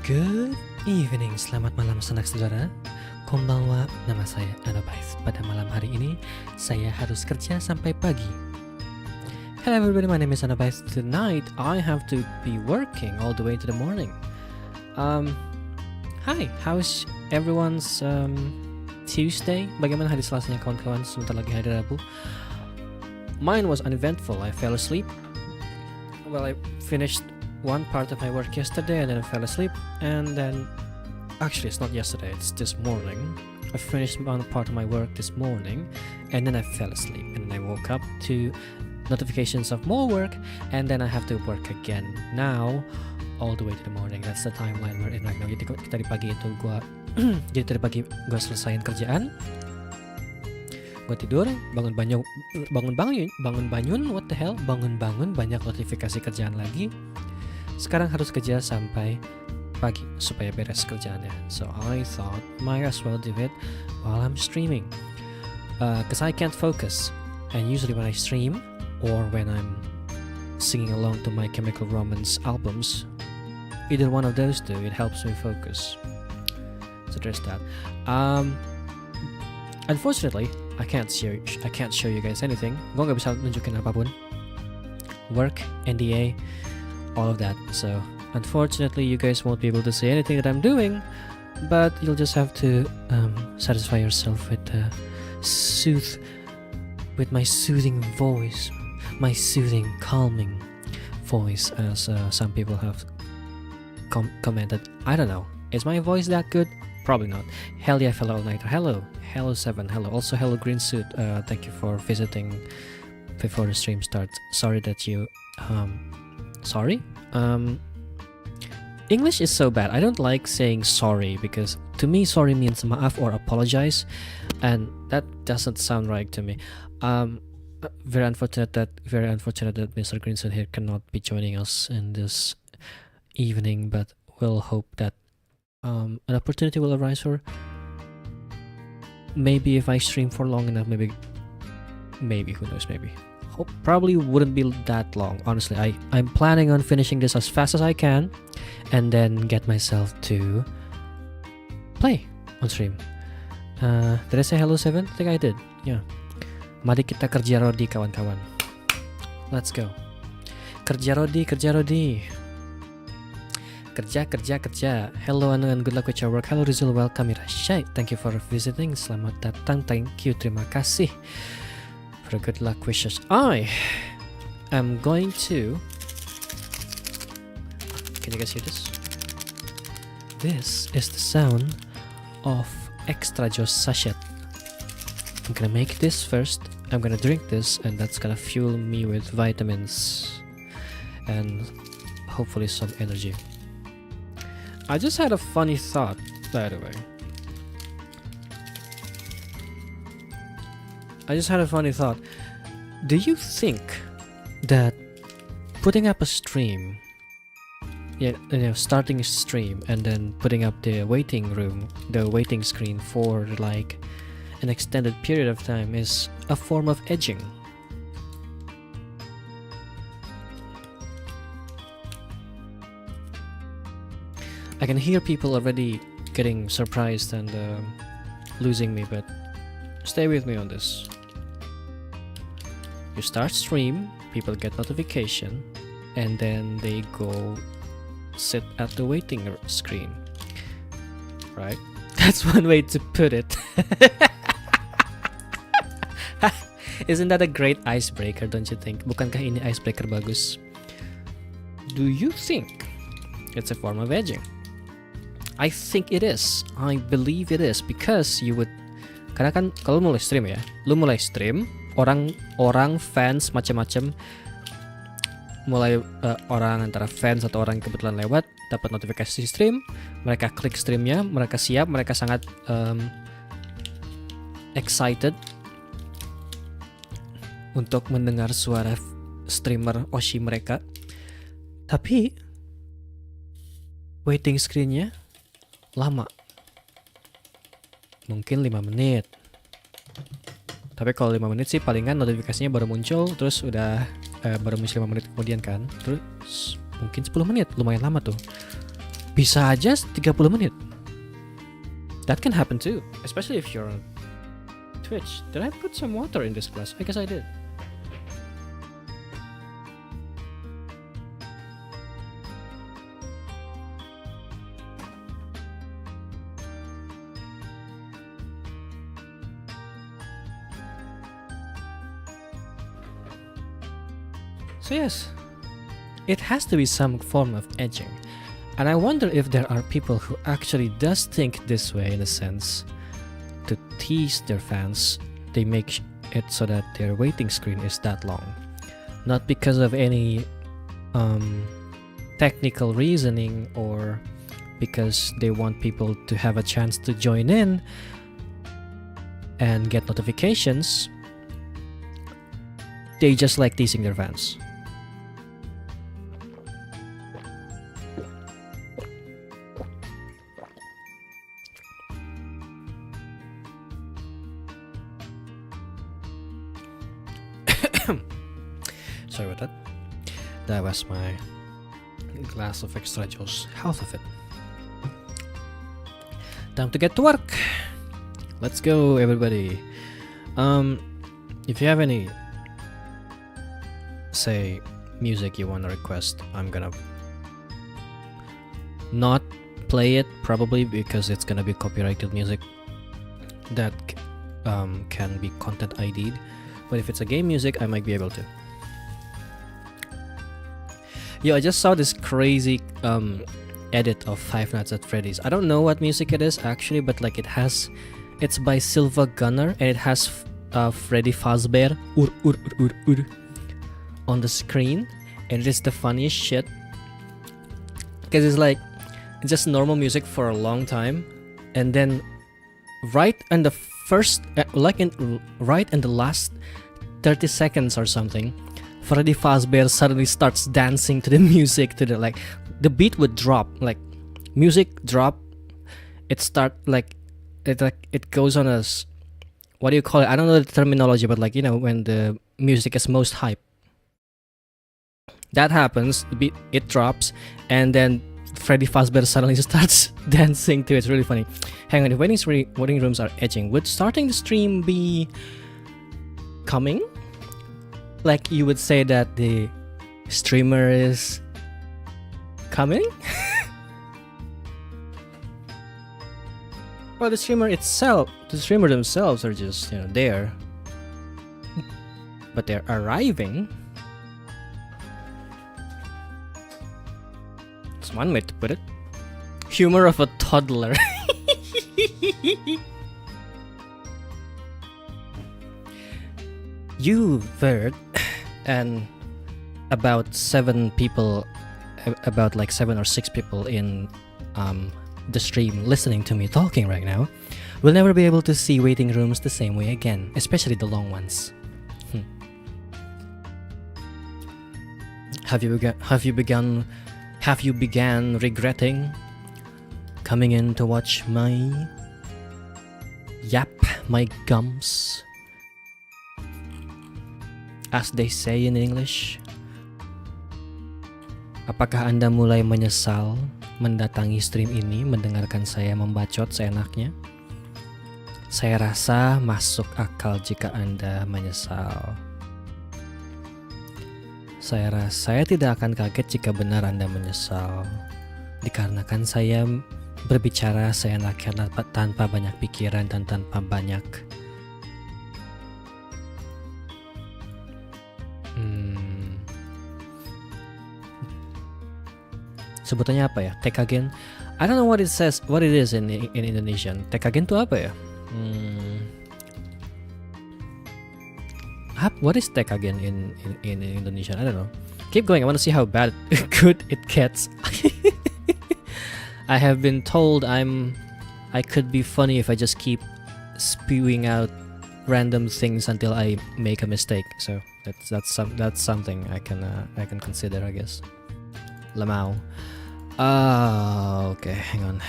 Good evening, selamat malam sanak saudara. Konbanwa, nama saya Anobaith. Pada malam hari ini, saya harus kerja sampai pagi. Hello everybody, my name is Anobaith. Tonight, I have to be working all the way to the morning. Hi, how's everyone's Tuesday? Bagaimana hari Selasanya kawan-kawan? Sebentar lagi hari Rabu. Mine was uneventful. I fell asleep. Well, I finished one part of my work yesterday and then I fell asleep, and then actually it's not yesterday, it's this morning. I finished one part of my work this morning and then I fell asleep, and I woke up to notifications of more work, and then I have to work again now all the way to the morning. That's the timeline we're in right now. Jadi tadi pagi itu gua selesaiin kerjaan, gue tidur, bangun bangun, what the hell, bangun banyak notifikasi kerjaan lagi. Sekarang harus kerja sampai pagi supaya beres kerjaannya. So I thought might as well do it while I'm streaming, cause I can't focus, and usually when I stream or when I'm singing along to My Chemical Romance albums, either one of those two, it helps me focus. So there's that. Unfortunately, I can't show you guys anything. Gue nggak bisa nunjukin apapun. Work, NDA, all of that. So unfortunately, you guys won't be able to see anything that I'm doing, but you'll just have to satisfy yourself with my soothing voice, my soothing, calming voice, as some people have commented. I don't know. Is my voice that good? Probably not. Hell yeah, fellow all-nighter. Hello 7. Hello. Also, hello green suit. Thank you for visiting before the stream starts. Sorry that you sorry? English is so bad. I don't like saying sorry, because to me sorry means maaf or apologize, and that doesn't sound right to me. Very unfortunate that Mr. Greensuit here cannot be joining us in this evening, but we'll hope that an opportunity will arise for maybe if I stream for long enough, maybe who knows, maybe. Hope probably wouldn't be that long, honestly. I'm planning on finishing this as fast as I can and then get myself to play on stream. Did I say hello 7? I think I did, yeah. Mari kita kerja rodi, kawan-kawan. Let's go. Kerja rodi. Kerja. Hello Anu, and good luck with your work. Hello Rizul, welcome Irashai. Thank you for visiting. Selamat datang. Thank you. Terima kasih for good luck wishes. I'm going to... Can you guys hear this? This is the sound of extra juice sachet. I'm gonna make this first. I'm gonna drink this, and that's gonna fuel me with vitamins and hopefully some energy. I just had a funny thought, by the way. Do you think that putting up a stream, starting a stream and then putting up the waiting screen for like an extended period of time is a form of edging? I can hear people already getting surprised and losing me, but stay with me on this. You start stream, people get notification, and then they go sit at the waiting screen, right? That's one way to put it. Isn't that a great icebreaker, don't you think? Bukankah ini icebreaker bagus? Do you think it's a form of edging? I think it is. I believe it is, because you would... Karena kan kalau mulai stream ya, lu mulai stream, orang fans macam-macam, mulai orang antara fans atau orang yang kebetulan lewat dapat notifikasi stream, mereka klik streamnya, mereka siap, mereka sangat excited untuk mendengar suara streamer Oshi mereka. Tapi waiting screen-nya lama, mungkin 5 menit. Tapi kalau 5 menit sih palingan notifikasinya baru muncul, terus udah baru muncul 5 menit kemudian kan, terus mungkin 10 menit, lumayan lama tuh. Bisa aja 30 menit. That can happen too, especially if you're on Twitch. Did I put some water in this glass? I guess I did. So yes, it has to be some form of edging. And I wonder if there are people who actually does think this way, in a sense, to tease their fans. They make it so that their waiting screen is that long. Not because of any technical reasoning or because they want people to have a chance to join in and get notifications. They just like teasing their fans. Sorry about that. That was my glass of extra juice. Half of it. Time to get to work. Let's go, everybody. If you have any, say, music you want to request, I'm gonna not play it, probably because it's gonna be copyrighted music that can be content ID'd. But if it's a game music, I might be able to. Yo, I just saw this crazy edit of Five Nights at Freddy's. I don't know what music it is actually, but like it's by Silva Gunner, and it has Freddy Fazbear on the screen, and it is the funniest shit because it's just normal music for a long time, and then right in the last 30 seconds or something, Freddy Fazbear suddenly starts dancing to the music, to the beat would drop, like music drop, it goes on a, what do you call it? I don't know the terminology, but when the music is most hype, that happens, the beat, it drops, and then Freddy Fazbear suddenly starts dancing to it. It's really funny. Hang on, if waiting rooms are edging, would starting the stream be coming? Like you would say that the streamer is coming? Well, the streamer themselves are just, there. But they're arriving. One way to put it. Humor of a toddler. You, Vert, and about 7 people, about like 7 or 6 people in the stream listening to me talking right now, will never be able to see waiting rooms the same way again, especially the long ones. Have you began regretting coming in to watch my yap my gums, as they say in English? Apakah Anda mulai menyesal mendatangi stream ini, mendengarkan saya membacot seenaknya? Saya rasa masuk akal jika Anda menyesal. Saya tidak akan kaget jika benar Anda menyesal, dikarenakan saya berbicara seenaknya tanpa banyak pikiran dan tanpa banyak sebutannya apa ya? Tekagen. I don't know what it is in Indonesian. Tekagen itu apa ya? What is tekagen in Indonesian? I don't know. Keep going. I want to see how good it gets. I have been told I could be funny if I just keep spewing out random things until I make a mistake. So that's something I can consider, I guess. Lamau. Okay, hang on.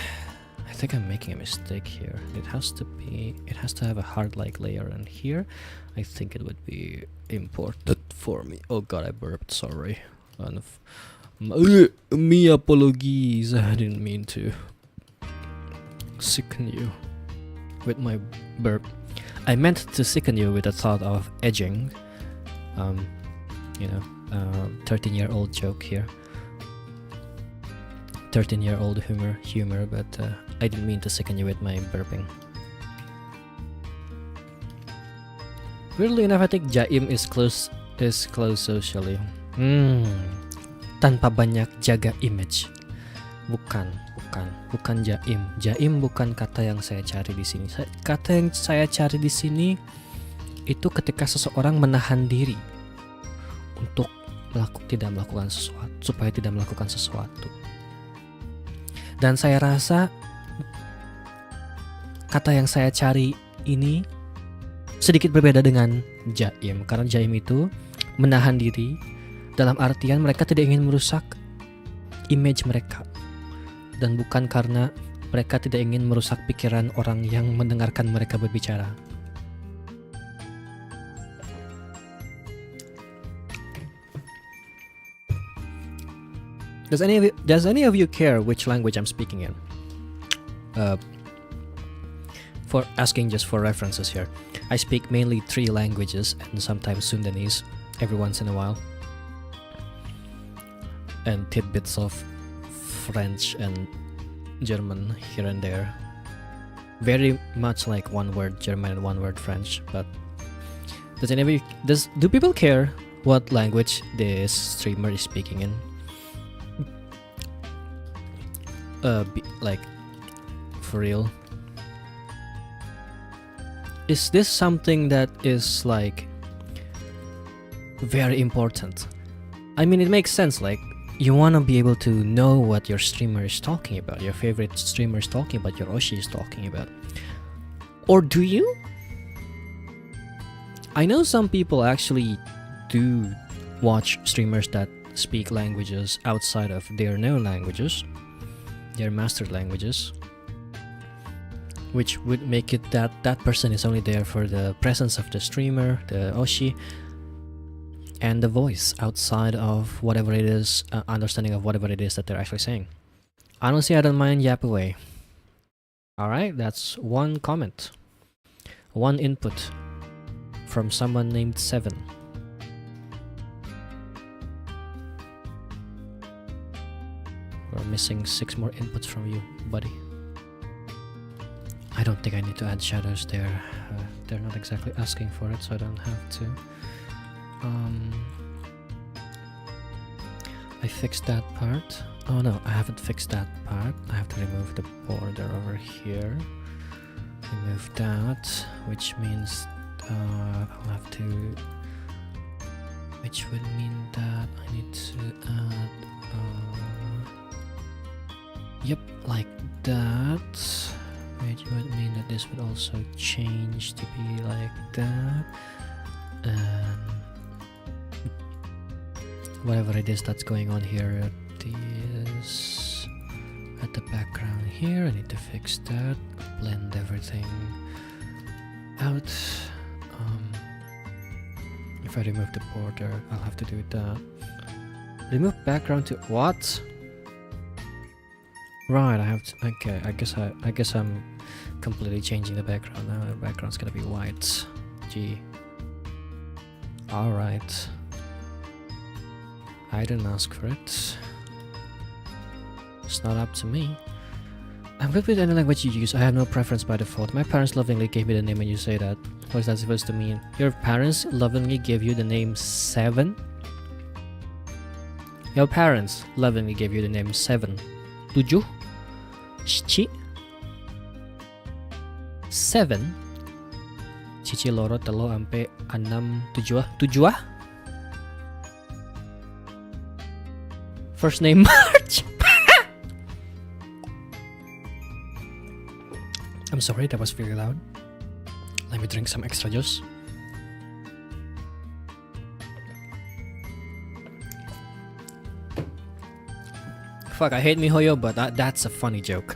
I think I'm making a mistake here. It has to have a hard-like layer, and here I think it would be important for me. Oh god, I burped, sorry. Me apologies, I didn't mean to sicken you with my burp. I meant to sicken you with the thought of edging. 13-year-old joke here. 13-year-old humor, but I didn't mean to sicken you with my burping. Weirdly enough, I think Jaim is close socially. Tanpa banyak jaga image. Bukan Jaim. Jaim bukan kata yang saya cari di sini. Kata yang saya cari di sini itu ketika seseorang menahan diri untuk tidak melakukan sesuatu, supaya tidak melakukan sesuatu. Dan saya rasa kata yang saya cari ini sedikit berbeda dengan Jaim, karena Jaim itu menahan diri dalam artian mereka tidak ingin merusak image mereka, dan bukan karena mereka tidak ingin merusak pikiran orang yang mendengarkan mereka berbicara. Does any of you care which language I'm speaking in? For asking just for references here, I speak mainly 3 languages and sometimes Sundanese every once in a while, and tidbits of French and German here and there. Very much like one word German and one word French. But do people care what language this streamer is speaking in? Like, for real? Is this something that is like very important? I mean, it makes sense, like you want to be able to know what your streamer is talking about, your favorite streamer is talking about, your Oshi is talking about. Or do you? I know some people actually do watch streamers that speak languages outside of their known languages, their mastered languages, which would make it that that person is only there for the presence of the streamer, the Oshi, and the voice outside of whatever it is, understanding of whatever it is that they're actually saying. Honestly, I don't mind yap away. Alright, that's one comment, one input from someone named Seven. We're missing 6 more inputs from you, buddy. I don't think I need to add shadows there. They're not exactly asking for it, so I don't have to. I fixed that part. Oh no, I haven't fixed that part. I have to remove the border over here. Remove that, which means I'll have to... Which would mean that I need to add... Yep, like that. Which would mean that this would also change to be like that. And whatever it is that's going on here at the background here, I need to fix that. Blend everything out. If I remove the border, I'll have to do that. Remove background to what? Right, I have to. Okay, I guess I'm completely changing the background now. The background's gonna be white. Gee. All right. I didn't ask for it. It's not up to me. I'm good with any language you use. I have no preference by default. My parents lovingly gave me the name when you say that. What is that supposed to mean? Your parents lovingly gave you the name 7? Your parents lovingly gave you the name 7. 7? 7? Cici loro telo ampe 6 7 7? First name March. I'm sorry, that was very loud. Let me drink some extra juice. Fuck, I hate MiHoYo, but that's a funny joke.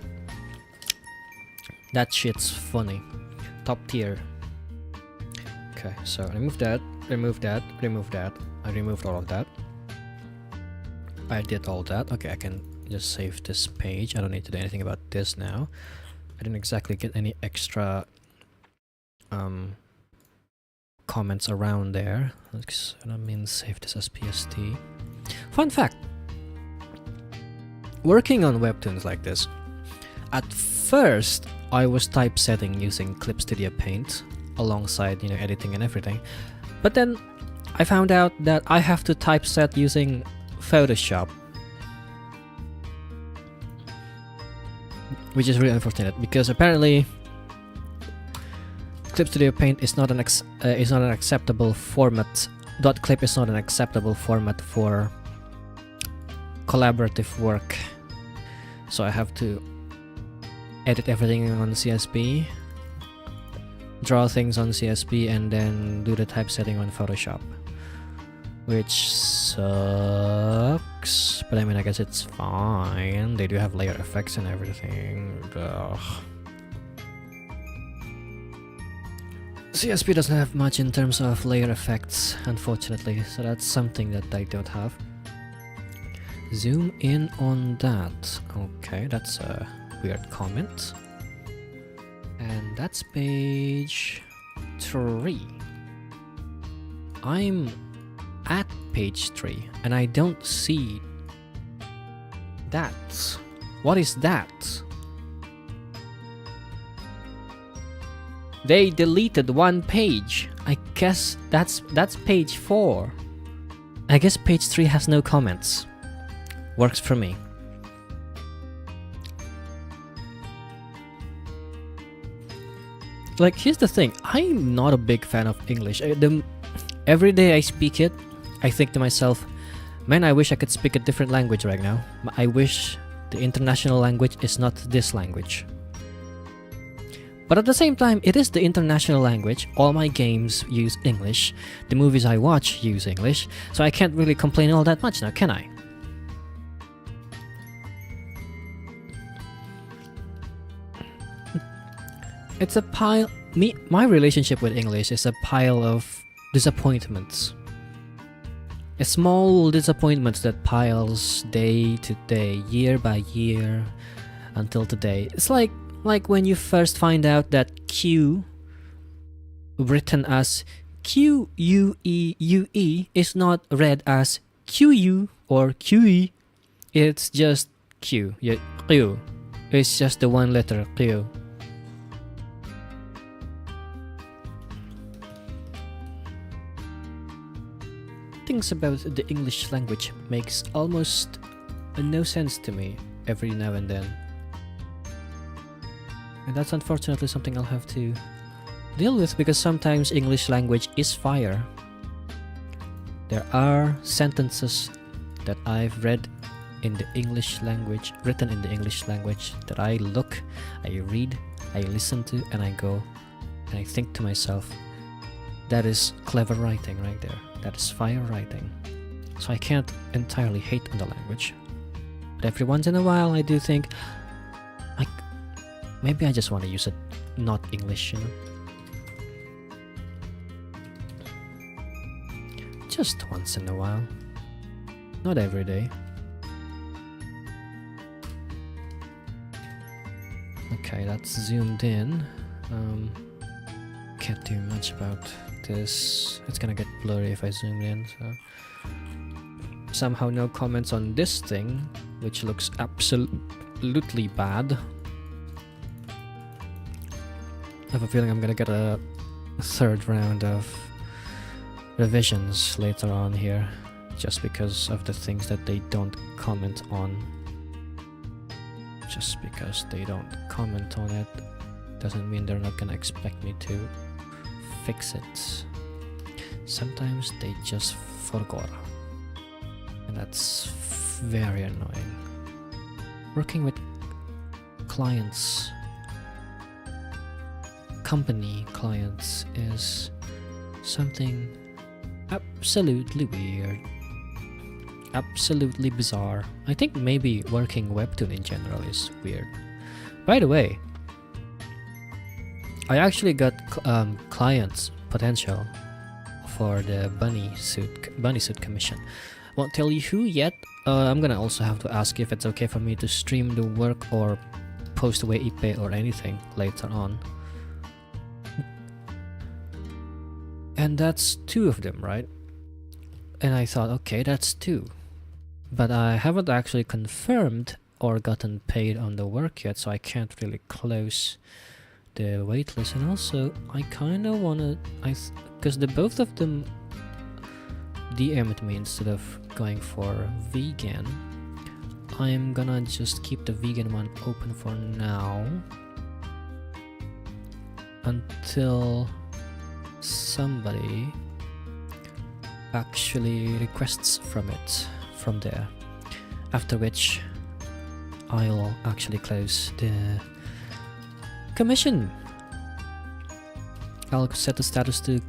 That shit's funny. Top tier. Okay, so remove that, remove that, remove that. I removed all of that. I did all that. Okay, I can just save this page. I don't need to do anything about this now. I didn't exactly get any extra comments around there. So that means save this as PST. Fun fact. Working on webtoons like this, at first I was typesetting using Clip Studio Paint alongside, editing and everything. But then I found out that I have to typeset using Photoshop, which is really unfortunate because apparently Clip Studio Paint is not an acceptable format. .clip is not an acceptable format for collaborative work, so I have to edit everything on CSP, draw things on CSP, and then do the typesetting on Photoshop, which sucks. But I mean, I guess it's fine. They do have layer effects and everything. Ugh. CSP doesn't have much in terms of layer effects, unfortunately, so that's something that I don't have. Zoom in on that. Okay, that's a weird comment. And that's page 3. I'm at page 3 and I don't see that. What is that? They deleted one page. I guess that's page 4. I guess page 3 has no comments. Works for me. Like, here's the thing. I'm not a big fan of English. Every day I speak it, I think to myself, man, I wish I could speak a different language right now. I wish the international language is not this language. But at the same time, it is the international language. All my games use English. The movies I watch use English. So I can't really complain all that much now, can I? It's a pile... My relationship with English is a pile of disappointments. A small disappointments that piles day to day, year by year, until today. It's like when you first find out that Q, written as Q-U-E-U-E, is not read as Q-U or Q-E. It's just Q. Yeah, Q. It's just the one letter, Q. things about the English language makes almost no sense to me every now and then. And that's unfortunately something I'll have to deal with, because sometimes English language is fire. There are sentences that I've read in the English language, written in the English language, that I look, I read, I listen to, and I go, and I think to myself, that is clever writing right there. That is fire writing. So I can't entirely hate on the language. But every once in a while I do think, maybe I just want to use it not English, you know? Just once in a while. Not every day. Okay, that's zoomed in. Can't do much about this. It's gonna get blurry if I zoom in, so... Somehow no comments on this thing, which looks absolutely bad. I have a feeling I'm gonna get a third round of revisions later on here, just because of the things that they don't comment on. Just because they don't comment on it doesn't mean they're not gonna expect me to fix it. Sometimes they just forgot, and that's very annoying. Working with clients, company clients, is something absolutely weird, absolutely bizarre. I think maybe working webtoon in general is weird. By the way, I actually got clients potential for the bunny suit commission. Won't tell you who yet. I'm gonna also have to ask if it's okay for me to stream the work or post away IP or anything later on. And that's 2 of them, right? And I thought, okay, that's 2. But I haven't actually confirmed or gotten paid on the work yet, so I can't really close the waitlist. And also, I kind of wanna, because the both of them DM'd me instead of going for vegan. I'm gonna just keep the vegan one open for now until somebody actually requests from there, after which I'll actually close the commission. I'll set the status to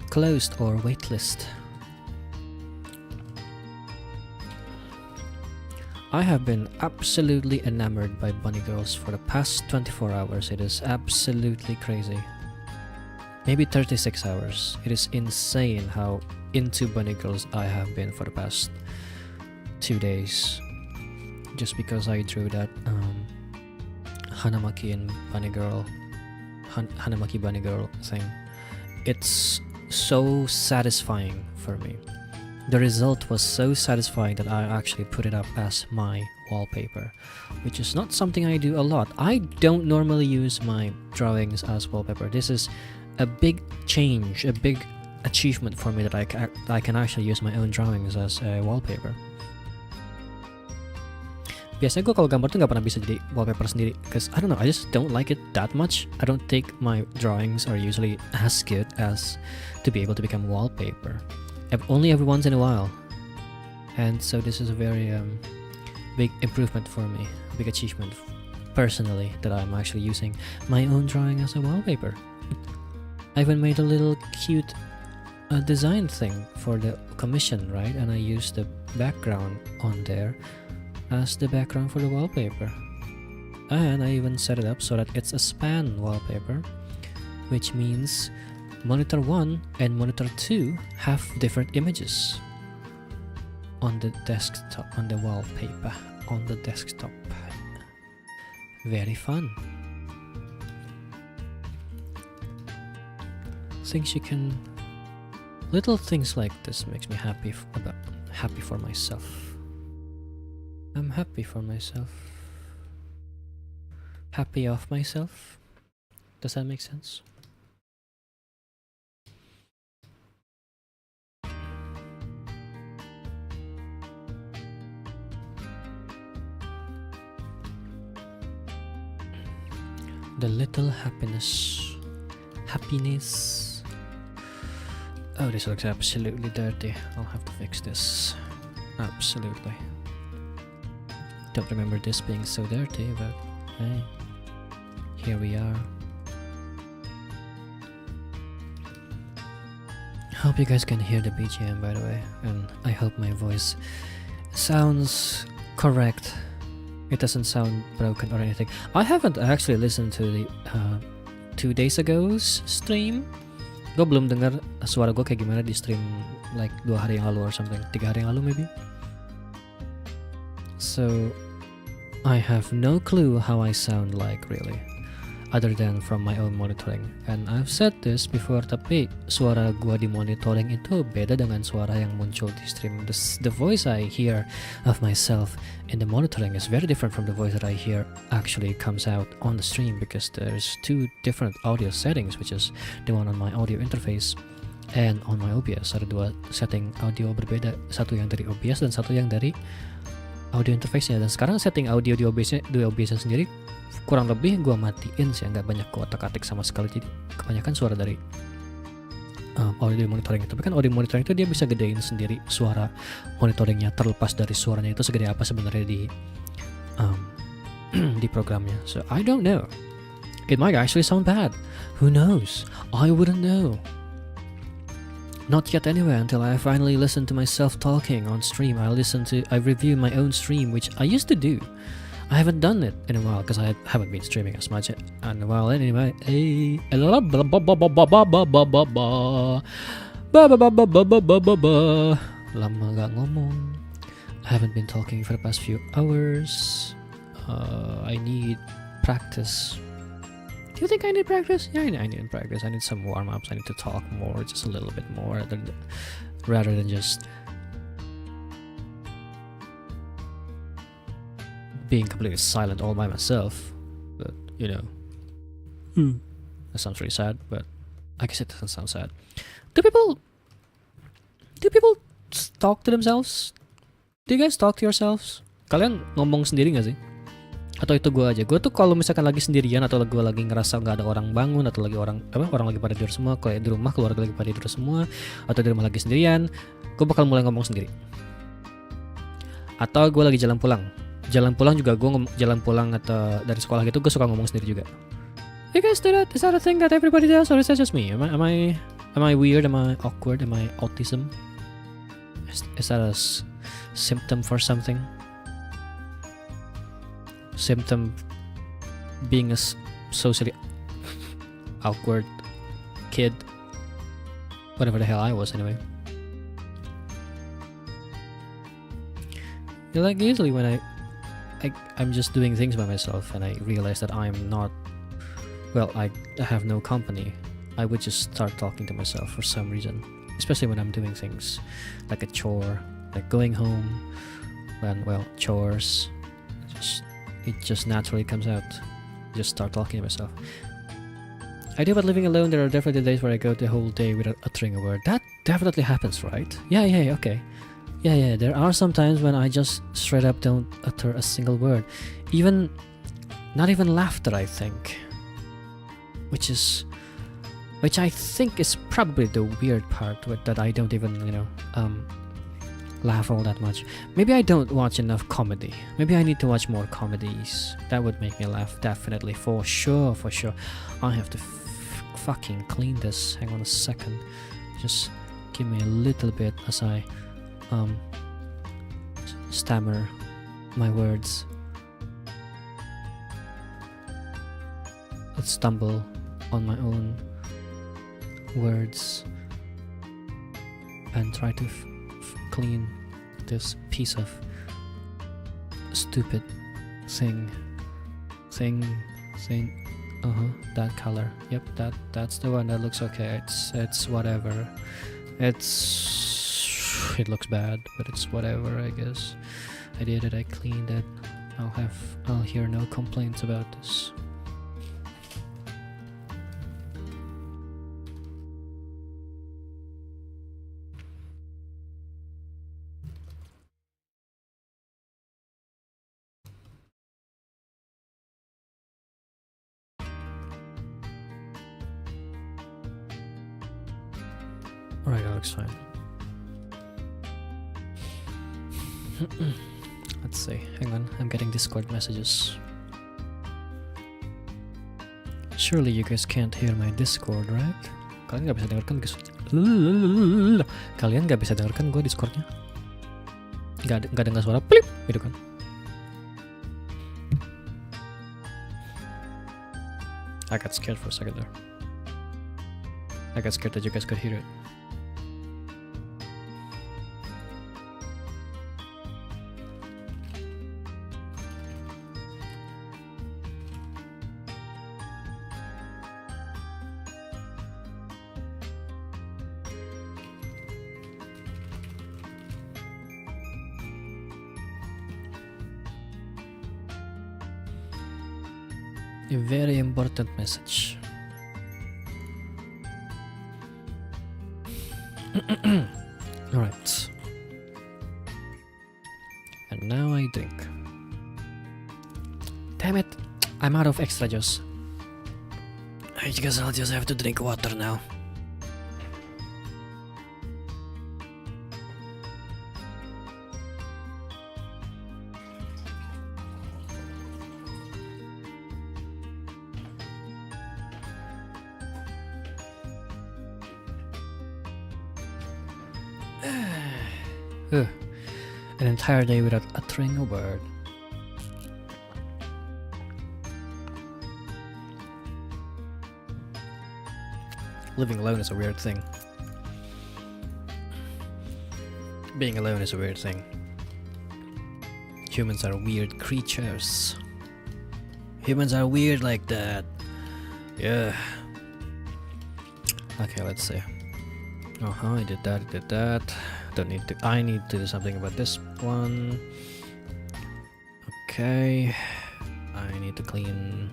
closed or waitlist. I have been absolutely enamored by bunny girls for the past 24 hours. It is absolutely crazy. Maybe 36 hours. It is insane how into bunny girls I have been for the past 2 days. Just because I drew that Hanamaki and bunny girl, Hanamaki bunny girl thing. It's so satisfying for me. The result was so satisfying that I actually put it up as my wallpaper, which is not something I do a lot. I don't normally use my drawings as wallpaper. This is a big change, a big achievement for me that I can actually use my own drawings as a wallpaper. Biasanya gue kalau gambar tuh nggak pernah bisa jadi wallpaper sendiri, because I don't know, I just don't like it that much. I don't think my drawings are usually as good as to be able to become wallpaper. Only every once in a while. And so this is a very big improvement for me, big achievement personally, that I'm actually using my own drawing as a wallpaper. I even made a little cute design thing for the commission, right? And I used the background on there as the background for the wallpaper. And I even set it up so that it's a span wallpaper, which means monitor 1 and monitor 2 have different images on the desktop, on the wallpaper, on the desktop. Very fun. Things you can... Little things like this makes me happy for myself. I'm happy for myself. Happy of myself. Does that make sense? The little happiness. Happiness. Oh, this looks absolutely dirty. I'll have to fix this. Absolutely. Don't remember this being so dirty, but hey, here we are. Hope you guys can hear the BGM, by the way, and I hope my voice sounds correct. It doesn't sound broken or anything. I haven't actually listened to the 2 days ago's stream. Gue belum dengar suara gue kayak gimana di stream like 2 hari yang lalu or something, 3 hari yang lalu maybe. So I have no clue how I sound like really, other than from my own monitoring. And I've said this before, tapi suara gua di monitoring itu beda dengan suara yang muncul di stream. The voice I hear of myself in the monitoring is very different from the voice that I hear actually comes out on the stream, because there's 2 different audio settings, which is the one on my audio interface and on my OBS. Ada 2 setting audio berbeda, satu yang dari OBS dan satu yang dari audio interface-nya. Dan sekarang setting audio di OBS sendiri kurang lebih gue matiin sih, nggak banyak gue otak-atik sama sekali, jadi kebanyakan suara dari audio monitoring itu. Tapi kan audio monitoring itu dia bisa gedein sendiri suara monitoringnya, terlepas dari suaranya itu segede apa sebenarnya di di programnya. So I don't know, it might actually sound bad, who knows, I wouldn't know. Not yet anyway, until I finally listen to myself talking on stream. I review my own stream, which I used to do. I haven't done it in a while because I haven't been streaming as much in a while anyway. Lama gak ngomong. I haven't been talking for the past few hours. I need practice. Do you think I need practice? Yeah, I need practice. I need some warm-ups. I need to talk more, just a little bit more, rather than just being completely silent all by myself. But, you know, that sounds really sad, but I guess it doesn't sound sad. Do people talk to themselves? Do you guys talk to yourselves? Kalian ngomong sendiri gak sih? Atau itu gue aja? Gue tuh kalau misalkan lagi sendirian, atau gue lagi ngerasa nggak ada orang bangun, atau lagi orang lagi pada tidur semua, kayak di rumah keluarga lagi pada tidur semua, atau di rumah lagi sendirian, gue bakal mulai ngomong sendiri. Atau gue lagi jalan pulang juga, gue jalan pulang atau dari sekolah gitu, gue suka ngomong sendiri juga. You guys do that? Is that a thing that everybody does, or is that just me? Am I weird? Am I awkward? Am I autism? Is that a symptom for something? Symptom being a socially awkward kid, whatever the hell I was anyway. Like usually when I'm just doing things by myself and I realize that I'm not, well, I have no company, I would just start talking to myself for some reason, especially when I'm doing things like a chore, like going home, and well, chores, it just naturally comes out. Just start talking to myself. I do, but living alone, there are definitely days where I go the whole day without uttering a word. That definitely happens, right? Yeah, okay. Yeah, there are some times when I just straight up don't utter a single word. Not even laughter, I think. Which I think is probably the weird part, that I don't even, laugh all that much. Maybe I don't watch enough comedy. Maybe I need to watch more comedies. That would make me laugh, definitely, for sure. I have to fucking clean this. Hang on a second. Just give me a little bit as I stammer my words. Let's stumble on my own words and try to clean this piece of stupid thing. That color. Yep, that's the one. That looks okay. It's whatever. It looks bad, but it's whatever, I guess. I did it. I cleaned it. I'll hear no complaints about this. Alright, that looks fine. Let's see. Hang on, I'm getting Discord messages. Surely you guys can't hear my Discord, right? Kalian nggak bisa dengarkan guys? Kalian nggak bisa dengarkan gue Discordnya? Nggak dengar suara plip gitu kan? I got scared for a second there. I got scared that you guys could hear it. A very important message. Alright. And now I drink. Damn it! I'm out of extra juice. I guess I'll just have to drink water now. An entire day without uttering a word. Living alone is a weird thing. Being alone is a weird thing. Humans are weird creatures. Humans are weird like that. Yeah. Okay, let's see. I did that. I need to do something about this one. Okay. I need to clean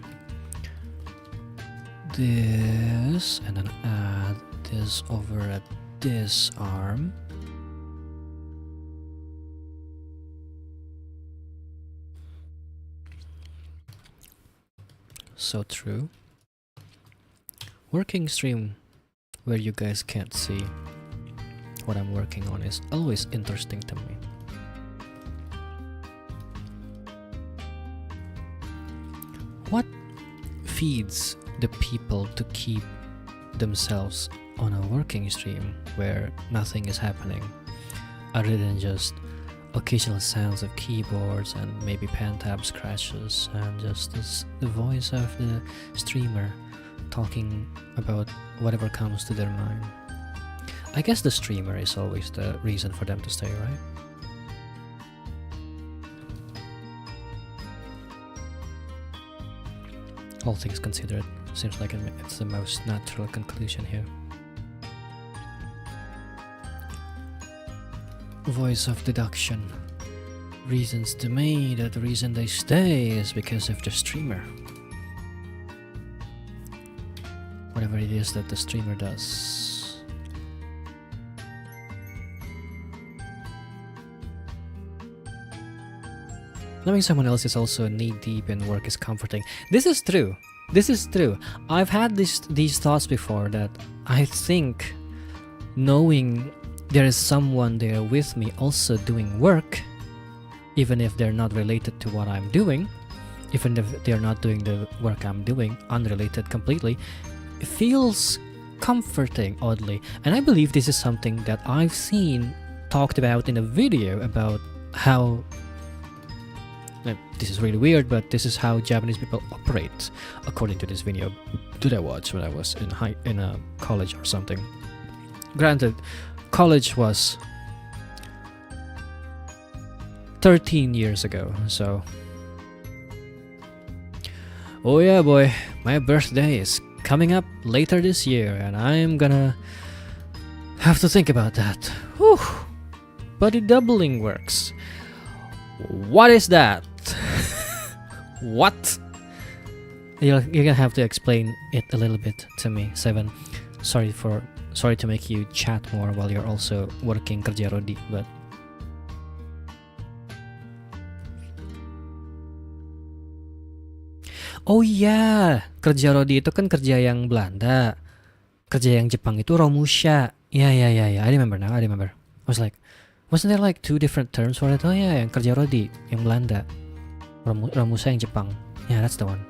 this and then add this over at this arm. So true. Working stream where you guys can't see what I'm working on is always interesting to me. What feeds the people to keep themselves on a working stream where nothing is happening other than just occasional sounds of keyboards and maybe pen tab scratches and just the voice of the streamer talking about whatever comes to their mind? I guess the streamer is always the reason for them to stay, right? All things considered, seems like it's the most natural conclusion here. Voice of deduction. Reasons to me that the reason they stay is because of the streamer. Whatever it is that the streamer does. Knowing someone else is also knee-deep in work is comforting. This is true. This is true. I've had these thoughts before that I think knowing there is someone there with me also doing work, even if they're not related to what I'm doing, even if they're not doing the work I'm doing, unrelated completely, it feels comforting, oddly. And I believe this is something that I've seen talked about in a video about how this is really weird, but this is how Japanese people operate, according to this video that I watched when I was in a college or something. Granted, college was 13 years ago, so... Oh yeah, boy, my birthday is coming up later this year, and I'm gonna have to think about that. Whew. Buddy doubling works. What is that? What? You're gonna have to explain it a little bit to me, Seven. Sorry to make you chat more while you're also working kerja rodi, but oh iya, kerja rodi itu kan kerja yang Belanda. Kerja yang Jepang itu romusha. Yeah. I remember now. I remember. I was like, wasn't there like two different terms for it? Oh yeah, yang kerja rodi yang Belanda, Ramusa yang Jepang. Yeah, that's the one.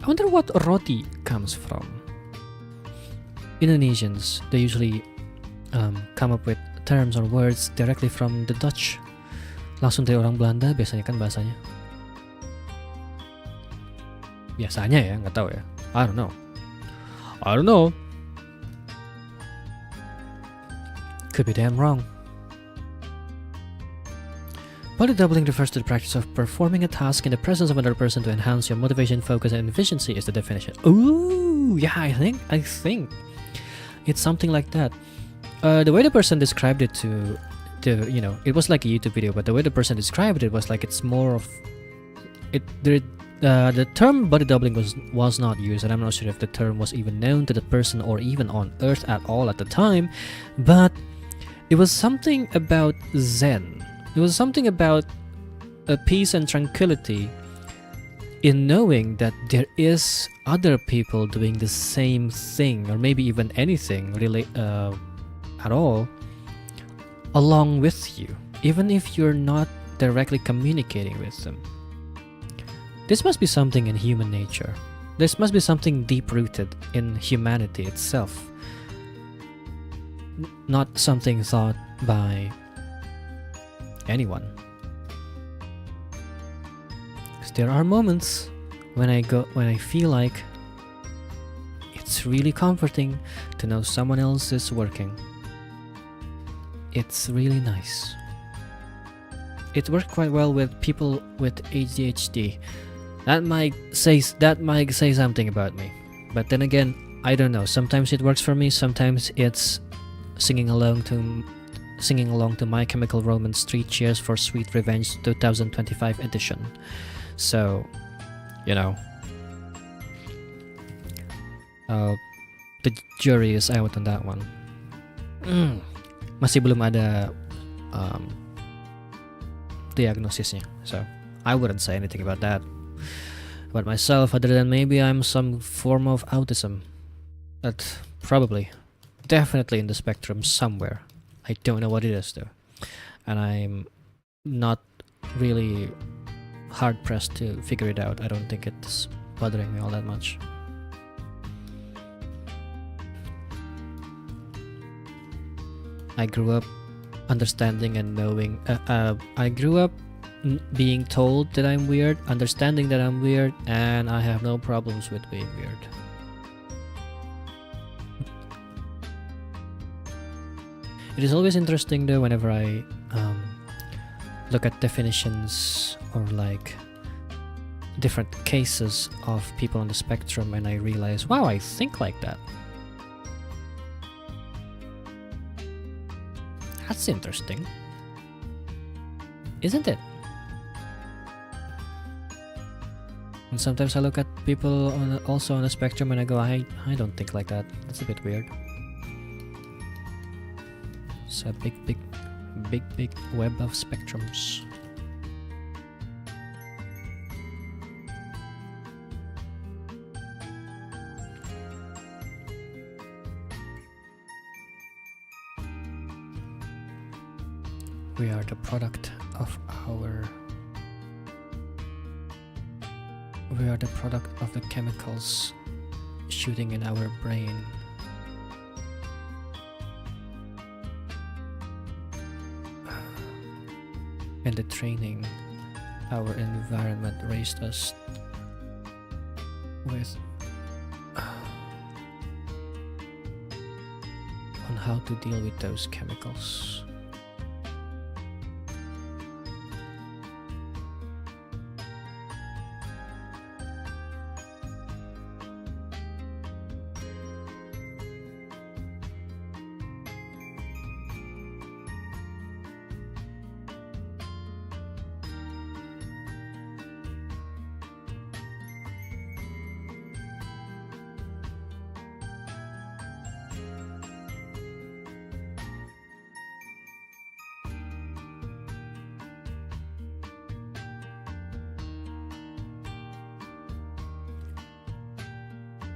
I wonder what roti comes from. Indonesians, they usually come up with terms or words directly from the Dutch. Langsung dari orang Belanda biasanya kan bahasanya. Biasanya ya, nggak tahu ya. I don't know. Could be damn wrong. Body doubling refers to the practice of performing a task in the presence of another person to enhance your motivation, focus, and efficiency is the definition. Ooh, yeah, I think it's something like that. The way the person described it it was like a YouTube video, but the way the person described it was like it's more of it. The term body doubling was not used, and I'm not sure if the term was even known to the person or even on Earth at all at the time, but it was something about Zen. It was something about a peace and tranquility in knowing that there is other people doing the same thing, or maybe even anything really at all, along with you, even if you're not directly communicating with them. This must be something in human nature. This must be something deep-rooted in humanity itself. Not something thought by anyone. Because there are moments when I feel like it's really comforting to know someone else is working. It's really nice. It worked quite well with people with ADHD. That might say something about me. But then again, I don't know. Sometimes it works for me, sometimes it's singing along to My Chemical Romance 3 Cheers for Sweet Revenge 2025 edition. So, the jury is out on that one. Masih belum ada diagnosisnya, so I wouldn't say anything about that about myself, other than maybe I'm some form of autism. That definitely in the spectrum somewhere. I don't know what it is though, and I'm not really hard pressed to figure it out. I don't think it's bothering me all that much. I grew up understanding and knowing. I grew up being told that I'm weird, understanding that I'm weird, and I have no problems with being weird. It is always interesting though whenever I look at definitions or like different cases of people on the spectrum, and I realize, wow, I think like that. That's interesting, isn't it? And sometimes I look at people also on the spectrum and I go, I don't think like that. That's a bit weird. It's a big web of spectrums. We are the product of the chemicals shooting in our brain. And the training our environment raised us with on how to deal with those chemicals.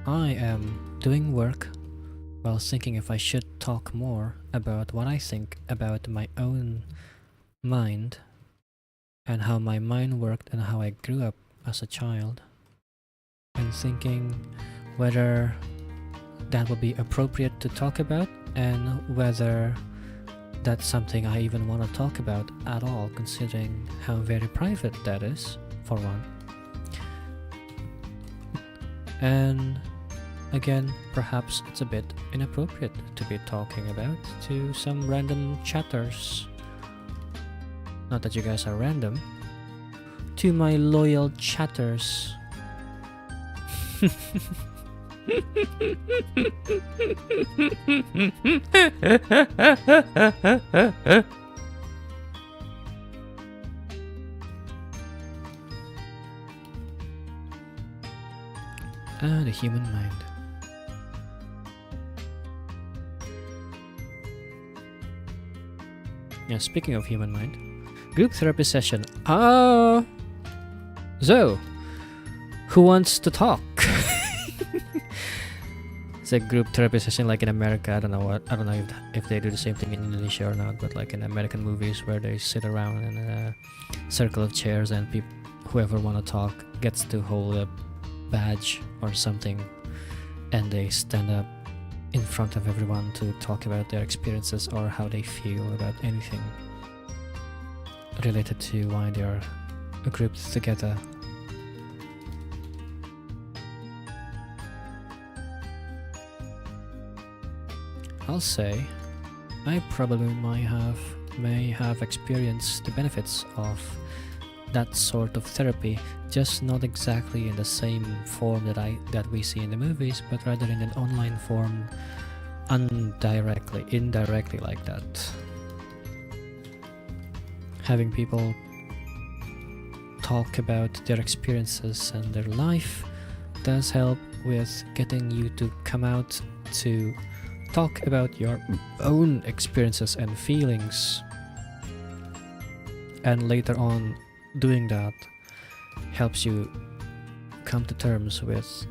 I am doing work while thinking if I should talk more about what I think about my own mind and how my mind worked and how I grew up as a child, and thinking whether that would be appropriate to talk about and whether that's something I even want to talk about at all, considering how very private that is, for one. And again, perhaps it's a bit inappropriate to be talking about to some random chatters. Not that you guys are random. To my loyal chatters. The human mind. Yeah, speaking of human mind, group therapy session. So, who wants to talk? It's a group therapy session like in America. I don't know if they do the same thing in Indonesia or not, but like in American movies where they sit around in a circle of chairs and whoever want to talk gets to hold a badge or something, and they stand up in front of everyone to talk about their experiences or how they feel about anything related to why they are grouped together. I'll say I probably may have experienced the benefits of that sort of therapy, just not exactly in the same form that we see in the movies, but rather in an online form, indirectly like that. Having people talk about their experiences and their life does help with getting you to come out to talk about your own experiences and feelings, and later on doing that helps you come to terms with,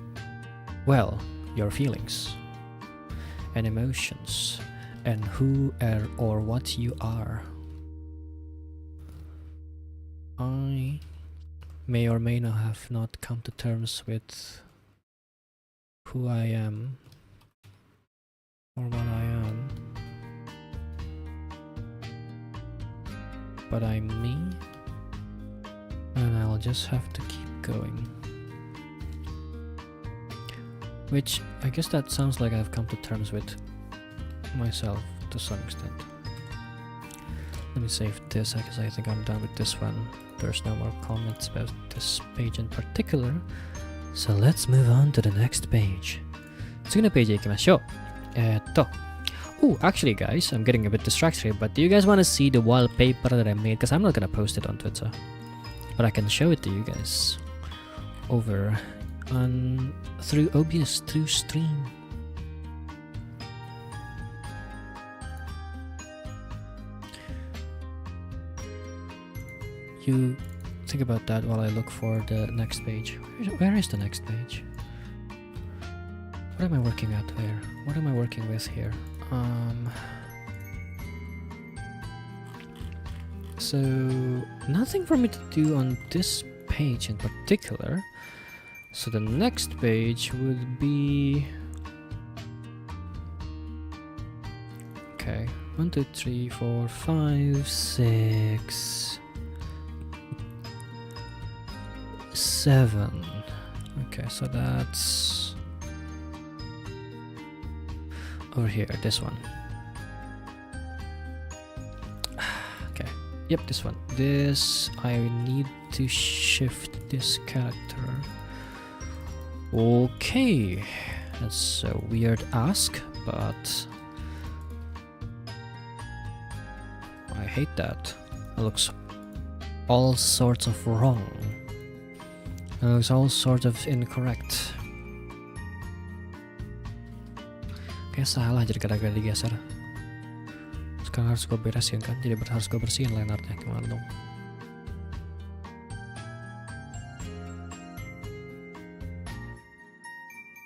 well, your feelings and emotions and who or what you are. I may or may not have not come to terms with who I am or what I am, but I'm me, and I'll just have to keep going. Which I guess that sounds like I've come to terms with myself to some extent. Let me save this because I think I'm done with this one. There's no more comments about this page in particular, so let's move on to the next page. 次のページへ行きましょう。Oh, actually guys, I'm getting a bit distracted here, but do you guys want to see the wallpaper that I made? Because I'm not gonna post it on Twitter, but I can show it to you guys over through OBS, through stream. You think about that while I look for the next page. Where is the next page? What am I working at here? What am I working with here? So nothing for me to do on this page in particular. So the next page would be, okay, 1, 2, 3, 4, 5, 6, 7. Okay, so that's over here, this one. Okay, yep, this one. This, I need to shift this character. Okay, that's a weird ask, but I hate that. It looks all sorts of wrong. It looks all sorts of incorrect. Kayak salah jadi gara-gara digeser. Sekarang harus gue beresin kan, jadi harus gue bersihin linernya, gimana dong?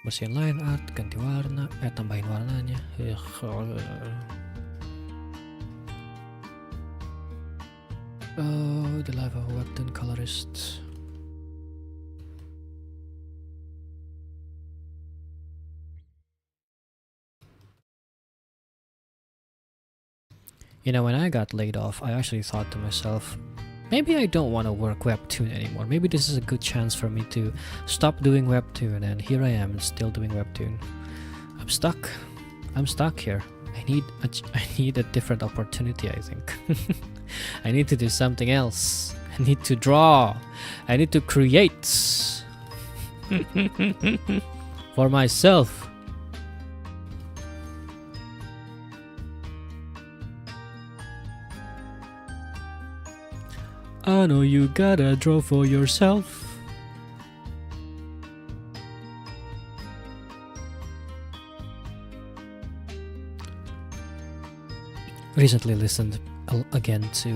Bersihin line art, ganti warna, tambahin warnanya. Oh, the life of a webtoon colorist. You know, when I got laid off, I actually thought to myself, maybe I don't want to work webtoon anymore. Maybe this is a good chance for me to stop doing webtoon, and here I am still doing webtoon. I'm stuck. I'm stuck here. I need a different opportunity, I think. I need to do something else. I need to draw. I need to create for myself. I know you gotta draw for yourself. Recently listened again to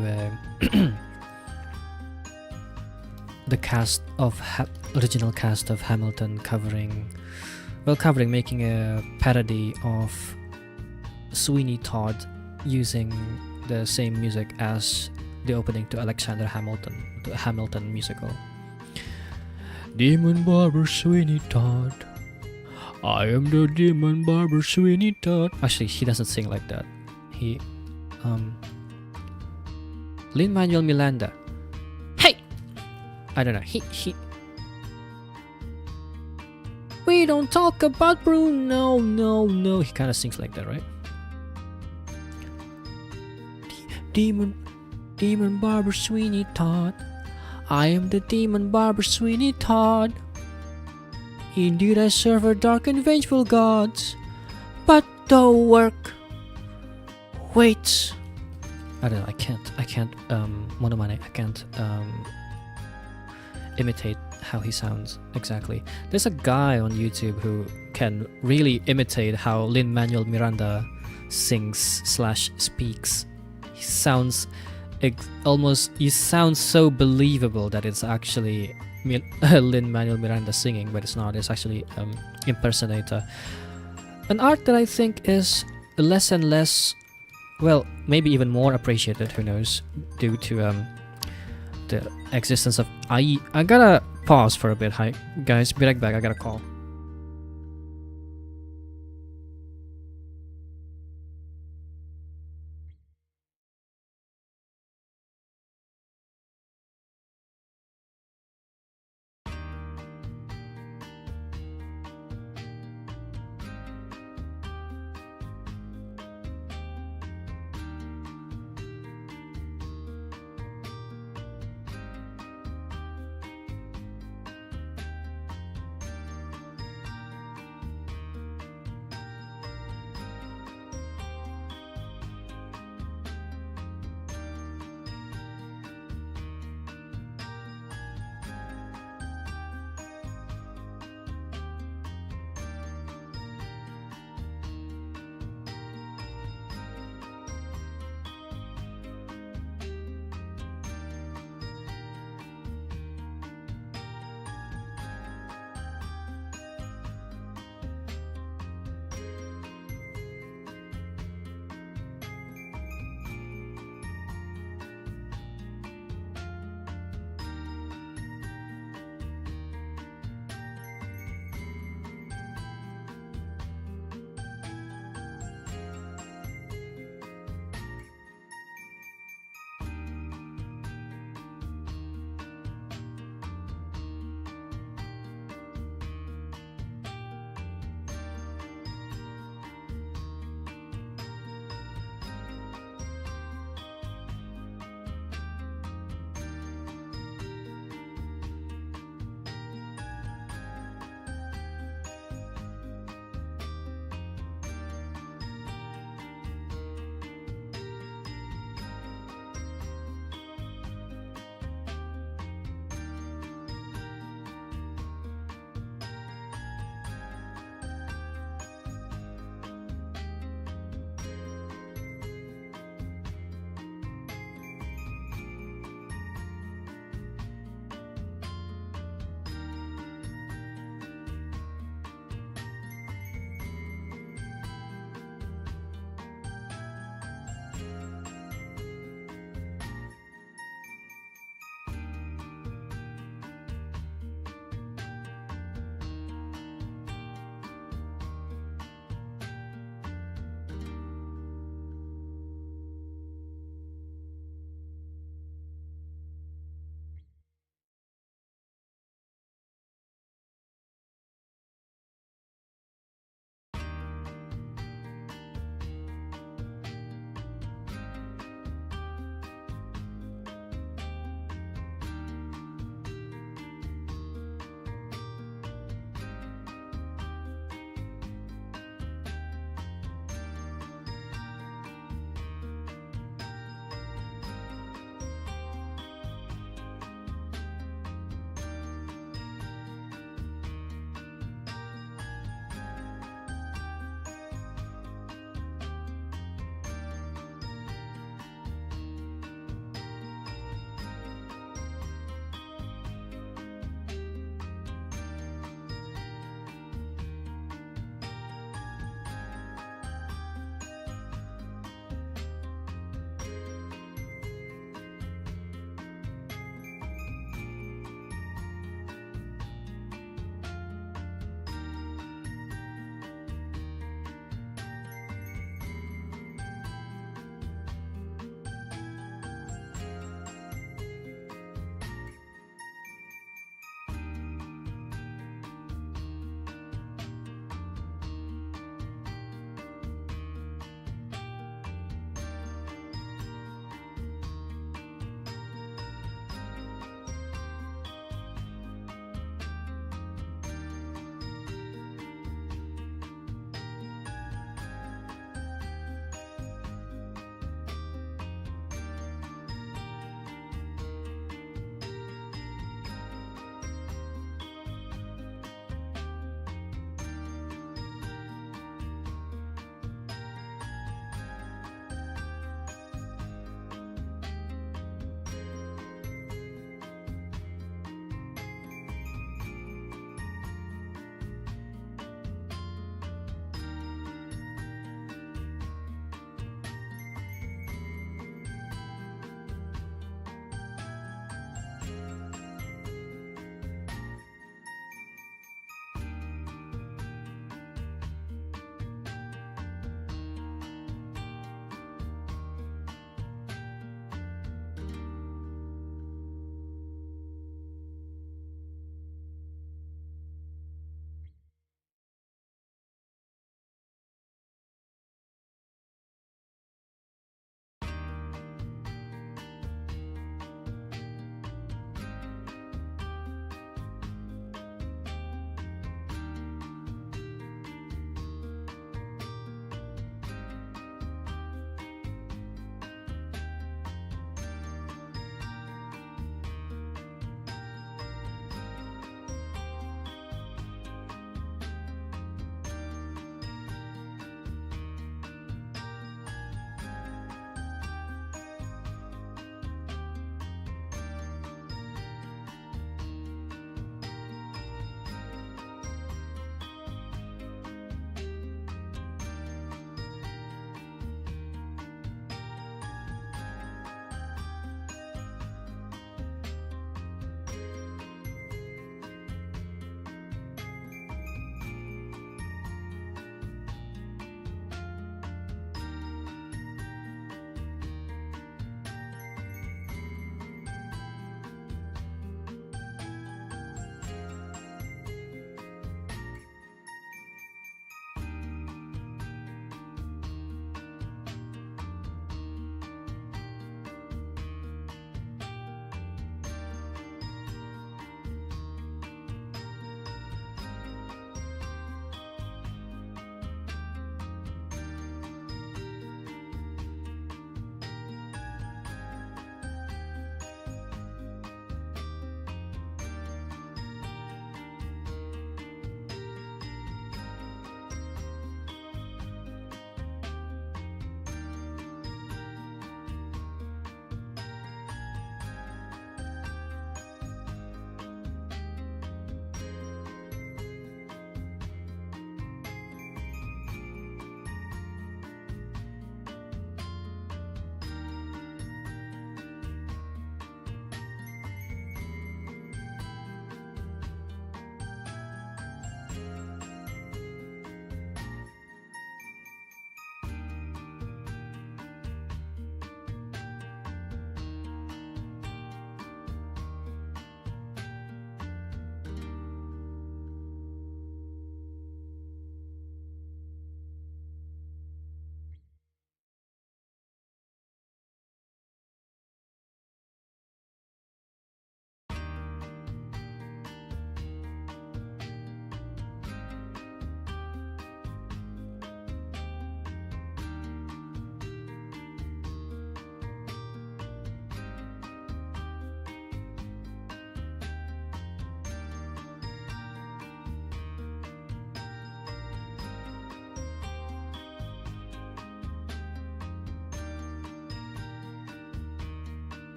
the cast of original cast of Hamilton covering making a parody of Sweeney Todd using the same music as the opening to Alexander Hamilton, the Hamilton musical. Demon Barber Sweeney Todd, I am the Demon Barber Sweeney Todd. Actually, he doesn't sing like that. He, Lin-Manuel Miranda. Hey! I don't know. He. We don't talk about Bruno. No. He kind of sings like that, right? Demon Barber Sweeney Todd. I am the Demon Barber Sweeney Todd. Indeed, I serve our dark and vengeful gods. But the work waits. I don't know. I can't. Monomane. I can't imitate how he sounds exactly. There's a guy on YouTube who can really imitate how Lin-Manuel Miranda sings / speaks. He sounds almost. You sound so believable that it's actually Lin-Manuel Miranda singing, but it's not. It's actually impersonator. An art that I think is less and less, well, maybe even more appreciated. Who knows? Due to the existence of I gotta pause for a bit. Hi guys, be right back. I got a call.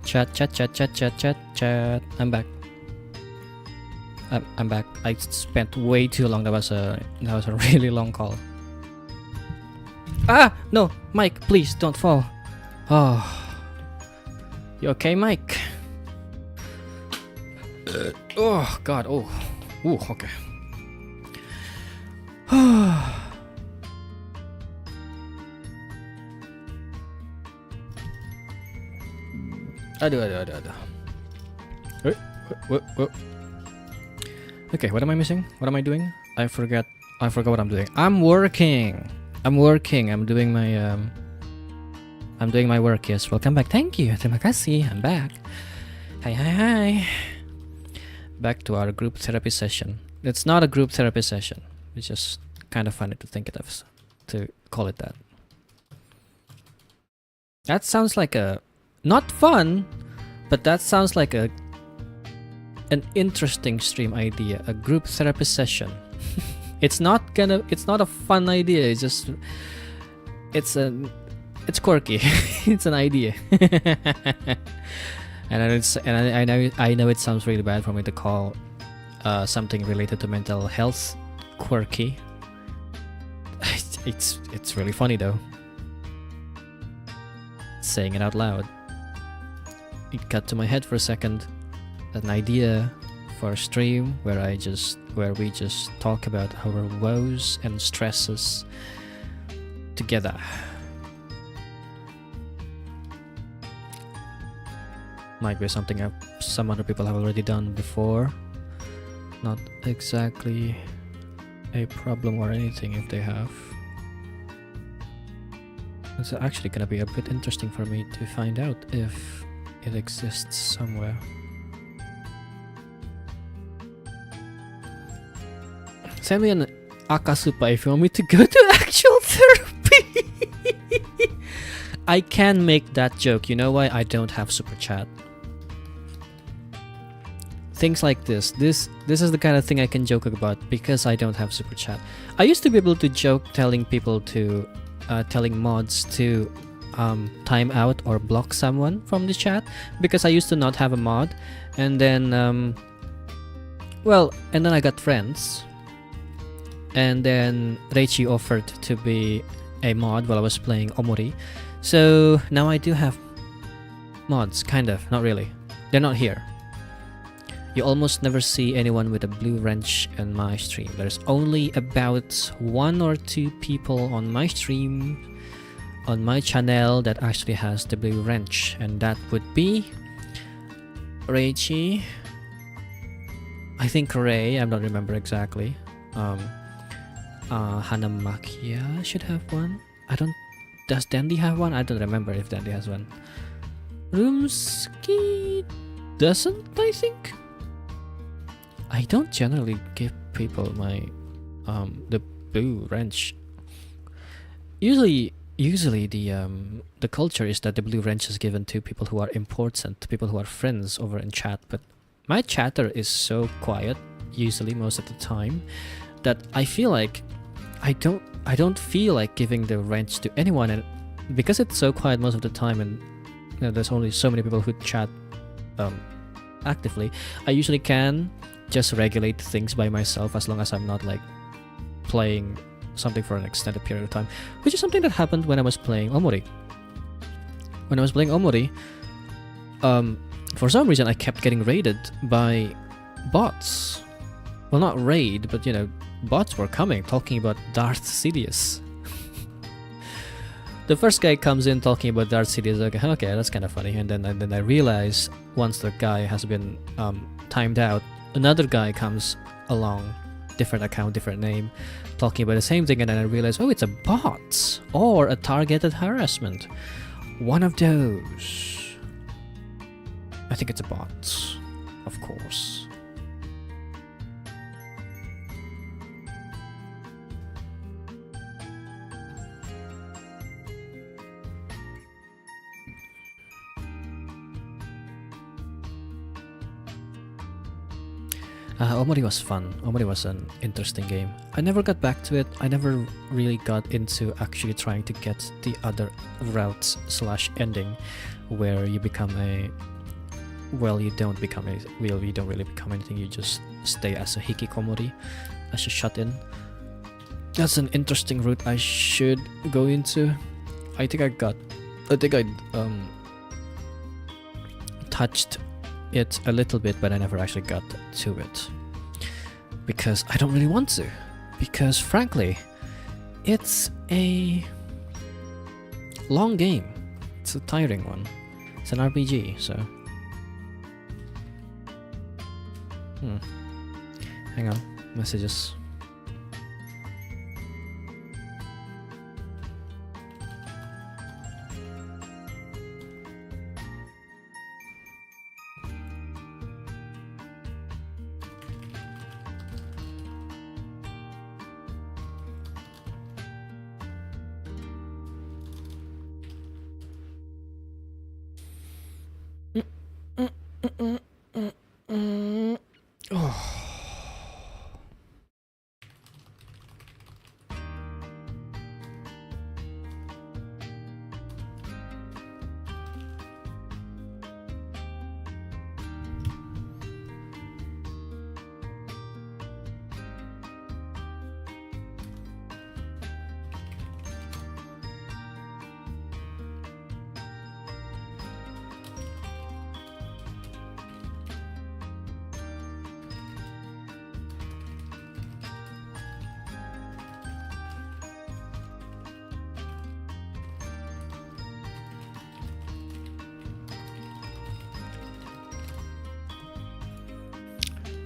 Chat, chat, chat, chat, chat, chat, chat. I'm back. I'm back. I spent way too long. That was a really long call. Ah, no, Mike, please don't fall. Oh, you okay, Mike? Oh God. Oh, ooh, okay. Aduh. Wait. Okay, what am I missing? What am I doing? I forgot what I'm doing. I'm working. I'm doing my work. Yes, welcome back. Thank you. Terima kasih. I'm back. Hi. Back to our group therapy session. It's not a group therapy session. It's just kind of funny to think it of, to call it that. That sounds like a not fun, but that sounds like an interesting stream idea. A group therapy session. It's not a fun idea. It's just it's quirky. It's an idea. I know it sounds really bad for me to call something related to mental health quirky. It's really funny though. Saying it out loud. It got to my head for a second. An idea for a stream where we just talk about our woes and stresses together. Might be something some other people have already done before. Not exactly a problem or anything if they have. It's actually gonna be a bit interesting for me to find out if it exists somewhere. Send me an Akasupa if you want me to go to actual therapy. I can make that joke. You know why? I don't have super chat. Things like this. This is the kind of thing I can joke about because I don't have super chat. I used to be able to joke telling people to telling mods to time out or block someone from the chat because I used to not have a mod, and then and then I got friends, and then Reichi offered to be a mod while I was playing Omori, so now I do have mods, kind of, not really. They're not here. You almost never see anyone with a blue wrench in my stream. There's only about 1 or 2 people on my stream, on my channel, that actually has the blue wrench, and that would be Reichi, I think Ray, I don't remember exactly. Hanamakia should have one. Does Dandy have one? I don't remember if Dandy has one. Rumski doesn't, I think. I don't generally give people my the blue wrench. Usually the culture is that the blue wrench is given to people who are important, people who are friends over in chat, but my chatter is so quiet usually most of the time that I feel like I don't feel like giving the wrench to anyone, and because it's so quiet most of the time, and you know, there's only so many people who chat actively, I usually can just regulate things by myself as long as I'm not like playing something for an extended period of time, which is something that happened when I was playing Omori. When I was playing Omori, for some reason I kept getting raided by bots. Well, not raid, but you know, bots were coming talking about Darth Sidious. The first guy comes in talking about Darth Sidious. Okay, that's kind of funny. And then I realize once the guy has been timed out, another guy comes along, different account, different name, talking about the same thing, and then I realize, oh, it's a bot or a targeted harassment. One of those. I think it's a bot, of course. Omori was fun. Omori was an interesting game. I never got back to it. I never really got into actually trying to get the other route / ending where you become a well, you don't become anything. Well, you don't really become anything. You just stay as a hikikomori, as a shut-in. That's an interesting route I should go into. I think I touched it a little bit, but I never actually got to it because I don't really want to. Because frankly, it's a long game. It's a tiring one. It's an RPG, so. Hang on, messages. Oh.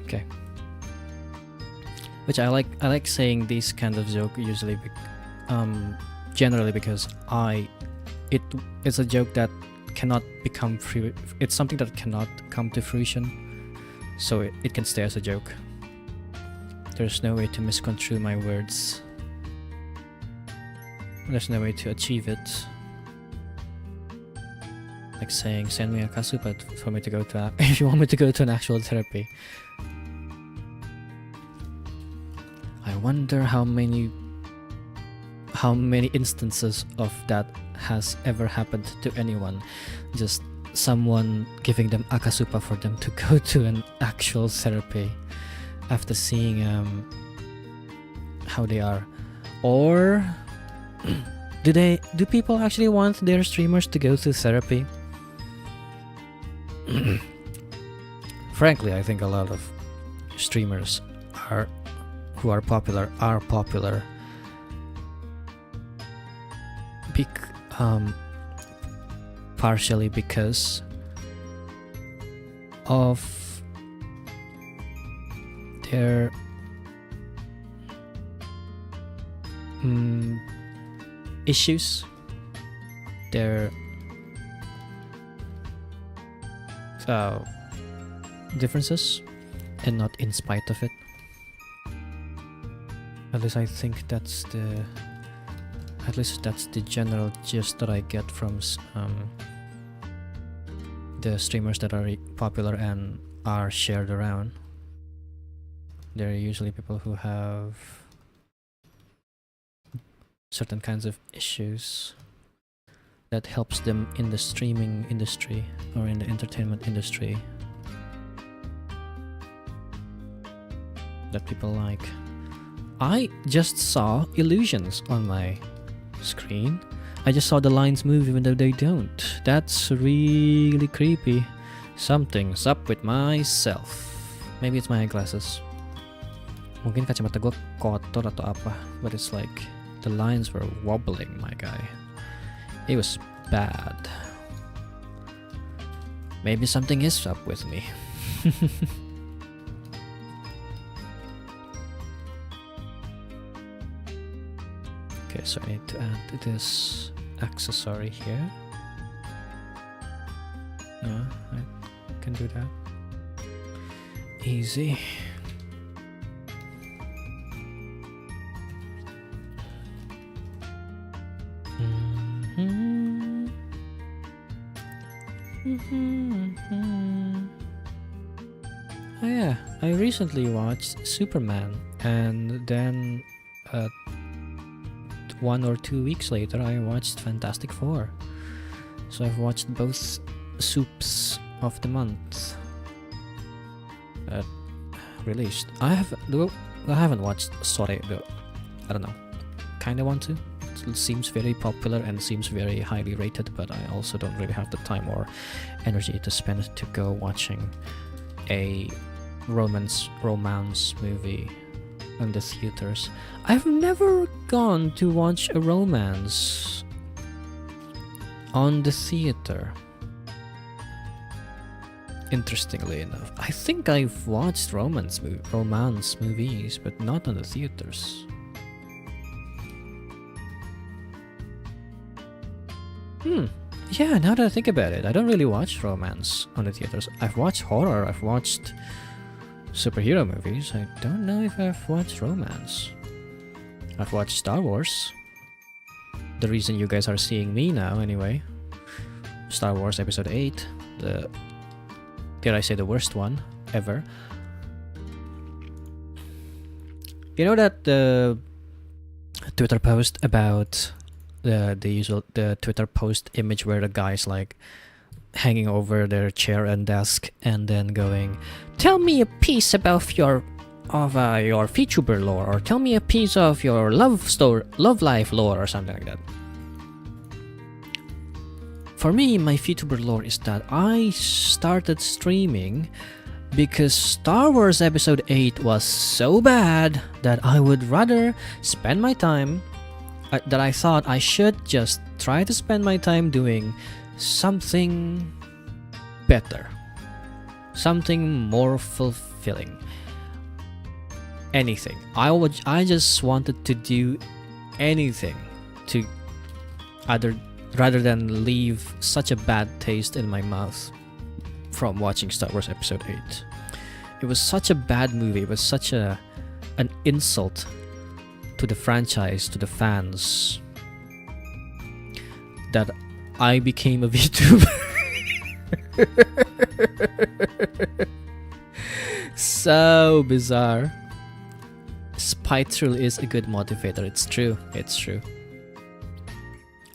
Okay. Which I like saying these kind of joke usually, generally because it's a joke that cannot become free. It's something that cannot come to fruition, so it can stay as a joke. There's no way to misconstrue my words. There's no way to achieve it. Like saying, send me a kasupa for me to go to if you want me to go to an actual therapy. I wonder how many instances of that has ever happened to anyone. Just someone giving them akasupa for them to go to an actual therapy after seeing how they are. Or do people actually want their streamers to go to therapy? Frankly, I think a lot of streamers who are popular partially because of their issues, their differences, and not in spite of it. At least I think that's the general gist that I get from the streamers that are popular and are shared around. They're usually people who have certain kinds of issues that helps them in the streaming industry or in the entertainment industry that people like. I just saw illusions on my screen. I just saw the lines move even though they don't. That's really creepy. Something's up with myself. Maybe it's my eyeglasses. Mungkin kacamata gue kotor atau apa. But it's like the lines were wobbling, my guy. It was bad. Maybe something is up with me. Okay, so I need to add this accessory here. No, I can do that. Easy. Oh yeah, I recently watched Superman, and then 1 or 2 weeks later I watched Fantastic Four. So I've watched both Soup's of the month released. I haven't watched. Sorry, but I don't know. Kinda want to. It seems very popular and seems very highly rated, but I also don't really have the time or energy to spend to go watching a romance movie in the theaters. I've never gone to watch a romance on the theater. Interestingly enough, I think I've watched romance movies, but not on the theaters. Yeah, now that I think about it, I don't really watch romance on the theaters. I've watched horror, I've watched superhero movies. I don't know if I've watched romance. I've watched Star Wars. The reason you guys are seeing me now, anyway. Star Wars Episode 8. Dare I say the worst one ever. You know that the Twitter post about the Twitter post image where the guy's like hanging over their chair and desk and then going, "Tell me a piece about your VTuber lore," or "Tell me a piece of your love life lore," or something like that. For me, my VTuber lore is that I started streaming because Star Wars Episode 8 was so bad that I would rather spend my time, that I thought I should just try to spend my time doing something better, something more fulfilling. Anything. I just wanted to do anything to rather than leave such a bad taste in my mouth from watching Star Wars Episode 8. It was such a bad movie. It was such an insult to the franchise, to the fans, that I became a VTuber. So bizarre. Spiteful is a good motivator. It's true. It's true.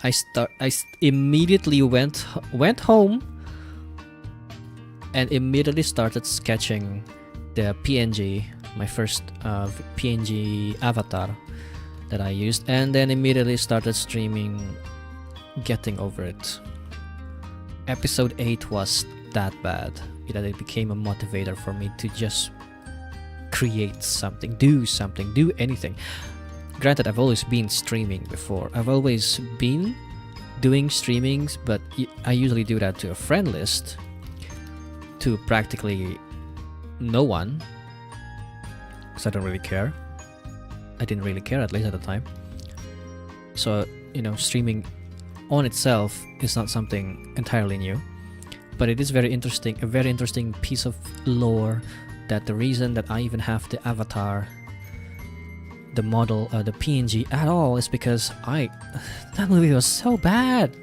I immediately went home and immediately started sketching the PNG, my first PNG avatar that I used, and then immediately started streaming, getting over it. Episode 8 was that bad that it became a motivator for me to just create something, do anything. Granted, I've always been streaming before. I've always been doing streamings, but I usually do that to a friend list, to practically no one, because I don't really care. I didn't really care, at least at the time. So, streaming on itself is not something entirely new, but it is a very interesting piece of lore, that the reason that I even have the avatar, the model, the PNG at all, is because that movie was so bad.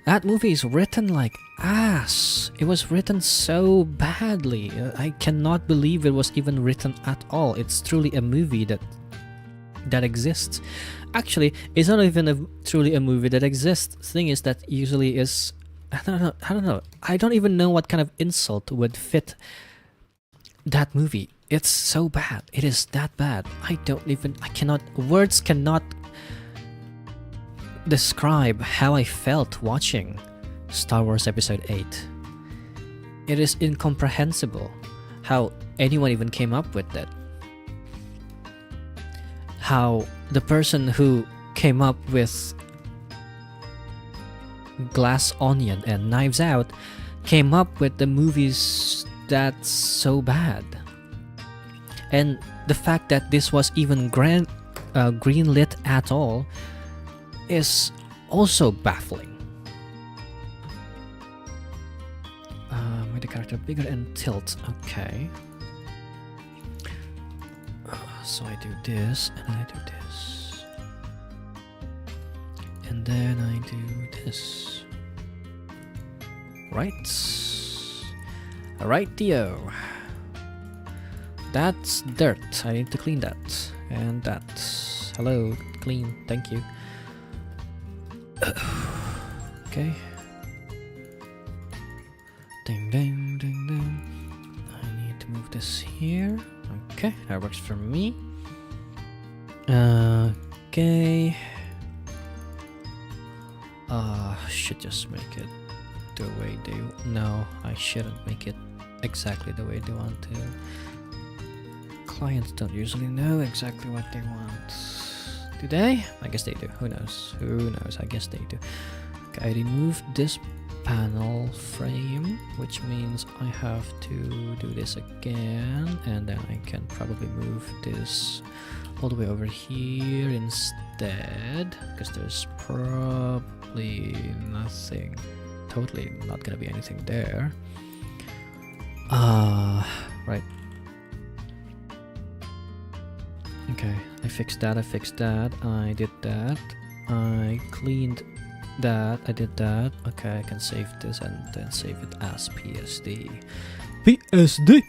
That movie is written like ass. It was written so badly. I cannot believe it was even written at all. It's truly a movie that exists. Actually, it's not even truly a movie that exists. The thing is that usually is, I don't know. I don't even know what kind of insult would fit that movie. It's so bad. It is that bad. Words cannot describe how I felt watching Star Wars Episode 8. It is incomprehensible how anyone even came up with that. How the person who came up with Glass Onion and Knives Out came up with the movies that's so bad. And the fact that this was even greenlit at all is also baffling. Make the character bigger and tilt. Okay. So I do this, and I do this. And then I do this. Right? Rightio. That's dirt. I need to clean that. And that. Hello, clean. Thank you. Okay. Ding ding ding ding. I need to move this here. Okay, that works for me. Okay. Should just make it the way they... No, I shouldn't make it exactly the way they want to. Clients don't usually know exactly what they want. Do they? I guess they do. Who knows? Who knows? I guess they do. Okay, I removed this panel frame, which means I have to do this again, and then I can probably move this all the way over here instead, because there's probably nothing, totally not gonna be anything there. Right. Okay, I fixed that, I did that, I cleaned that, I did that. Okay, I can save this and then save it as PSD. PSD!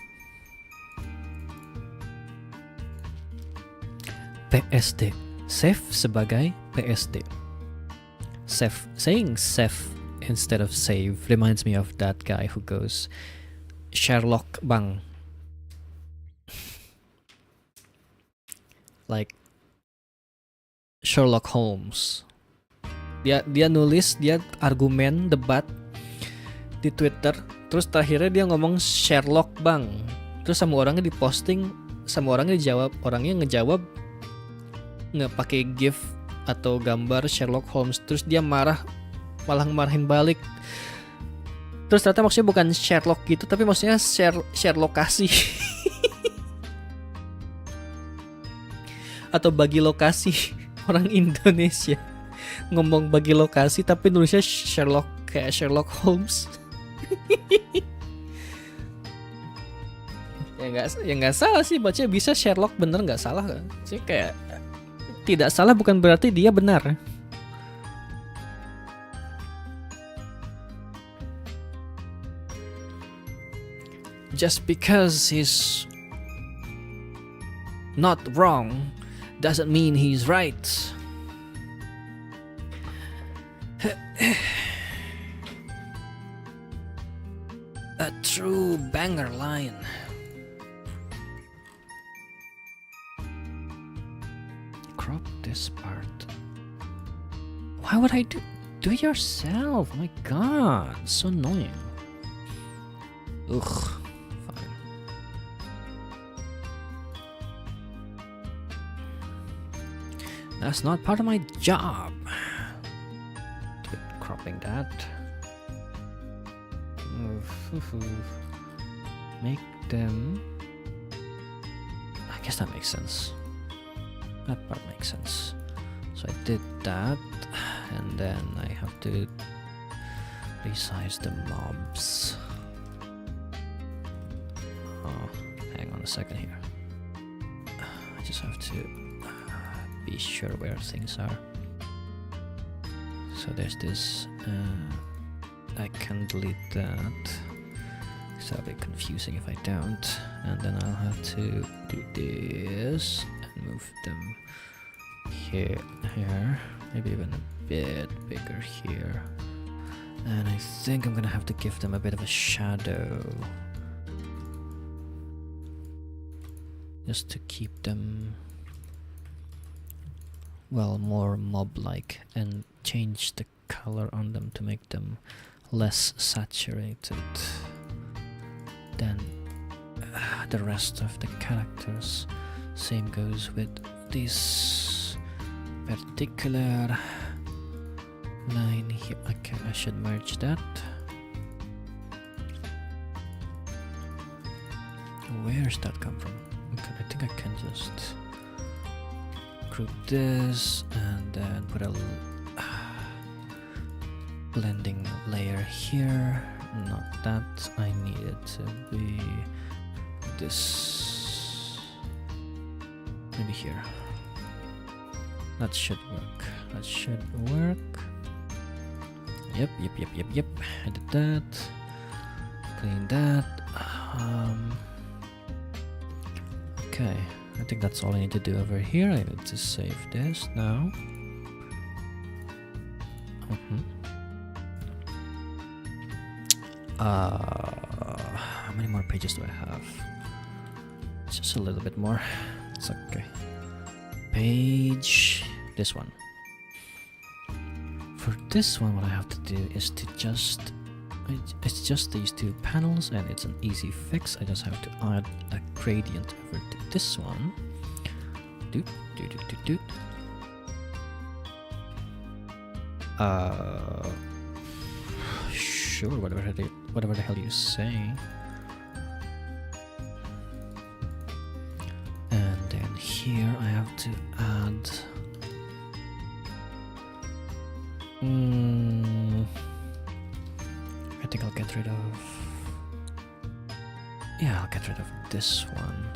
PSD. Save sebagai PSD. Save. Saying save instead of save reminds me of that guy who goes, Sherlock bang. Like Sherlock Holmes. Dia nulis, dia argumen debat di Twitter, terus terakhirnya dia ngomong Sherlock bang, terus sama orangnya diposting, sama orangnya dijawab, orangnya ngejawab nggak pakai gif atau gambar Sherlock Holmes, terus dia marah, malah marahin balik. Terus ternyata maksudnya bukan Sherlock gitu, tapi maksudnya share lokasi atau bagi lokasi. Orang Indonesia ngomong bagi lokasi tapi nulisnya Sherlock, kayak Sherlock Holmes. ya nggak salah sih, baca bisa Sherlock, bener nggak salah kan sih, kayak tidak salah bukan berarti dia benar. Just because he's not wrong doesn't mean he's right. A true banger line. Crop this part. Why would I do it yourself? Oh my god, so annoying. Ugh. That's not part of my job. Cropping that. Make them... I guess that makes sense. That part makes sense. So I did that, and then I have to resize the mobs. Oh, hang on a second here. I just have to be sure where things are. So there's this, I can delete that, so that'll be confusing if I don't, and then I'll have to do this and move them here, maybe even a bit bigger here, and I think I'm gonna have to give them a bit of a shadow just to keep them, well, more mob-like, and change the color on them to make them less saturated than the rest of the characters. Same goes with this particular line here. Okay, I should merge that. Where's that come from? Okay, I think I can just group this and then put a blending layer here. Not that, I need it to be this, maybe here. That should work. Yep. I did that. Clean that. Okay, I think that's all I need to do over here. I need to save this now. How many more pages do I have? Just a little bit more. It's okay. Page. This one. For this one, what I have to do is to it's just these two panels, and it's an easy fix. I just have to add a gradient over to this one. Doot, doot, doot, doot, doot. Sure, whatever the hell you say. And then here I have to add. I think I'll get rid of. Yeah, I'll get rid of this one.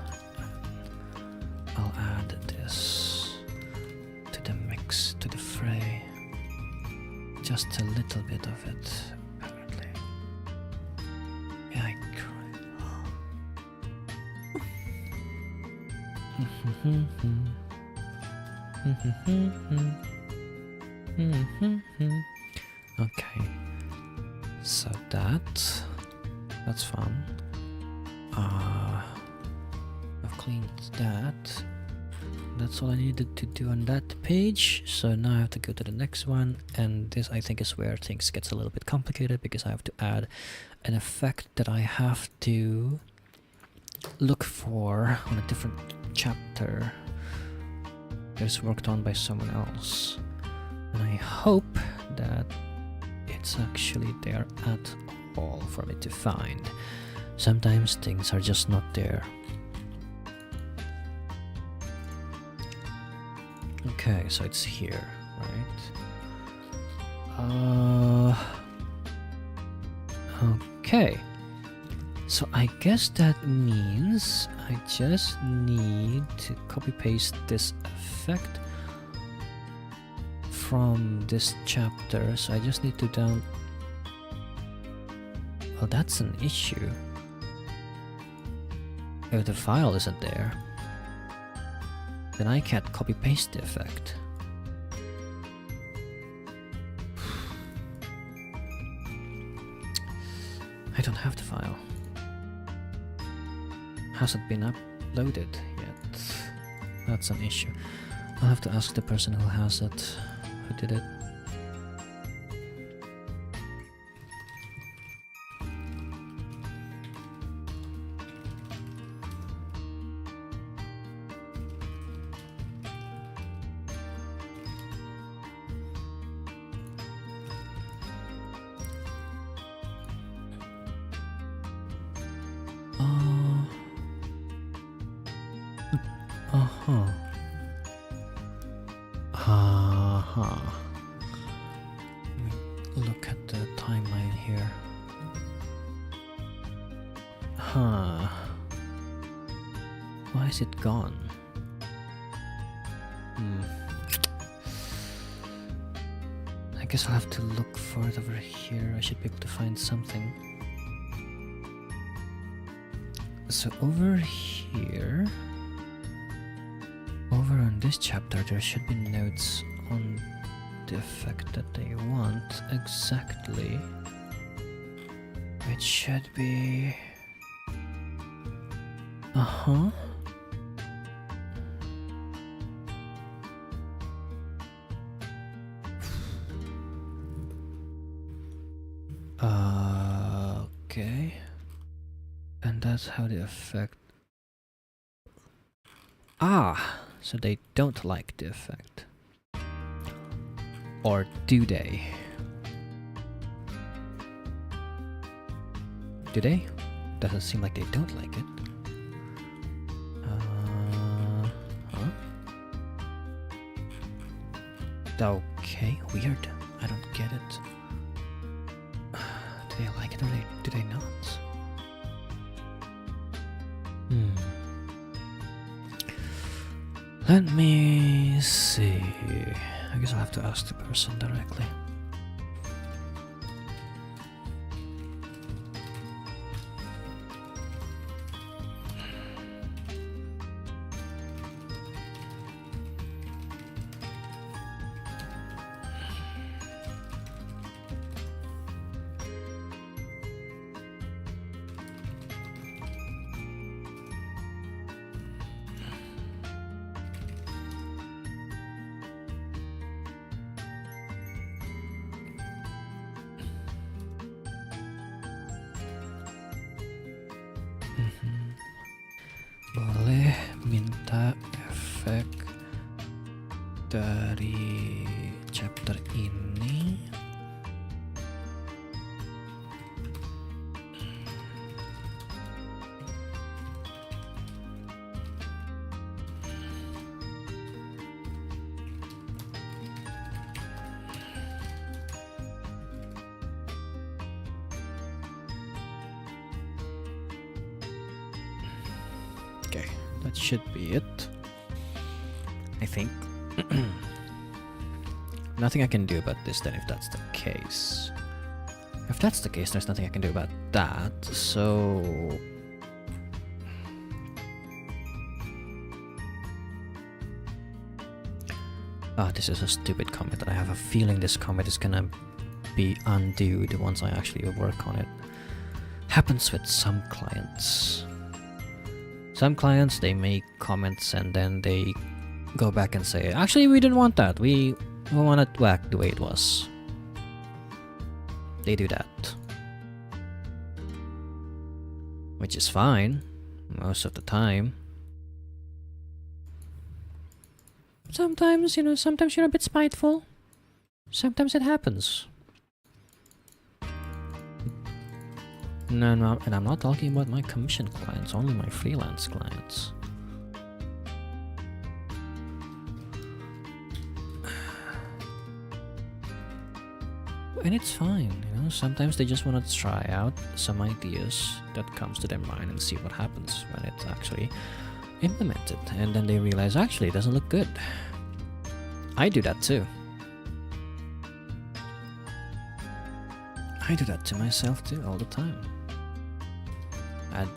I'll add this to the mix, to the fray. Just a little bit of it, apparently. Yeah, I Okay, so that's fun. I've cleaned that. That's all I needed to do on that page. So now I have to go to the next one, and this I think is where things gets a little bit complicated, because I have to add an effect that I have to look for on a different chapter that is worked on by someone else. And I hope that it's actually there at all for me to find. Sometimes things are just not there. Okay, so it's here, right? Okay. So I guess that means I just need to copy paste this effect from this chapter. So I just need to well, that's an issue. If the file isn't there, then I can't copy paste the effect. I don't have the file. Hasn't been uploaded yet. That's an issue. I'll have to ask the person who has it, who did it. Look at the timeline here. Why is it gone? I guess I'll have to look for it over here. I should be able to find something. So over here, over on this chapter, there should be notes on the effect that they want exactly. It should be... Okay. And that's how the effect... So they don't like the effect. Or do they? Do they? Doesn't seem like they don't like it. Okay, weird. I don't get it. Do they like it or do they not? Let me see. I guess I'll have to ask the person directly. chapter ini. Okay, that should be it, I think. Nothing I can do about this then, if that's the case. If that's the case, there's nothing I can do about that, so... Oh, this is a stupid comment, and I have a feeling this comment is gonna be undoed once I actually work on it. Happens with some clients. Some clients, they make comments and then they go back and say, actually we didn't want that, we want it back the way it was. They do that. Which is fine, most of the time. Sometimes, you know, sometimes you're a bit spiteful. Sometimes it happens. No, and I'm not talking about my commission clients, only my freelance clients. And it's fine, you know, sometimes they just want to try out some ideas that comes to their mind and see what happens when it's actually implemented. And then they realize, actually, it doesn't look good. I do that too. I do that to myself too, all the time. I'd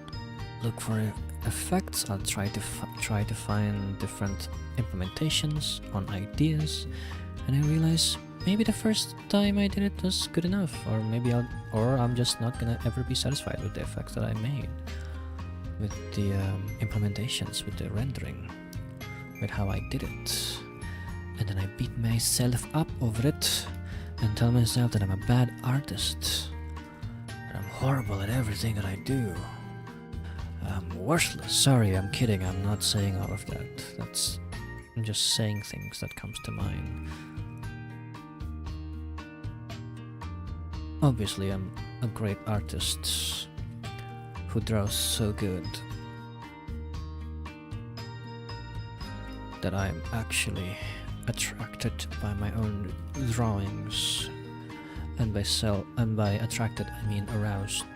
look for effects. I'll try to find different implementations on ideas, and I realize maybe the first time I did it was good enough, or maybe I'm just not gonna ever be satisfied with the effects that I made, with the implementations, with the rendering, with how I did it, and then I beat myself up over it and tell myself that I'm a bad artist, that I'm horrible at everything that I do. I'm worthless. Sorry, I'm kidding. I'm not saying all of that. I'm just saying things that comes to mind. Obviously, I'm a great artist who draws so good that I'm actually attracted by my own drawings, and by attracted I mean aroused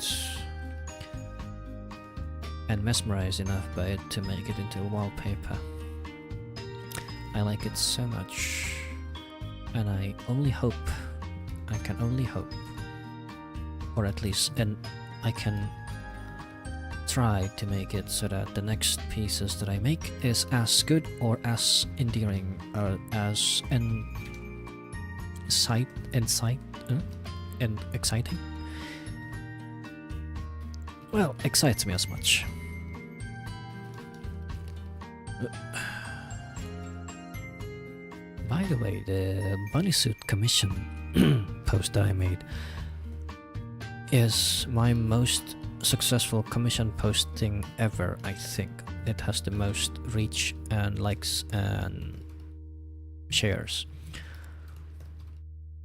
and mesmerized enough by it to make it into a wallpaper. I like it so much, and I can only hope, or at least, and I can try to make it so that the next pieces that I make is as good or as endearing or as and exciting. Well, excites me as much. By the way, the bunny suit commission post that I made is my most successful commission posting ever, I think. It has the most reach and likes and shares,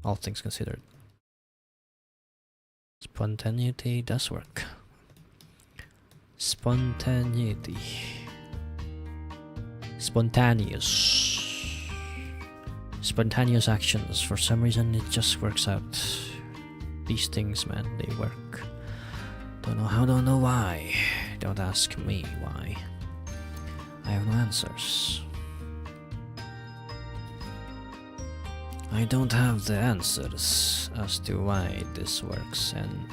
all things considered. Spontaneity does work. Spontaneity. Spontaneous actions. For some reason it just works out. These things, man, they work. Don't know how, don't know why. Don't ask me why. I have no answers. I don't have the answers as to why this works, and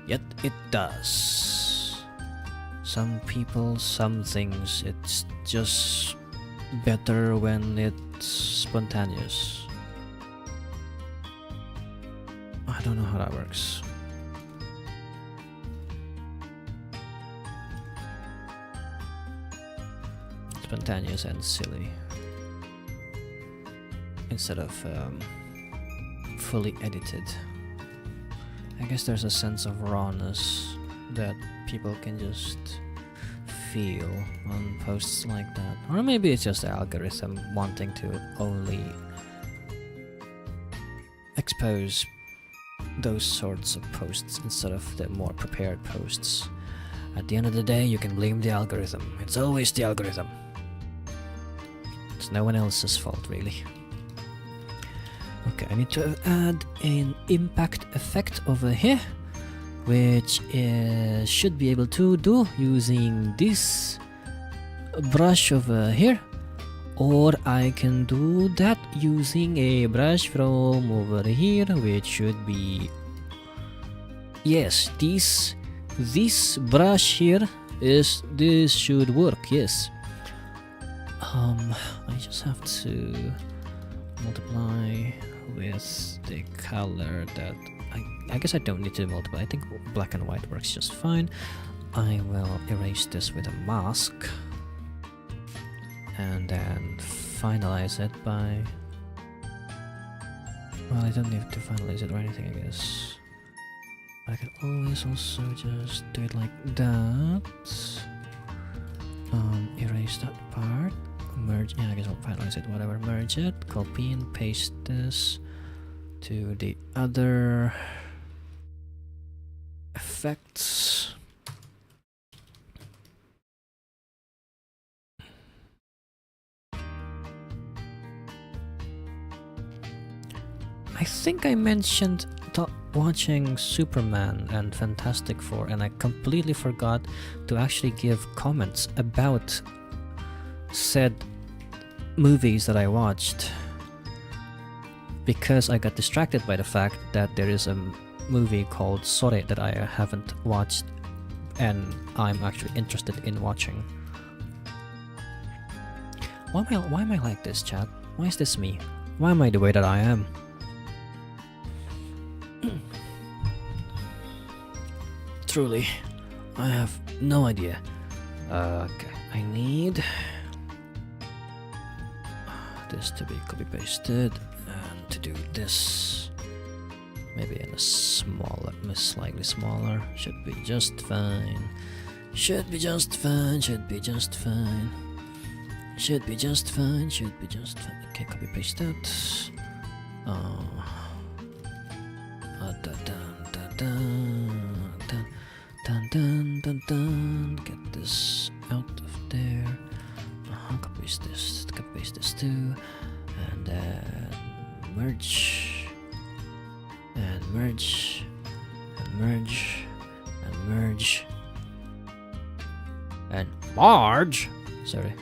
yet it does. Some people, some things, it's just better when it's spontaneous. I don't know how that works. Spontaneous and silly, instead of fully edited. I guess there's a sense of rawness that people can just feel on posts like that. Or maybe it's just the algorithm wanting to only expose those sorts of posts instead of the more prepared posts. At the end of the day, you can blame the algorithm. It's always the algorithm. It's no one else's fault, really. Okay, I need to add an impact effect over here, which should be able to do using this brush over here, or I can do that using a brush from over here, which should be, yes, this brush here this should work. Yes. I just have to multiply with the color that I guess I don't need to multiply. I think black and white works just fine. I will erase this with a mask and then finalize it by, well, I don't need to finalize it or anything, I guess. I can always also just do it like that. Erase that part, merge, yeah, I guess I'll finalize it, whatever, merge it, copy and paste this to the other effects. I think I mentioned watching Superman and Fantastic Four, and I completely forgot to actually give comments about said movies that I watched, because I got distracted by the fact that there is a movie called Sore that I haven't watched and I'm actually interested in watching. Why am I like this, chat? Why is this me? Why am I the way that I am? Truly, I have no idea. Okay, I need this to be copy pasted, and to do this maybe in a smaller, slightly smaller, should be just fine. Should be just fine. Should be just fine. Should be just fine. Should be just fine. Okay, copy paste that. Get this out of there. Copy paste this too, and then merge, and merge, and merge, and merge, and Marge. Sorry.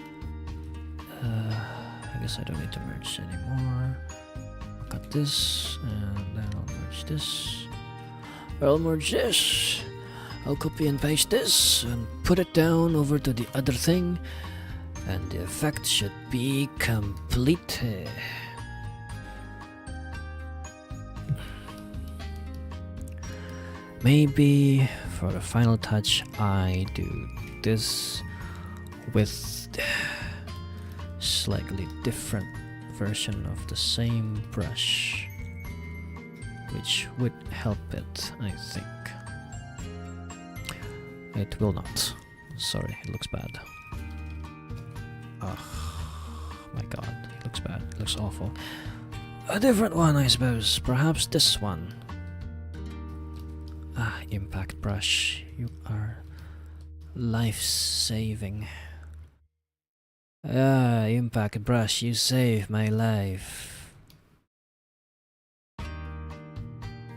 I guess I don't need to merge anymore. I'll cut this, and then I'll merge this. I'll merge this. I'll copy and paste this and put it down over to the other thing, and the effect should be complete. Maybe for the final touch I do this with slightly different version of the same brush, which would help it, I think. It will not. Sorry, it looks bad. Oh my god, it looks bad. It looks awful. A different one, I suppose. Perhaps this one. Impact brush. You are life-saving. Impact brush, you saved my life.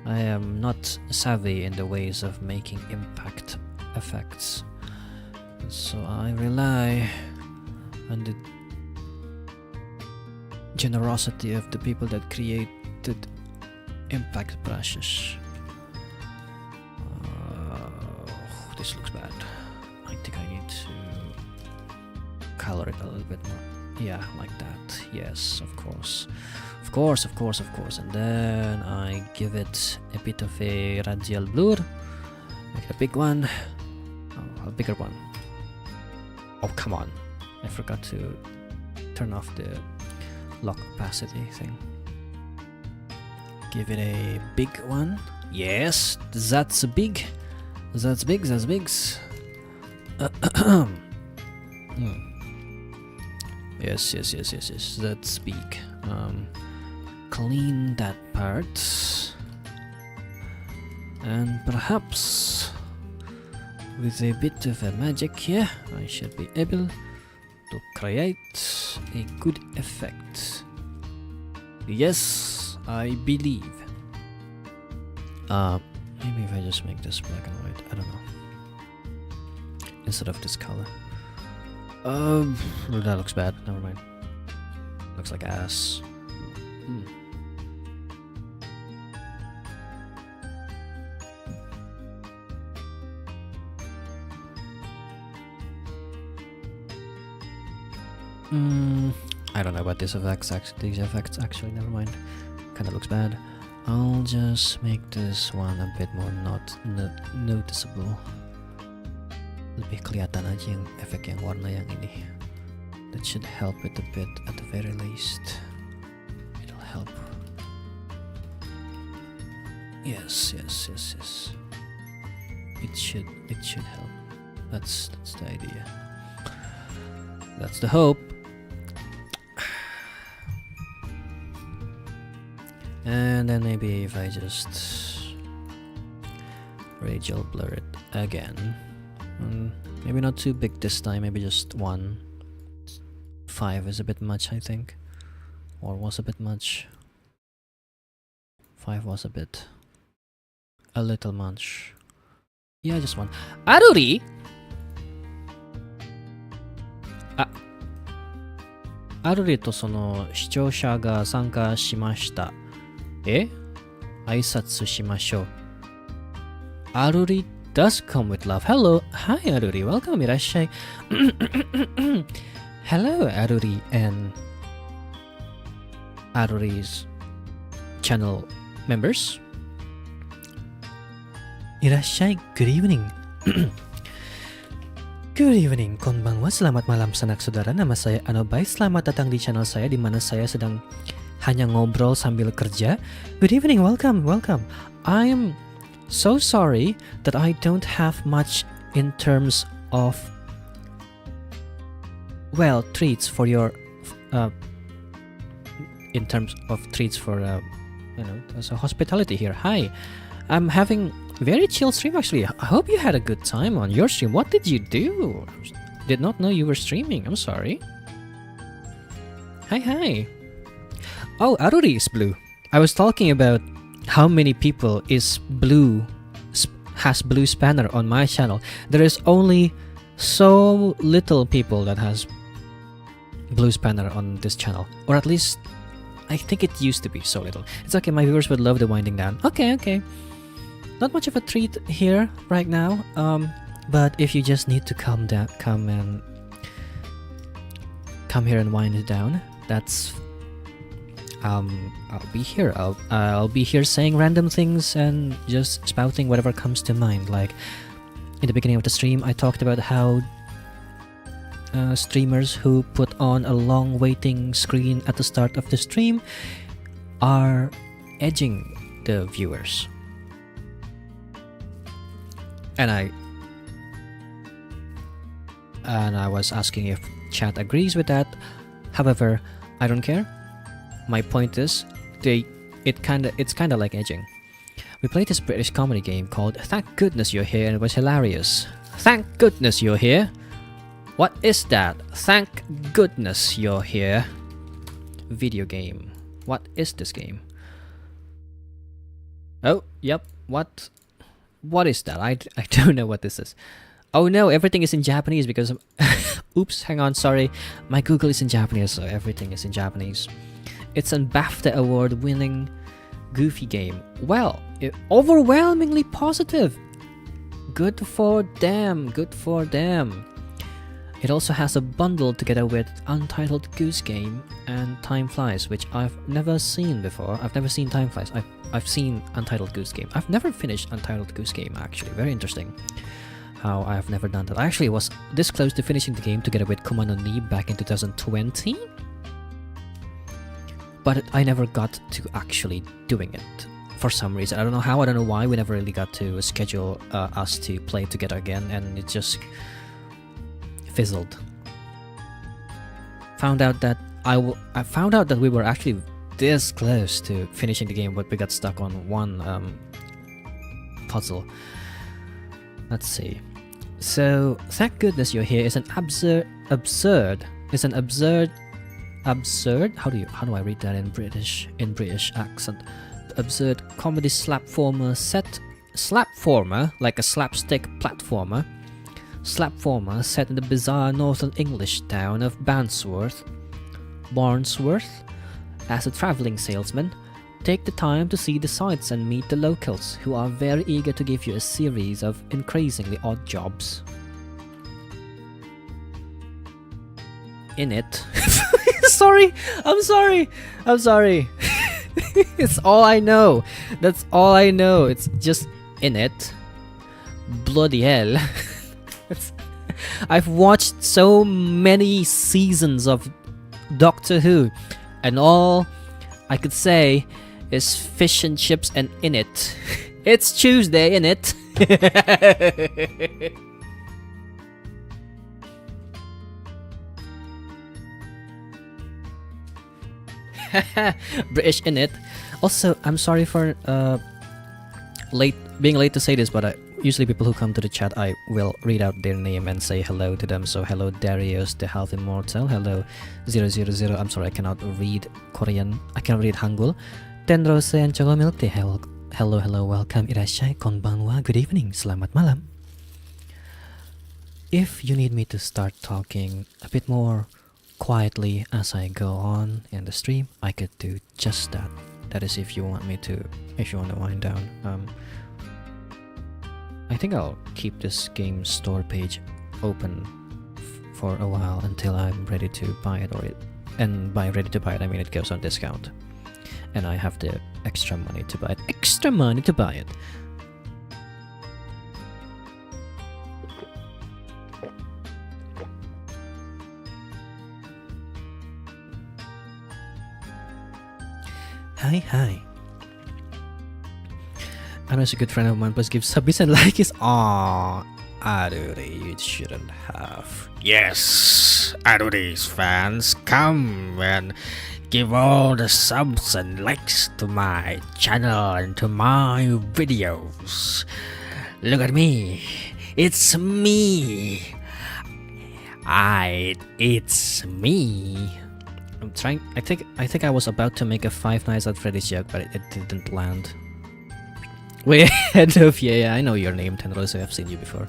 I am not savvy in the ways of making impact effects, so I rely on the generosity of the people that created impact brushes. This looks bad. I think I need to color it a little bit more. Yeah, like that. Yes, of course. Of course. And then I give it a bit of a radial blur. Make it a big one. Oh, a bigger one. Oh, come on. I forgot to turn off the lock opacity thing. Give it a big one. Yes, that's big. That's big. Yes. That's big. clean that part. And perhaps with a bit of a magic here, I should be able to create a good effect. Yes, I believe. Maybe if I just make this black and white, I don't know. Instead of this color. That looks bad, never mind. Looks like ass. I don't know about these effects actually, never mind. Kinda looks bad. I'll just make this one a bit more noticeable. Lebih kelihatan aja yang efek yang warna yang ini. That should help it a bit at the very least. It'll help. Yes. It should help. That's the idea. That's the hope. And then maybe if I just radial blur it again. Maybe not too big this time, maybe just 1. 5 is a bit much, I think. Or was a bit much. 5 was a little much. Yeah, just 1. Aruri! Aruri とその視聴者が参加しました。挨拶しましょう。Aruri does come with love. Hello. Hi, Aruri. Welcome. いらっしゃい。Hello, Aruri and Aruri's channel members. いらっしゃい。Good evening. Good evening, konbanwa. Selamat malam sanak saudara. Nama saya Anobaith. Selamat datang di channel saya di mana saya sedang hanya ngobrol sambil kerja. Good evening, welcome. I am so sorry that I don't have much in terms of treats for your in terms of treats for there's a hospitality here. Hi, I'm having very chill stream actually. I hope you had a good time on your stream. What did you do? Did not know you were streaming. I'm sorry. Hi. Oh, Aruri is blue. I was talking about how many people has blue spanner on my channel. There is only so little people that has blue spanner on this channel, or at least I think it used to be so little. It's okay, my viewers would love the winding down. Okay. Not much of a treat here right now. But if you just need to come here and wind it down, that's I'll be here. I'll be here saying random things and just spouting whatever comes to mind. Like in the beginning of the stream, I talked about how streamers who put on a long waiting screen at the start of the stream are edging the viewers. And I was asking if chat agrees with that. However, I don't care. My point is, it's kind of like edging. We played this British comedy game called Thank Goodness You're Here, and it was hilarious. Thank goodness you're here. What is that? Thank goodness you're here. Video game. What is this game? Oh, yep. What is that? I don't know what this is. Oh no, everything is in Japanese because of oops, hang on, sorry. My Google is in Japanese, so everything is in Japanese. It's a BAFTA award-winning goofy game. Well, overwhelmingly positive. Good for them. It also has a bundle together with Untitled Goose Game and Time Flies, which I've never seen before. I've never seen Time Flies. I've seen Untitled Goose Game. I've never finished Untitled Goose Game, actually. Very interesting how I've never done that. I actually was this close to finishing the game together with Kuma no Ni back in 2020. But I never got to actually doing it for some reason. I don't know how, I don't know why. We never really got to schedule us to play together again, and it just fizzled. I found out that we were actually this close to finishing the game, but we got stuck on one puzzle. Let's see. So thank goodness you're here. It's an absurd. It's an absurd. How do I read that in British accent? Absurd comedy slapformer like a slapstick platformer. Slapformer set in the bizarre northern English town of Barnsworth. As a traveling salesman, take the time to see the sights and meet the locals, who are very eager to give you a series of increasingly odd jobs. In it. I'm sorry. It's all I know. That's all I know. It's just in it. Bloody hell. I've watched so many seasons of Doctor Who, and all I could say is fish and chips and in it. It's Tuesday, in it. British in it. Also, I'm sorry for being late to say this, but usually people who come to the chat, I will read out their name and say hello to them. So hello Darius, the Health Immortal. Hello 000. I'm sorry, I cannot read Korean. I can read Hangul. Tenrose and Chocomilk. Hello, welcome. Irashai, konbanwa. Good evening. Selamat malam. If you need me to start talking a bit more quietly as I go on in the stream, I could do just that. That is if you want to wind down. I think I'll keep this game store page open for a while until I'm ready to buy it, and by ready to buy it I mean it goes on discount and I have the extra money to buy it. Hi. Ano's a good friend of mine, plus gives subbies and likes. Aww, Aruri, you shouldn't have. Yes, Aruri's fans, come and give all the subs and likes to my channel and to my videos. Look at me. It's me. It's me. I'm trying. I think I was about to make a Five Nights at Freddy's joke, but it didn't land. Way ahead of I know your name, Tenrose. I've seen you before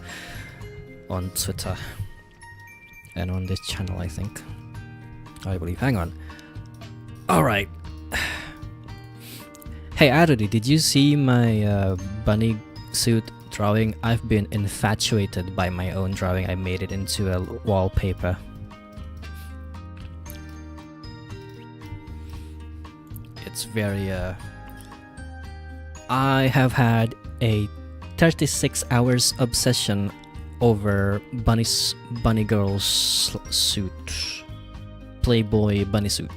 on Twitter and on this channel, I think. I believe. Hang on. Alright. Hey Arudi, did you see my bunny suit drawing? I've been infatuated by my own drawing. I made it into a wallpaper. It's very I have had a 36 hours obsession over bunny girl's suit. Playboy bunny suit.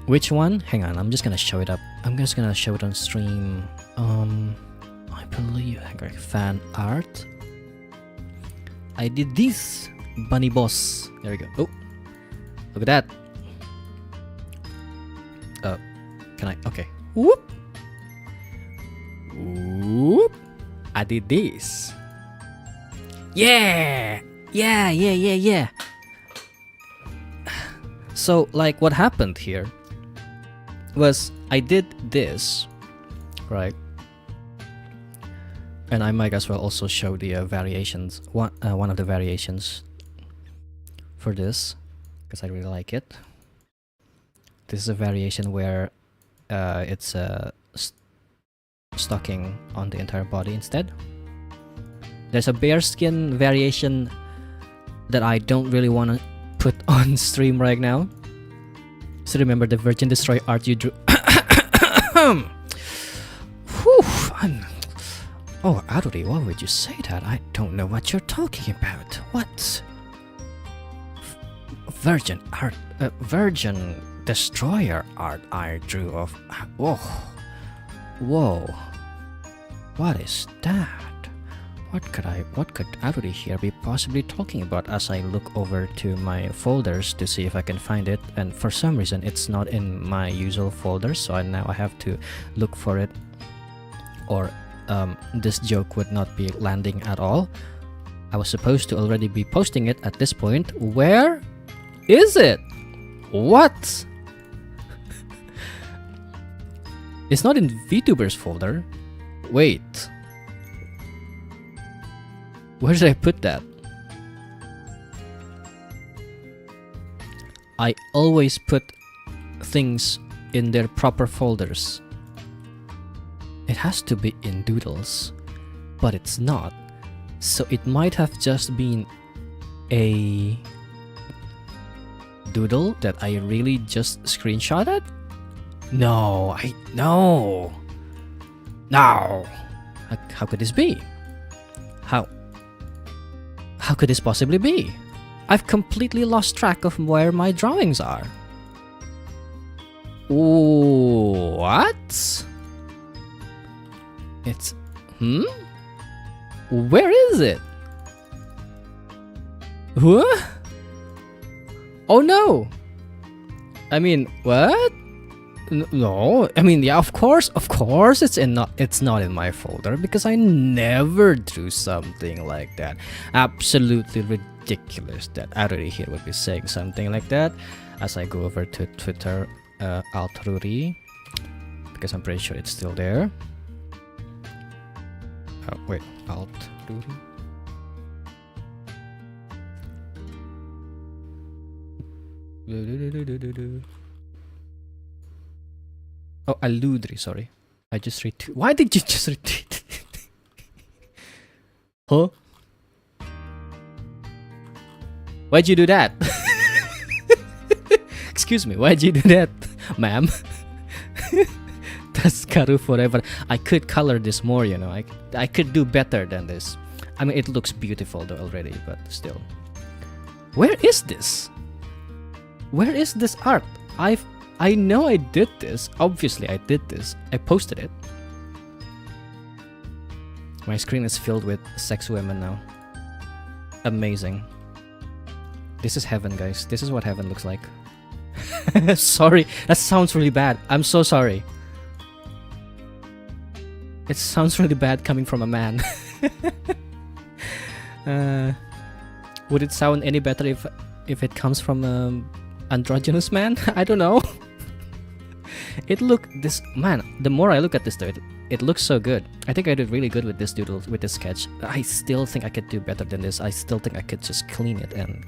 Which one? Hang on, I'm just gonna show it up. I'm just gonna show it on stream. I believe fan art. I did this bunny boss. There we go. Oh, look at that. Can I? Okay. Whoop. Whoop. I did this. Yeah. So, like, what happened here was I did this, right? And I might as well also show the variations. One of the variations for this, because I really like it. This is a variation where it's stocking on the entire body instead. There's a bearskin variation that I don't really want to put on stream right now. So remember the Virgin Destroy art you drew. Oh, Aruri, why would you say that? I don't know what you're talking about. What? Virgin art, Virgin Destroyer art I drew of. Whoa. What is that? what could Aruri here be possibly talking about as I look over to my folders to see if I can find it, and for some reason it's not in my usual folders, so now I have to look for it, or this joke would not be landing at all. I was supposed to already be posting it at this point. Where is it? What? It's not in VTubers folder. Wait. Where did I put that? I always put things in their proper folders. It has to be in Doodles, but it's not. So it might have just been a doodle that I really just screenshotted? No. How could this be? How could this possibly be? I've completely lost track of where my drawings are. What? It's... Where is it? What? Oh no! I mean, what? No, I mean, yeah, of course, it's not in my folder because I never do something like that. Absolutely ridiculous that Aruri here would be saying something like that. As I go over to Twitter, Altruri, because I'm pretty sure it's still there. Oh wait, Altruri. Oh, Aludri, sorry. I just retweet. Why did you just retweet? Huh? Why'd you do that? Excuse me, why'd you do that, ma'am? That's Karu forever. I could color this more, you know. I could do better than this. I mean, it looks beautiful though already, but still. Where is this? Where is this art? I know I did this. Obviously, I did this. I posted it. My screen is filled with sex women now. Amazing. This is heaven, guys. This is what heaven looks like. Sorry, that sounds really bad. I'm so sorry. It sounds really bad coming from a man. Would it sound any better if it comes from an androgynous man? I don't know. The more I look at this though, it looks so good. I think I did really good with this doodle, with this sketch. I still think I could do better than this. I still think I could just clean it and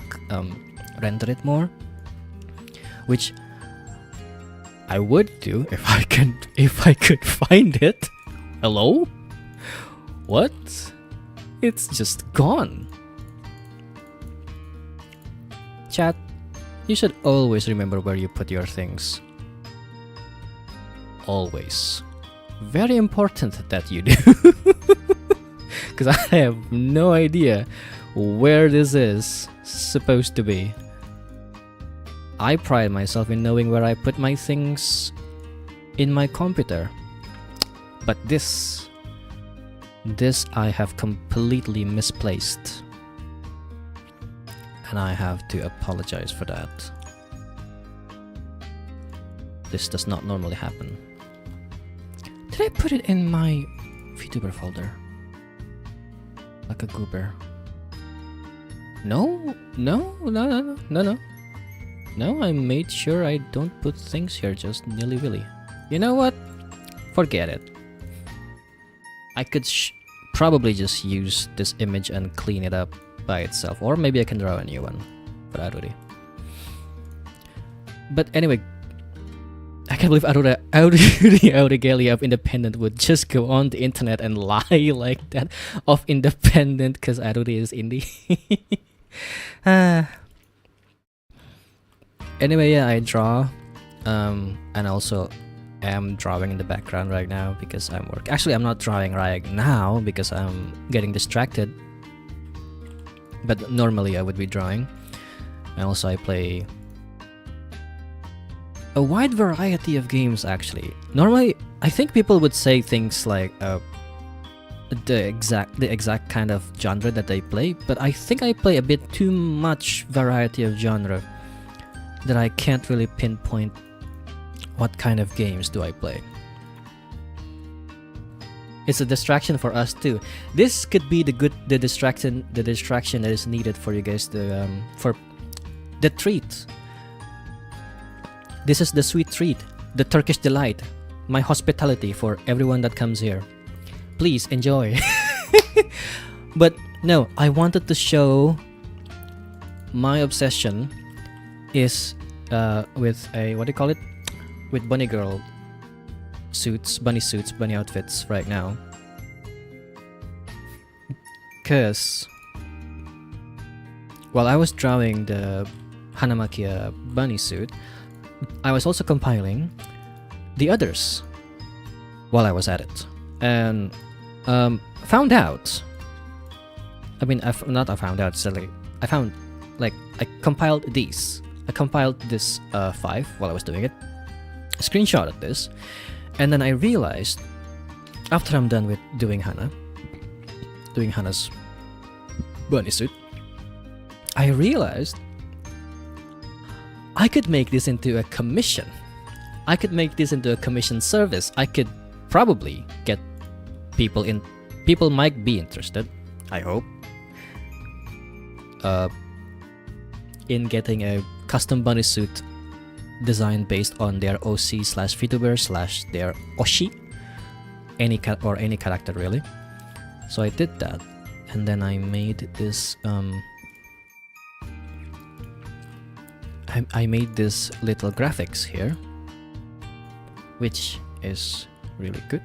render it more, which I would do if I could find it. Hello? What? It's just gone. Chat, you should always remember where you put your things. Always. Very important that you do. Because I have no idea where this is supposed to be. I pride myself in knowing where I put my things in my computer. But this I have completely misplaced. And I have to apologize for that. This does not normally happen. Did I put it in my VTuber folder? Like a goober. No, I made sure I don't put things here just nilly-willy. You know what? Forget it. I could probably just use this image and clean it up by itself. Or maybe I can draw a new one for Aruri. But anyway, I can't believe Aurigelia of Independent would just go on the internet and lie like that of Independent because Aruri is indie. Anyway, yeah, I draw. And also am drawing in the background right now because I'm working. Actually, I'm not drawing right now because I'm getting distracted. But normally I would be drawing. And also I play a wide variety of games actually. Normally, I think people would say things like the exact kind of genre that I play, but I think I play a bit too much variety of genre that I can't really pinpoint what kind of games do I play. It's a distraction for us too. This could be the distraction that is needed for you guys to for the treat. This is the sweet treat, the Turkish delight, my hospitality for everyone that comes here. Please enjoy. But no, I wanted to show my obsession is with a, what do you call it? With bunny girl suits, bunny outfits right now. Cause while I was drawing the Hanamakia bunny suit, I was also compiling the others while I was at it, and found out. I mean, I found like I compiled these. I compiled this 5 while I was doing it. I screenshotted this, and then I realized after I'm done with doing Hana's bunny suit, I realized I could make this into a commission. I could make this into a commission service. I could probably get people in. People might be interested, I hope, in getting a custom bunny suit design based on their OC/VTuber/ their Oshi, any character really. So I did that, and then I made this. I made this little graphics here, which is really good.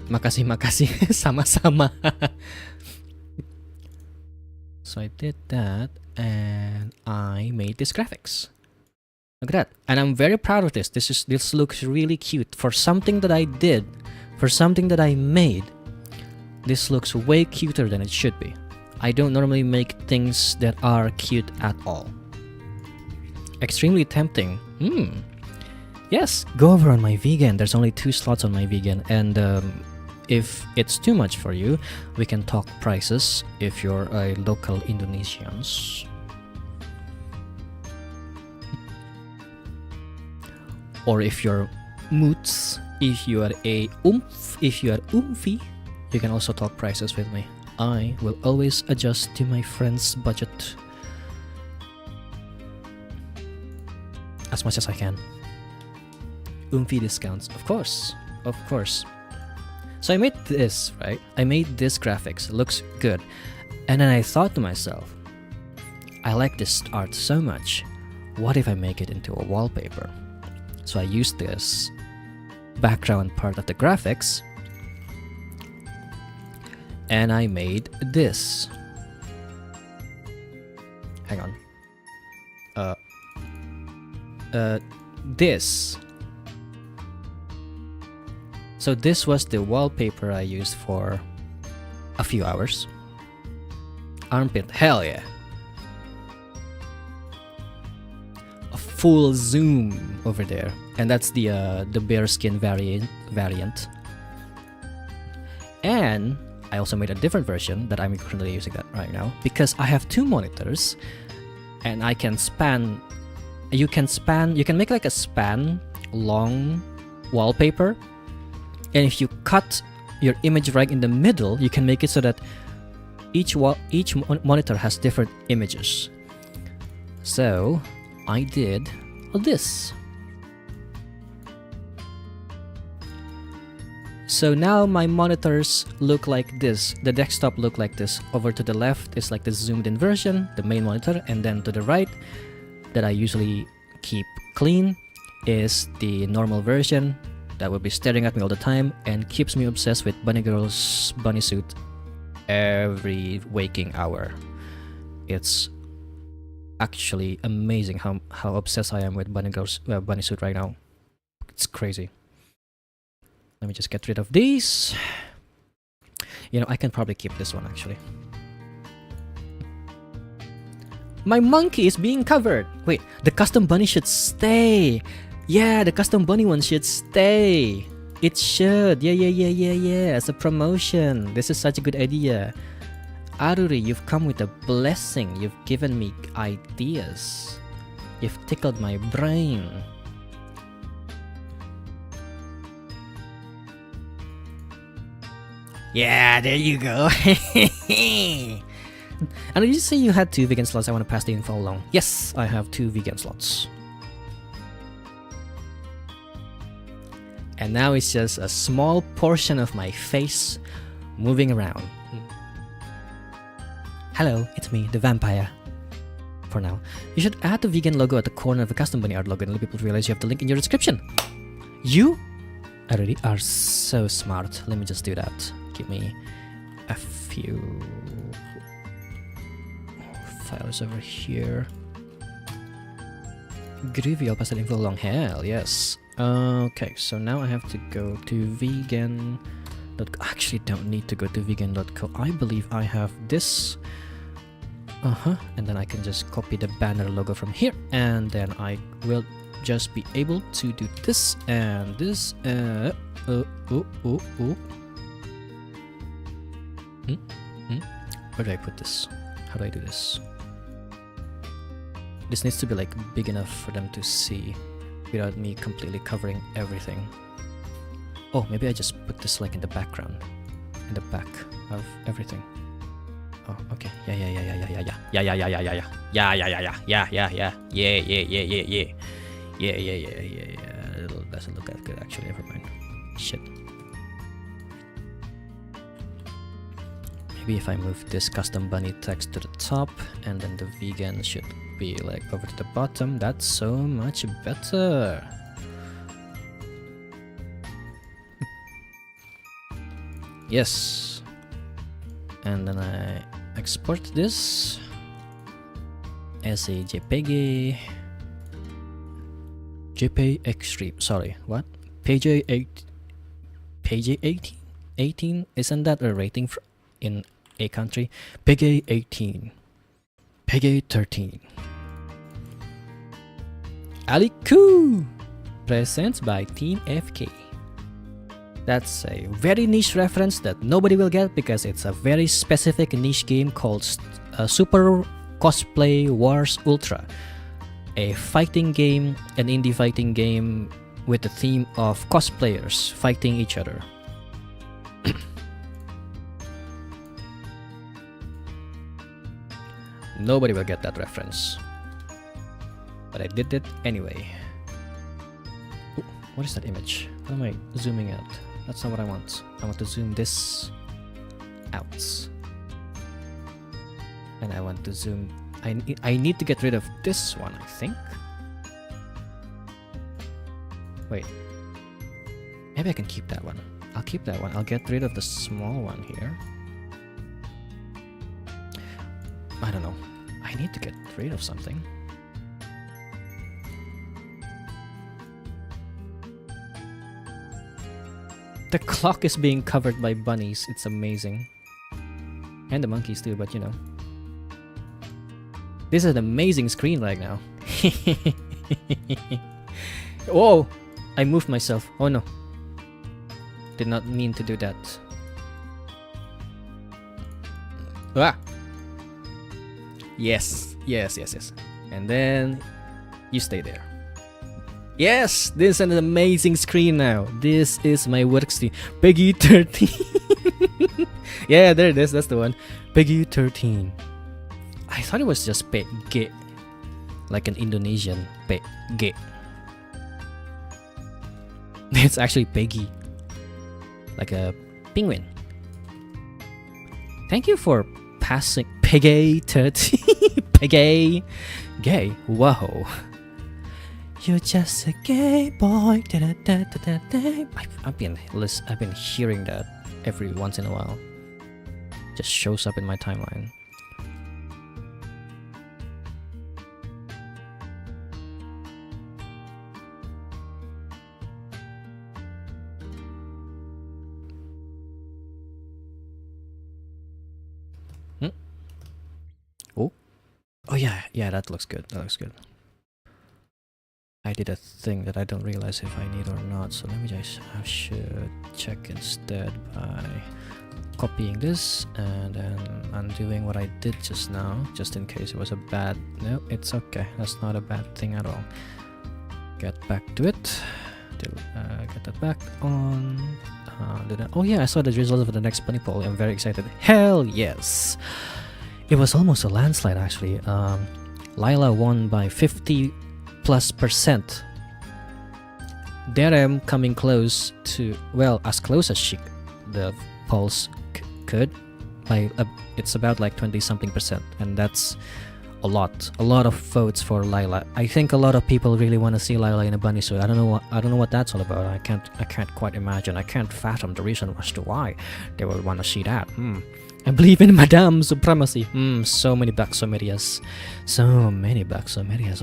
Makasih sama-sama. So I did that, and I made this graphics. Look at that, and I'm very proud of this. This looks really cute for something that I did, for something that I made. This looks way cuter than it should be. I don't normally make things that are cute at all. Extremely tempting. Yes, go over on my vegan. There's only 2 slots on my vegan, and if it's too much for you, we can talk prices if you're a local Indonesians. Or if you're moots, if you are oomphy, you can also talk prices with me. I will always adjust to my friend's budget as much as I can. Oomphy discounts, of course. So I made this, right? I made this graphics. It looks good. And then I thought to myself, I like this art so much. What if I make it into a wallpaper? So I used this background part of the graphics, and I made this. Hang on. This. So this was the wallpaper I used for a few hours. Armpit, hell yeah. A full zoom over there, and that's the bearskin variant. And I also made a different version that I'm currently using that right now because I have 2 monitors, and I can span. You can make like a span long wallpaper, and if you cut your image right in the middle, you can make it so that each monitor has different images. So I did this. So now my monitors look like this. The desktop look like this. Over to the left is like the zoomed in version, the main monitor, and then to the right, that I usually keep clean, is the normal version that will be staring at me all the time and keeps me obsessed with Bunny Girl's bunny suit every waking hour. It's actually amazing how obsessed I am with Bunny Girl's bunny suit right now. It's crazy. Let me just get rid of these. You know, I can probably keep this one actually. My monkey is being covered. Wait, the custom bunny should stay. Yeah, the custom bunny one should stay. It should. Yeah. As a promotion. This is such a good idea. Aruri, you've come with a blessing. You've given me ideas. You've tickled my brain. Yeah, there you go. And did you say you had 2 vegan slots? I want to pass the info along. Yes, I have 2 vegan slots. And now it's just a small portion of my face moving around. Hello, it's me, the vampire. For now. You should add the vegan logo at the corner of the custom bunny art logo and let people realize you have the link in your description. You already are so smart. Let me just do that. Give me a few files over here. Groovy, I'll pass that info along. Hell yes. Okay, so now I have to go to vegan. Actually, don't need to go to vegan.co. I believe I have this. And then I can just copy the banner logo from here, and then I will just be able to do this and this. Where do I put this? How do I do this? This needs to be like big enough for them to see without me completely covering everything. Oh, maybe I just put this like in the background, in the back of everything. Oh, okay. Yeah. It doesn't look that good actually. Never mind. Shit. Maybe if I move this custom bunny text to the top, and then the vegan should be like over to the bottom. That's so much better. Yes. And then I export this as a JPG. JPEG Extreme. Sorry, what? PJ8. PJ18? 18? Isn't that a rating in a country? PJ 18. PJ 13. Aliku! Presents by Team FK. That's a very niche reference that nobody will get because it's a very specific niche game called Super Cosplay Wars Ultra. A fighting game, an indie fighting game with the theme of cosplayers fighting each other. Nobody will get that reference. But I did it anyway. Ooh, what is that image? How am I zooming out? That's not what I want. I want to zoom this out. And I want to zoom... I need to get rid of this one, I think. Wait. Maybe I can keep that one. I'll keep that one. I'll get rid of the small one here. I don't know. I need to get rid of something. The clock is being covered by bunnies. It's amazing. And the monkeys too, but you know. This is an amazing screen right now. Whoa! I moved myself. Oh no. Did not mean to do that. Ah! Yes. And then you stay there. Yes! This is an amazing screen now. This is my work screen. Peggy 13. Yeah, there it is. That's the one. Peggy 13. I thought it was just Peggy. Like an Indonesian Peggy. It's actually Peggy. Like a penguin. Thank you for passing Peggy 13. Peggy. Gay. Whoa. You're just a gay boy. I've been hearing that every once in a while. Just shows up in my timeline. Oh yeah, that looks good. That looks good. I did a thing that I don't realize if I need or not. So let me just, I should check instead by copying this and then undoing what I did just now, just in case it was a bad, no, it's okay, that's not a bad thing at all. Get back to it, get that back on. Oh yeah, I saw the results of the next bunny poll. I'm very excited. Hell yes! It was almost a landslide actually. Lila won by 50+%. Derem coming close to, well, as close as the polls could. By it's about like 20-something%, and that's a lot of votes for Lila. I think a lot of people really want to see Lila in a bunny suit. I don't know what that's all about. I can't quite imagine. I can't fathom the reason as to why they would want to see that. I believe in Madame Supremacy. So many Baxomerias. So many Baxomerias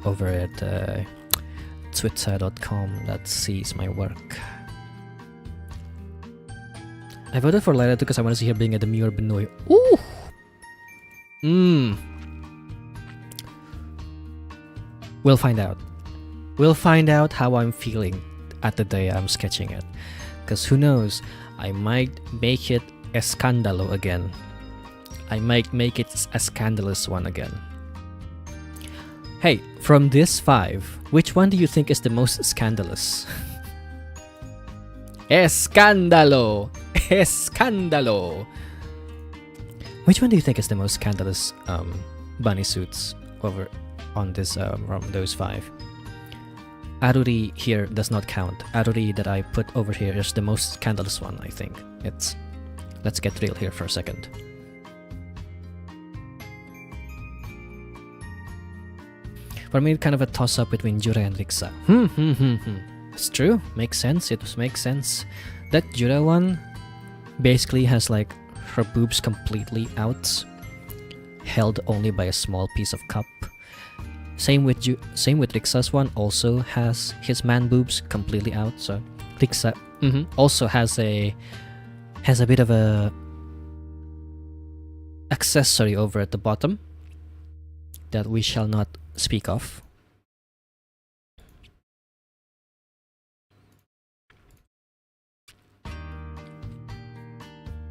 over at twitter.com that sees my work. I voted for Lila because I want to see her being a demure Benoy. Ooh! We'll find out. We'll find out how I'm feeling at the day I'm sketching it. Because who knows, I might make it a scandalo again. I might make it a scandalous one again. Hey, from this 5, which one do you think is the most scandalous? Escándalo! Escándalo! Which one do you think is the most scandalous bunny suits over on this from those 5? Aruri here does not count. Aruri that I put over here is the most scandalous one, I think. Let's get real here for a second. For me, kind of a toss-up between Jura and Rixa. It's true. Makes sense. It makes sense. That Jura one basically has like her boobs completely out, held only by a small piece of cup. Same with Rixa's one, also has his man boobs completely out. So Rixa also has a bit of a accessory over at the bottom that we shall not speak of.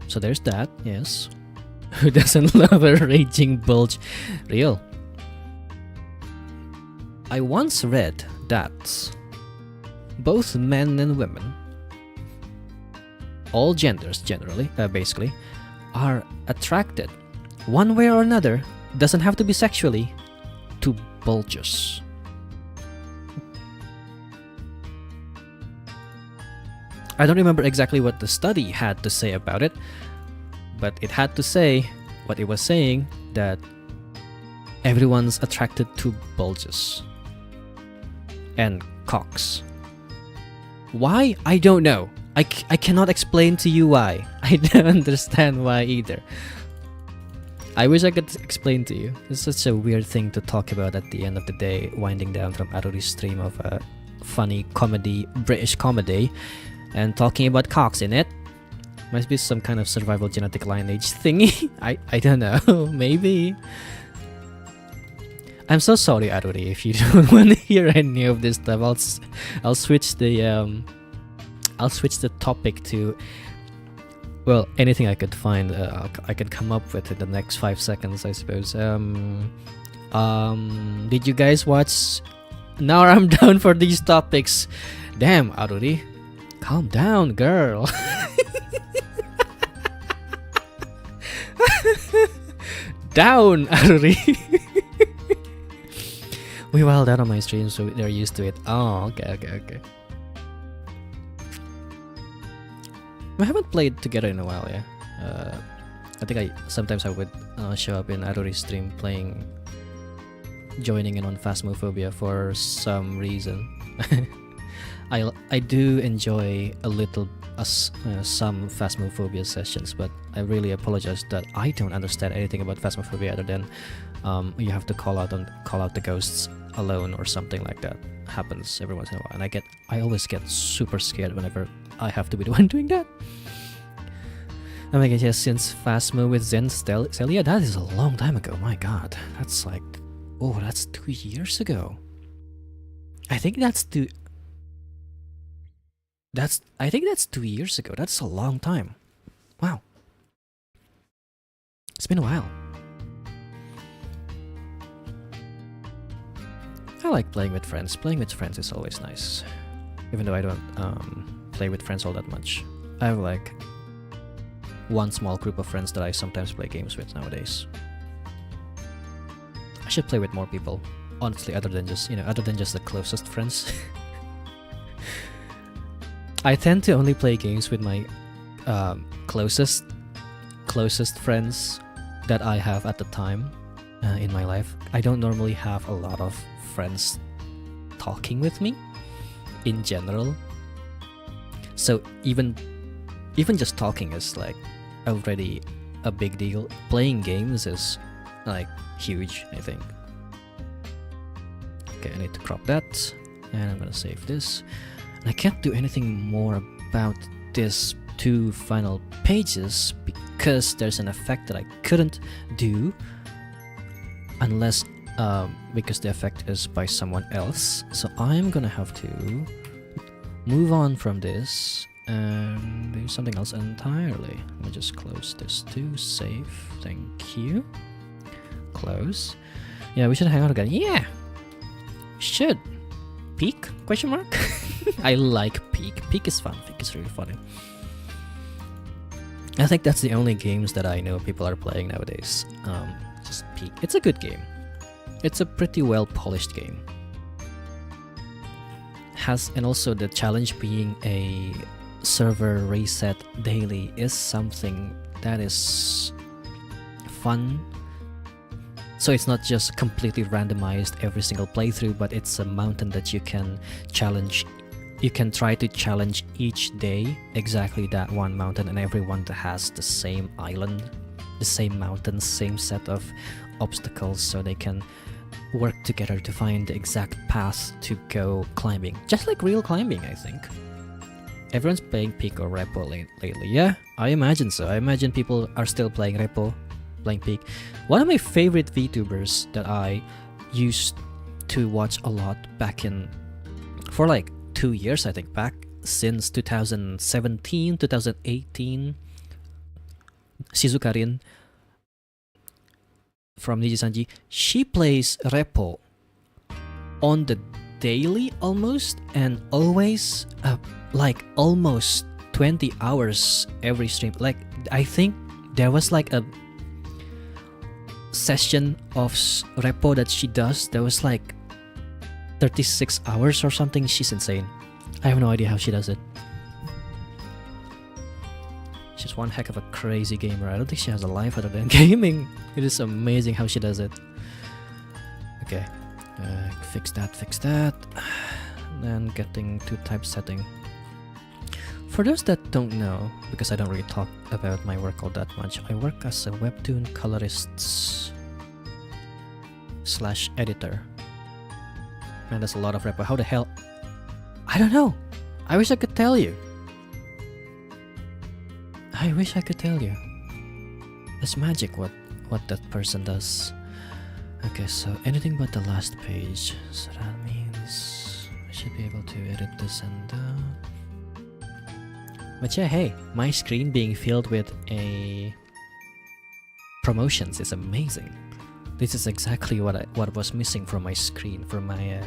So there's that, yes. Who doesn't love a raging bulge? Real. I once read that both men and women, all genders generally, basically, are attracted, one way or another, doesn't have to be sexually, to bulges. I don't remember exactly what the study had to say about it, but it had to say what it was saying, that everyone's attracted to bulges and cocks. Why? I don't know. I cannot explain to you why. I don't understand why either. I wish I could explain to you. It's such a weird thing to talk about at the end of the day, winding down from Aruri's stream of a funny comedy, British comedy, and talking about cocks in it. Must be some kind of survival genetic lineage thingy. I don't know. Maybe. I'm so sorry, Aruri, if you don't want to hear any of this stuff. I'll switch the topic to, well, anything I could find. I could come up with in the next 5 seconds, I suppose. Did you guys watch? Now I'm down for these topics. Damn, Aruri, calm down, girl. Down, Aruri. We wild out on my stream, so they're used to it. Oh, okay. We haven't played together in a while, yeah. I think sometimes I would show up in Aruri's stream joining in on Phasmophobia for some reason. I do enjoy a little some Phasmophobia sessions, but I really apologize that I don't understand anything about Phasmophobia other than you have to call out the ghosts alone or something like that. Happens every once in a while, and I always get super scared whenever I have to be the one doing that. Oh my god, yes, since Phasmo with Zen Celia, that is a long time ago. My god, that's like, oh, that's 2 years ago. I think that's two. I think that's 2 years ago. That's a long time. Wow. It's been a while. I like playing with friends. Playing with friends is always nice. Even though I don't play with friends all that much. I have like one small group of friends that I sometimes play games with nowadays. I should play with more people. Honestly, other than just the closest friends. I tend to only play games with my closest friends that I have at the time in my life. I don't normally have a lot of friends talking with me in general. So even just talking is like already a big deal. Playing games is like huge, I think. Okay, I need to crop that, and I'm gonna save this. And I can't do anything more about this 2 final pages because there's an effect that I couldn't do unless because the effect is by someone else. So I'm gonna have to move on from this and do something else entirely. Let me just close this too. Save. Thank you. Close. Yeah, we should hang out again. Yeah, should. Peak? Question mark? I like Peak. Peak is fun. Peak is really funny. I think that's the only games that I know people are playing nowadays. Just Peak. It's a good game. It's a pretty well polished game. And also the challenge being a server reset daily is something that is fun. So it's not just completely randomized every single playthrough, but it's a mountain that you can challenge. You can try to challenge each day exactly that one mountain, and everyone that has the same island, the same mountain, same set of obstacles, so they can work together to find the exact path to go climbing. Just like real climbing, I think. Everyone's playing Peak or Repo lately. Yeah, I imagine so. I imagine people are still playing Repo, playing Peak. One of my favorite VTubers that I used to watch a lot back in, for like 2 years, I think, back since 2017, 2018, Shizukarin from Nijisanji. She plays Repo on the daily almost, and always like almost 20 hours every stream. Like I think there was like a session of Repo that she does that was like 36 hours or something. She's insane. I have no idea how she does it. She's one heck of a crazy gamer. I don't think she has a life other than gaming. It is amazing how she does it. Okay, fix that. Then getting to typesetting. For those that don't know, because I don't really talk about my work all that much, I work as a webtoon colorist / editor. Man, there's a lot of Repo. How the hell? I don't know. I wish I could tell you. I wish I could tell you. It's magic what that person does. Okay, so anything but the last page. So that means I should be able to edit this and but yeah, hey, my screen being filled with a promotions is amazing. This is exactly what was missing from my screen, from my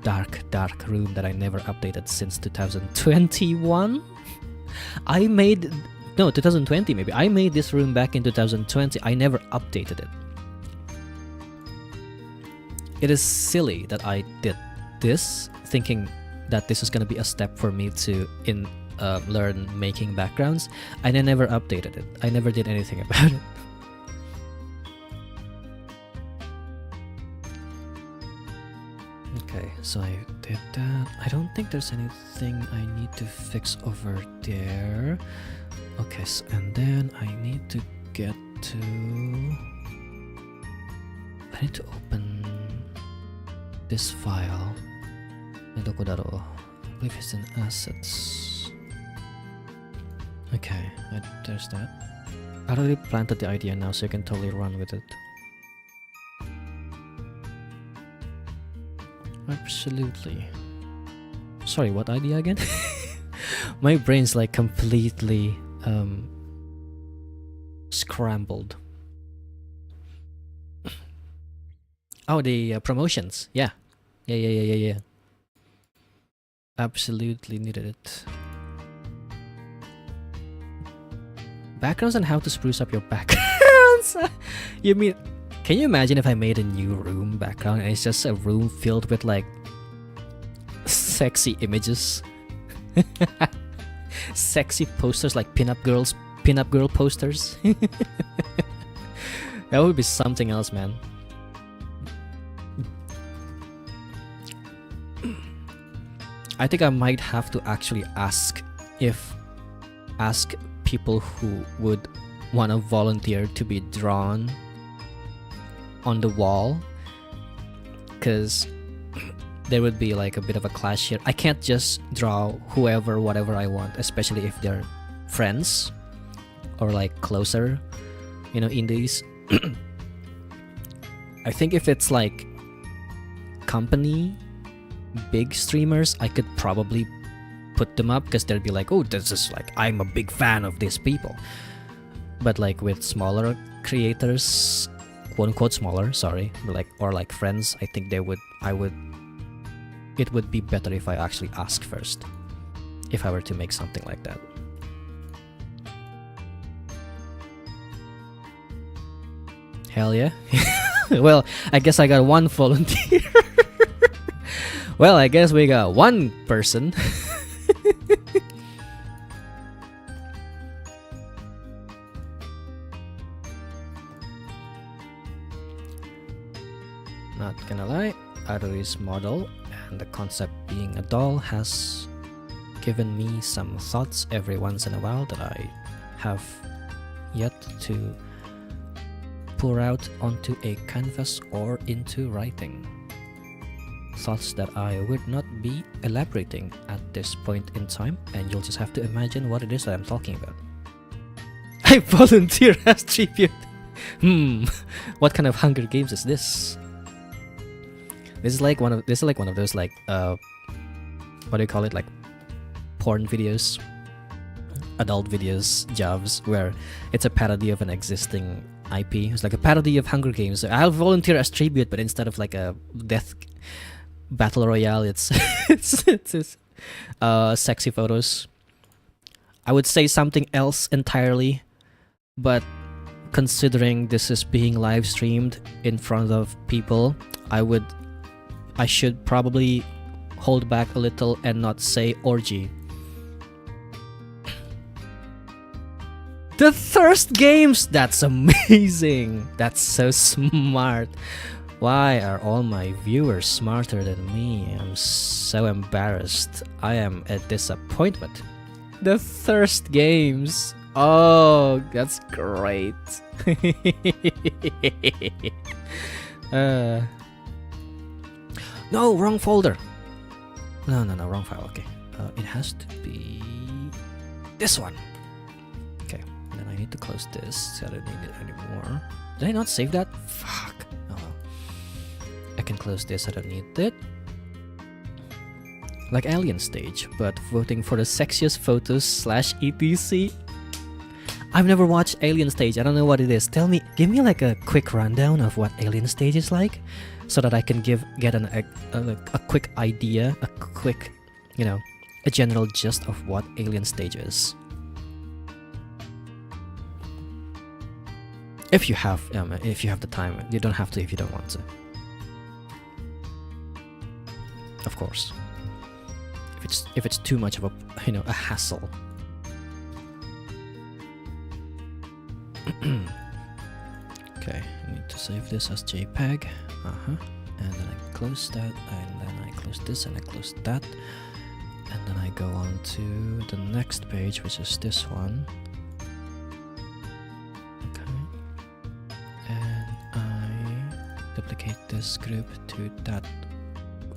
dark room that I never updated since 2021. 2020 maybe. I made this room back in 2020. I never updated it. It is silly that I did this, thinking that this was gonna be a step for me to learn making backgrounds, and I never updated it. I never did anything about it. Okay, so I did that. I don't think there's anything I need to fix over there. Okay, so, and then I need to get to... I need to open this file. Dokodaro. I believe it's in assets. Okay, there's that. I already planted the idea now, so you can totally run with it. Absolutely. Sorry, what idea again? My brain's like completely scrambled. Oh, the promotions. Yeah. Yeah. Absolutely needed it. Backgrounds and how to spruce up your backgrounds. You mean, can you imagine if I made a new room background and it's just a room filled with like sexy images? Sexy posters like pinup girl posters. That would be something else, man. I think I might have to actually ask people who would want to volunteer to be drawn on the wall, because there would be like a bit of a clash here. I can't just draw whoever, whatever I want, especially if they're friends or like closer, you know, indies. I think if it's like company, big streamers, I could probably put them up because they'd be like, oh, this is like, I'm a big fan of these people. But like with smaller creators, quote unquote smaller, sorry, or like friends, I think it would be better if I actually ask first, if I were to make something like that. Hell yeah. Well, I guess I got one volunteer. Well, I guess we got one person. Not gonna lie, Arui's model and the concept being a doll has given me some thoughts every once in a while that I have yet to pour out onto a canvas or into writing. Thoughts that I would not be elaborating at this point in time, and you'll just have to imagine what it is that I'm talking about. I volunteer as tribute. What kind of Hunger Games is this? This is like one of those like what do you call it, like porn videos, adult videos, jobs, where it's a parody of an existing IP. It's like a parody of Hunger Games. I'll volunteer as tribute, but instead of like a death battle royale, it's sexy photos. I would say something else entirely, but considering this is being live streamed in front of people, I should probably hold back a little and not say orgy. The Thirst Games! That's amazing! That's so smart. Why are all my viewers smarter than me? I'm so embarrassed. I am a disappointment. The Thirst Games! Oh, that's great. No, wrong folder. No, wrong file. Okay. It has to be this one. Okay, and then I need to close this. I don't need it anymore. Did I not save that? Fuck. Oh well. I can close this. I don't need it. Like Alien Stage, but voting for the sexiest photos / etc. I've never watched Alien Stage. I don't know what it is. Give me like a quick rundown of what Alien Stage is like, so that I can get a quick idea, a quick, a general gist of what Alien Stage is. If you have the time, you don't have to if you don't want to. Of course. If it's too much of a hassle. Okay, I need to save this as JPEG. And then I close that, and then I close this, and I close that, and then I go on to the next page, which is this one. Okay, and I duplicate this group to that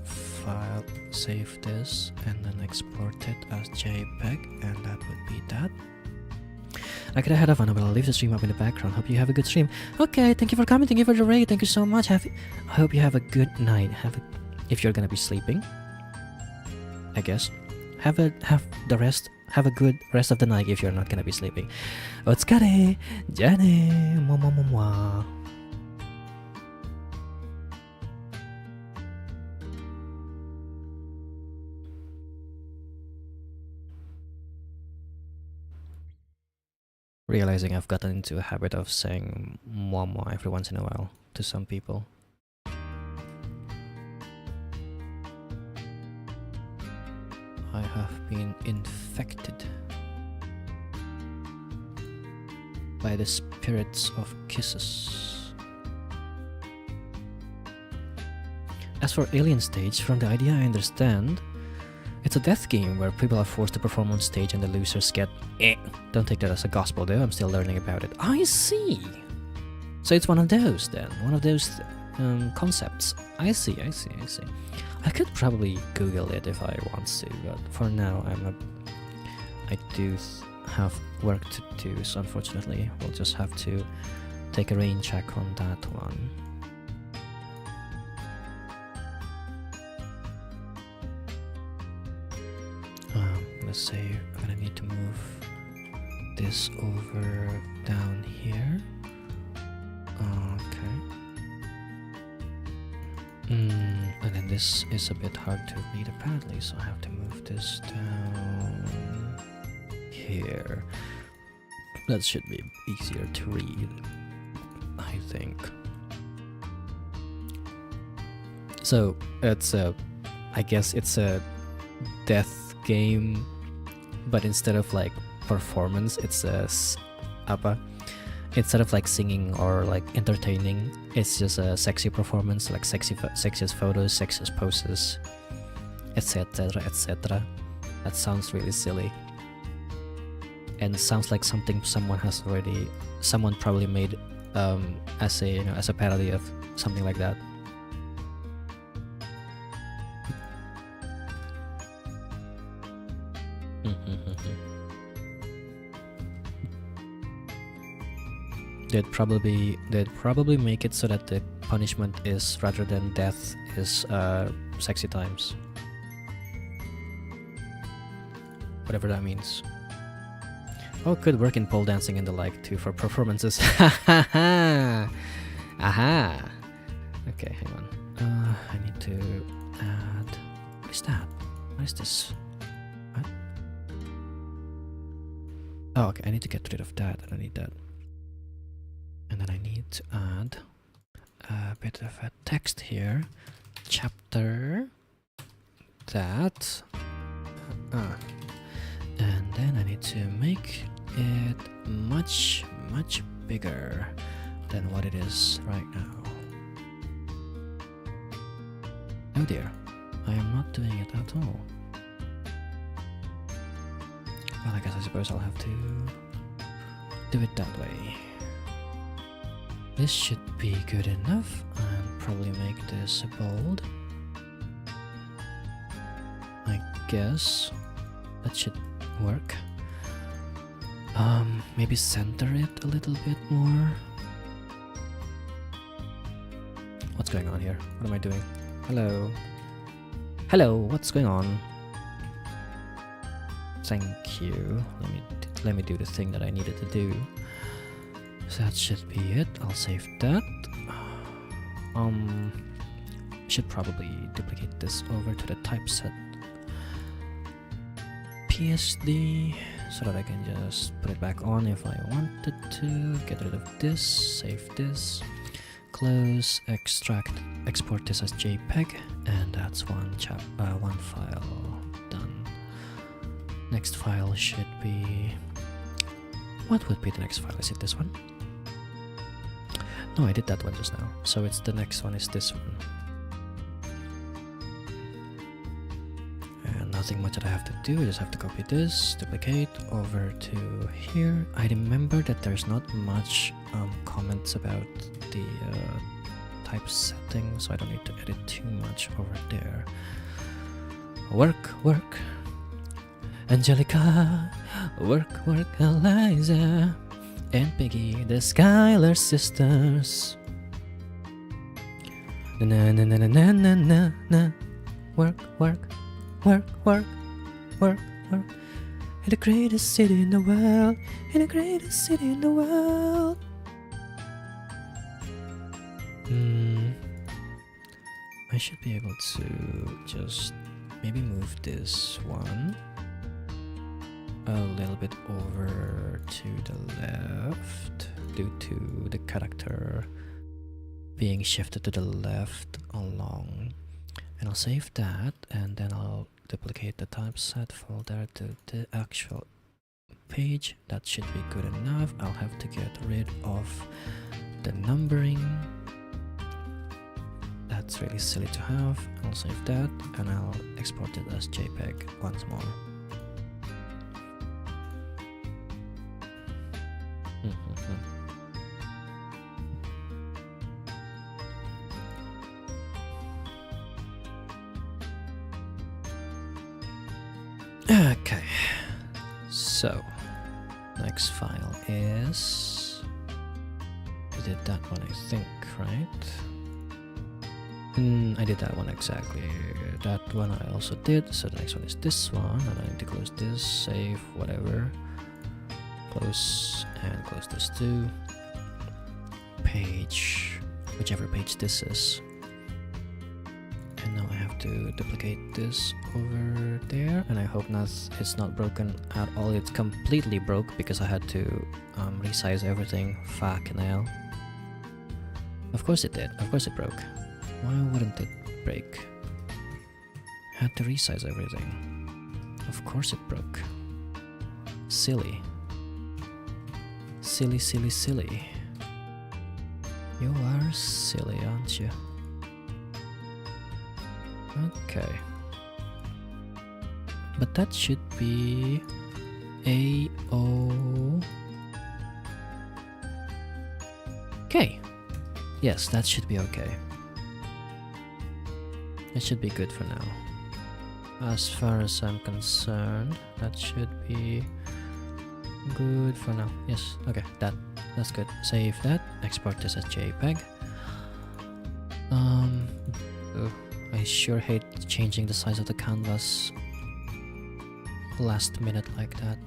file, save this, and then export it as JPEG, and that would be that. I could have had a fun, but I'll leave the stream up in the background. Hope you have a good stream. Okay, thank you for coming. Thank you for the raid. Thank you so much. I hope you have a good night. If you're gonna be sleeping. I guess. Have a good rest of the night if you're not gonna be sleeping. Otsukare! Jane! Mwah. Realizing I've gotten into a habit of saying mwah every once in a while to some people. I have been infected by the spirits of kisses. As for Alien Stage, from the idea I understand, it's a death game where people are forced to perform on stage and the losers get eh. Don't take that as a gospel though, I'm still learning about it. I see! So it's one of those then, one of those concepts. I see. I could probably Google it if I want to, but for now I do have work to do, so unfortunately we'll just have to take a rain check on that one. Let's say I'm gonna need to move this over down here. Okay. And then this is a bit hard to read apparently, so I have to move this down here. That should be easier to read, I think. So it's I guess it's a death game, but instead of like performance, it's instead of like singing or like entertaining, it's just a sexy performance, like sexiest photos, sexiest poses, etc. That sounds really silly, and sounds like something someone probably made as a parody of something like that. They'd probably make it so that the punishment is, rather than death, is sexy times. Whatever that means. Oh, could work in pole dancing and the like too for performances. Aha! Okay, hang on. I need to add. What is that? What is this? What? Oh, okay. I need to get rid of that. I don't need that. And then I need to add a bit of a text here. Chapter that. And then I need to make it much bigger than what it is right now. Oh dear, I am not doing it at all. Well, I suppose I'll have to do it that way. This should be good enough, and probably make this bold. I guess that should work. Maybe center it a little bit more. What's going on here? What am I doing? Hello, what's going on? Thank you. Let me do the thing that I needed to do. So that should be it. I'll save that. Should probably duplicate this over to the typeset PSD so that I can just put it back on if I wanted to. Get rid of this, save this, close, extract, export this as JPEG, and that's one file done. Next file should be. What would be the next file? Is it this one? No, I did that one just now. So it's the next one is this one. And nothing much that I have to do. I just have to copy this, duplicate over to here. I remember that there's not much comments about the typesetting, so I don't need to edit too much over there. Work. Angelica, work, Eliza, and Piggy, the Skylar sisters. Na na na na na na na. Work. work, work, work, work. In the greatest city in the world, in the greatest city in the world. I should be able to just maybe move this one a little bit over to the left due to the character being shifted to the left along. And I'll save that, and then I'll duplicate the typeset folder to the actual page. That should be good enough. I'll have to get rid of the numbering. That's really silly to have. I'll save that, and I'll export it as JPEG once more. Okay, so next file is, we did that one, I think, right? I did that one exactly. That one I also did. So the next one is this one, and I need to close this, save, whatever. Close and close this too. Page, whichever page this is. And now I have to duplicate this over there, and I hope it's not broken at all. It's completely broke because I had to resize everything. Fucking hell. Of course it did. Of course it broke. Why wouldn't it break? Had to resize everything. Of course it broke. Silly. Silly, silly, silly. You are silly, aren't you? Okay. But that should be A-O... Okay. Yes, that should be okay. It should be good for now. As far as I'm concerned, that should be good for now. Yes, okay, that's good. Save that, export this as JPEG. I sure hate changing the size of the canvas last minute like that.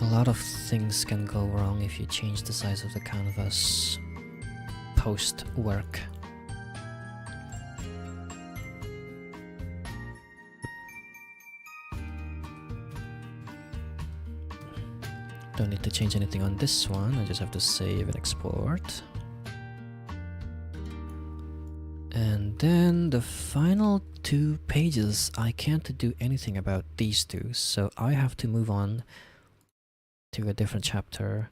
A lot of things can go wrong if you change the size of the canvas post work. Don't need to change anything on this one, I just have to save and export. And then the final two pages, I can't do anything about these two, so I have to move on to a different chapter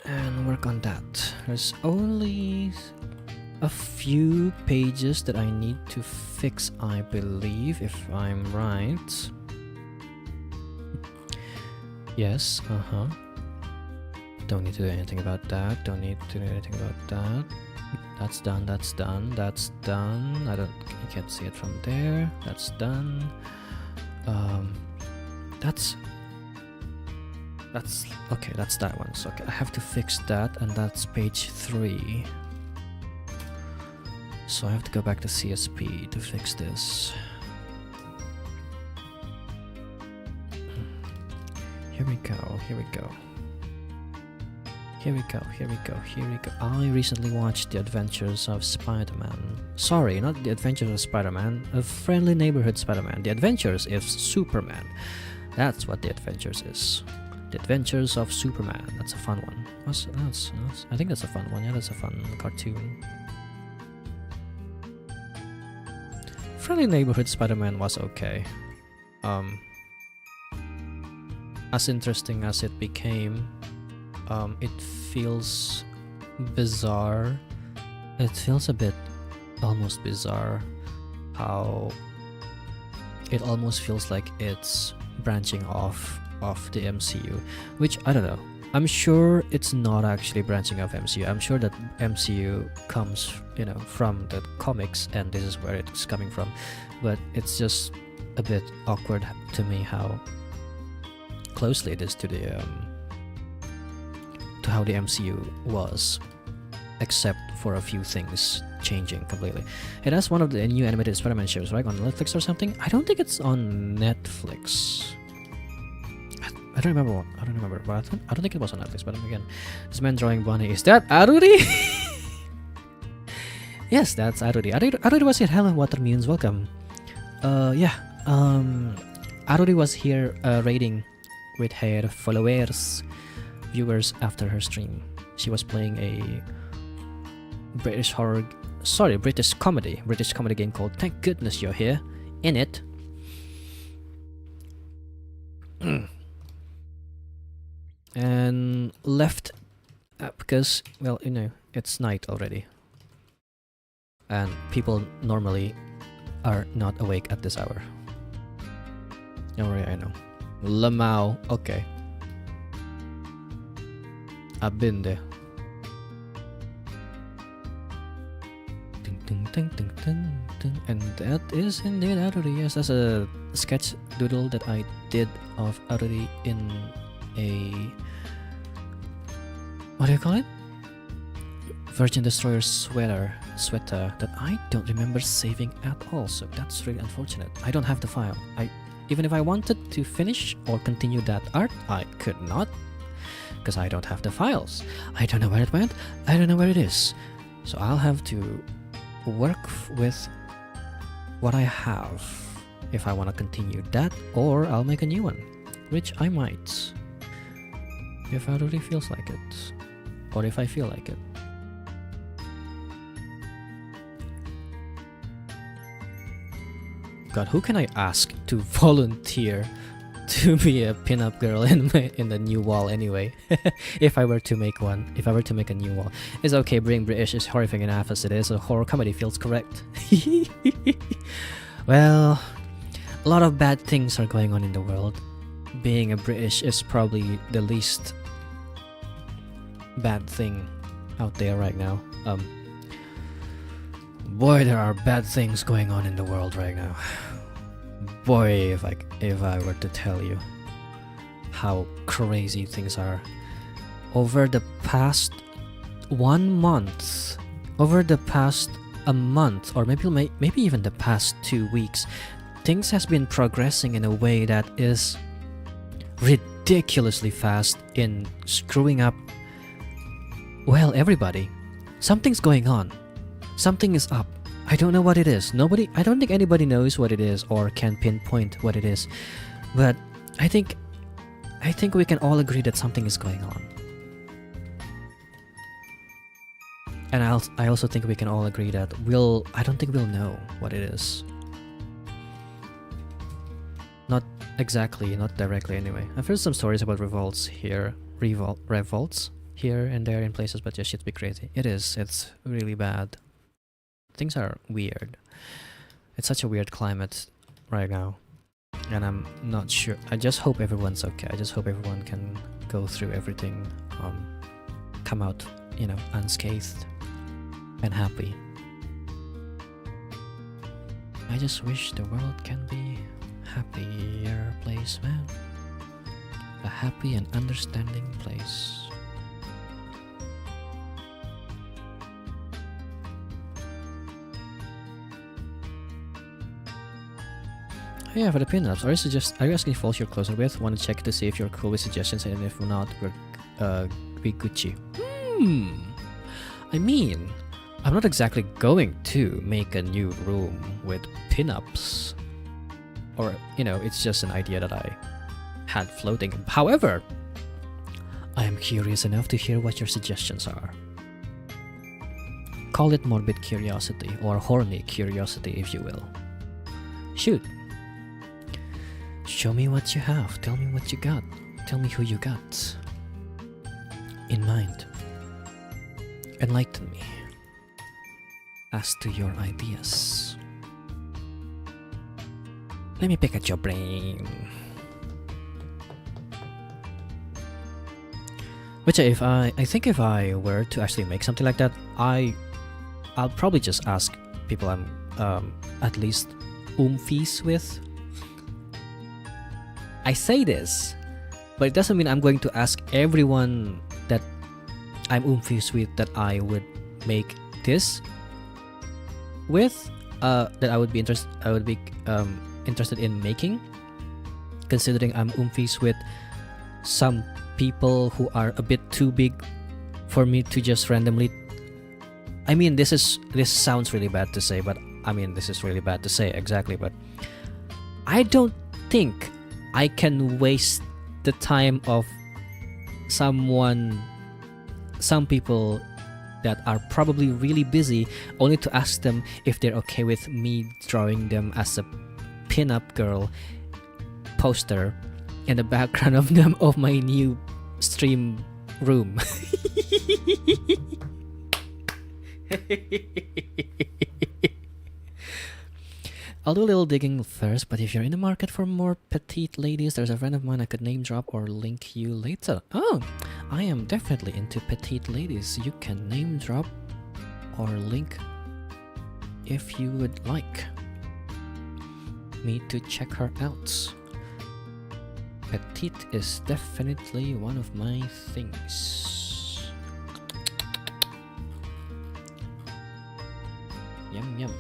and work on that. There's only a few pages that I need to fix, I believe, if I'm right. Yes, Don't need to do anything about that. Don't need to do anything about that. That's done, that's done, that's done. You can't see it from there. That's done. That's okay, that's that one. So okay, I have to fix that, and that's page 3. So I have to go back to CSP to fix this. Here we go, here we go. Here we go, here we go, here we go. I recently watched The Adventures of Spider-Man. Sorry, not The Adventures of Spider-Man, A Friendly Neighborhood Spider-Man. The Adventures of Superman. That's what The Adventures is. The Adventures of Superman. That's a fun one. I think that's a fun one. Yeah, that's a fun cartoon. Friendly Neighborhood Spider-Man was okay. As interesting as it became, it feels bizarre. It feels a bit almost bizarre how it almost feels like it's branching off of the MCU, which I don't know. I'm sure it's not actually branching off MCU. I'm sure that MCU comes, from the comics, and this is where it's coming from. But it's just a bit awkward to me how closely it is to the to how the MCU was. except for a few things changing completely. It has one of the new animated Spider-Man shows, right? On Netflix or something? I don't think it's on Netflix. I don't remember what. I don't remember, but I don't think it was on Netflix. But again, this man drawing bunny, is that Aruri? Yes, that's Aruri. Aruri was here. Hello, Watermunes. Welcome. Yeah. Aruri was here raiding with her followers, viewers after her stream. She was playing a British comedy game called Thank Goodness You're Here. In it, and left because, well, you know, it's night already, and people normally are not awake at this hour. Don't worry, I know. Lamau, okay. I've been there. And that is indeed Aruri. Yes, that's a sketch doodle that I did of Aruri in a, what do you call it? Virgin Destroyer sweater that I don't remember saving at all. So that's really unfortunate. I don't have the file. Even if I wanted to finish or continue that art, I could not, because I don't have the files. I don't know where it went. I don't know where it is. So I'll have to work with what I have if I want to continue that, or I'll make a new one, which I might if I really feels like it, or if I feel like it. God, who can I ask to volunteer to be a pinup girl in the new wall anyway? If I were to make one, if I were to make a new wall. It's okay, being British is horrifying enough as it is. A horror comedy feels correct. Well, a lot of bad things are going on in the world. Being a British is probably the least bad thing out there right now. Boy, there are bad things going on in the world right now. Boy, if I were to tell you how crazy things are. Over the past 1 month, over the past a month, or maybe even the past 2 weeks, things has been progressing in a way that is ridiculously fast in screwing up, well, everybody. Something's going on. Something is up. I don't know what it is. I don't think anybody knows what it is or can pinpoint what it is. But I think we can all agree that something is going on. And I also think we can all agree that I don't think we'll know what it is. Not exactly, not directly anyway. I've heard some stories about revolts here and there in places, but just shit's be crazy. It's really bad. Things are weird. It's such a weird climate right now, and I'm not sure. I just hope everyone's okay. I just hope everyone can go through everything, come out, unscathed and happy. I just wish the world can be happier place, man. A happy and understanding place. Oh yeah, for the pinups, are you asking folks you're closer with? Want to check to see if you're cool with suggestions, and if not, we Gucci. I mean, I'm not exactly going to make a new room with pinups. Or, it's just an idea that I had floating. However, I am curious enough to hear what your suggestions are. Call it morbid curiosity, or horny curiosity, if you will. Shoot. Show me what you have. Tell me what you got. Tell me who you got in mind. Enlighten me as to your ideas. Let me pick at your brain. Which I think if I were to actually make something like that, I'll probably just ask people I'm at least oomfies with. I say this, but it doesn't mean I'm going to ask everyone that I'm oomfies with that I would make this with, that I would be interested in making, considering I'm oomphies with some people who are a bit too big for me to just randomly. I mean, this sounds really bad to say, but I mean, this is really bad to say, exactly, but I don't think I can waste the time of some people that are probably really busy only to ask them if they're okay with me drawing them as a pin-up girl poster in the background of my new stream room. I'll do a little digging first, but if you're in the market for more petite ladies, there's a friend of mine I could name drop or link you later. Oh, I am definitely into petite ladies. You can name drop or link if you would like me to check her out. Petite is definitely one of my things. Yum yum.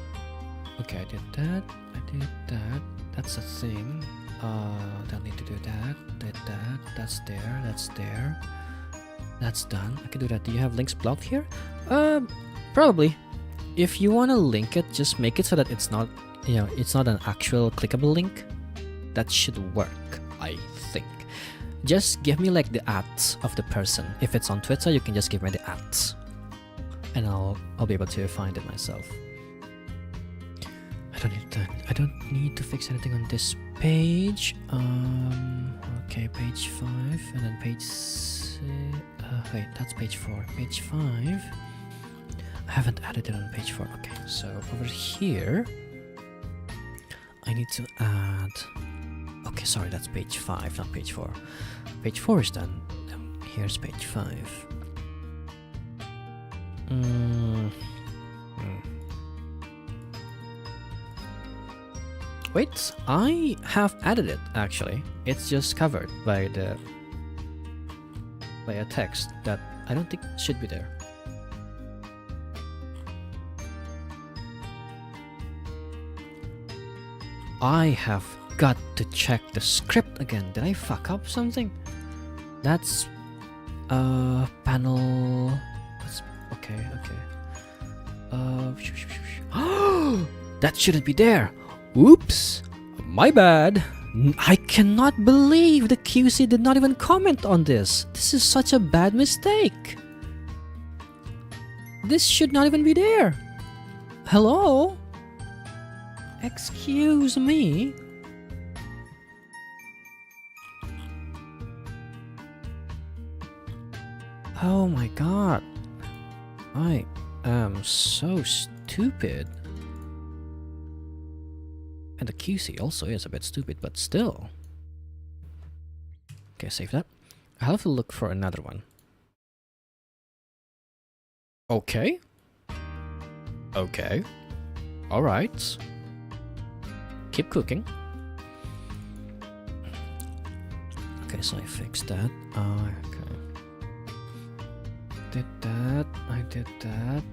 Okay, I did that. That's a thing. Don't need to do that. Did that. That's there. That's done. I can do that. Do you have links blocked here? Probably. If you want to link it, just make it so that it's not, it's not an actual clickable link. That should work, I think. Just give me like the @ of the person. If it's on Twitter, you can just give me the @ and I'll be able to find it myself. I don't need to fix anything on this page. Okay, page 5, and then page 6. Wait, that's page 4. Page 5. I haven't added it on page 4. Okay, so over here, I need to add. Okay, sorry, that's page 5, not page 4. Page 4 is done. Here's page 5. Wait, I have added it actually. It's just covered by a text that I don't think should be there. I have got to check the script again. Did I fuck up something? That's panel. That's okay. That shouldn't be there. Oops, my bad. I cannot believe the QC did not even comment on this. This is such a bad mistake. This should not even be there. Hello? Excuse me? Oh my god. I am so stupid. And the QC also is a bit stupid, but still. Okay, save that. I'll have to look for another one. Okay. Alright. Keep cooking. Okay, so I fixed that. Okay. Did that. I did that.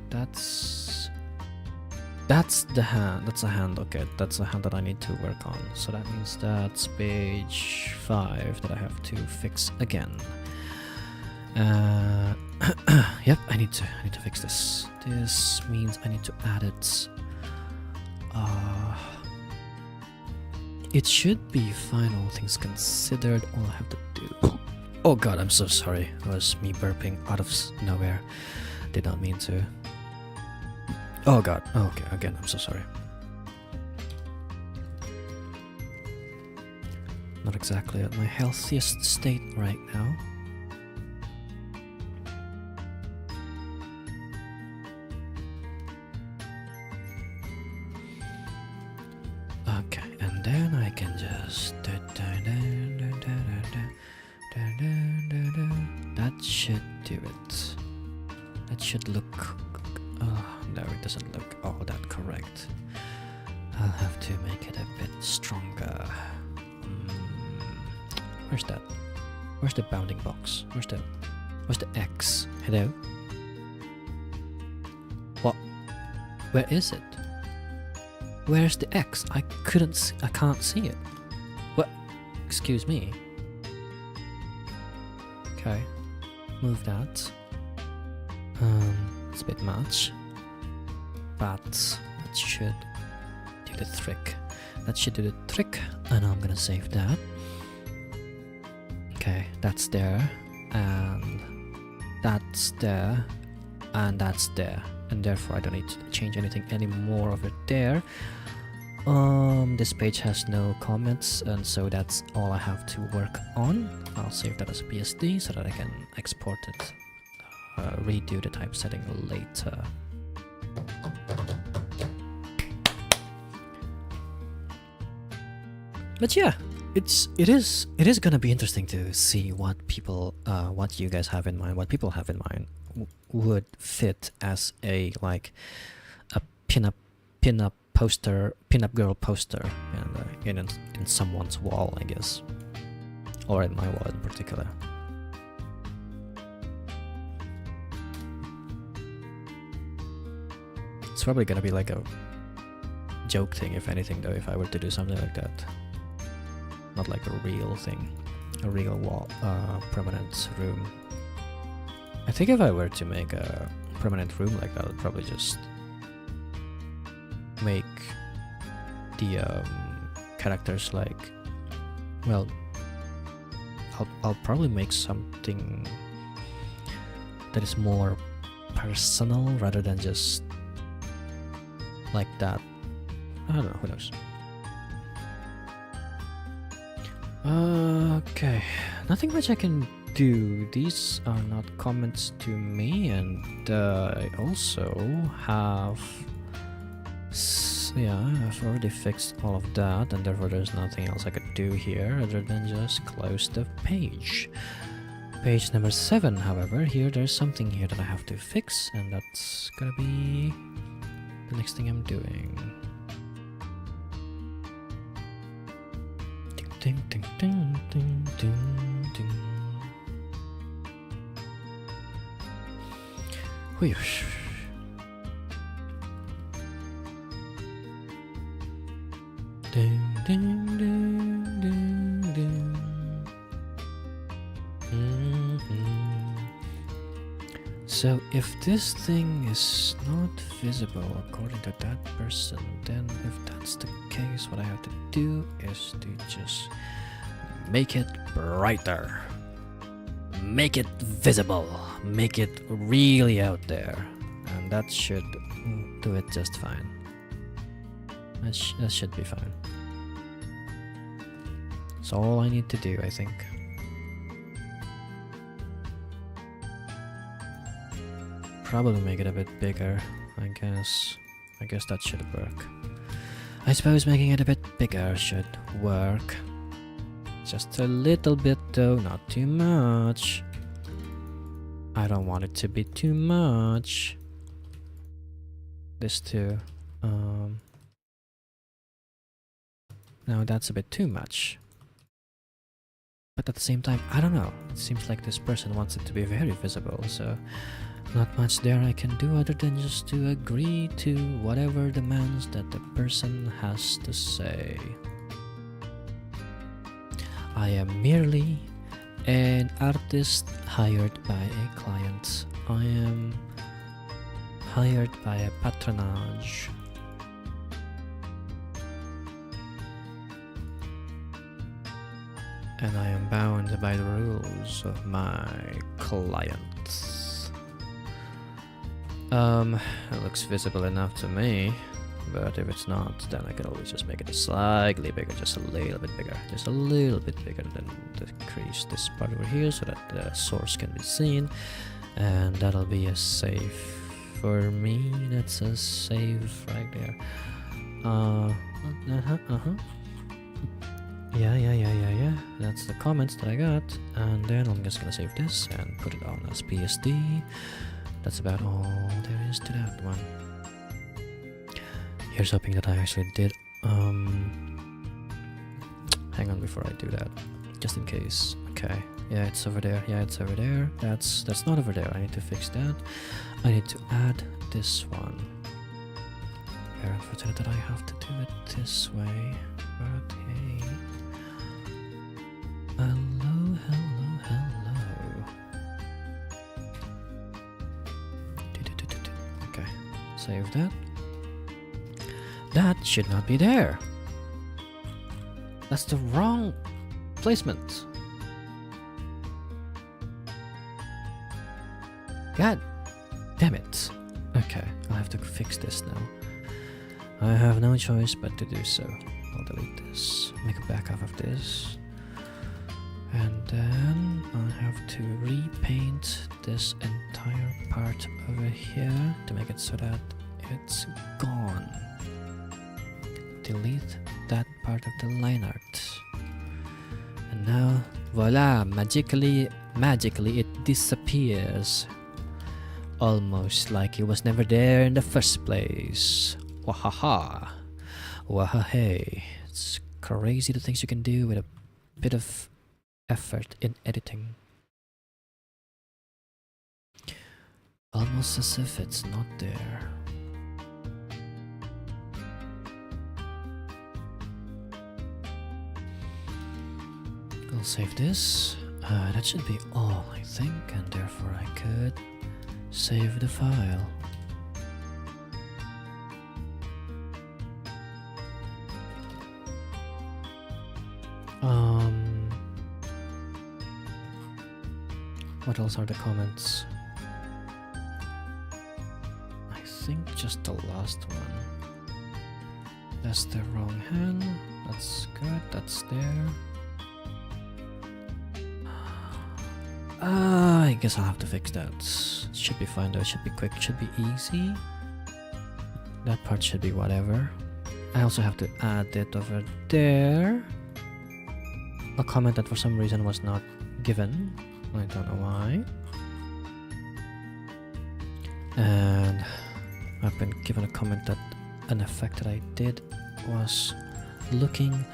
That's the hand. That's a hand. Okay, that's a hand that I need to work on. So that means that's page 5 that I have to fix again. Yep, I need to fix this. This means I need to add it. It should be fine, all things considered. All I have to do. Oh god, I'm so sorry. It was me burping out of nowhere. Did not mean to. Oh god. Oh, okay, again, I'm so sorry. Not exactly at my healthiest state right now. Okay, and then I can just... That should do it. That should look... no, it doesn't look all that correct. I'll have to make it a bit stronger. Where's that? Where's the bounding box? Where's the X? Hello? Where is it? Where's the X? I can't see it. What? Excuse me. Okay. Move that. It's a bit much. But that should do the trick. That should do the trick. And I'm gonna save that. Okay, that's there. And that's there. And that's there. And therefore I don't need to change anything anymore over there. This page has no comments, and so that's all I have to work on. I'll save that as a PSD so that I can export it, redo the typesetting later. But yeah, it is gonna be interesting to see what people, what you guys have in mind, what people have in mind would fit as a pinup poster, pinup girl poster, and in someone's wall, I guess, or in my wall in particular. It's probably gonna be like a joke thing, if anything, though, if I were to do something like that. Not like a real thing, a real wall, permanent room. I think if I were to make a permanent room like that, I'd probably just make the characters like, well, I'll probably make something that is more personal rather than just like that. I don't know, who knows. Okay, nothing much I can do. These are not comments to me, and I also have, yeah, I've already fixed all of that, and therefore there's nothing else I could do here other than just close the page. Page number 7, however, here there's something here that I have to fix, and that's gonna be the next thing I'm doing. Ding ding ding ding ding ding. Whoosh. Ding ding ding ding ding. So if this thing is not visible according to that person, then if that's the case, what I have to do is to just make it brighter, make it visible, make it really out there, and that should do it just fine. That should be fine. That's all I need to do, I think. Probably make it a bit bigger, I guess. I guess that should work. I suppose making it a bit bigger should work. Just a little bit though, not too much. I don't want it to be too much. This too. No, that's a bit too much. But at the same time, I don't know. It seems like this person wants it to be very visible, so not much there I can do other than just to agree to whatever demands that the person has to say. I am merely an artist hired by a client. I am hired by a patronage. And I am bound by the rules of my clients. It looks visible enough to me, but if it's not, then I can always just make it slightly bigger, just a little bit bigger, just a little bit bigger, then decrease this part over here so that the source can be seen, and that'll be a save for me. That's a save right there. Yeah. That's the comments that I got, and then I'm just gonna save this and put it on as PSD. That's about all there is to that one. Here's hoping that I actually did. Hang on before I do that, just in case. Okay, yeah, it's over there. Yeah, it's over there. That's not over there. I need to fix that. I need to add this one. Very unfortunate that I have to do it this way. But hey. Hello, hello, hello. Okay, save that. That should not be there. That's the wrong placement. God damn it. Okay, I'll have to fix this now. I have no choice but to do so. I'll delete this, make a backup of this. And then I have to repaint this entire part over here to make it so that it's gone. Delete that part of the line art. And now, voila, magically it disappears. Almost like it was never there in the first place. Wahaha. Wahahey. It's crazy the things you can do with a bit of effort in editing. Almost as if it's not there. I'll save this. That should be all, I think, and therefore I could save the file. What else are the comments? I think just the last one. That's the wrong hand. That's good. That's there. I guess I'll have to fix that. It should be fine though. It should be quick. It should be easy. That part should be whatever. I also have to add it over there. A comment that for some reason was not given. I don't know why. And I've been given a comment that an effect that I did was looking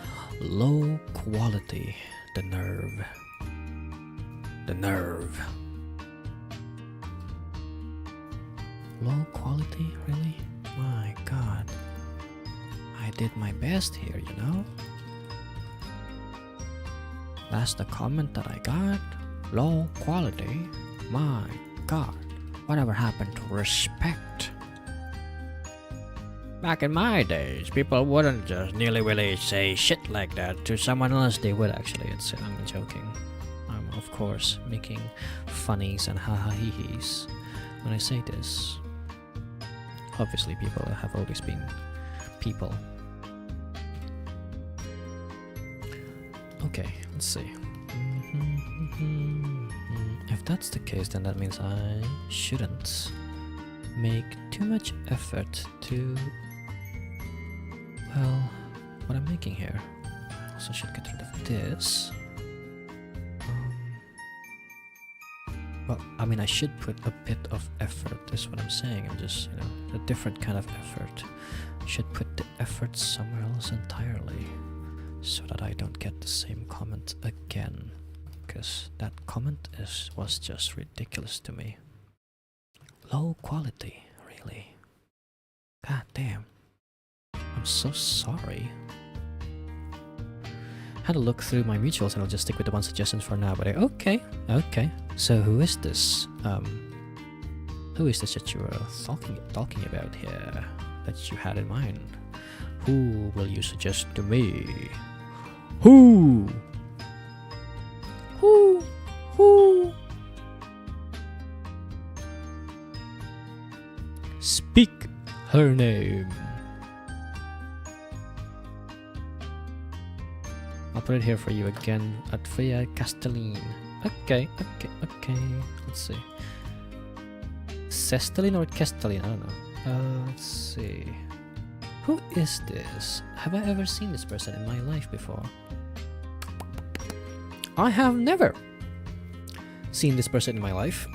low quality. The nerve. The nerve. Low quality? Really? My god. I did my best here, you know? That's the comment that I got. Low quality? My god. Whatever happened to respect? Back in my days, people wouldn't just nilly-willy say shit like that to someone else. They would actually. I'm joking. I'm of course making funnies and ha-ha-hee-hees when I say this. Obviously people have always been people. Okay, let's see. If that's the case, then that means I shouldn't make too much effort to, well, what I'm making here. I also should get rid of this. Well, I mean, I should put a bit of effort, is what I'm saying. I'm just, you know, a different kind of effort. Should put the effort somewhere else entirely, so that I don't get the same comment again. Because that comment was just ridiculous to me. Low quality, really. God damn. I'm so sorry. Had to look through my mutuals and I'll just stick with the one suggestions for now, but okay. So who is this? Who is this that you were talking about here? That you had in mind? Who will you suggest to me? Who? Speak her name. I'll put it here for you again at Freya Castelline. Okay. Let's see. Cesteline or Castelline? I don't know. Let's see. Who is this? Have I ever seen this person in my life before? I have never seen this person in my life.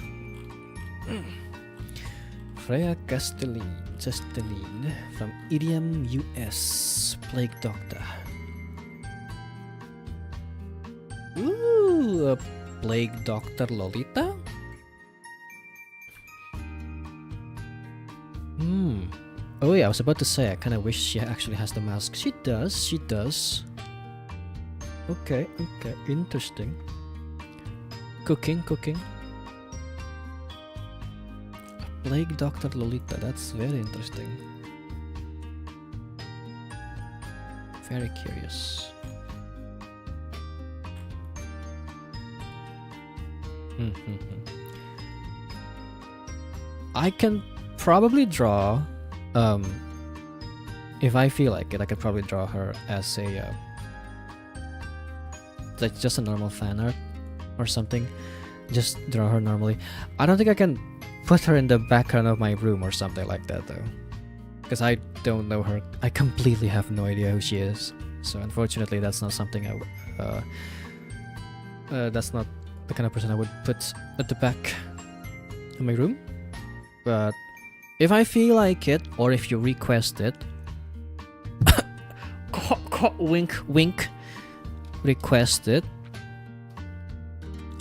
Freya Castelline from Idiom US. Plague Doctor. Ooh, a Plague Doctor Lolita? Oh yeah, I was about to say, I kind of wish she actually has the mask. She does, she does. Okay, okay, interesting. Cooking. Plague Dr. Lolita, that's very interesting. Very curious. I can probably draw, if I feel like it, I could probably draw her as a, like just a normal fan art or something. Just draw her normally. I don't think I can put her in the background of my room or something like that though, because I don't know her. I completely have no idea who she is. So unfortunately, that's not something that's not the kind of person I would put at the back of my room. But if I feel like it, or if you request it, wink, wink, request it,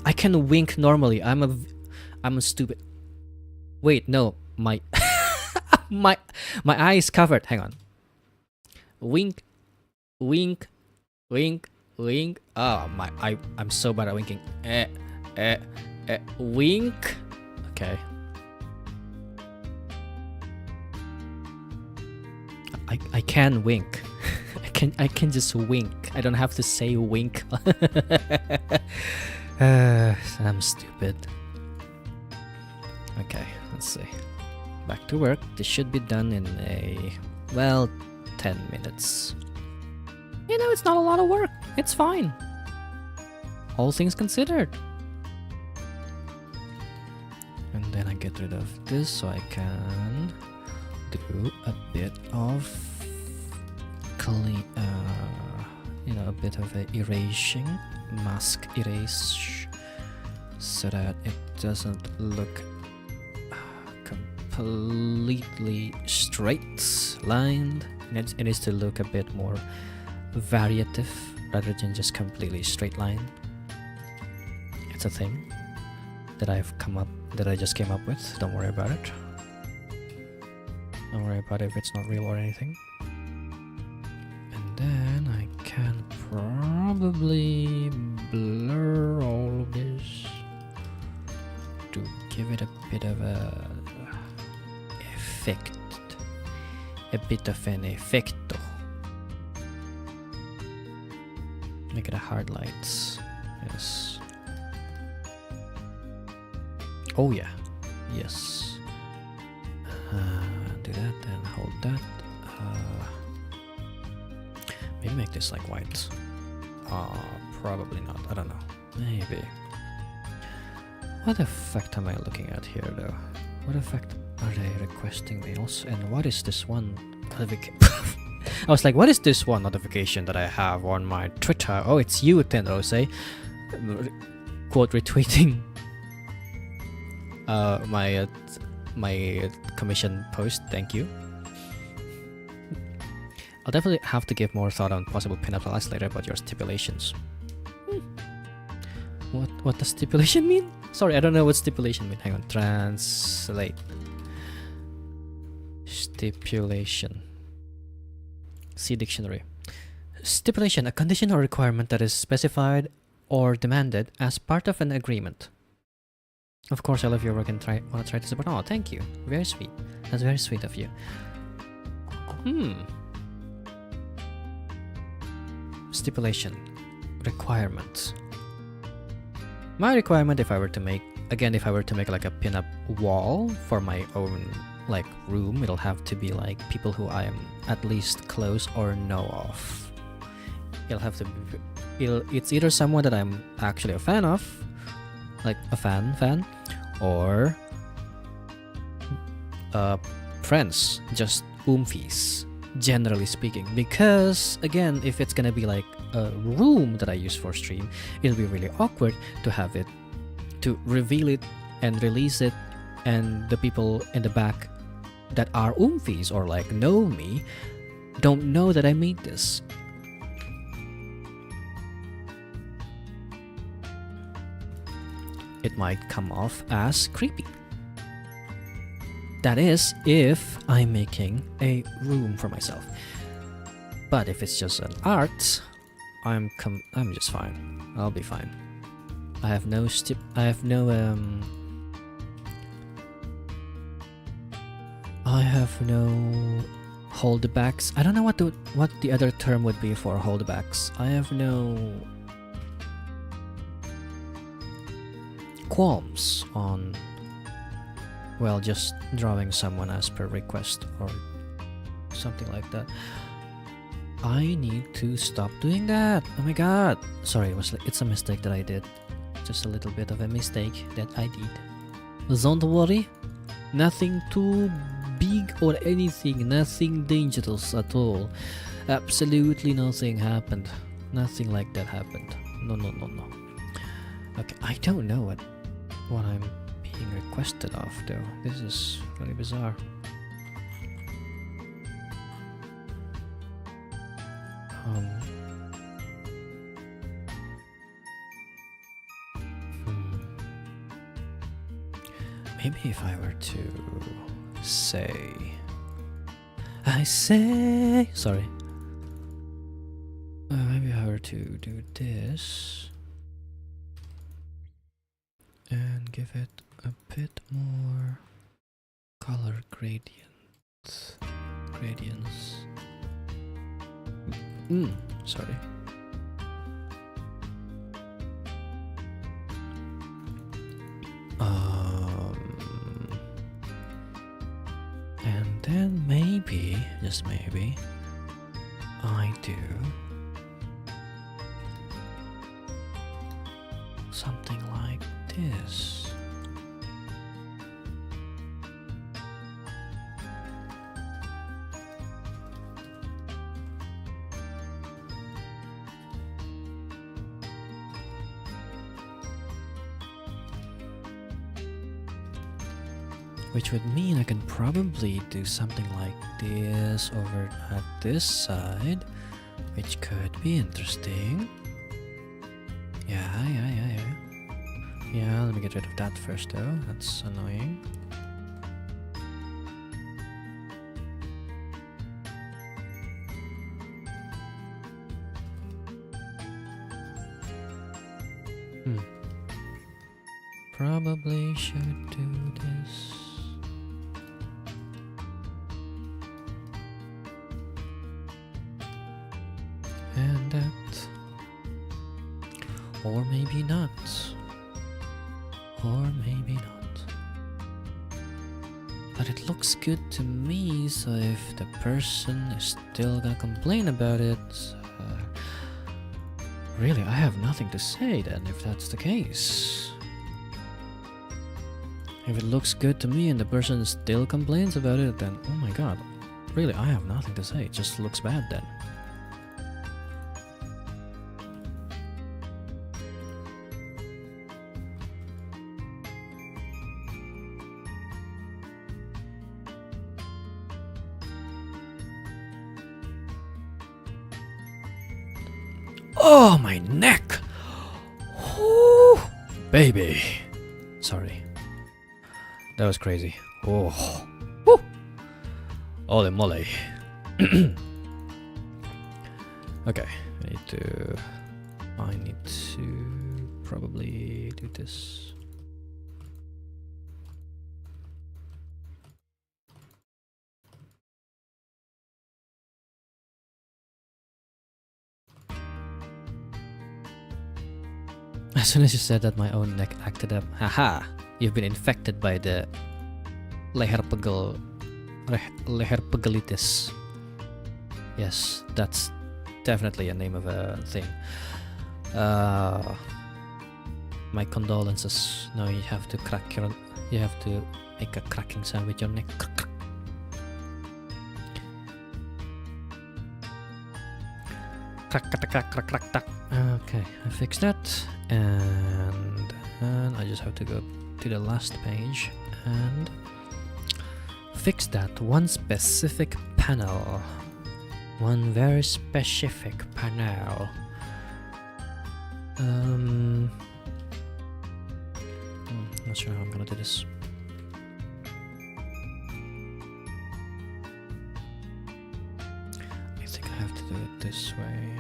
I can wink normally. I'm a stupid. Wait, no, my my eye is covered. Hang on. Wink, wink, wink, wink. Oh my! I'm so bad at winking. Wink. Okay. I can wink. I can just wink. I don't have to say wink. I'm stupid. Okay, let's see. Back to work. This should be done in 10 minutes. You know, it's not a lot of work. It's fine. All things considered. And then I get rid of this so I can do a bit of clean, a bit of a erasing, mask erase, so that it doesn't look completely straight lined. It needs to look a bit more variative rather than just completely straight line. It's a thing that I just came up with. Don't worry about it. Don't worry about it if it's not real or anything. And then I can probably blur all of this to give it a bit of a effect. A bit of an effecto. Make it a hard lights. Yes. Oh yeah. Yes. Do that and hold that. Maybe make this like white. Probably not. I don't know. Maybe. What effect am I looking at here though? What effect are they requesting me also? And what is this one notification? I was like, what is this one notification that I have on my Twitter? Oh, it's you, Tenrose. Quote retweeting my commission post. Thank you. I'll definitely have to give more thought on possible pinups. I'll ask later about your stipulations. What does stipulation mean? Sorry, I don't know what stipulation means. Hang on. Translate. Stipulation. See dictionary. Stipulation, a condition or requirement that is specified or demanded as part of an agreement. Of course, I love your work and want to try to support. Oh, thank you. Very sweet. That's very sweet of you. Stipulation. Requirement. My requirement, if I were to make like a pin-up wall for my own like room, it'll have to be like people who I am at least close or know of. It'll have to be, it's either someone that I'm actually a fan of, like a fan, or friends, just oomfies, generally speaking. Because again, if it's gonna be like a room that I use for stream, it'll be really awkward to have it, to reveal it and release it, and the people in the back that are oomfies or like know me don't know that I made this. It might come off as creepy. That is, if I'm making a room for myself. But if it's just an art, I'm just fine. I'll be fine. I have no holdbacks. I don't know what the other term would be for holdbacks. I have no qualms on, well, just drawing someone as per request or something like that. I need to stop doing that. Oh my god. Sorry, it's a mistake that I did. Just a little bit of a mistake that I did. Don't worry. Nothing too big or anything. Nothing dangerous at all. Absolutely nothing happened. Nothing like that happened. No. Okay, I don't know what I'm being requested of though. This is really bizarre. Maybe if I were to say, sorry. Maybe if I were to do this and give it a bit more color gradients. Sorry. And then maybe, just maybe, I do something like this. Which would mean I can probably do something like this over at this side, which could be interesting. Yeah, let me get rid of that first though, that's annoying. Probably should do this. And that. Or maybe not. But it looks good to me, so if the person is still gonna complain about it, really I have nothing to say then if that's the case. If it looks good to me and the person still complains about it, then oh my god, really I have nothing to say, it just looks bad then. Oh, my neck! Whew, baby. Sorry. That was crazy. Oh. Woo. Holy moly. Okay, I need to probably do this. As soon as you said that, my own neck acted up. Haha! You've been infected by the leherpagalitis. Yes, that's definitely a name of a thing. My condolences. Now you have to make a cracking sound with your neck. Crack. Okay, I fixed that, and I just have to go to the last page and fix that one specific panel. One very specific panel. Not sure how I'm gonna do this. do it this way.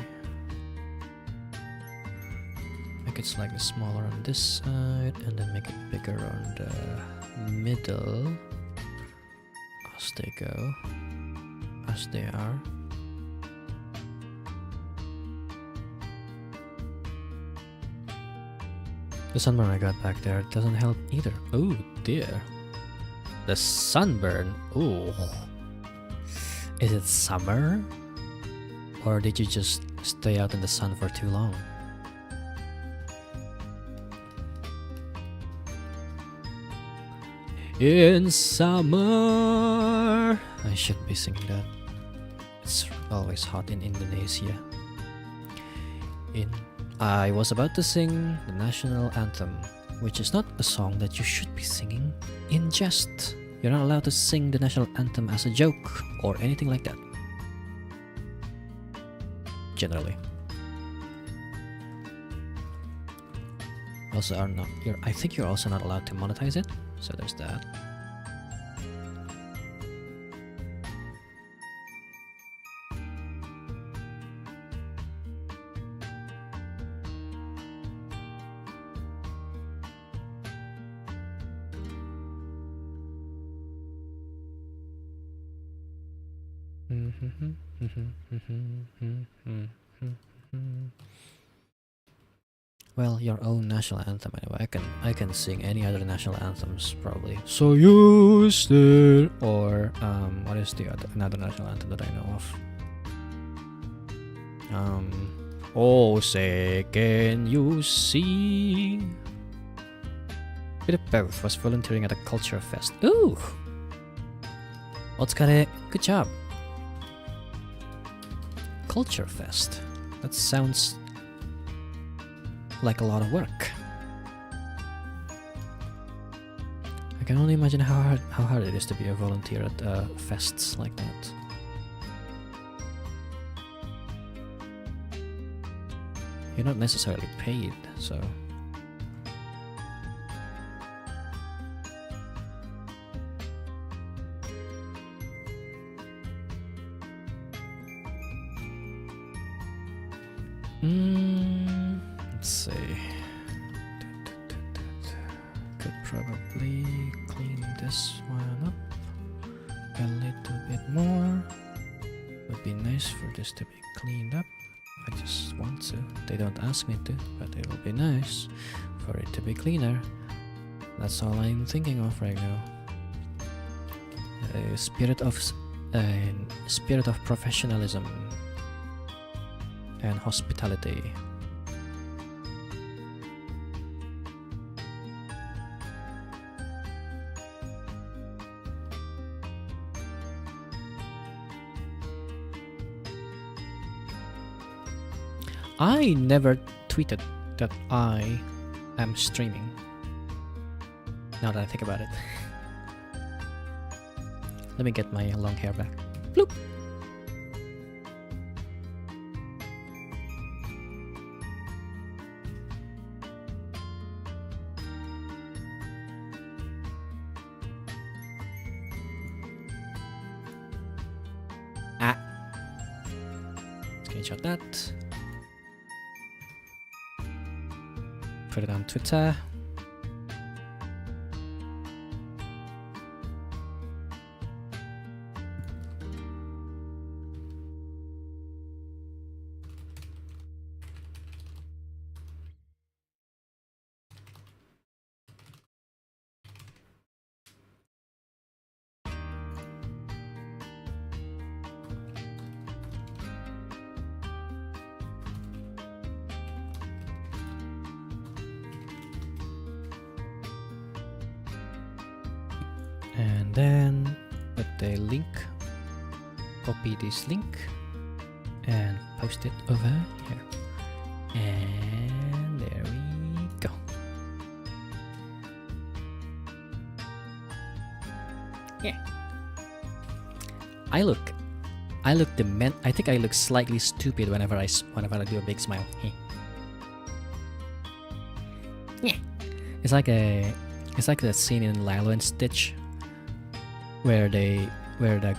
Make it slightly smaller on this side and then make it bigger on the middle as they go, as they are. The sunburn I got back there doesn't help either. Oh dear. The sunburn. Oh. Is it summer? Or did you just stay out in the sun for too long? In summer. I should be singing that. It's always hot in Indonesia. I was about to sing the national anthem, which is not a song that you should be singing in jest. You're not allowed to sing the national anthem as a joke or anything like that. Generally. Also, I think you're also not allowed to monetize it, so there's that. Well, your own national anthem anyway. I can sing any other national anthems probably. So used it, or what is the another national anthem that I know of? Oh, say can you see? Bit of both. Was volunteering at a culture fest. Ooh. Otsukare. Good job. Culture fest. That sounds like a lot of work. I can only imagine how hard it is to be a volunteer at fests like that. You're not necessarily paid, so. Let's see. Could probably clean this one up a little bit more. Would be nice for this to be cleaned up. I just want to. They don't ask me to, but it would be nice for it to be cleaner. That's all I'm thinking of right now. Spirit of professionalism and hospitality. I never tweeted that I am streaming. Now that I think about it. Let me get my long hair back. Bloop! Screenshot that. Put it on Twitter. And then put the link, copy this link and post it over here. And there we go. Yeah. I think I look slightly stupid whenever I do a big smile. Yeah. It's like that scene in Lilo and Stitch where the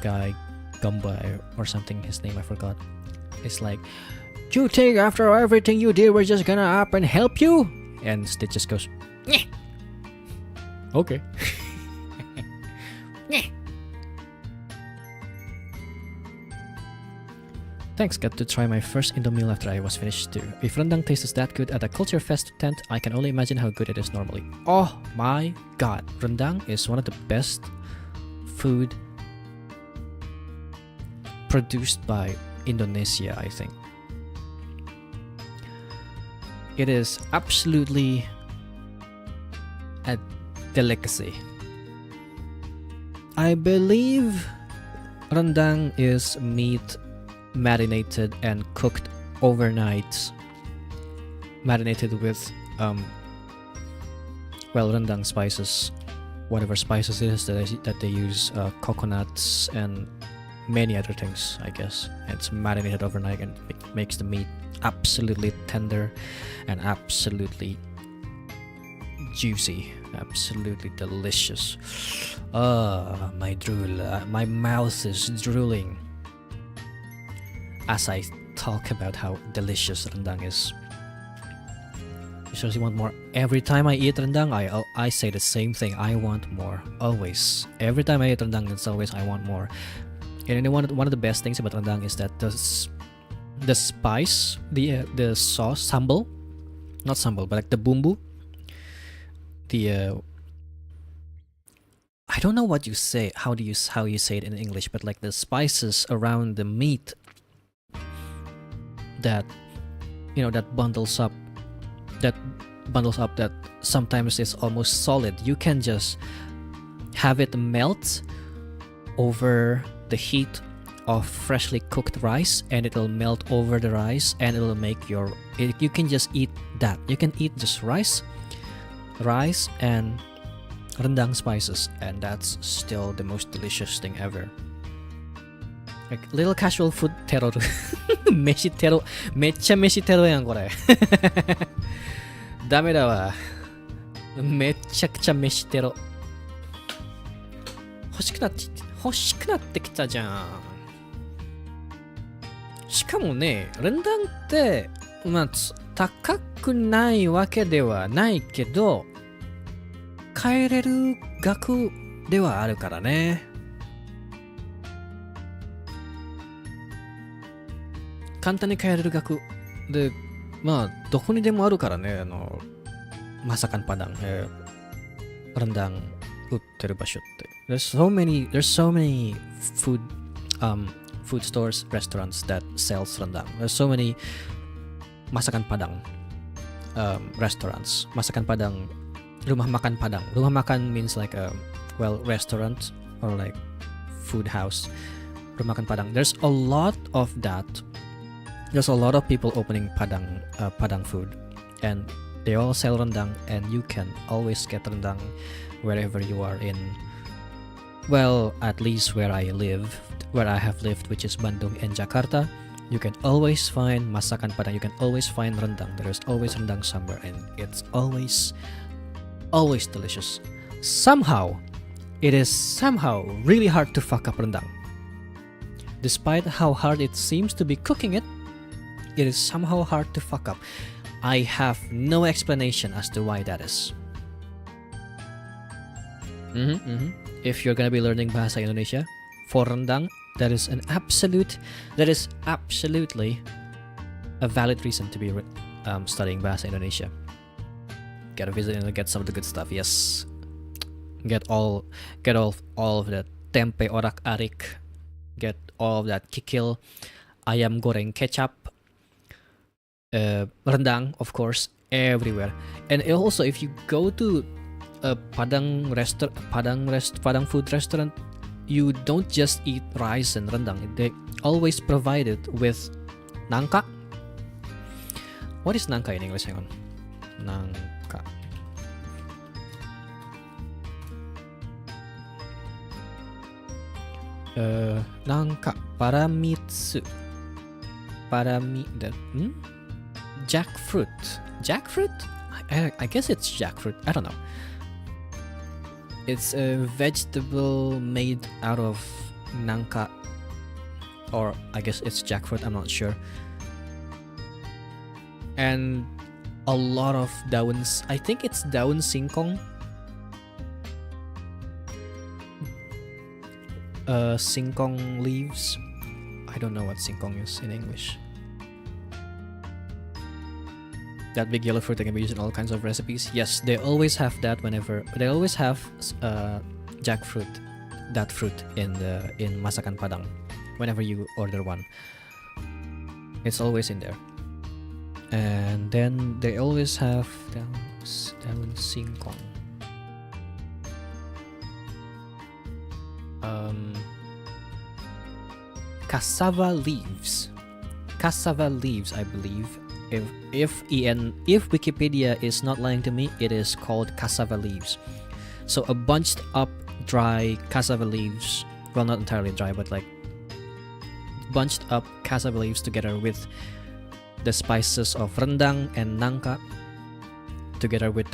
guy Gumba or something, his name I forgot, It's like, you think after everything you did, we're just gonna up and help you? And Stitch just goes, "Nyeh." Okay. Thanks, got to try my first Indo meal after I was finished too. If rendang tastes that good at a culture fest tent, I can only imagine how good it is normally. Oh my god, rendang is one of the best food produced by Indonesia, I think. It is absolutely a delicacy. I believe rendang is meat marinated and cooked overnight, marinated with rendang spices, whatever spices it is that they use, coconuts and many other things, I guess. It's marinated overnight and makes the meat absolutely tender and absolutely juicy, absolutely delicious. My drool, my mouth is drooling as I talk about how delicious rendang is. You seriously want more? Every time I eat rendang, I say the same thing. I want more. Always. Every time I eat rendang, it's always I want more. And one of the best things about rendang is that the spice, the sauce, sambal, not sambal, but like the bumbu, I don't know what you say. How you say it in English? But like the spices around the meat that that bundles up, that sometimes is almost solid. You can just have it melt over the heat of freshly cooked rice, and it'll melt over the rice, and it'll make you can just eat that. You can eat just rice and rendang spices, and that's still the most delicious thing ever. Like little casual food terror. 飯テロ、めっちゃ飯テロやんこれ。ダメだわ。めっちゃくちゃ飯テロ。欲しくなってきたじゃん。しかもね、rendangって高くないわけではないけど、買えれる額ではあるからね。簡単に買えれる額で、どこにでもあるからね、masakan Padang、rendang 売ってる場所って。There's so many food stores, restaurants that sells rendang. There's so many masakan Padang restaurants. Masakan Padang, rumah makan Padang. Rumah makan means like a restaurant or like food house. Rumah makan Padang. There's a lot of that. There's a lot of people opening Padang food, and they all sell rendang, and you can always get rendang wherever you are in. Well, at least where I have lived, which is Bandung and Jakarta, you can always find masakan Padang. You can always find rendang. There is always rendang somewhere, and it's always delicious. Somehow, it is really hard to fuck up rendang. Despite how hard it seems to be cooking it, it is somehow hard to fuck up. I have no explanation as to why that is. If you're gonna be learning Bahasa Indonesia for rendang, that is absolutely a valid reason to be studying Bahasa Indonesia. Gotta visit and get some of the good stuff. Yes, get all of that tempe orak-arik, get all of that kikil, ayam goreng kecap, rendang, of course, everywhere. And also, if you go to a Padang food restaurant, you don't just eat rice and rendang. They always provide it with nangka. What is nangka in English? Hang on. Nangka. Nangka. Paramitsu. Jackfruit. Jackfruit? I guess it's jackfruit. I don't know. It's a vegetable made out of nangka or I guess it's jackfruit, I'm not sure. And a lot of downs, I think it's daun singkong. Singkong leaves. I don't know what singkong is in English. That big yellow fruit that can be used in all kinds of recipes. Yes, they always have that whenever they always have jackfruit, that fruit in masakan Padang. Whenever you order one, it's always in there. And then they always have daun singkong. Cassava leaves. Cassava leaves, I believe. If Wikipedia is not lying to me, it is called cassava leaves. So a bunched up dry cassava leaves, well, not entirely dry, but like bunched up cassava leaves together with the spices of rendang and nangka, together with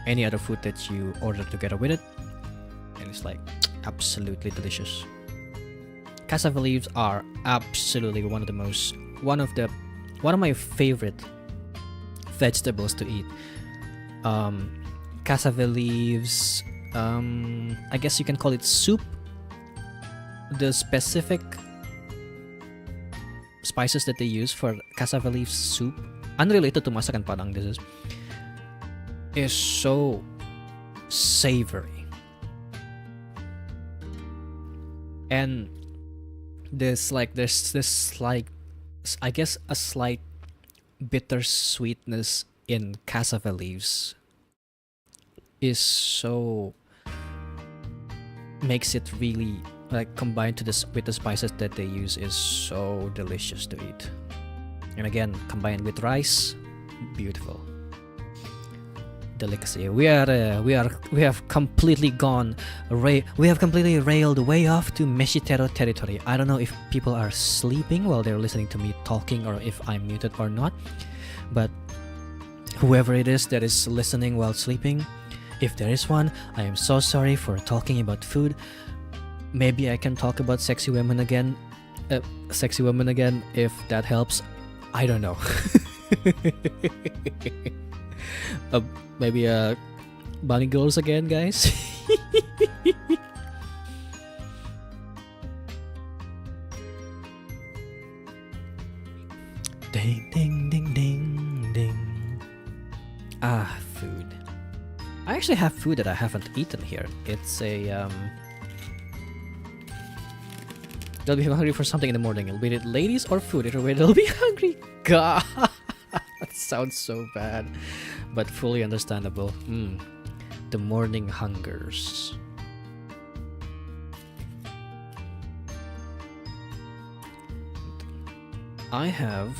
any other food that you order together with it, and it's like absolutely delicious. Cassava leaves are absolutely one of my favorite vegetables to eat. Cassava leaves, I guess you can call it soup. The specific spices that they use for cassava leaves soup, unrelated to masakan Padang, this is so savory. And there's this slight, I guess, a slight bitter sweetness in cassava leaves is so makes it really like combined to this with the spices that they use is so delicious to eat. And again, combined with rice, beautiful delicacy. We have completely railed way off to Meshitero territory. I don't know if people are sleeping while they're listening to me talking, or if I'm muted or not, but whoever it is that is listening while sleeping, if there is one, I am so sorry for talking about food. Maybe I can talk about sexy women again if that helps. I don't know. Maybe bunny girls again, guys. Ding ding ding ding ding. Ah, food. I actually have food that I haven't eaten here. It's a they'll be hungry for something in the morning. It'll be it ladies or food. Either way, they'll be hungry. God, that sounds so bad, but fully understandable. The morning hungers. I have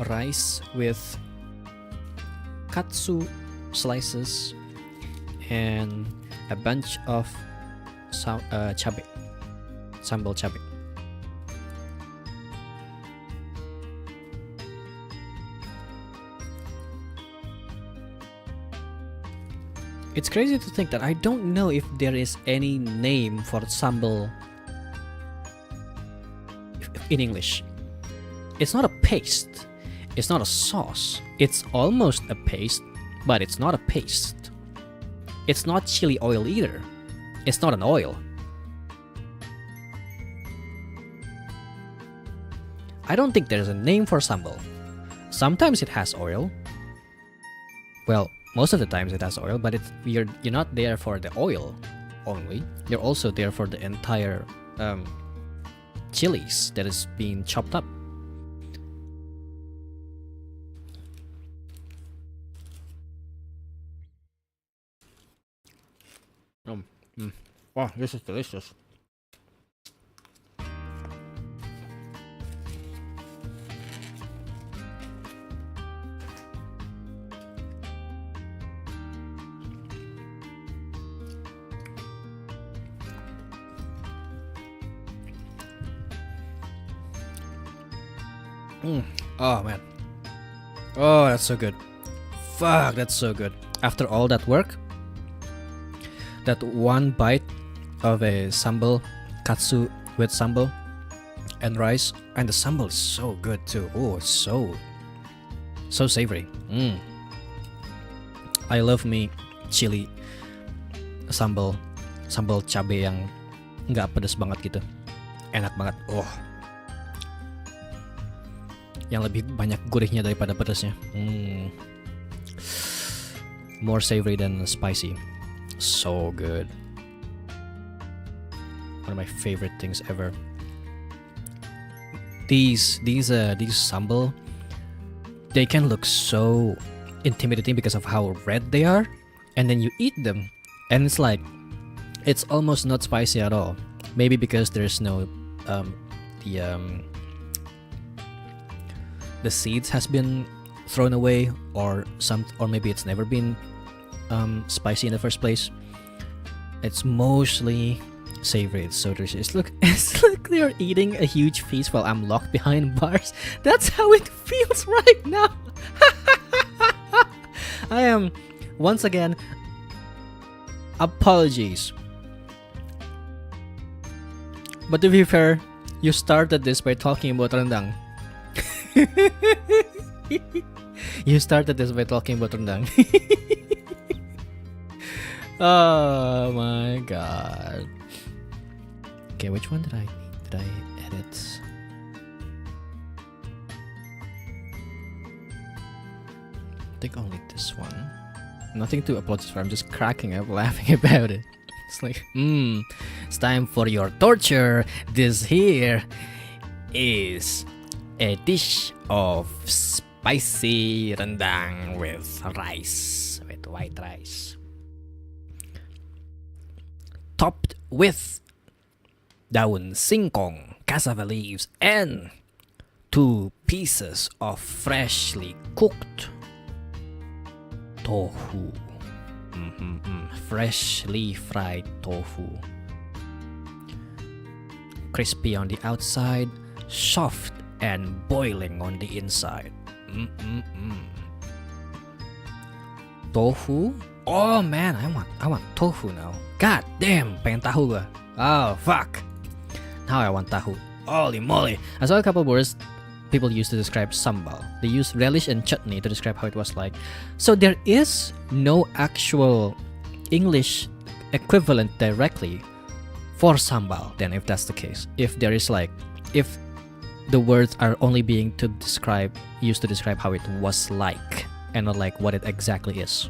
rice with katsu slices and a bunch of chabe, sambal chabe. It's crazy to think that I don't know if there is any name for sambal in English. It's not a paste. It's not a sauce. It's almost a paste, but it's not a paste. It's not chili oil either. It's not an oil. I don't think there's a name for sambal. Sometimes it has oil. Well, most of the times it has oil, but you're not there for the oil only. You're also there for the entire chilies that is being chopped up. Wow, this is delicious. Oh man. Oh, that's so good. Fuck, that's so good. After all that work, that one bite of a sambal, katsu with sambal, and rice, and the sambal is so good too. Oh, it's so savory. I love me chili sambal cabe yang nggak pedas banget gitu. Enak banget. Oh, yang lebih banyak gurihnya daripada pedasnya. More savory than spicy. So good. One of my favorite things ever. These sambal, they can look so intimidating because of how red they are, and then you eat them and it's like it's almost not spicy at all. Maybe because there's no the seeds has been thrown away, or maybe it's never been spicy in the first place. It's mostly savory. It's so delicious. It's like they're eating a huge feast while I'm locked behind bars. That's how it feels right now. I am, once again, apologies. But to be fair, you started this by talking about rendang. You started this by talking about rendang. Oh my god. Okay, which one did I edit? I think only this one. Nothing to apologize for. I'm just cracking up laughing about it. It's like, it's time for your torture. This here is a dish of spicy rendang with rice, with white rice, topped with daun singkong, cassava leaves, and 2 pieces of freshly cooked tofu. Freshly fried tofu. Crispy on the outside, soft and boiling on the inside. Tofu? Oh man, I want tofu now. God damn, pengen tahu gua. Oh fuck. Now I want tahu. Holy moly. I saw a couple words people used to describe sambal. They use relish and chutney to describe how it was like. So there is no actual English equivalent directly for sambal. Then if that's the case, if there is like, if the words are only being used to describe how it was like and not like what it exactly is.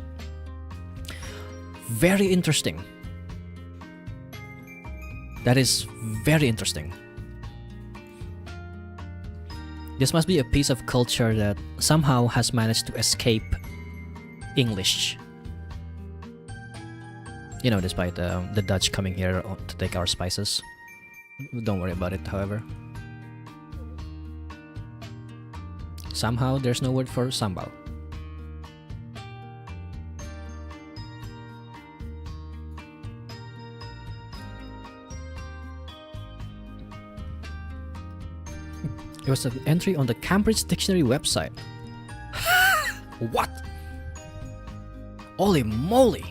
Very interesting. That is very interesting. This must be a piece of culture that somehow has managed to escape English. You know, despite the Dutch coming here to take our spices. Don't worry about it, however. Somehow there's no word for sambal. It was an entry on the Cambridge Dictionary website. What? Holy moly!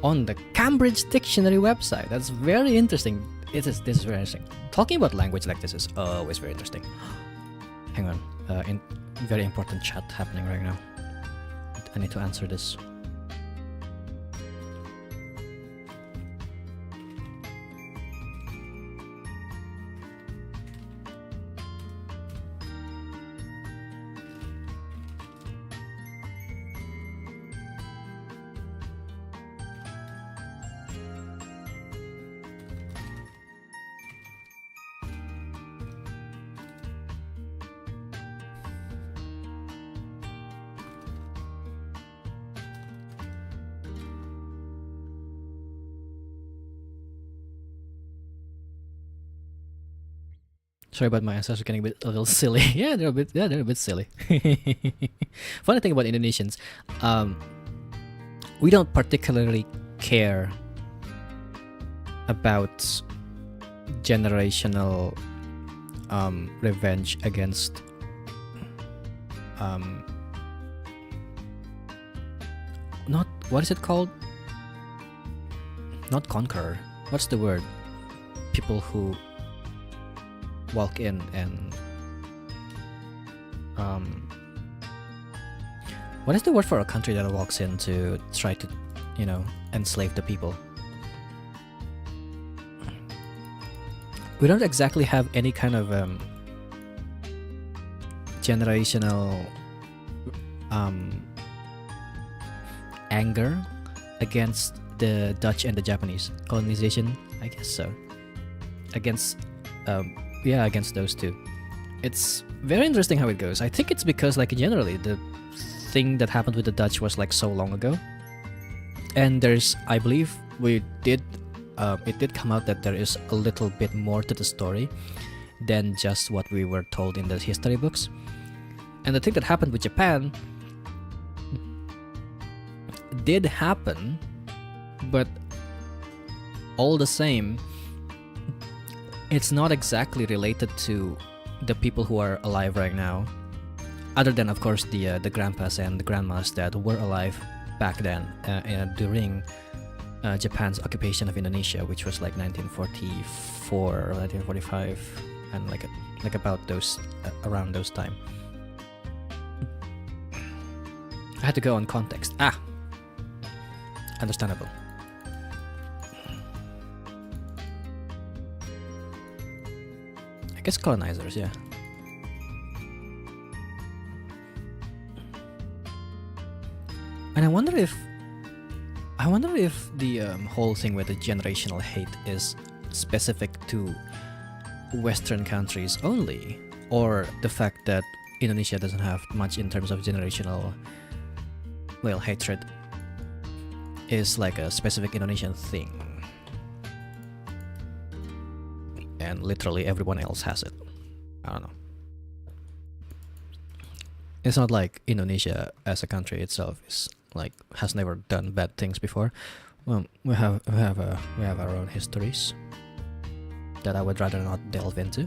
On the Cambridge Dictionary website. That's very interesting. This is very interesting. Talking about language like this is always very interesting. Hang on. Very important chat happening right now. I need to answer this. Sorry about my answers are getting a little silly. Yeah, they're a bit silly. Funny thing about Indonesians, we don't particularly care about generational revenge against not, what is it called? Not conqueror. What's the word? people who walk in and what is the word for a country that walks in to try to, enslave the people? We don't exactly have any kind of generational anger against the Dutch and the Japanese colonization. I guess so. Against those two. It's very interesting how it goes. I think it's because, like, generally the thing that happened with the Dutch was like so long ago, and I believe it did come out that there is a little bit more to the story than just what we were told in the history books. And the thing that happened with Japan did happen, but all the same, it's not exactly related to the people who are alive right now, other than, of course, the grandpas and the grandmas that were alive back then during Japan's occupation of Indonesia, which was like 1944 or 1945, and like about those around those time. I had to go on context. Understandable. I guess colonizers, yeah. And I wonder if the whole thing with the generational hate is specific to Western countries only, or the fact that Indonesia doesn't have much in terms of generational, hatred is like a specific Indonesian thing, and literally everyone else has it. I don't know. It's not like Indonesia as a country itself is like has never done bad things before. Well, we have our own histories that I would rather not delve into.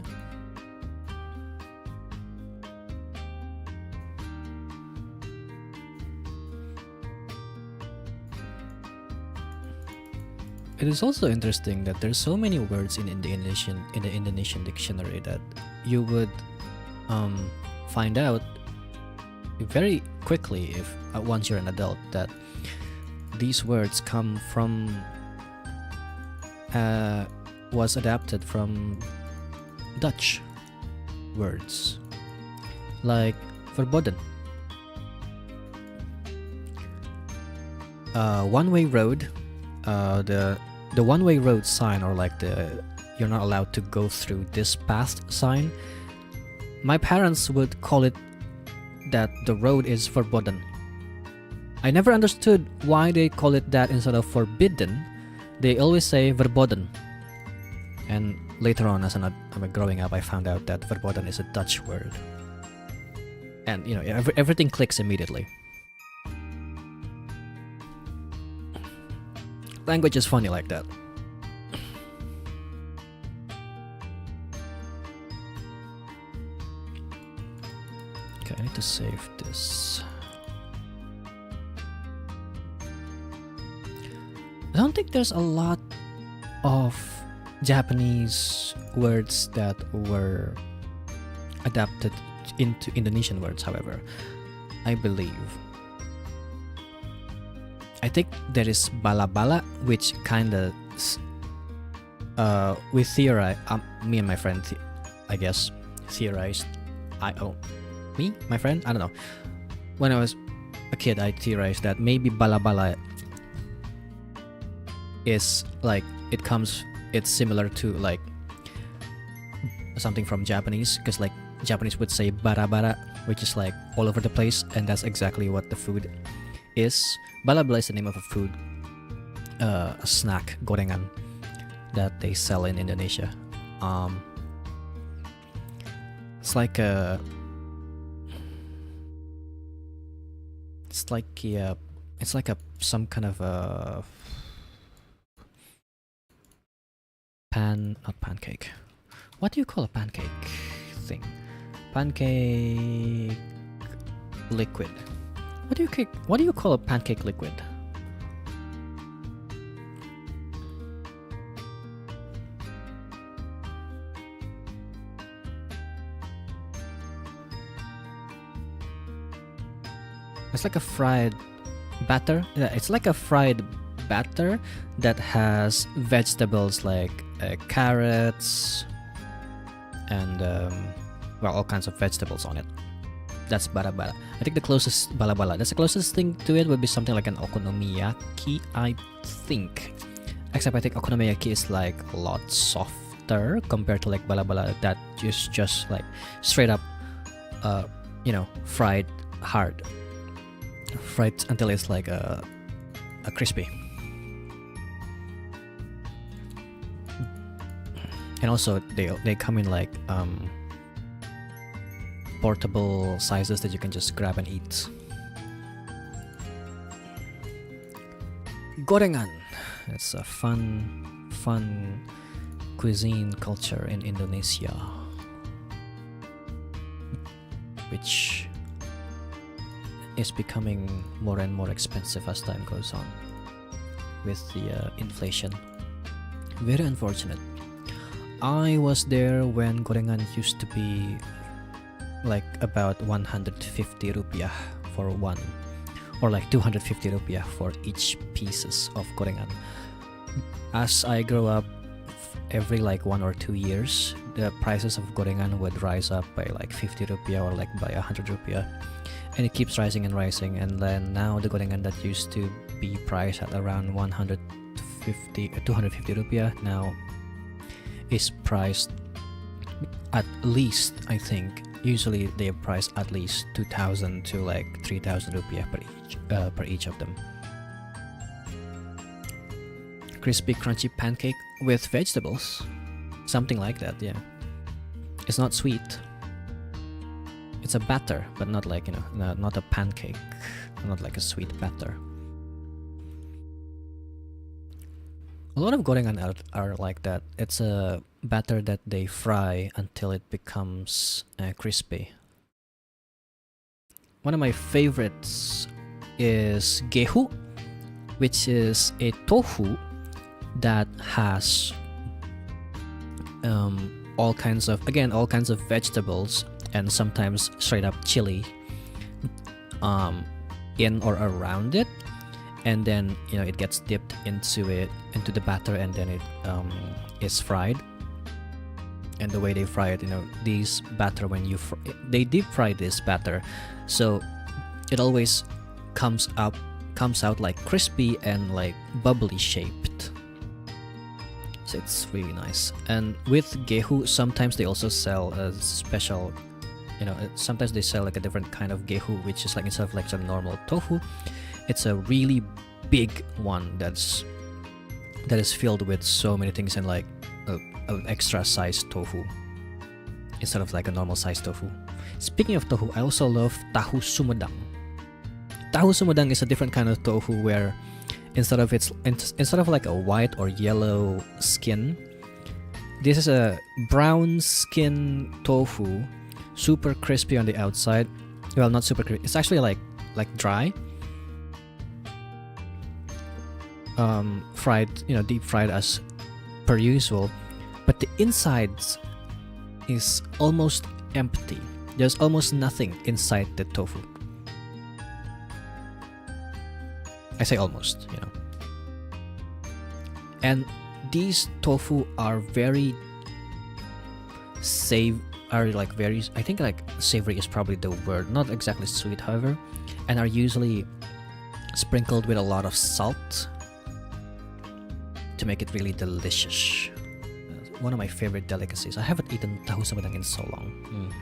It is also interesting that there's so many words in the Indonesian dictionary that you would find out very quickly if once you're an adult that these words come from was adapted from Dutch words like verboden, one-way road. The one-way road sign, or like the you're not allowed to go through this path sign, my parents would call it that the road is verboden. I never understood why they call it that instead of forbidden. They always say verboden. And later on, as I'm growing up, I found out that verboden is a Dutch word. And everything clicks immediately. Language is funny like that. Okay, I need to save this. I don't think there's a lot of Japanese words that were adapted into Indonesian words, however. I believe. I think there is bala-bala, which kinda we theorized, me and my friend, I guess, theorized. Me, my friend, I don't know. When I was a kid, I theorized that maybe bala-bala is like it's similar to like something from Japanese, because like Japanese would say bara-bara, which is like all over the place, and that's exactly what the food is. Bala-bala is the name of a food, a snack, gorengan, that they sell in Indonesia. It's like some kind of a not pancake. What do you call a pancake thing? Pancake liquid. What do you call a pancake liquid? It's like a fried batter. Yeah, it's like a fried batter that has vegetables like carrots and all kinds of vegetables on it. That's bala-bala. I think the closest bala-bala. That's the closest thing to it would be something like an okonomiyaki, I think. Except I think okonomiyaki is like a lot softer compared to like bala-bala that just like straight up, fried hard, fried until it's like a crispy. And also they come in like portable sizes that you can just grab and eat. Gorengan. It's a fun cuisine culture in Indonesia, which is becoming more and more expensive as time goes on with the inflation. Very unfortunate. I was there when gorengan used to be like about 150 rupiah for one, or like 250 rupiah for each pieces of gorengan. As I grow up, every like 1 or 2 years, the prices of gorengan would rise up by like 50 rupiah or like by 100 rupiah, and it keeps rising and rising. And then now the gorengan that used to be priced at around 250 rupiah now is priced at least, I think, usually they are priced at least 2,000 to like 3,000 rupiah per each of them. Crispy crunchy pancake with vegetables, something like that. Yeah, it's not sweet. It's a batter, but not like not a pancake, not like a sweet batter. A lot of gorengan are like that. It's a batter that they fry until it becomes crispy. One of my favorites is gehu, which is a tofu that has all kinds of vegetables and sometimes straight up chili in or around it. And then it gets dipped into the batter, and then it is fried. And the way they fry it, these batter, when they deep fry this batter, so it always comes out like crispy and like bubbly shaped. So it's really nice. And with gehu, sometimes they also sell a special, sometimes they sell like a different kind of gehu, which is like, instead of like some normal tofu, it's a really big one that is filled with so many things, and like an extra sized tofu instead of like a normal sized tofu. Speaking of tofu, I also love tahu sumedang. Tahu sumedang is a different kind of tofu where instead of like a white or yellow skin, this is a brown skin tofu, super crispy on the outside. Well, not super crispy. It's actually like dry. Fried, deep fried as per usual, but the insides is almost empty. There's almost nothing inside the tofu. I say almost, And these tofu are very I think like savory is probably the word, not exactly sweet, however, and are usually sprinkled with a lot of salt to make it really delicious. One of my favorite delicacies. I haven't eaten tahu sumedang in so long.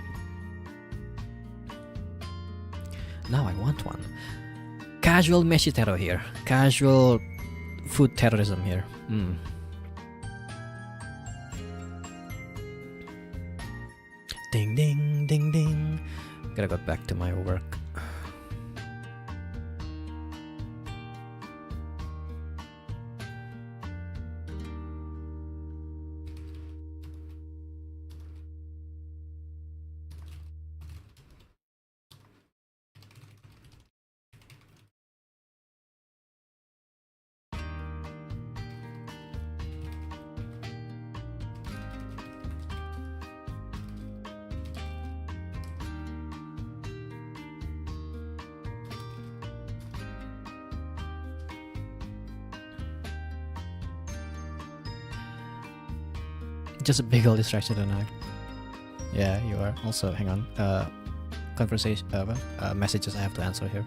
Now I want one. Casual meshitero here. Casual food terrorism here. Ding ding ding ding. Gotta go back to my work. Just a big old distraction tonight. Yeah, you are. Also, hang on. Conversation. Messages I have to answer here.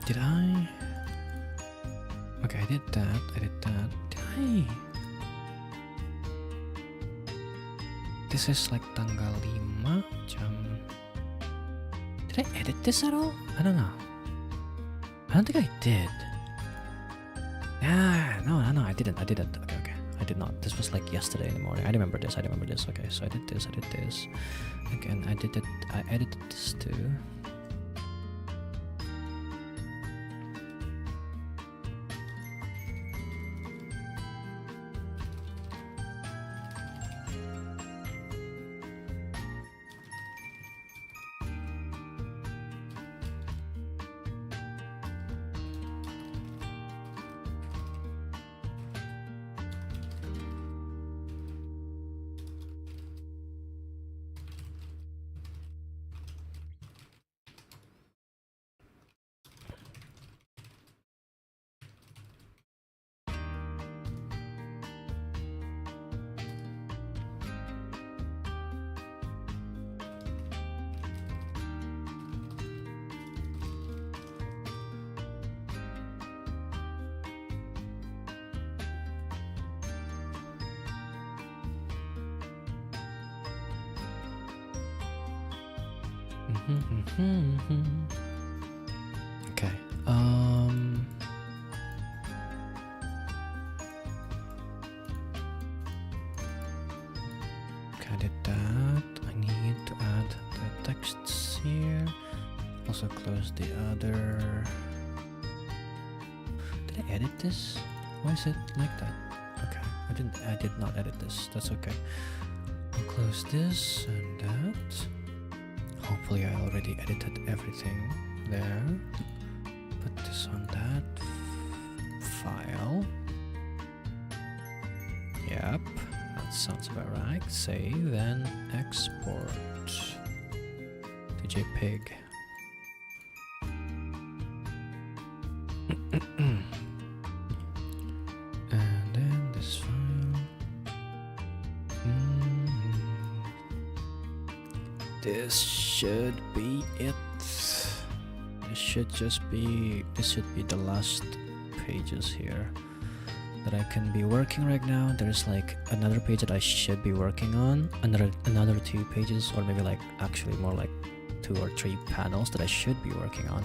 Did I? Okay, I did that. Did I? This is like tanggal 5 jam. Did I edit this at all? I don't know. I don't think I did. No, I didn't. Okay. I did not. This was like yesterday in the morning. I remember this. Okay, so I did this. Again, I edited this too. Okay. Okay, I did that. I need to add the texts here. Also close the other. Did I edit this? Why is it like that? Okay, I did not edit this. That's okay. I'll close this and that. Hopefully I already edited everything there. Put this on that file. Yep, that sounds about right. Save and export to JPEG. And then this file. This should be it. This should be the last pages here that I can be working right now. There's like another page that I should be working on, another 2 pages, or maybe like actually more like 2 or 3 panels that I should be working on,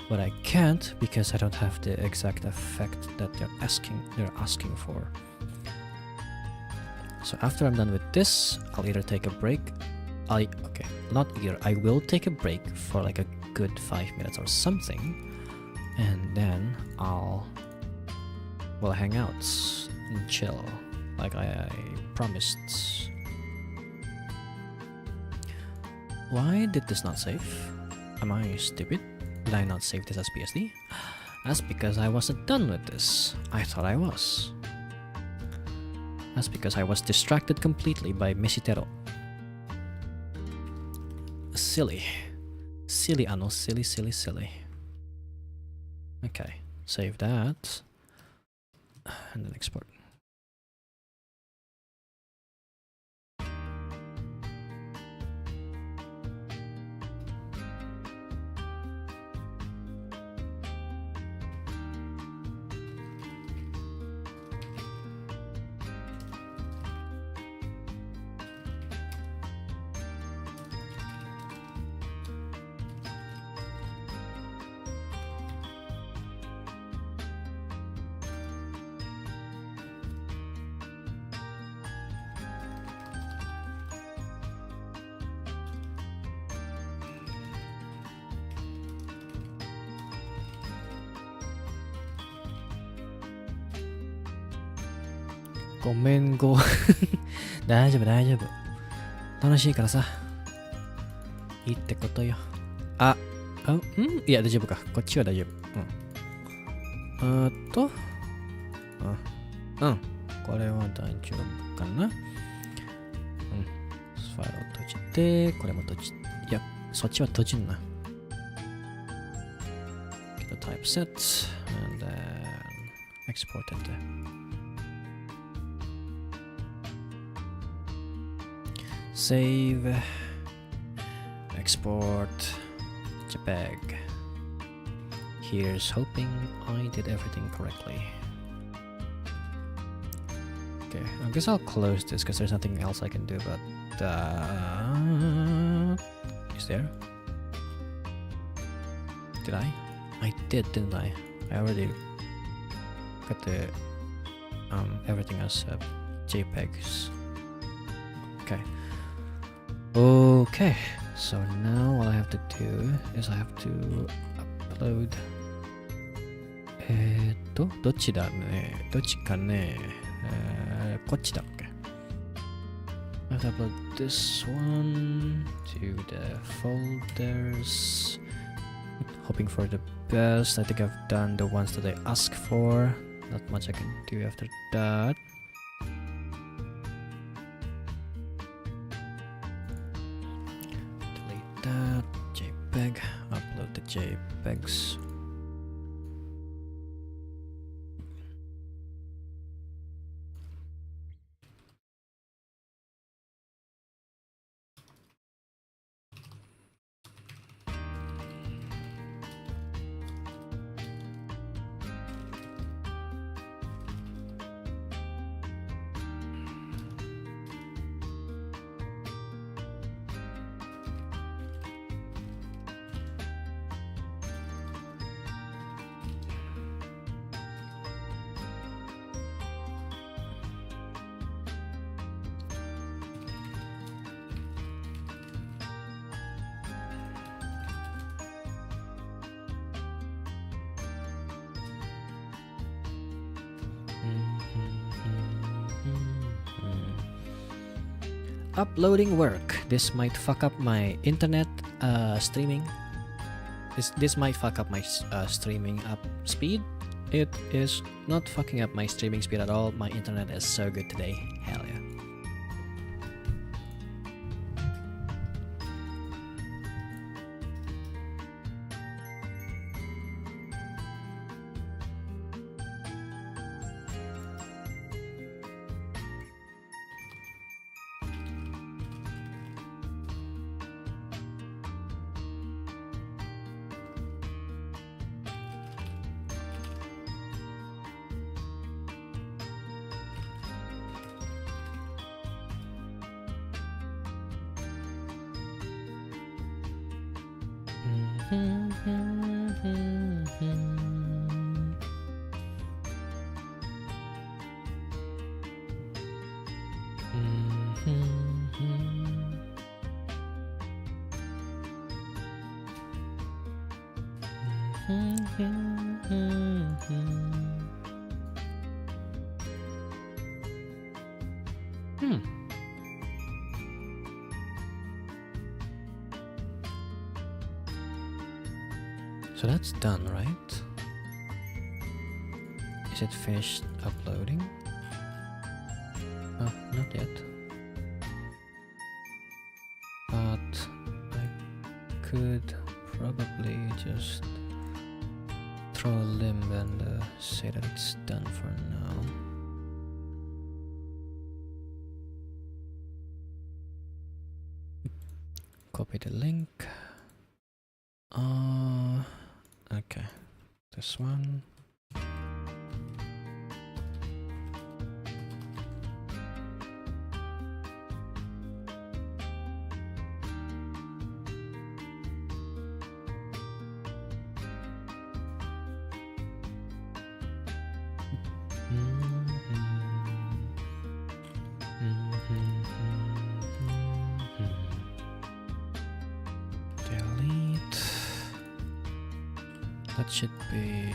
but I can't because I don't have the exact effect that they're asking for. So after I'm done with this, I'll either take a break. I will take a break for like a good 5 minutes or something, and then I'll hang out and chill like I promised. Why did this not save? Am I stupid? Did I not save this as PSD? That's because I wasn't done with this. I thought I was. That's because I was distracted completely by Misitero. Silly, Ano, silly. Okay, save that, and then export. ごめんご。大丈夫大丈夫。楽しいからさ。いいってことよ。いや大丈夫か。こっちは大丈夫。これは大丈夫かな。ファイルを閉じて、これも閉じて、いや、そっちは閉じんな。Get the type set, and then export it. Save, export, JPEG. Here's hoping I did everything correctly. Okay, I guess I'll close this because there's nothing else I can do about that. Is there? Did I? I did, didn't I? I already got the everything as JPEGs. Okay. Okay. So now what I have to do is I have to upload. どっちだね。どっちかね。こっちだっけ。I have to upload this one to the folders. Hoping for the best. I think I've done the ones that I asked for. Not much I can do after that. Delete that. JPEG. Upload the JPEGs. Uploading work. This might fuck up my internet streaming. This might fuck up my streaming up speed. It is not fucking up my streaming speed at all. My internet is so good today. Hell yeah. So that's done, right? Is it finished uploading? Oh, not yet. But I could probably just throw a limb and say that it's done for now. Copy the link. Okay, this one. That should be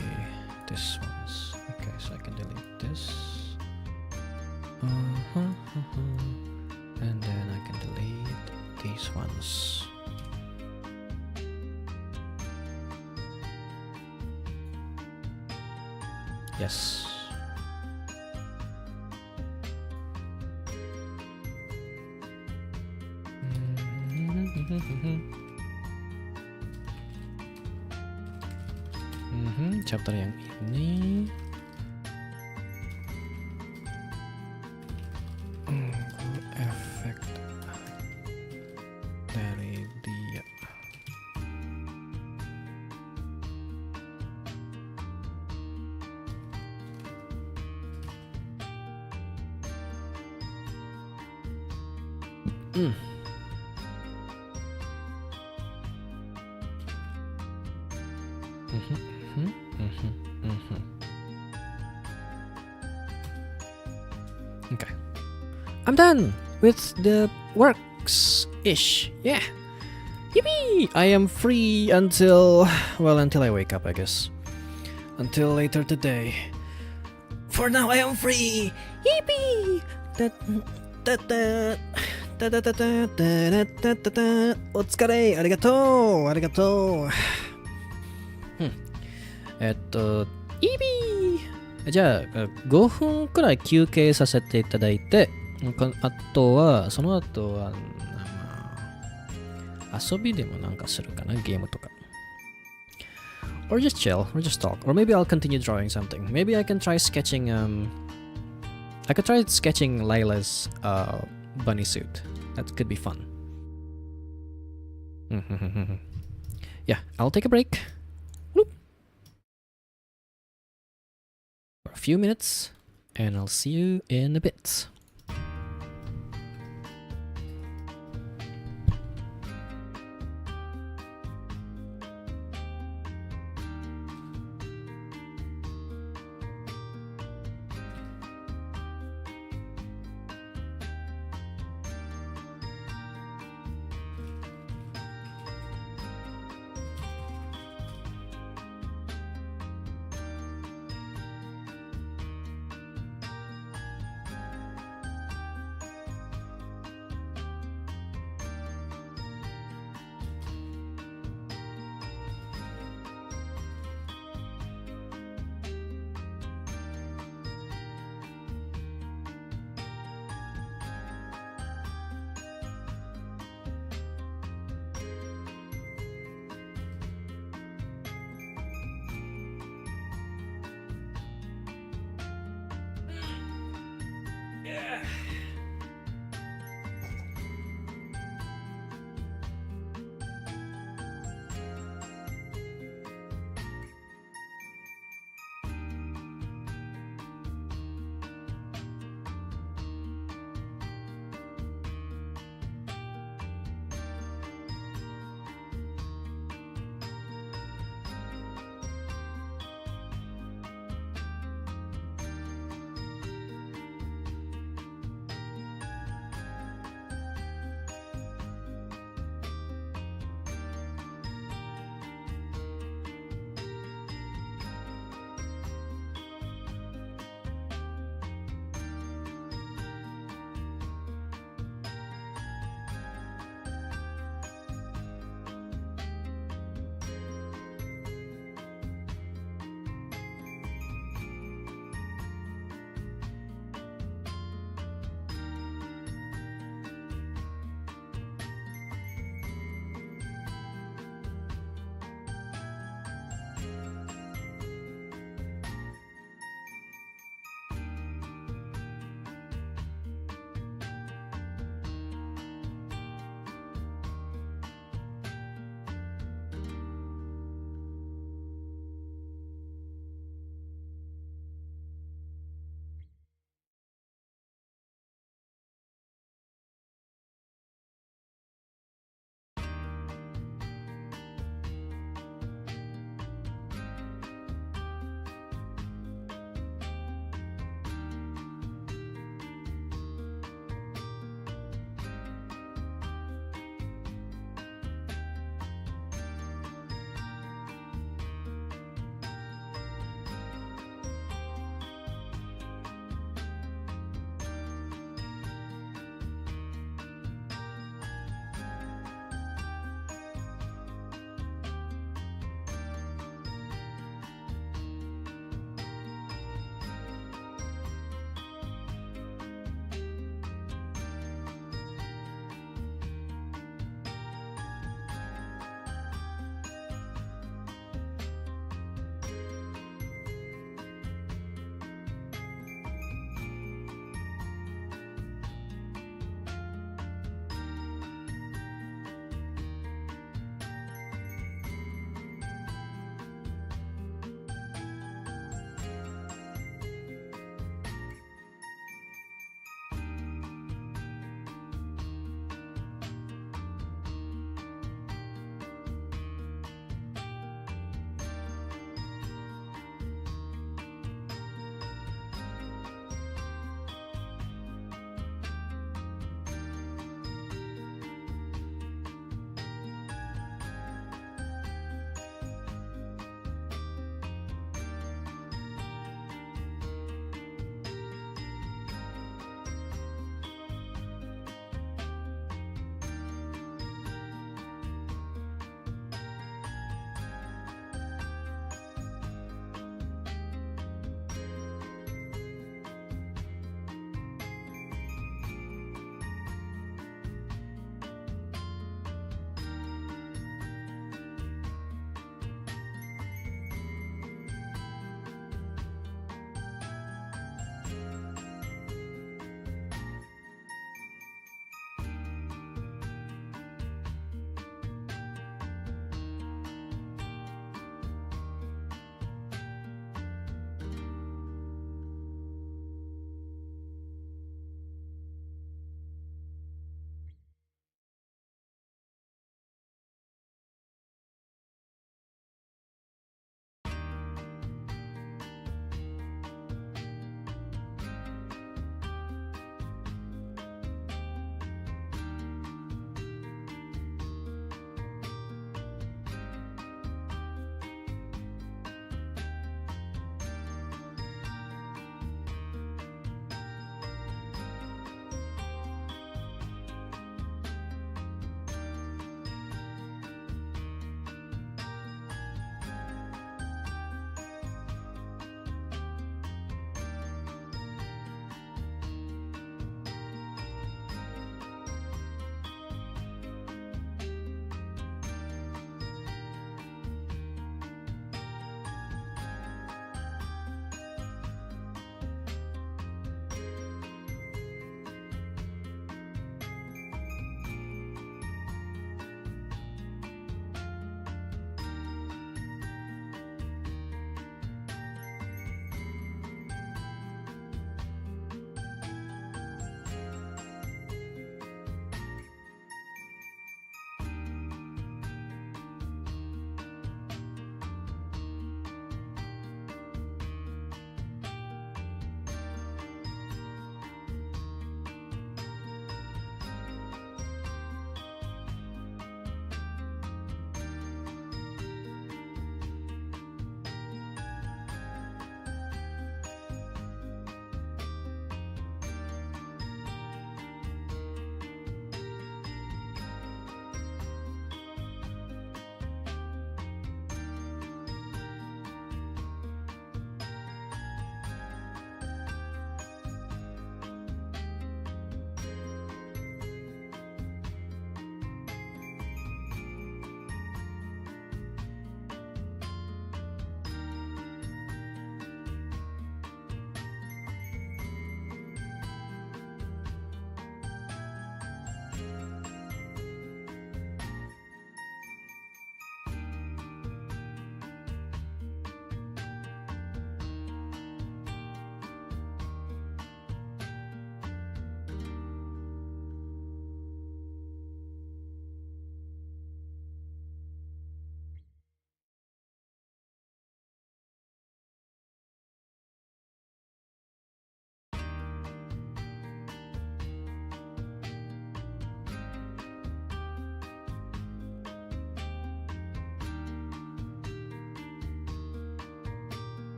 this one's. Okay, so I can delete this. And then I can delete these ones. Yes. Chapter yang ini. Efek dari dia. Okay. I'm done with the works-ish. Yeah. Yippee! I am free until I wake up, I guess. Until later today. For now, I am free. Yippee! Otsukare! Arigatou! Arigatou! じゃあ5分くらい休憩させていただいて、その後は遊びでもなんかするかな、ゲームとか。Or just chill, or just talk. Or maybe I'll continue drawing something. Maybe I can try sketching I could try sketching Layla's bunny suit. That could be fun. Yeah, I'll take a break. For a few minutes, and I'll see you in a bit.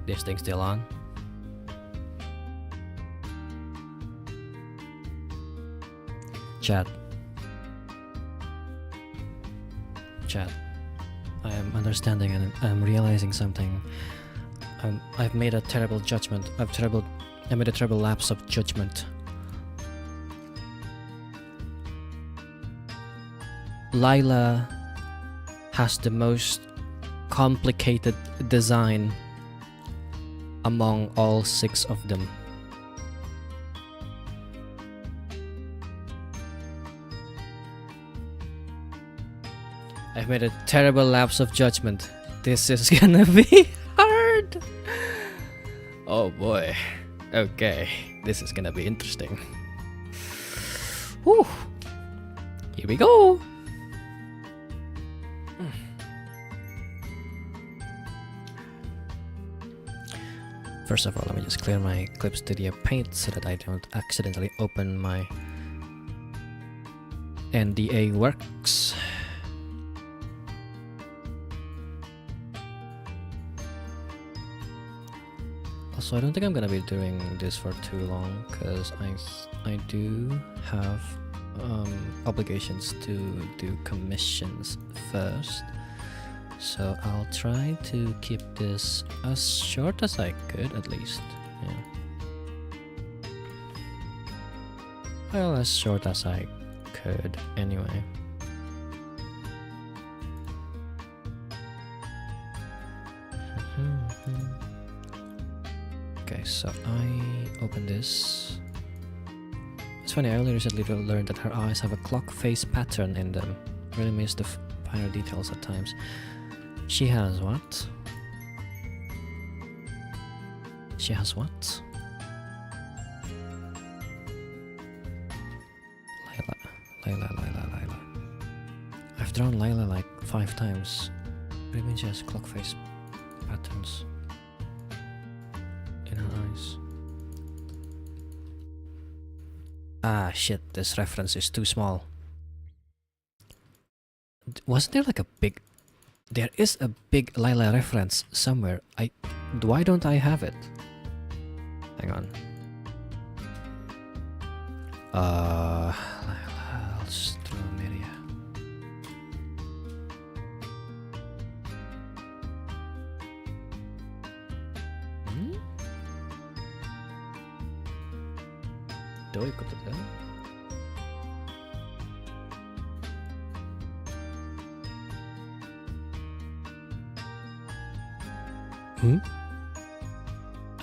This thing's still on. Chat. I am understanding and I'm realizing something. I've made a terrible judgment. I made a terrible lapse of judgment. Lila has the most complicated design among all 6 of them. I've made a terrible lapse of judgment. This is gonna be hard. Oh boy. Okay, this is gonna be interesting. Whew. Here we go. First of all, let me just clear my Clip Studio Paint so that I don't accidentally open my NDA works. Also, I don't think I'm gonna be doing this for too long because I do have obligations to do commissions first. So I'll try to keep this as short as I could, at least. Yeah. Well, as short as I could, anyway. Okay, so I open this. It's funny, I only recently learned that her eyes have a clock face pattern in them. Really miss the finer details at times. She has what? She has what? Layla. I've drawn Layla like 5 times. What do you mean she has clock face patterns in her eyes? Ah shit, this reference is too small. Wasn't there like a big... There is a big Layla reference somewhere. Why don't I have it? Hang on. Layla Alstroemeria.どういうことだ?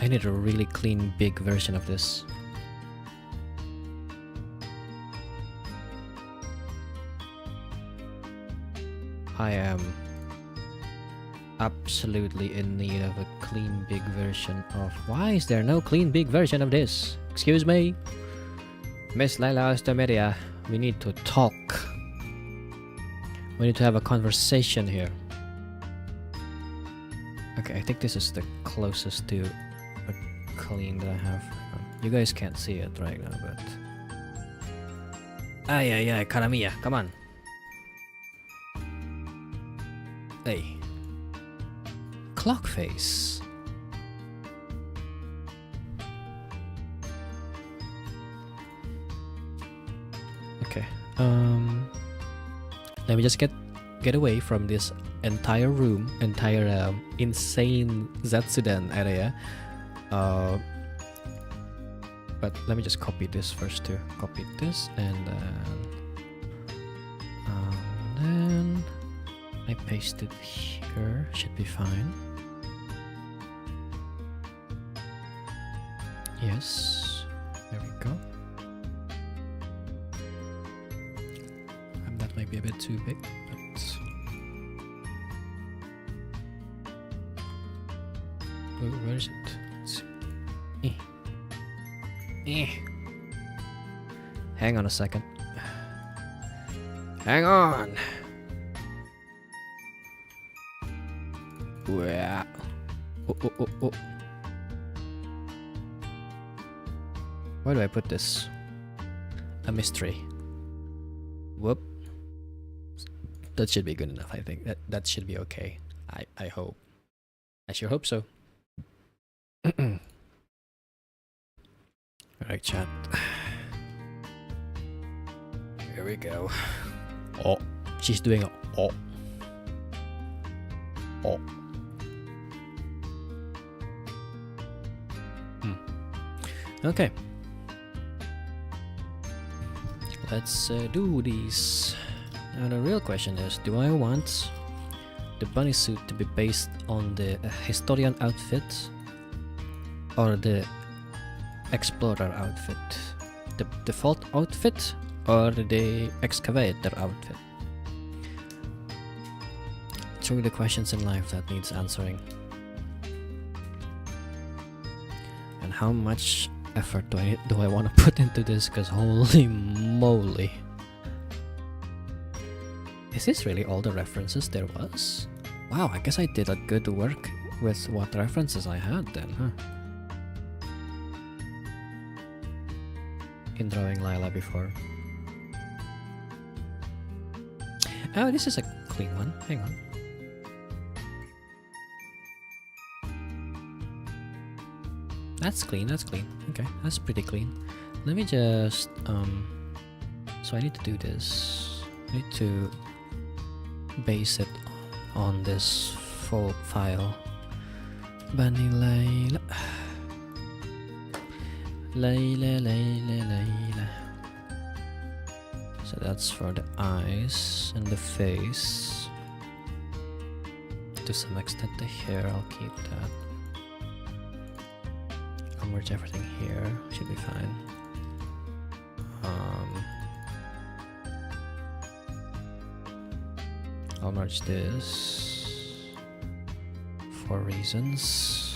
I need a really clean, big version of this. I am absolutely in need of a clean, big version of... Why is there no clean, big version of this? Excuse me? Miss Layla Alstroemeria, we need to talk. We need to have a conversation here. Okay, I think this is the closest to a clean that I have. You guys can't see it right now, but... Ay, cara mia, come on. Hey. Clock face. Okay, let me just get away from this entire room, entire insane Zetsudan area. But let me just copy this first too. Copy this and then I paste it here. Should be fine. Yes, there we go. That might be a bit too big, but where is it? Hang on a second. Hang on. Oh. Where do I put this? A mystery. Whoop. That should be good enough, I think. That should be okay. I hope. I sure hope so. Alright, chat. Here we go. Oh, she's doing a oh. Oh. Okay. Let's do these. Now the real question is, do I want the bunny suit to be based on the historian outfit or the explorer outfit? The default outfit or the excavator outfit? Truly the questions in life that needs answering. And how much effort do I want to put into this? Because holy moly. Is this really all the references there was? Wow, I guess I did a good work with what references I had then, huh? In drawing Lila before. Oh, this is a clean one. Hang on. That's clean, that's clean. Okay, that's pretty clean. Let me just, so I need to do this. I need to base it on this full file. Bunny Layla. Layla, Layla, Layla. So that's for the eyes and the face. To some extent the hair, I'll keep that. I'll merge everything here, should be fine. I'll merge this for reasons.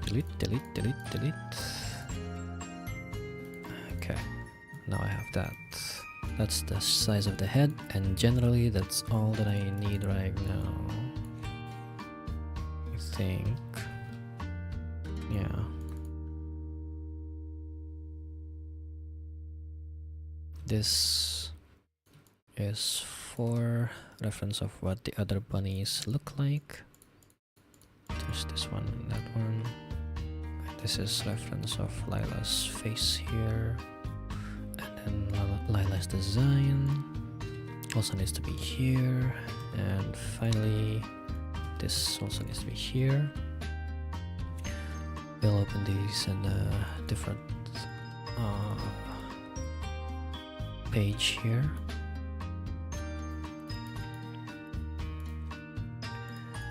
Delete, delete, delete, delete. Okay, now I have that. That's the size of the head, and generally that's all that I need right now. I think. Yeah. This is for reference of what the other bunnies look like. There's this one and that one. This is reference of Lila's face here. And then Lila's design also needs to be here. And finally, this also needs to be here. We'll open these in a different page here.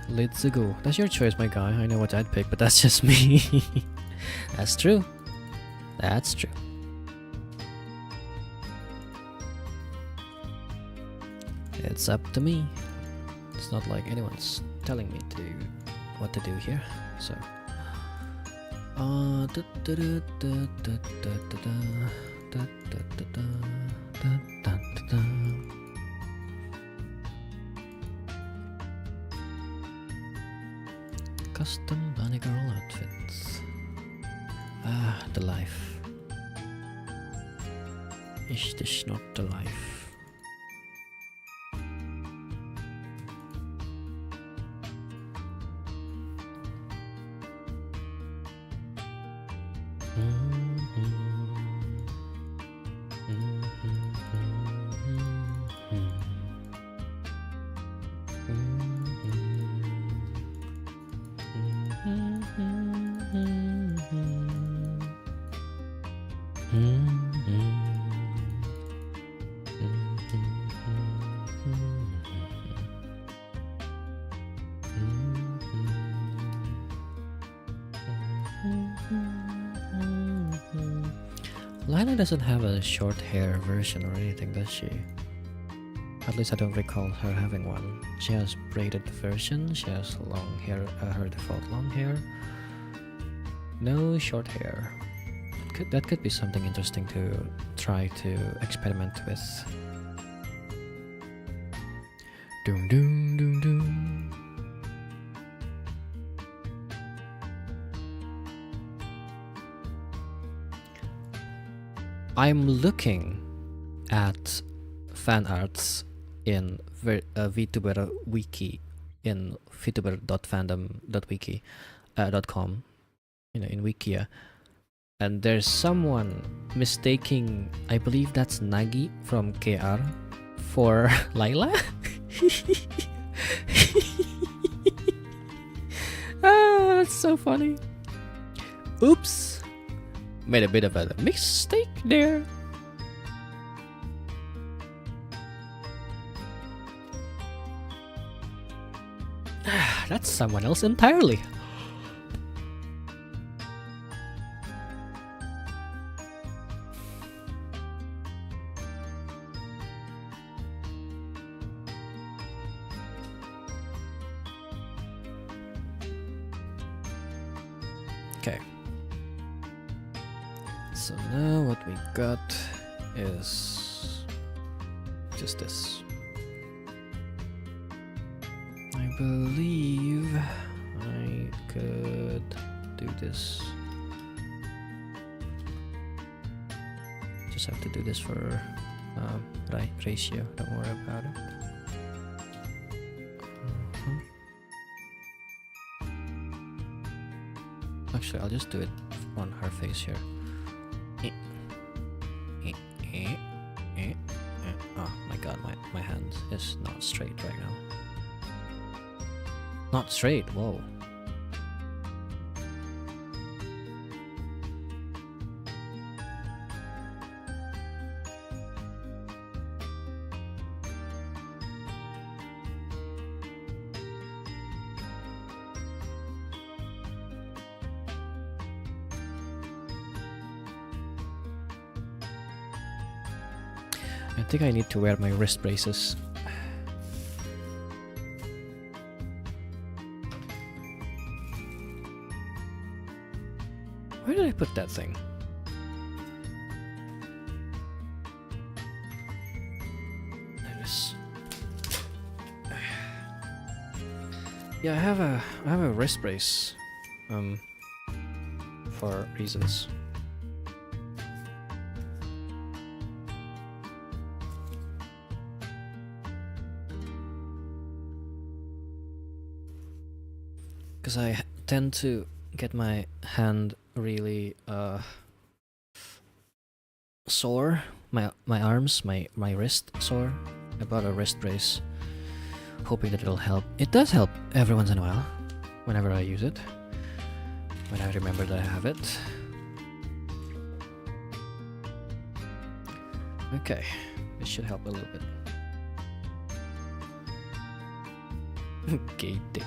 Let's go. That's your choice, my guy. I know what I'd pick, but that's just me. That's true. That's true. It's up to me. It's not like anyone's telling me to what to do here. So custom bunny girl outfits. Ah, the life. Is this not the life? Lila doesn't have a short hair version or anything, does she? At least I don't recall her having one. She has braided version, she has long hair, her default long hair. No short hair. That could be something interesting to try to experiment with. Doom doom doom doom. I'm looking at fan arts in VTuber wiki in vtuber.fandom.wiki .com, in Wikia, and there's someone mistaking, I believe that's Nagi from KR, for Layla. That's so funny. Oops, made a bit of a mistake there. That's someone else entirely. Okay. So now what we got is just this. I believe I could do this. Just have to do this for right ratio. Don't worry about it. Actually, I'll just do it on her face here. Oh my god, my hand is not straight right now. Not straight, whoa. I think I need to wear my wrist braces. Where did I put that thing? There it is. Yeah, I have a wrist brace, for reasons. Because I tend to get my hand really sore, my arms, my wrist sore. I bought a wrist brace, hoping that it'll help. It does help every once in a while, whenever I use it, when I remember that I have it. Okay, this should help a little bit. Okay, dick.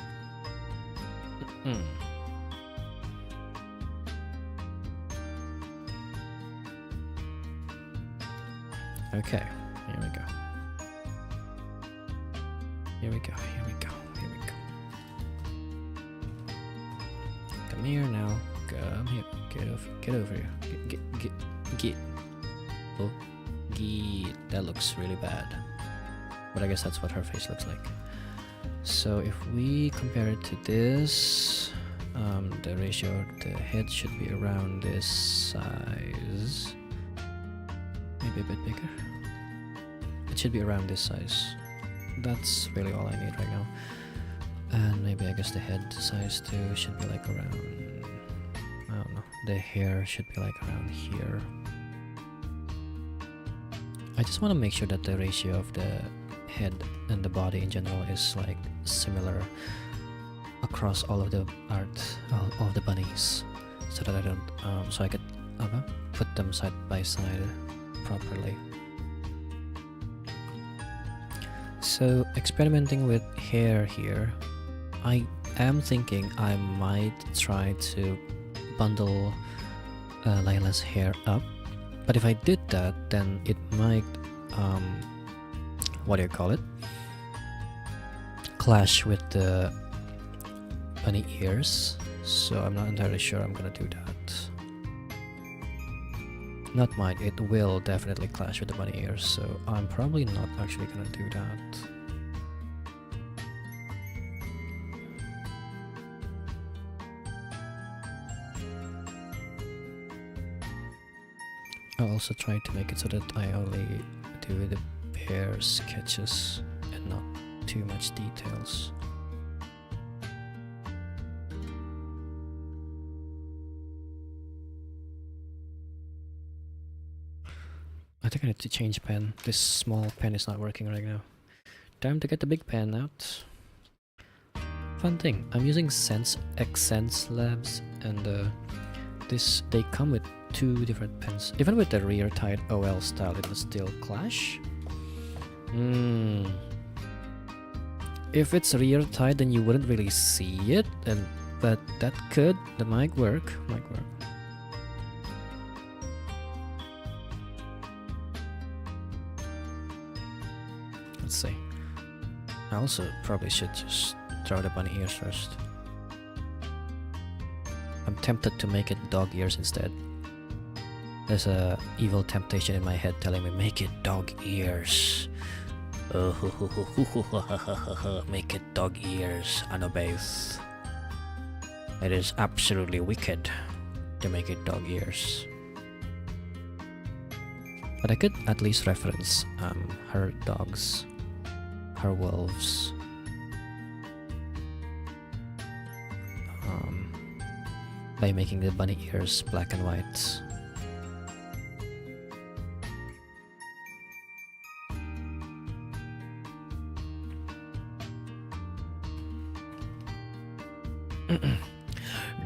Okay, here we go. Here we go, here we go, here we go. Come here now. Come here. Get over here. Get. Oh, get. That looks really bad. But I guess that's what her face looks like. So if we compare it to this, the ratio, the head should be around this size. Maybe a bit bigger. It should be around this size. That's really all I need right now. And maybe I guess the head size too should be like around, I don't know, the hair should be like around here. I just want to make sure that the ratio of the head and the body in general is like similar across all of the art, all of the bunnies, so that I don't, so I could put them side by side properly. So experimenting with hair here, I am thinking I might try to bundle Layla's hair up, but if I did that, then it might what do you call it, clash with the bunny ears, so I'm not entirely sure I'm gonna do that. Not might, it will definitely clash with the bunny ears, so I'm probably not actually gonna do that. I'll also try to make it so that I only do the bare sketches and not too much details. I think I need to change pen. This small pen is not working right now. Time to get the big pen out. Fun thing, I'm using Sense Accents Labs, and they come with 2 different pens. Even with the rear tied OL style, it will still clash. If it's rear tied, then you wouldn't really see it, but that might work. Let's see. I also probably should just throw the bunny ears first. I'm tempted to make it dog ears instead. There's a evil temptation in my head telling me, make it dog ears. Make it dog ears, Anobaith. It is absolutely wicked to make it dog ears. But I could at least reference her dogs, her wolves. By making the bunny ears black and white.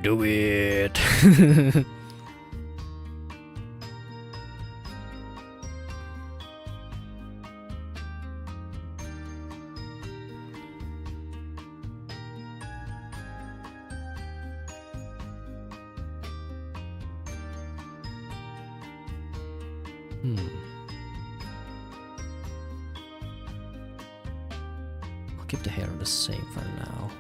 Do it! I'll keep the hair the same for now.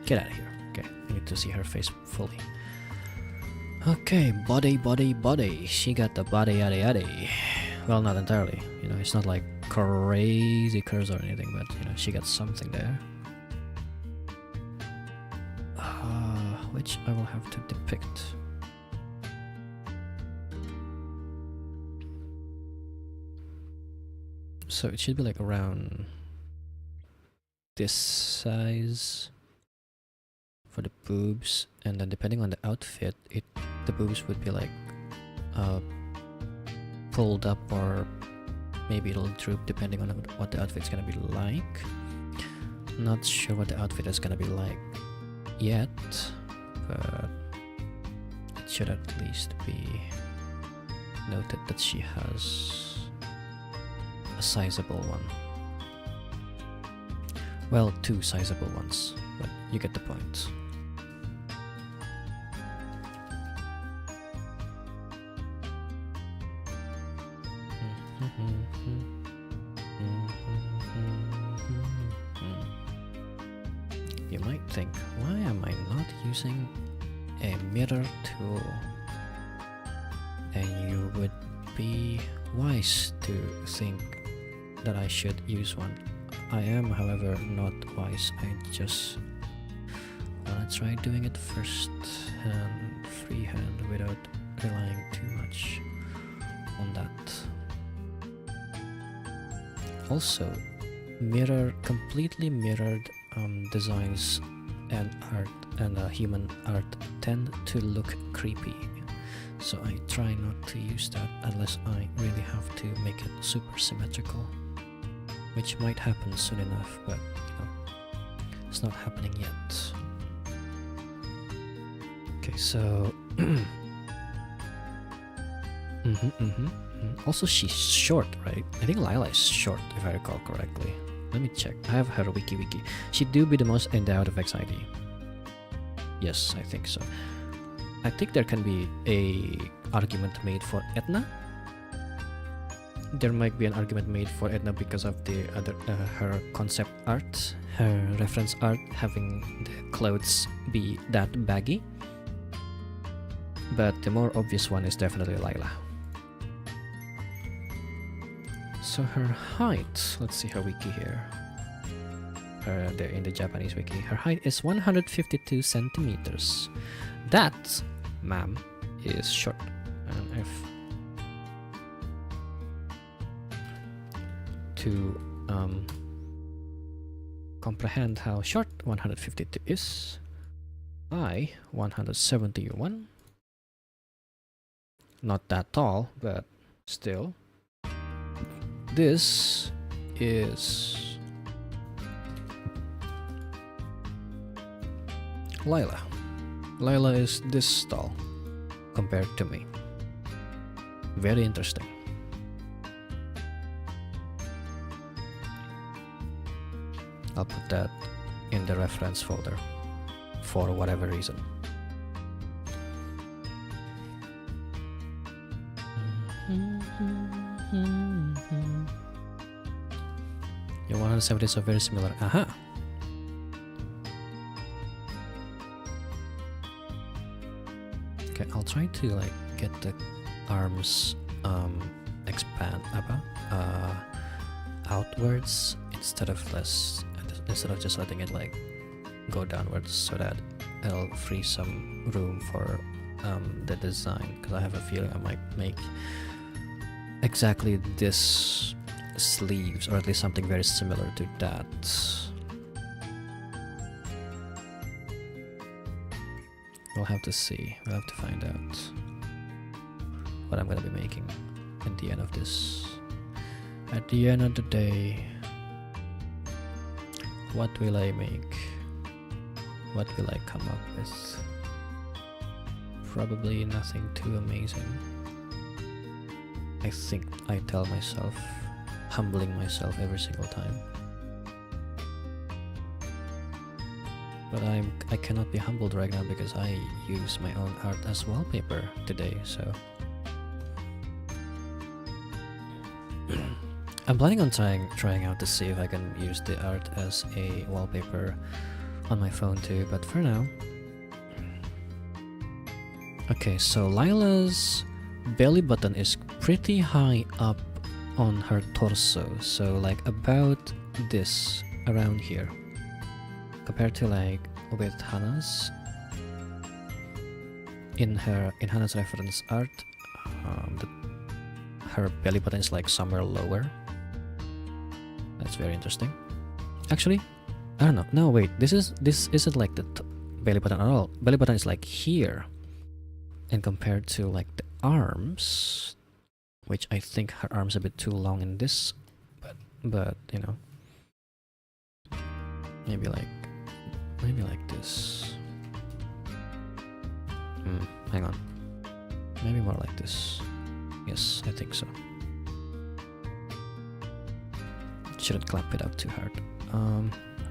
Get out of here. Okay, I need to see her face fully. Okay, body. She got the body yada yada. Well, not entirely. You know, it's not like crazy curves or anything, but you know, she got something there. Which I will have to depict. So it should be like around this size for the boobs, and then depending on the outfit, the boobs would be like pulled up, or maybe it'll droop depending on what the outfit's gonna be like. Not sure what the outfit is gonna be like yet, but it should at least be noted that she has a sizable one. Well, 2 sizable ones, but you get the point. You might think, why am I not using a mirror tool? And you would be wise to think that I should use one. I am, however, not wise. I just wanna try doing it first hand, freehand, without relying too much on that. Also, completely mirrored designs and art and human art tend to look creepy, so I try not to use that unless I really have to make it super symmetrical, which might happen soon enough, but you know, it's not happening yet. Okay, so also she's short, right? I think Lila is short, if I recall correctly. Let me check. I have her wiki. She do be the most endowed of XID. Yes, I think so. I think there can be a argument made for Etna. There might be an argument made for Etna because of the other her concept art, her reference art, having the clothes be that baggy. But the more obvious one is definitely Lila. So her height, let's see her wiki here. There in the Japanese wiki, her height is 152 centimeters. That, ma'am, is short. And if to comprehend how short 152 is, 171. Not that tall, but still. This is Lila. Lila is this tall compared to me. Very interesting. I'll put that in the reference folder for whatever reason. Your 170s are very similar. Aha! Okay, I'll try to like get the arms expand outwards instead of just letting it like go downwards, so that it'll free some room for the design, because I have a feeling I might make exactly this sleeves, or at least something very similar to that. We'll have to see. We'll have to find out what I'm gonna be making at the end of this. At the end of the day, what will I make? What will I come up with? Probably nothing too amazing. I think I tell myself, humbling myself every single time. But I cannot be humbled right now because I use my own art as wallpaper today, so I'm planning on trying out to see if I can use the art as a wallpaper on my phone too, but for now. Okay, so Lila's belly button is pretty high up on her torso, so like about this, around here, compared to like with Hannah's. In Hannah's reference art, her belly button is like somewhere lower. That's very interesting. Actually, I don't know. No, wait. This isn't like the belly button at all. Belly button is like here, and compared to like the arms, which I think her arms are a bit too long in this, but you know, maybe like this. Hang on. Maybe more like this. Yes, I think so. Shouldn't clamp it up too hard.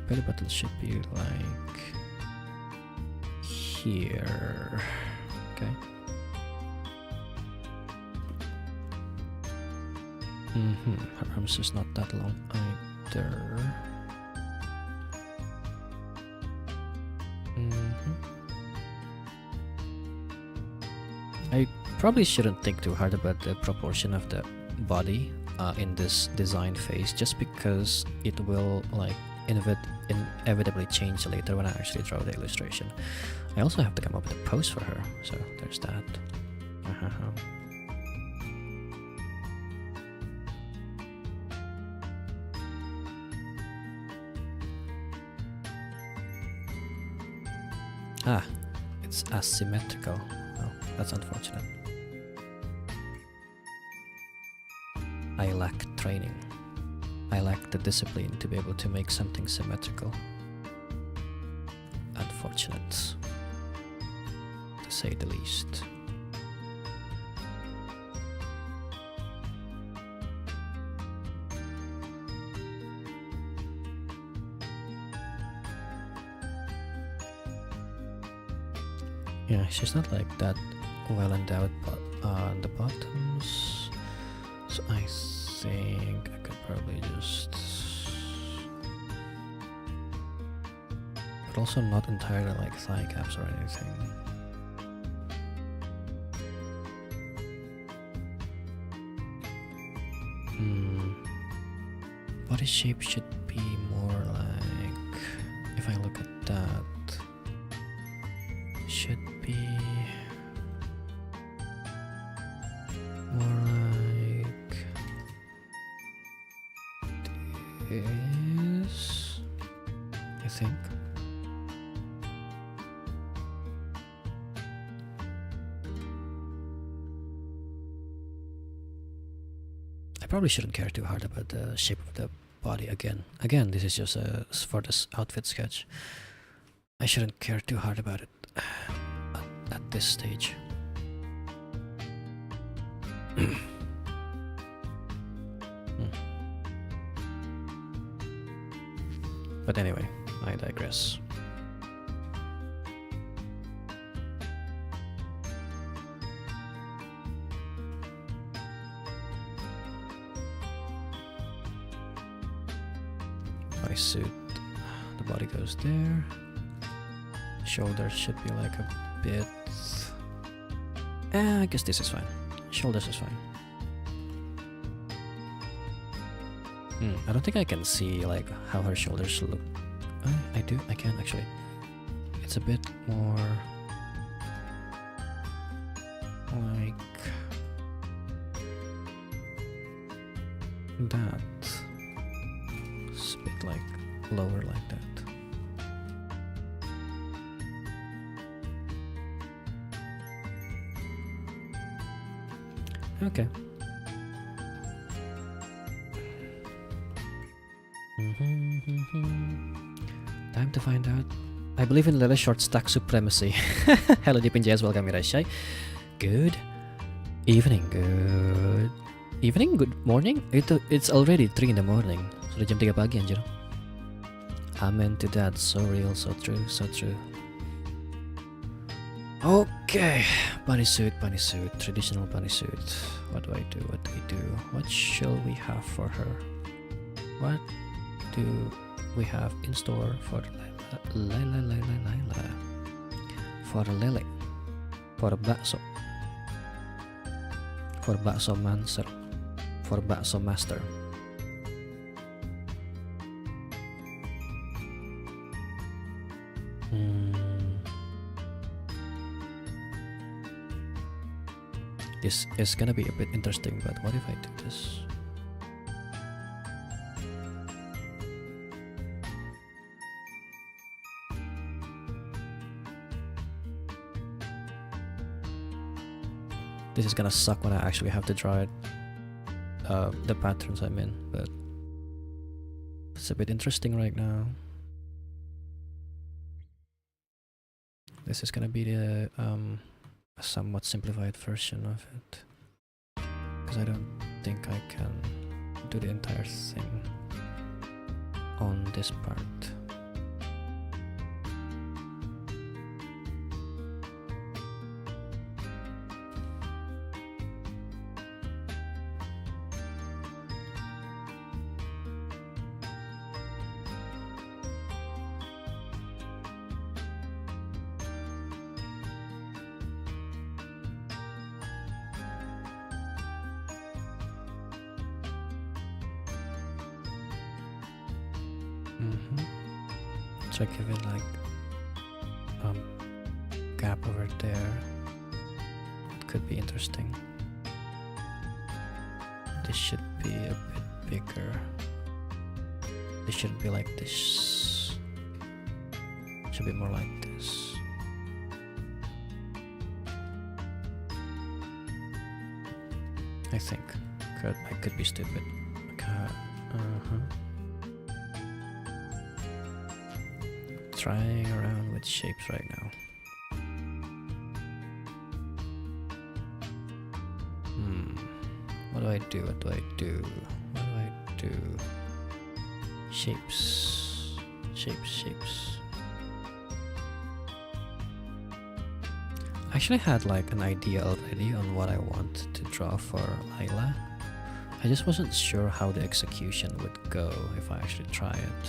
Belly button should be like here. Okay. Her arms is not that long either. I probably shouldn't think too hard about the proportion of the body in this design phase, just because it will like inevitably change later when I actually draw the illustration. I also have to come up with a pose for her, so there's that. It's asymmetrical. Oh, that's unfortunate. I lack training. I lack the discipline to be able to make something symmetrical. Unfortunate, to say the least. Yeah, she's not like that well endowed on the bottoms, so I think I could probably just, but also not entirely like thigh caps or anything. body shape should be more like, if I look at that, should be more like this, I think. I probably shouldn't care too hard about the shape of the body again. Again, this is just for this outfit sketch. I shouldn't care too hard about it at this stage. But anyway, I digress. Bodysuit, the body goes there. Shoulders should be like a bit. I guess this is fine. Shoulders is fine. I don't think I can see like how her shoulders look. I do. I can actually. It's a bit more like that. It's a bit like lower like that. Okay. Time to find out. I believe in little short stack supremacy. Hello DPNJS, welcome Irashai. Good evening, good evening, good morning. It's already 3 in the morning. Sudah jam 3 pagi anjir. Amen to that, so real, so true, so true. Okay, bunny suit, traditional bunny suit. What do I do? What do we do? What shall we have for her? What do we have in store for Layla? For Lele, for bakso, for bakso manser, for bakso master. This is gonna be a bit interesting, but what if I do this? This is gonna suck when I actually have to draw it, the patterns I'm in, but it's a bit interesting right now. This is gonna be the a somewhat simplified version of it, because I don't think I can do the entire thing on this part. So give it like gap over there. It could be interesting. This should be a bit bigger. This should be like this. Should be more like this. I think. I could be stupid. Trying around with shapes right now. What do I do? What do I do? What do I do? Shapes. I actually had like an idea already on what I want to draw for Layla. I just wasn't sure how the execution would go if I actually try it.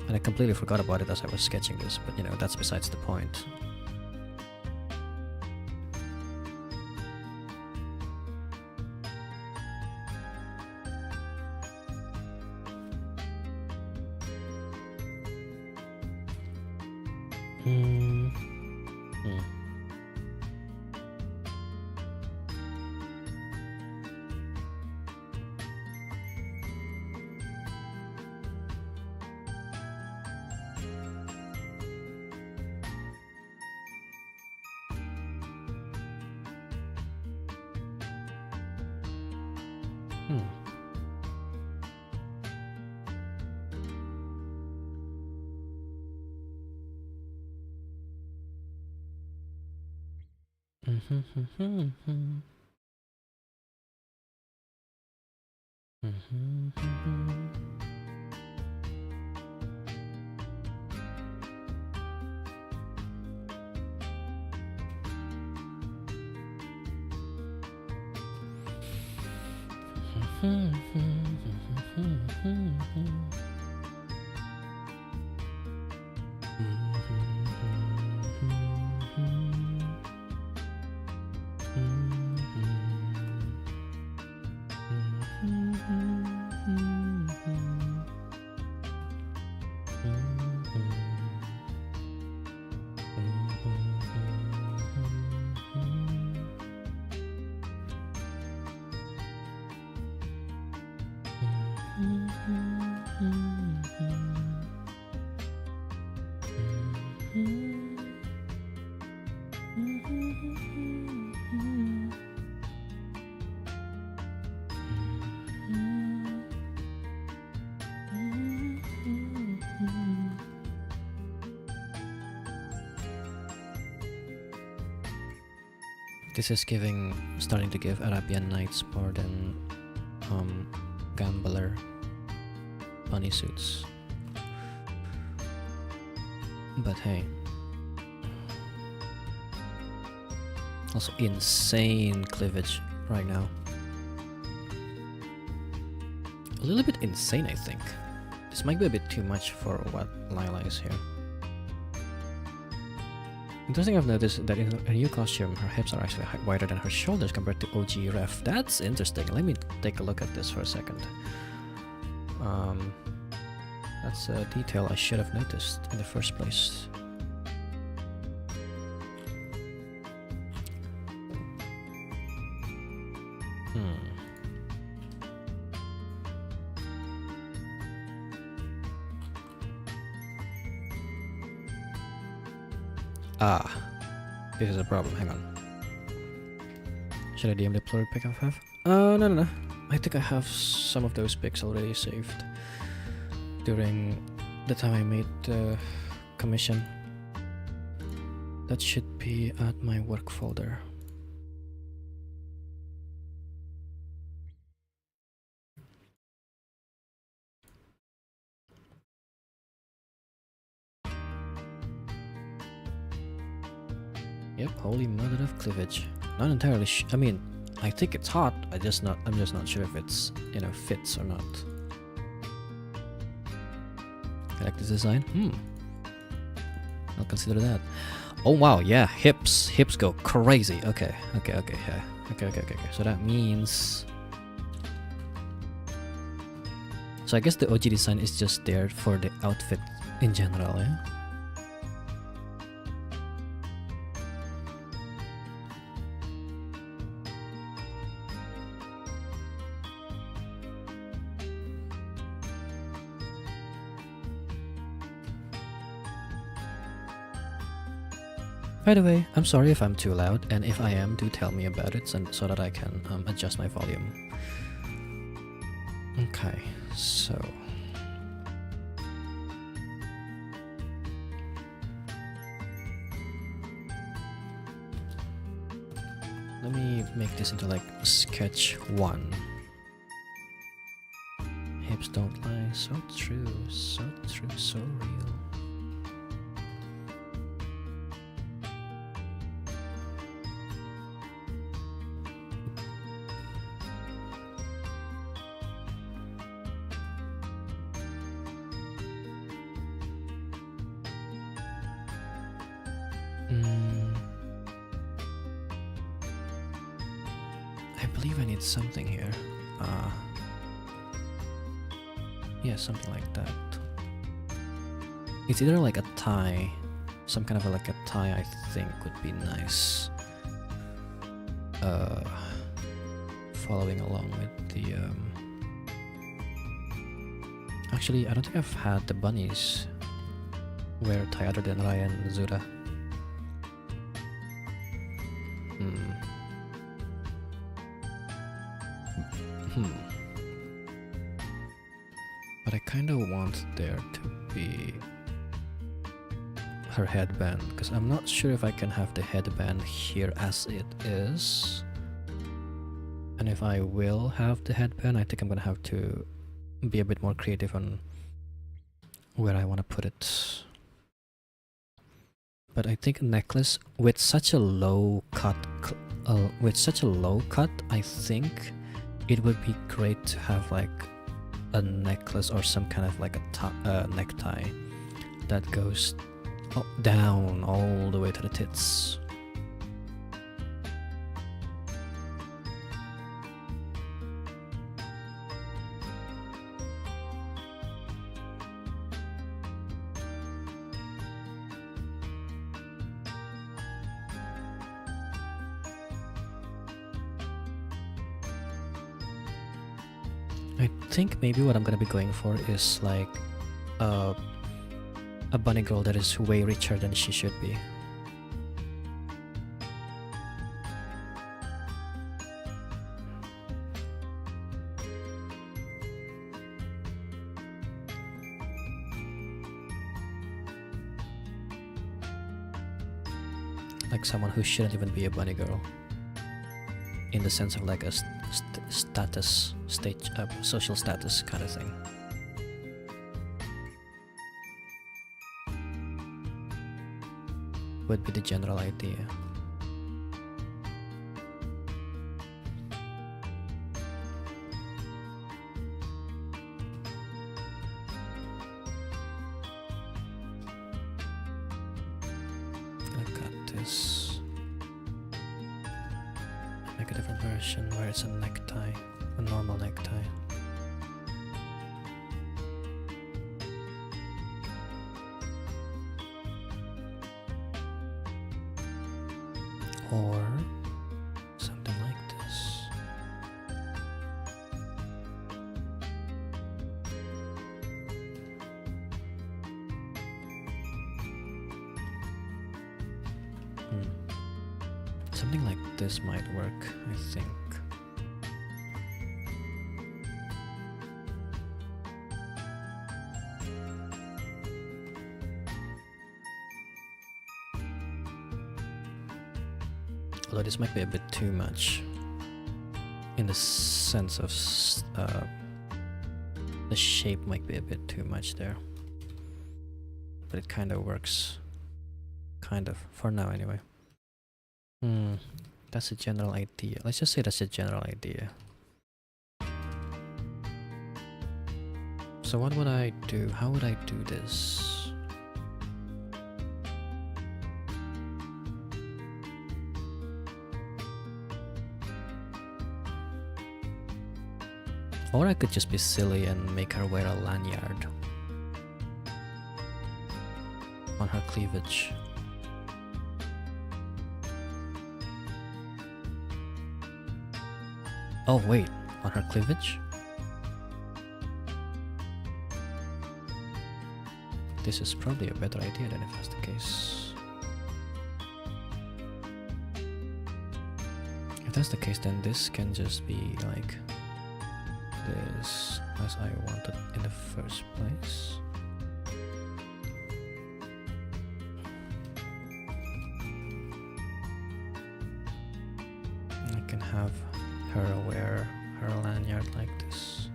And I completely forgot about it as I was sketching this, but you know, that's besides the point. Hmm. Hmm. Hmm. This is starting to give Arabian Nights more than Gambler bunny suits. But hey. Also insane cleavage right now. A little bit insane, I think. This might be a bit too much for what Lila is here. Interesting, I've noticed that in her new costume, her hips are actually wider than her shoulders compared to OG Ref. That's interesting. Let me take a look at this for a second. That's a detail I should have noticed in the first place. Ah, this is a problem. Hang on. Should I DM the plural pic I have? No. I think I have some of those pics already saved during the time I made the commission. That should be at my work folder. Yep, holy mother of cleavage. Not entirely I mean, I think it's hot. I'm just not sure if it's, fits or not. I like this design. I'll consider that. Oh wow, yeah, hips go crazy. Okay. So that means, so I guess the OG design is just there for the outfit in general, yeah? By the way, I'm sorry if I'm too loud, and if I am, do tell me about it so that I can adjust my volume. Okay, so... let me make this into like sketch 1. Hips don't lie, so true, so real. I believe I need something here. Yeah, something like that. It's either like a tie some kind of like a tie, I think would be nice. Following along with the actually, I don't think I've had the bunnies wear a tie other than Ryan and Zura. But I kind of want there to be her headband, because I'm not sure if I can have the headband here as it is. And if I will have the headband, I think I'm gonna have to be a bit more creative on where I want to put it. But I think a necklace with such a low cut, I think it would be great to have like a necklace or some kind of like a necktie that goes down all the way to the tits. I think maybe what I'm gonna be going for is like a bunny girl that is way richer than she should be. Like someone who shouldn't even be a bunny girl, in the sense of like a social status kind of thing. Would be the general idea. I got this. Make a different version where it's a necktie, a normal necktie. Or something like this. Something like this might work, I think. Although this might be a bit too much in the sense of the shape might be a bit too much there, but it kind of works, kind of, for now anyway. That's a general idea. Let's just say that's a general idea. So what would I do? How would I do this? Or I could just be silly and make her wear a lanyard on her cleavage. Oh wait, on her cleavage? This is probably a better idea than if that's the case. If that's the case, then this can just be like this, as I wanted in the first place. I can have her wear her lanyard like this.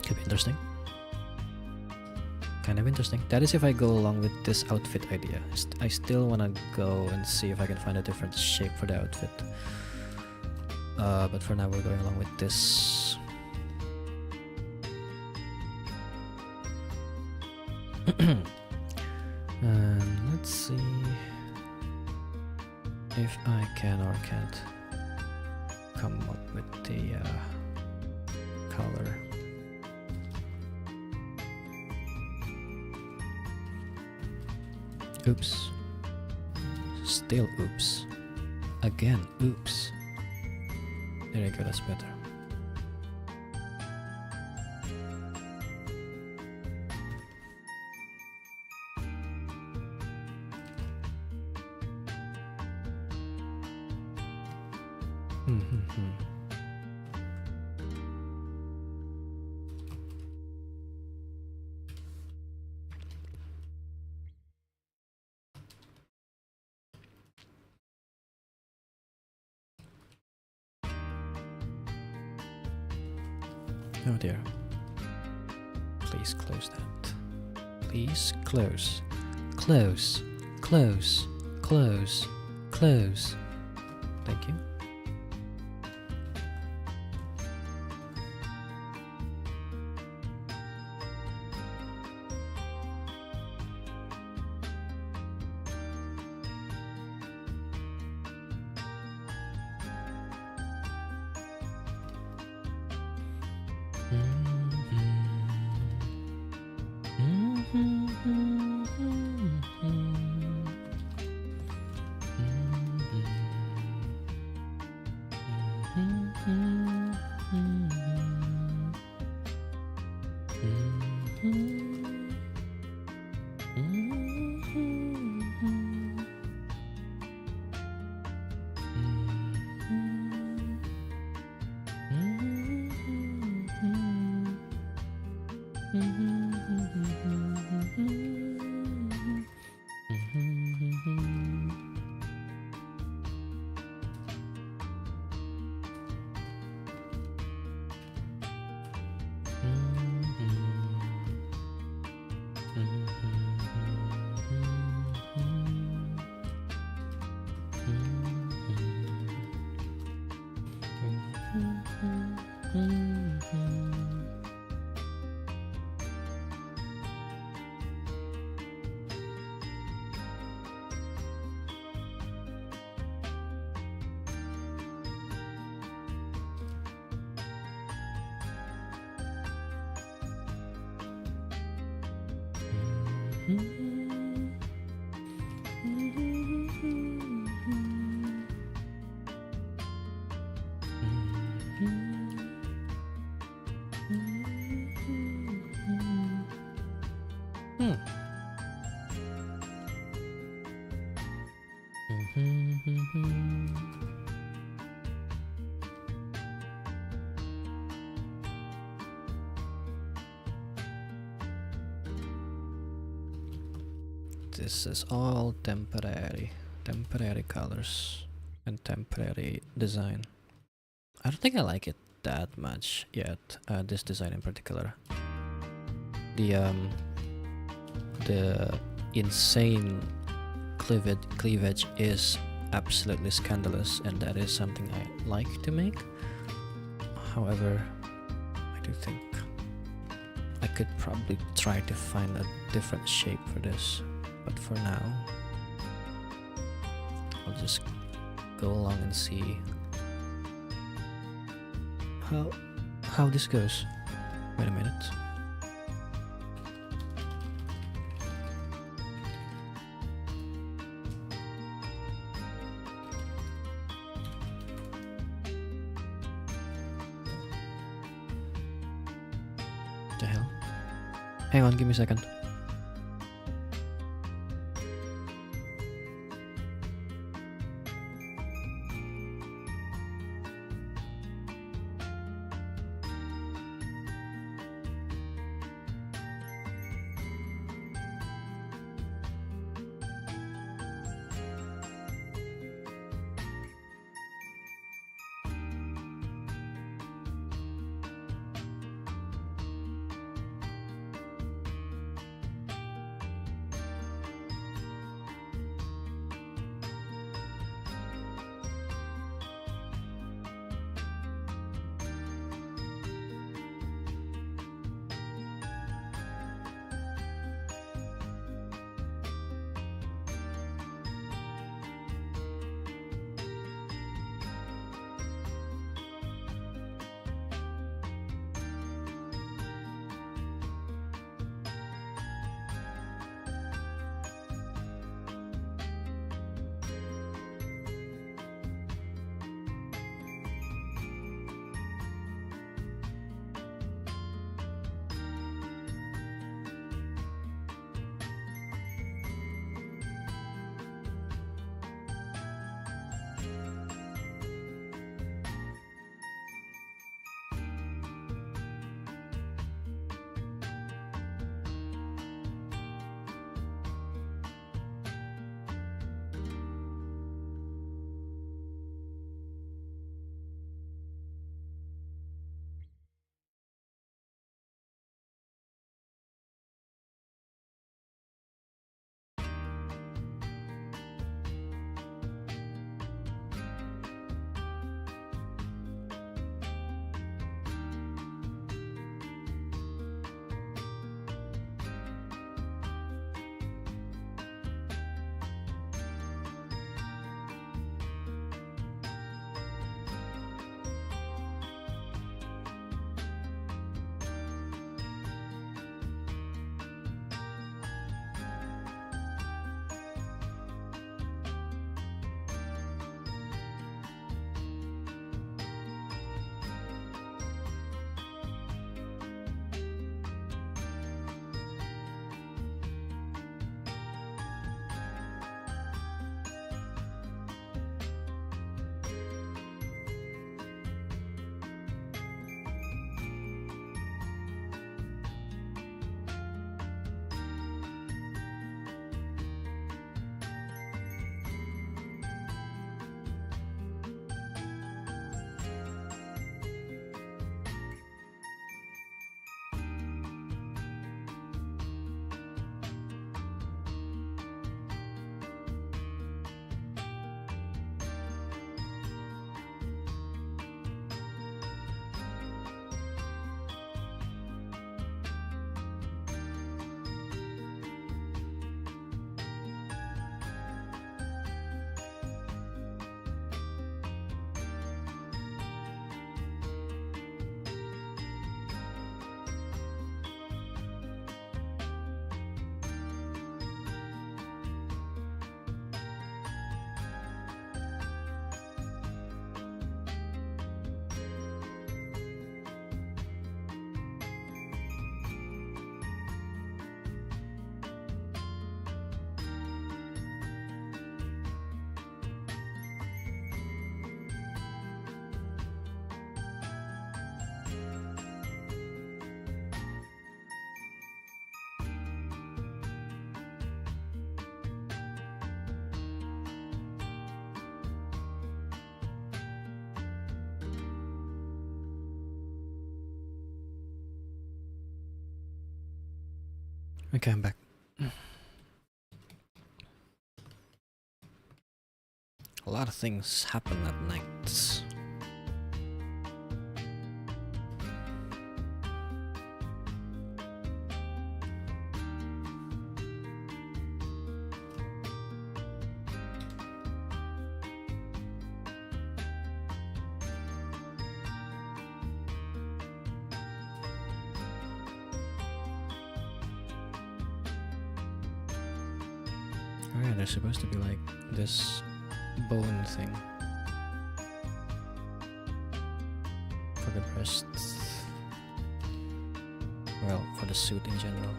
Could be interesting. Kind of interesting. That is if I go along with this outfit idea. I still want to go and see if I can find a different shape for the outfit. But for now we're going along with this. And let's see if I can or can't come up with the color. Oops. Still oops. Again, oops. There you go, that's better. Oh dear. Please close that. Please close. Close. Close. Close. Close. Thank you. This is all temporary colors and temporary design. I don't think I like it that much yet, this design in particular. The insane cleavage is absolutely scandalous, and that is something I like to make. However, I do think I could probably try to find a different shape for this, but for now I'll just go along and see how this goes. Wait a minute. What the hell? Hang on, give me a second. Okay, I'm back. A lot of things happen at night. Oh yeah, there's supposed to be like this bone thing for the breasts. Well, for the suit in general.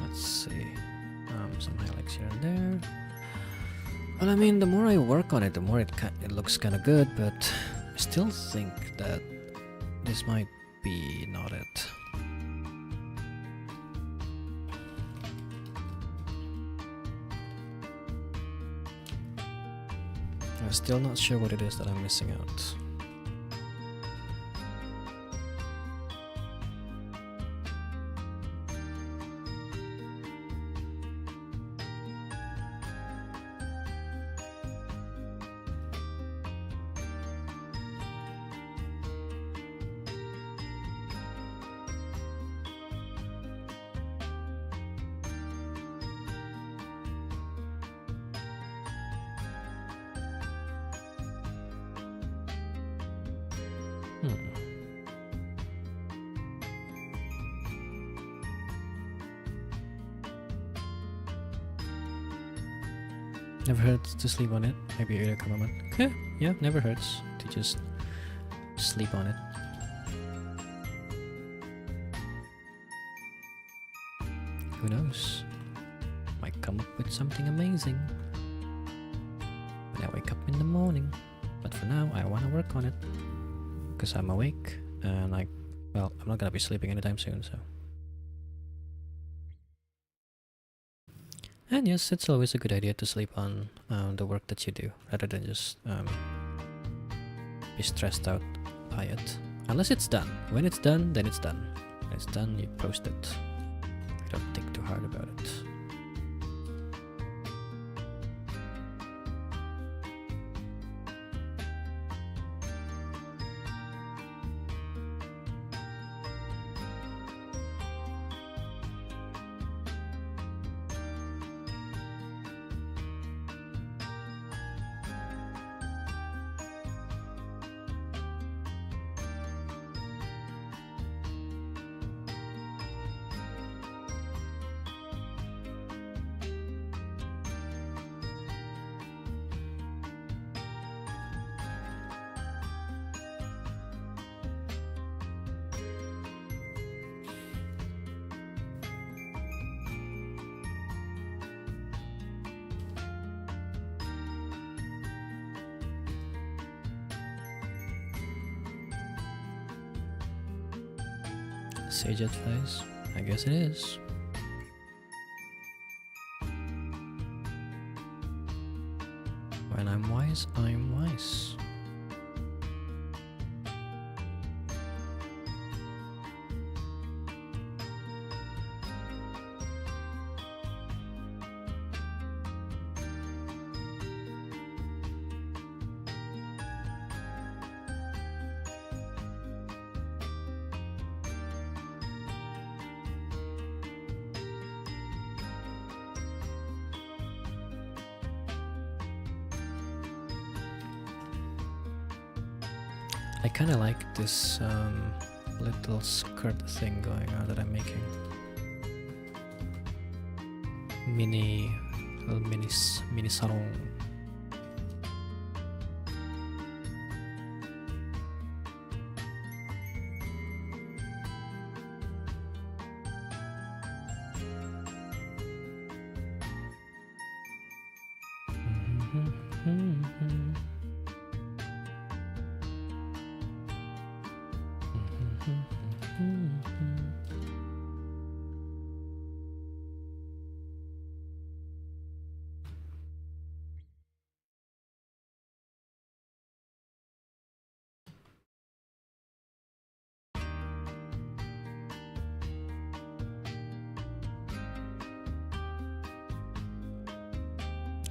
Let's see. Some highlights here and there. Well, I mean, the more I work on it, the more it looks kind of good, but I still think that this might be not it. I'm still not sure what it is that I'm missing out. Never hurts to sleep on it. Maybe a moment. Okay, yeah, never hurts to just sleep on it. Who knows? Might come up with something amazing when I wake up in the morning. But for now, I want to work on it because I'm awake and well, I'm not gonna be sleeping anytime soon, so. And yes, it's always a good idea to sleep on the work that you do, rather than just be stressed out by it. Unless it's done. When it's done, then it's done. When it's done, you post it. Don't think too hard about it. Sage advice? I guess it is. When I'm wise, I'm wise. I kind of like this little skirt thing going on that I'm making. Mini sarong.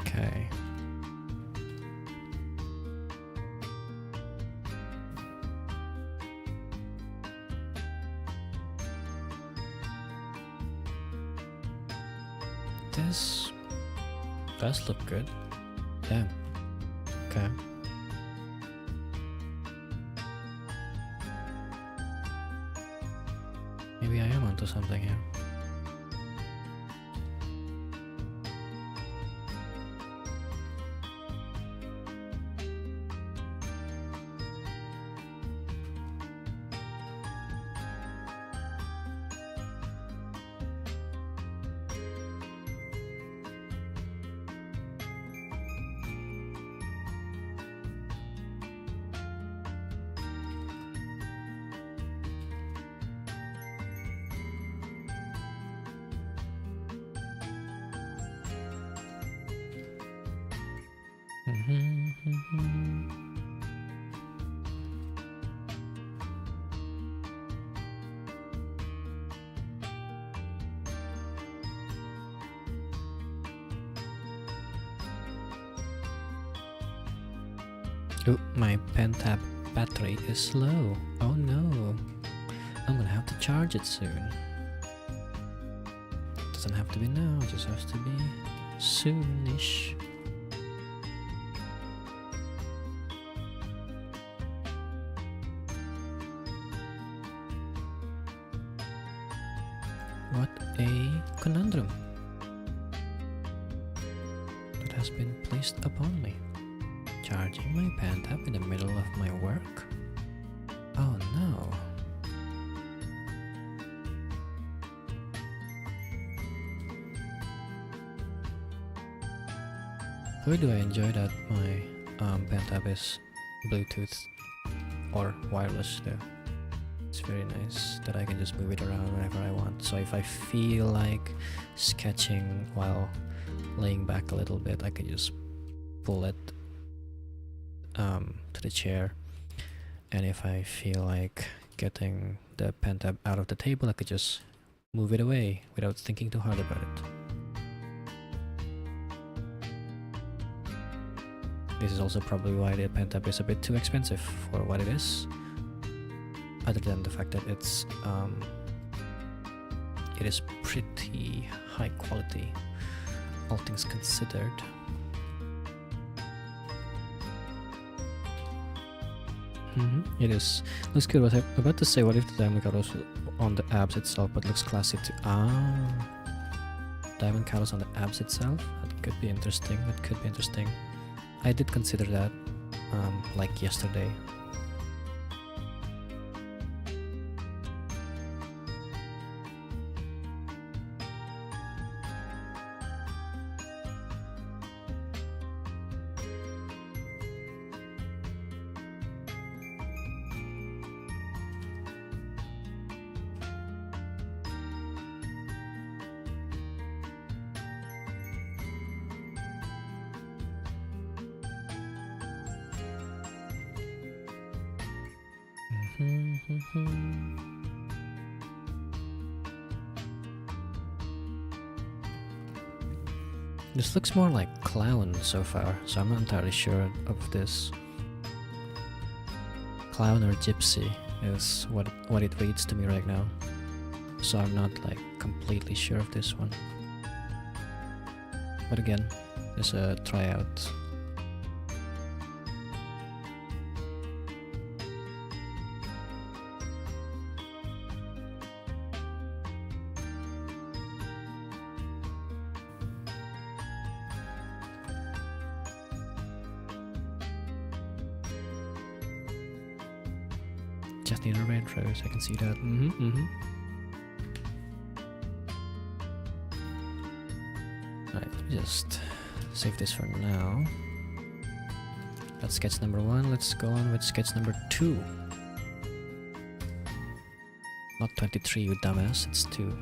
Okay. This does look good. Damn. Okay. Maybe I am onto something here. Oh, my pen tab battery is low. Oh no. I'm gonna have to charge it soon. Doesn't have to be now, it just has to be soonish. What a conundrum that has been placed upon me. Charging my pen tab in the middle of my work? Oh no. Why do I enjoy that my pen tab is Bluetooth or wireless though? It's very nice that I can just move it around whenever I want. So if I feel like sketching while laying back a little bit, I can just pull it to the chair, and if I feel like getting the pen tab out of the table, I could just move it away without thinking too hard about it. This is also probably why the pen tab is a bit too expensive for what it is, other than the fact that it is pretty high quality, all things considered. It is. Looks good. What I'm about to say, what if the diamond cut was on the abs itself, but looks classy too? Diamond cut on the abs itself? That could be interesting. That could be interesting. I did consider that, like yesterday. This looks more like clown so far, so I'm not entirely sure of this. Clown or gypsy is what it reads to me right now, so I'm not like completely sure of this one. But again, there's a tryout. Just need a red rose, I can see that. Alright, let me just save this for now. That's sketch number 1, let's go on with sketch number 2. Not 23, you dumbass. It's 2.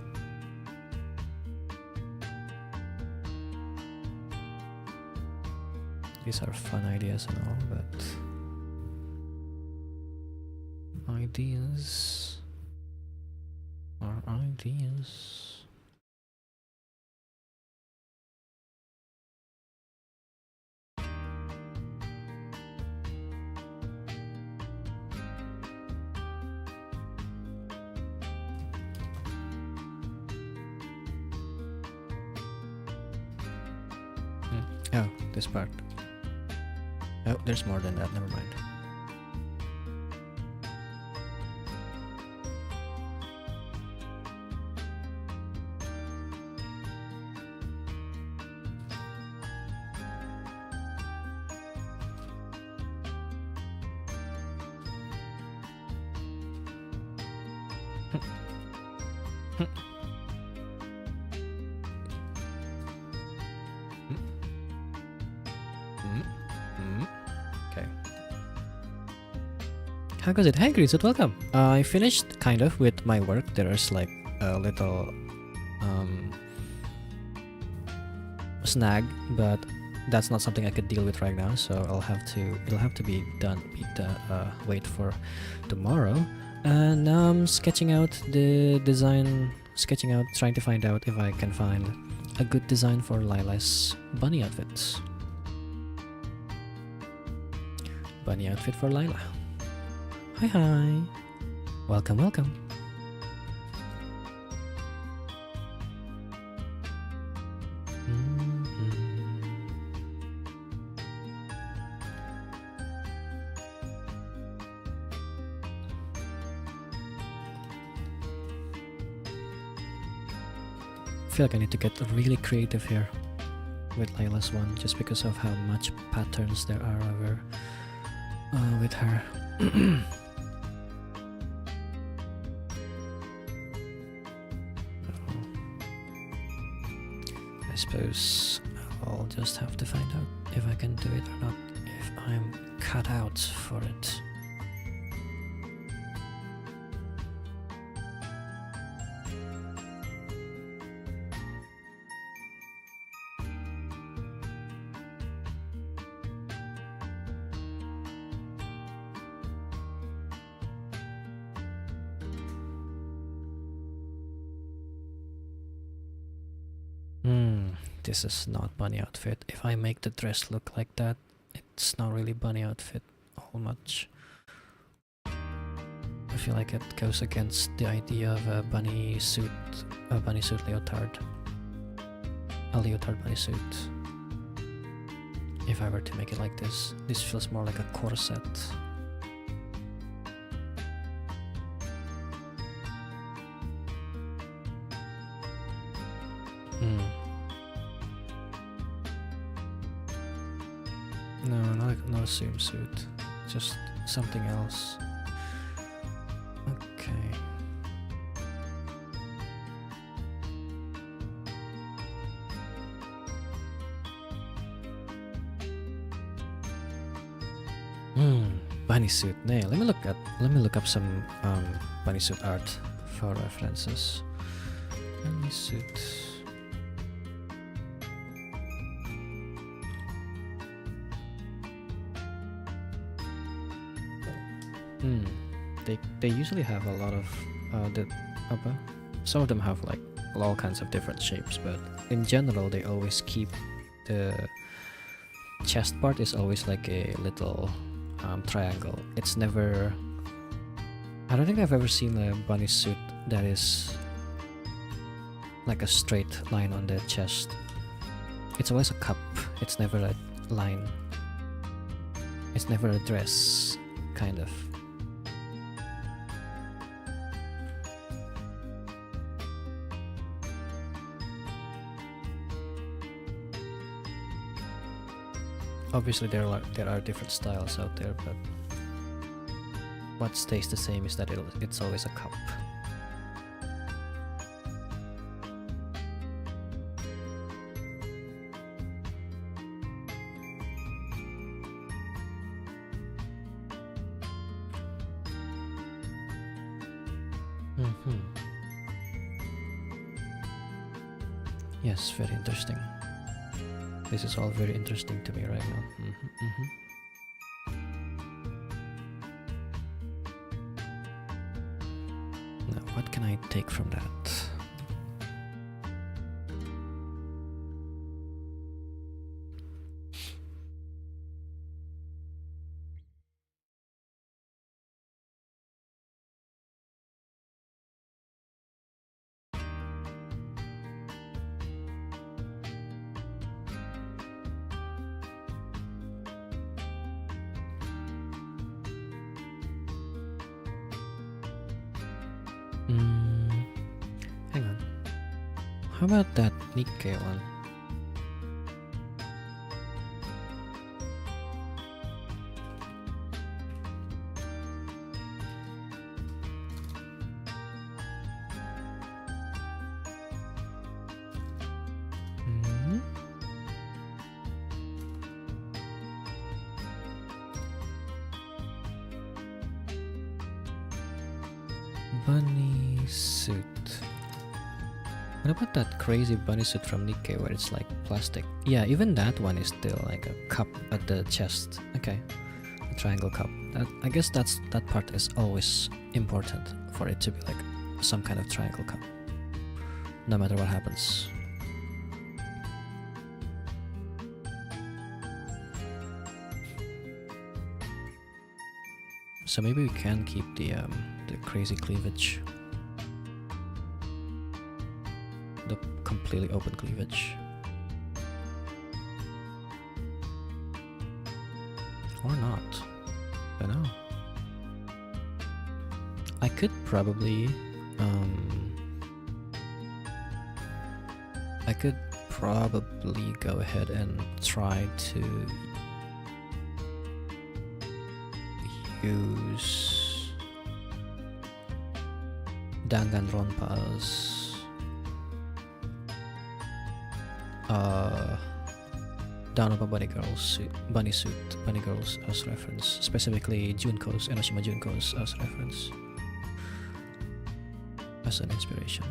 These are fun ideas and all, but ideas are ideas. Oh, this part. Oh, there's more than that, never mind. Okay. How goes it? Hey, Grizit, welcome. I finished kind of with my work. There's like a little snag, but that's not something I could deal with right now. So it'll have to be done. Wait for tomorrow. And now I'm sketching out the design. Trying to find out if I can find a good design for Lila's bunny outfit. Bunny outfit for Lila. Hi hi. Welcome, welcome. I feel like I need to get really creative here with Lila's one, just because of how much patterns there are over with her. I suppose I'll just have to find out if I can do it or not, if I'm cut out for it. This is not bunny outfit. If I make the dress look like that, it's not really bunny outfit all much. I feel like it goes against the idea of a bunny suit leotard. A leotard bunny suit. If I were to make it like this feels more like a corset. No, not a swimsuit. Just something else. Okay. Bunny suit. Nay, let me look up some bunny suit art for references. Bunny suit. They usually have a lot of some of them have like all kinds of different shapes, but in general they always keep the chest part is always like a little triangle. It's never. I don't think I've ever seen a bunny suit that is like a straight line on the chest. It's always a cup. It's never a line. It's never a dress, kind of. Obviously there are different styles out there, but what stays the same is that it's always a cup. Mm-hmm. Yes, very interesting. This is all very interesting to me right now. Now, what can I take from that? Hang on. How about that Nikkei one? Bunny suit. What about that crazy bunny suit from Nikkei where it's like plastic? Yeah, even that one is still like a cup at the chest. Okay, a triangle cup. I guess that part is always important for it to be like some kind of triangle cup, no matter what happens. So maybe we can keep the crazy cleavage, the completely open cleavage, or not. I don't know. I could probably go ahead and try to use Danganronpa's Danganronpa bunny girls as reference, specifically Enoshima Junko's as reference, as an inspiration.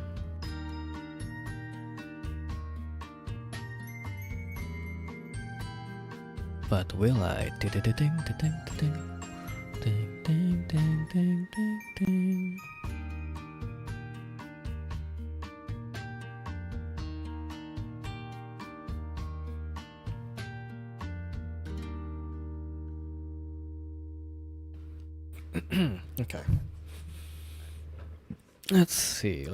But will I? Ding ding ding ding ding ding ding ding ding ding ding. Okay. Let's see.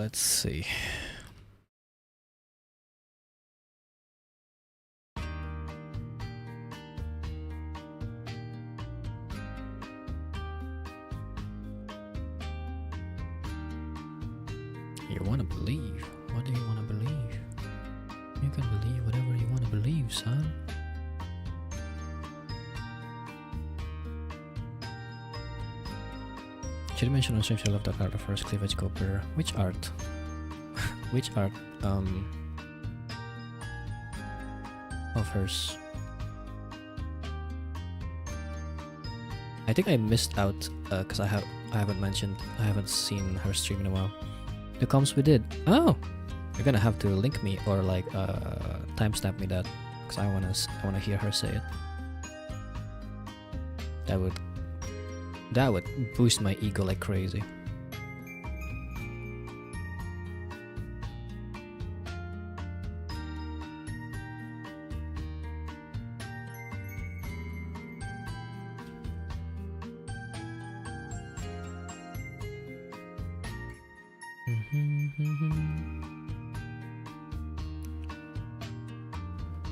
You wanna believe? What do you wanna believe? You can believe whatever you wanna believe, son. Should mention on stream she loved that art of hers, cleavage copper. Which art? Which art of hers? I think I missed out because I haven't seen her stream in a while. The comms we did. Oh, you're gonna have to link me or like timestamp me that because I wanna hear her say it. That would boost my ego like crazy.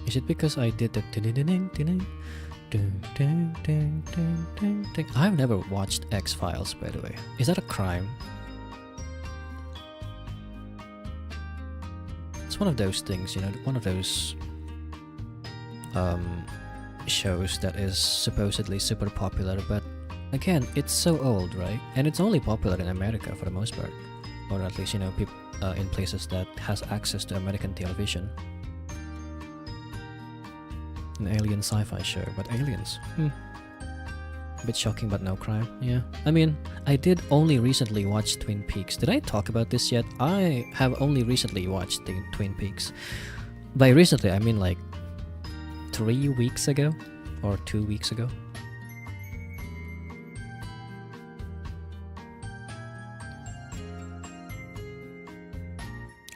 Is it because I did the I've never watched X-Files, by the way. Is that a crime? It's one of those things, you know, one of those shows that is supposedly super popular, but again, it's so old, right? And it's only popular in America for the most part, or at least, you know, people in places that has access to American television. An alien sci-fi show, but aliens. A bit shocking, but no crime. Yeah. I mean, I did only recently watch Twin Peaks. Did I talk about this yet? I have only recently watched the Twin Peaks. By recently, I mean like 3 weeks ago or 2 weeks ago.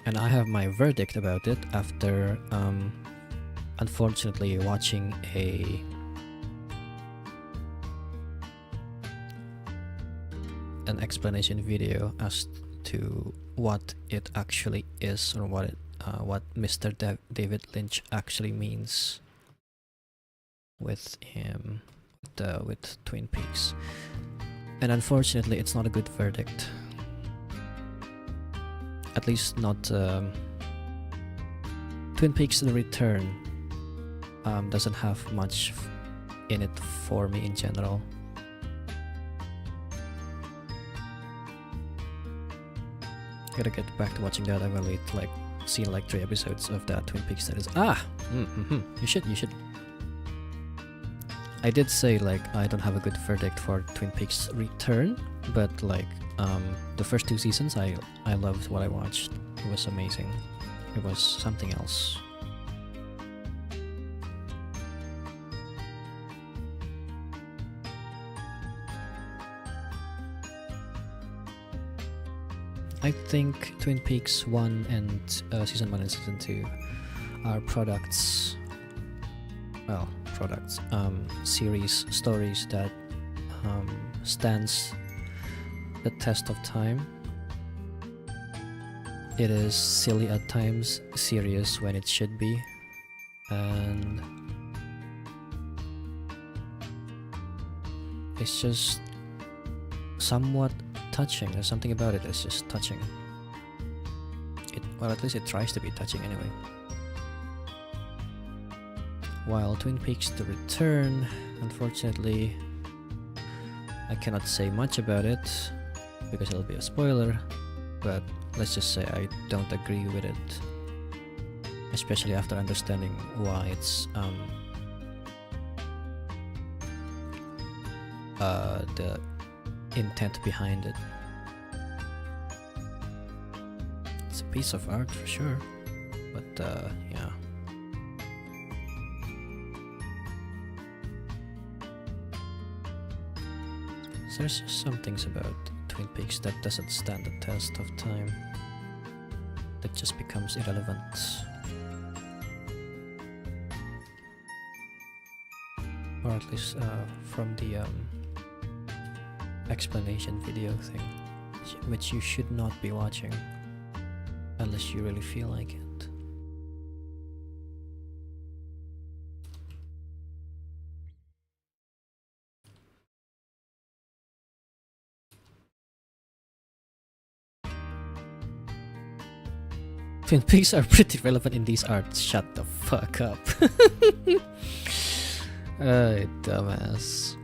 And I have my verdict about it after, unfortunately, watching an explanation video as to what it actually is, or what Mr. David Lynch actually means with with Twin Peaks. And unfortunately, it's not a good verdict. At least not Twin Peaks: The Return doesn't have much in it for me in general. Gotta get back to watching that. I've only seen like 3 episodes of that Twin Peaks. That is you should. I did say like I don't have a good verdict for Twin Peaks Return, but like the first 2 seasons I loved what I watched. It was amazing. It was something else. I think Twin Peaks 1 and Season 1 and Season 2 are series, stories that stands the test of time. It is silly at times, serious when it should be, and it's just somewhat touching. There's something about it that's just touching. Well, at least it tries to be touching anyway. While Twin Peaks: The Return, unfortunately, I cannot say much about it because it'll be a spoiler, but let's just say I don't agree with it, especially after understanding why it's the intent behind it. It's a piece of art for sure, but yeah. So there's just some things about Twin Peaks that doesn't stand the test of time, that just becomes irrelevant. Or at least from the explanation video thing, which you should not be watching unless you really feel like it. Twin Peaks are pretty relevant in these arts. Shut the fuck up. Dumbass.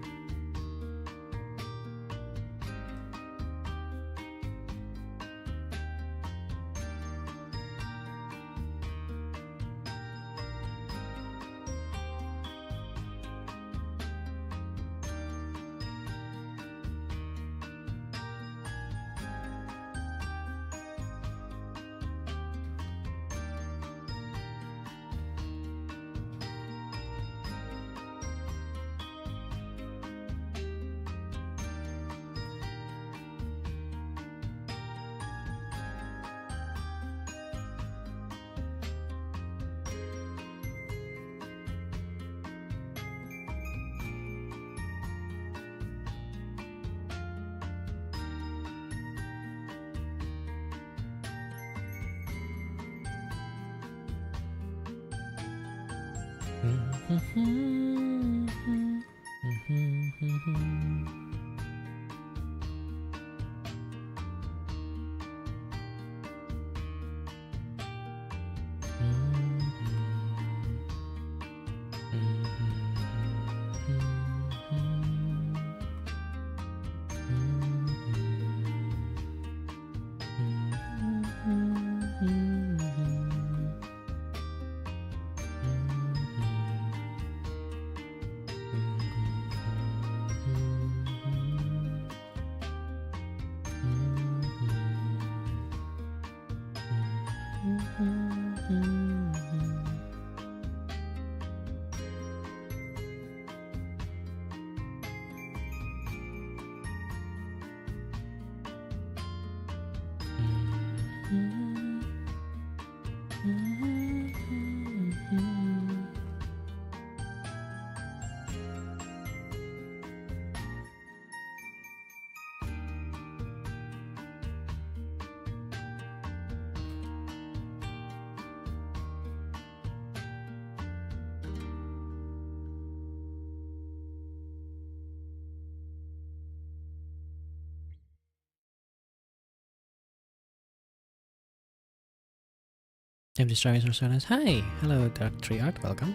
Empty Stars or silence. Hi! Hello, Dark Tree Art. Welcome.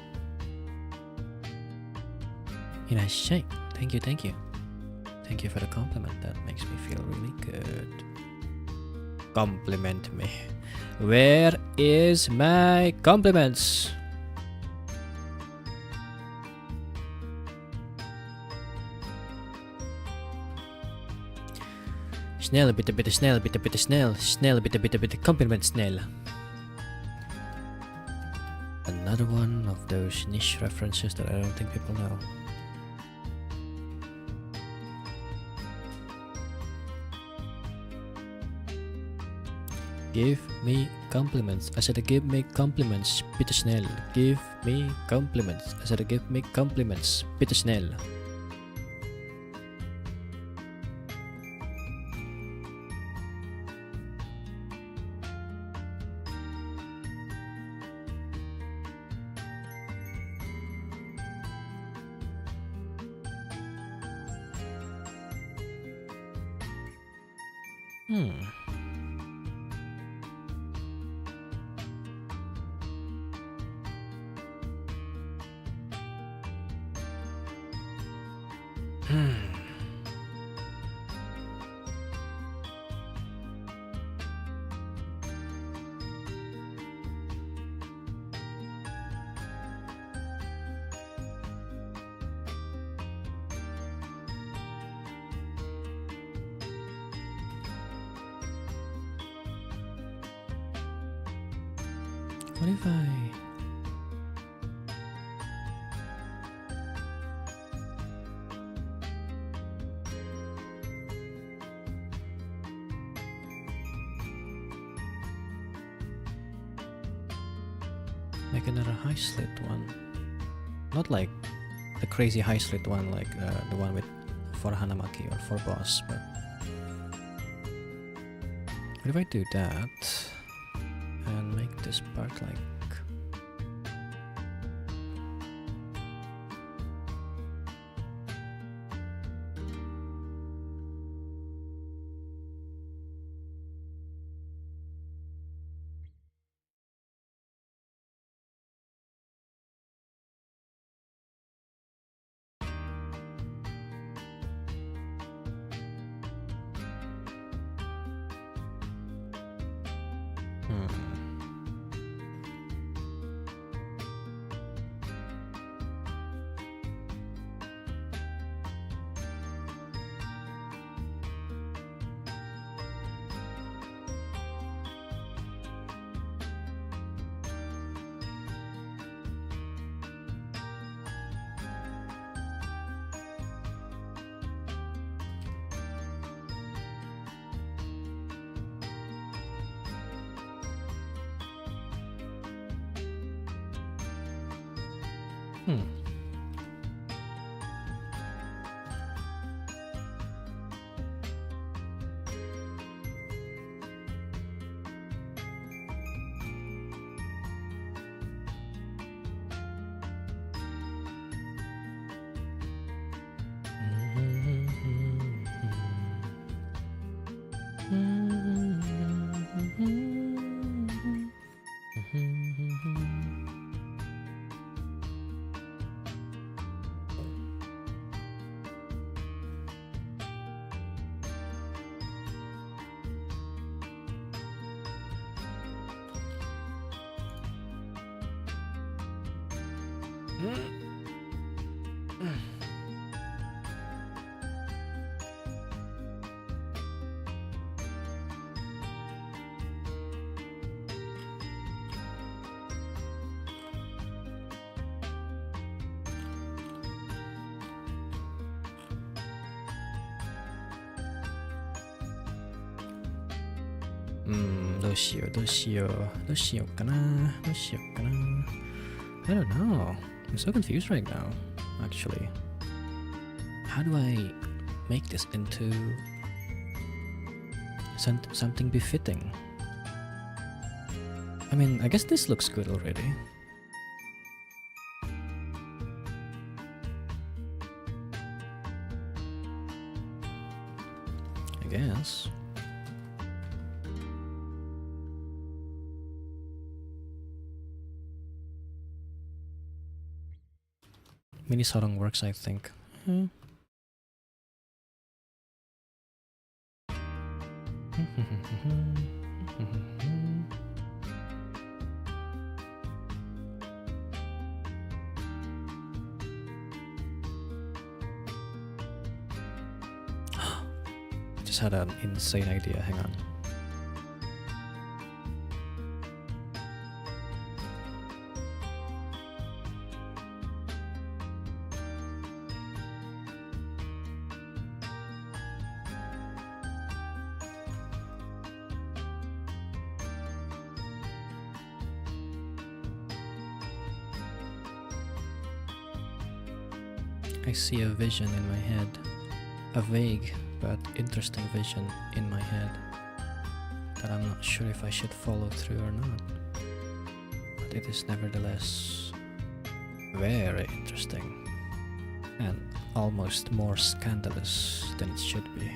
Nice shape. Thank you, thank you. Thank you for the compliment. That makes me feel really good. Compliment me. Where is my compliments? Snäll, bitte snäll, bitte snäll. Snäll, bitte compliment snäll. Another one of those niche references that I don't think people know. Give me compliments. I said give me compliments. Bitte snäll. Give me compliments. I said give me compliments. Bitte snäll. What if I... make another high slit one? Not like the crazy high slit one like the one with for Hanamaki or for boss, but... What if I do that and make this part like...どうしようかな。I don't know. I'm so confused right now, actually. How do I make this into something befitting? I mean, I guess this looks good already. I guess. mini sarong works, I think. Just had an insane idea. Hang on. I see a vision in my head. A vague but interesting vision in my head that I'm not sure if I should follow through or not. But it is nevertheless very interesting and almost more scandalous than it should be.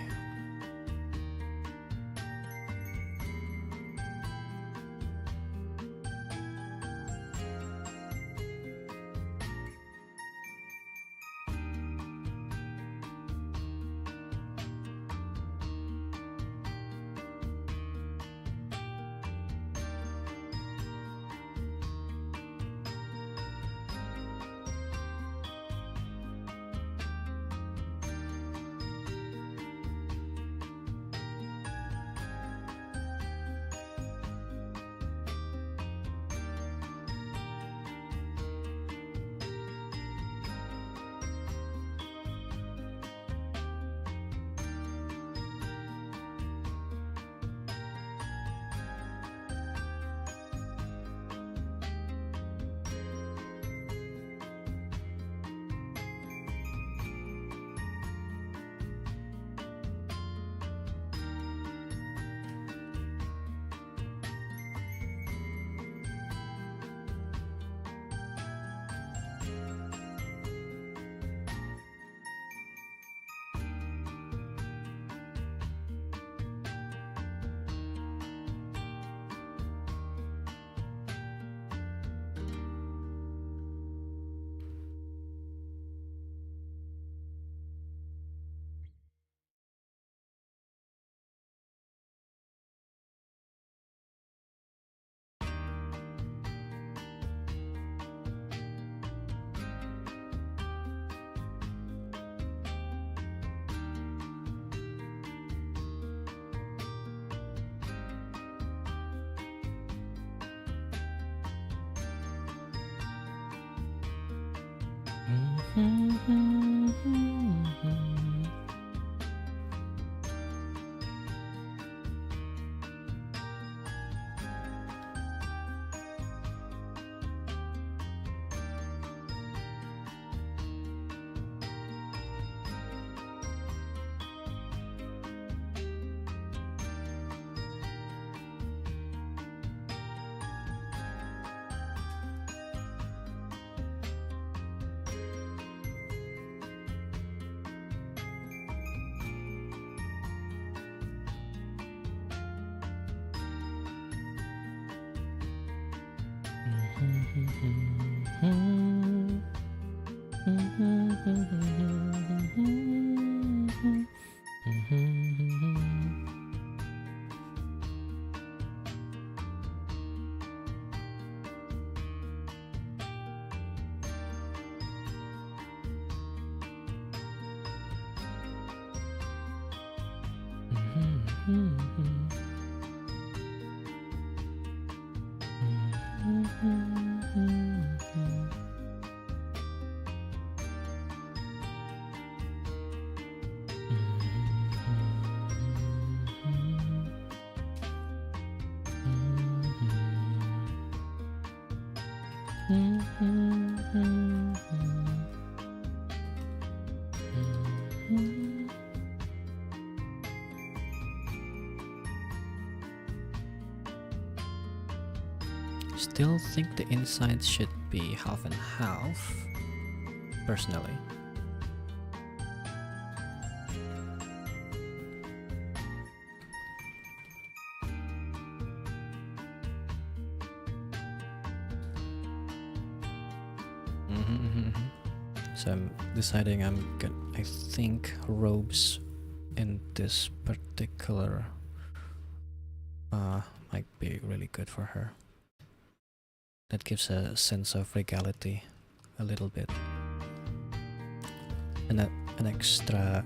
Still think the inside should be half and half, personally. So I'm deciding I think robes in this particular might be really good for her. That gives a sense of regality a little bit. And an extra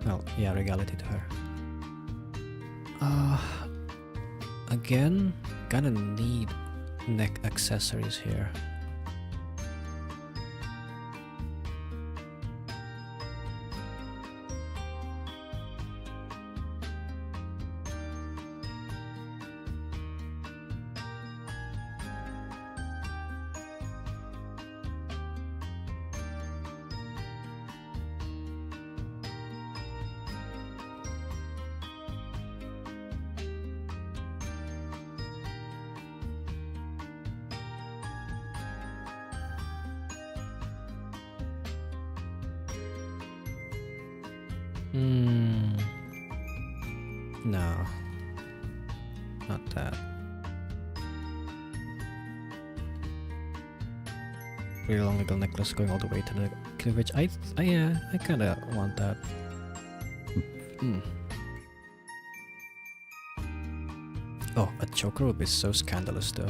well, yeah, regality to her. Again, gonna need neck accessories here. No, not that. Really long little necklace going all the way to the cleavage. I kinda want that. Oh, a choker would be so scandalous though.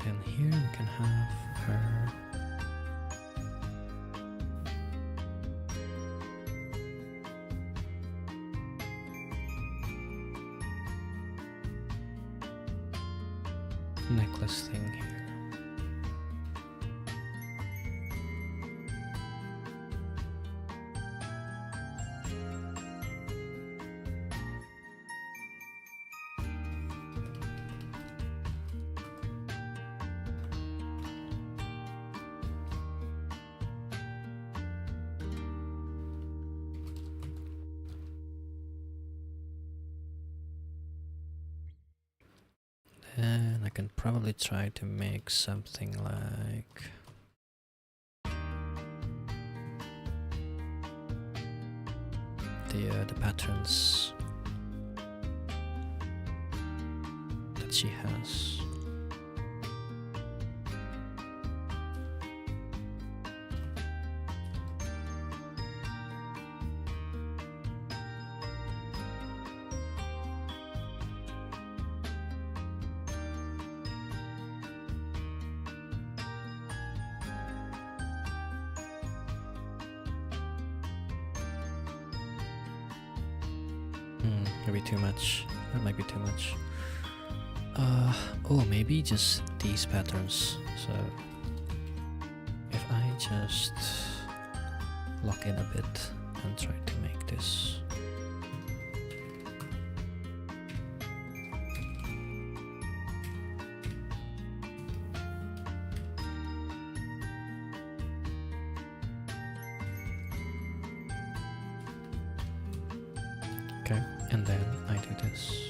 And here we can have her. Necklace thing here. And I can probably try to make something like the patterns that she has. Maybe too much. That might be too much. Oh, maybe just these patterns. So if I just lock in a bit and try to make this. Okay, and then I do this.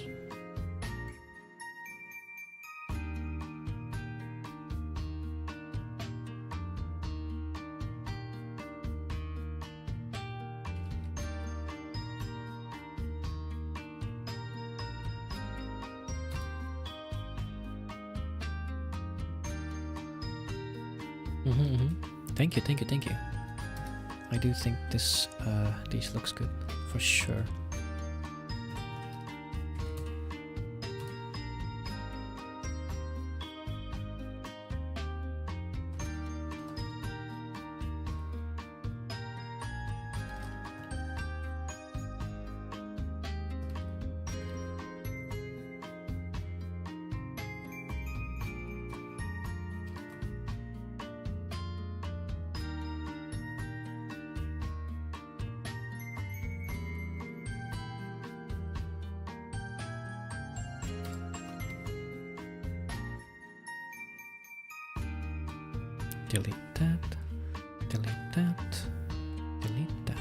Thank you, thank you, thank you. I do think this these looks good for sure. delete that, delete that, delete that.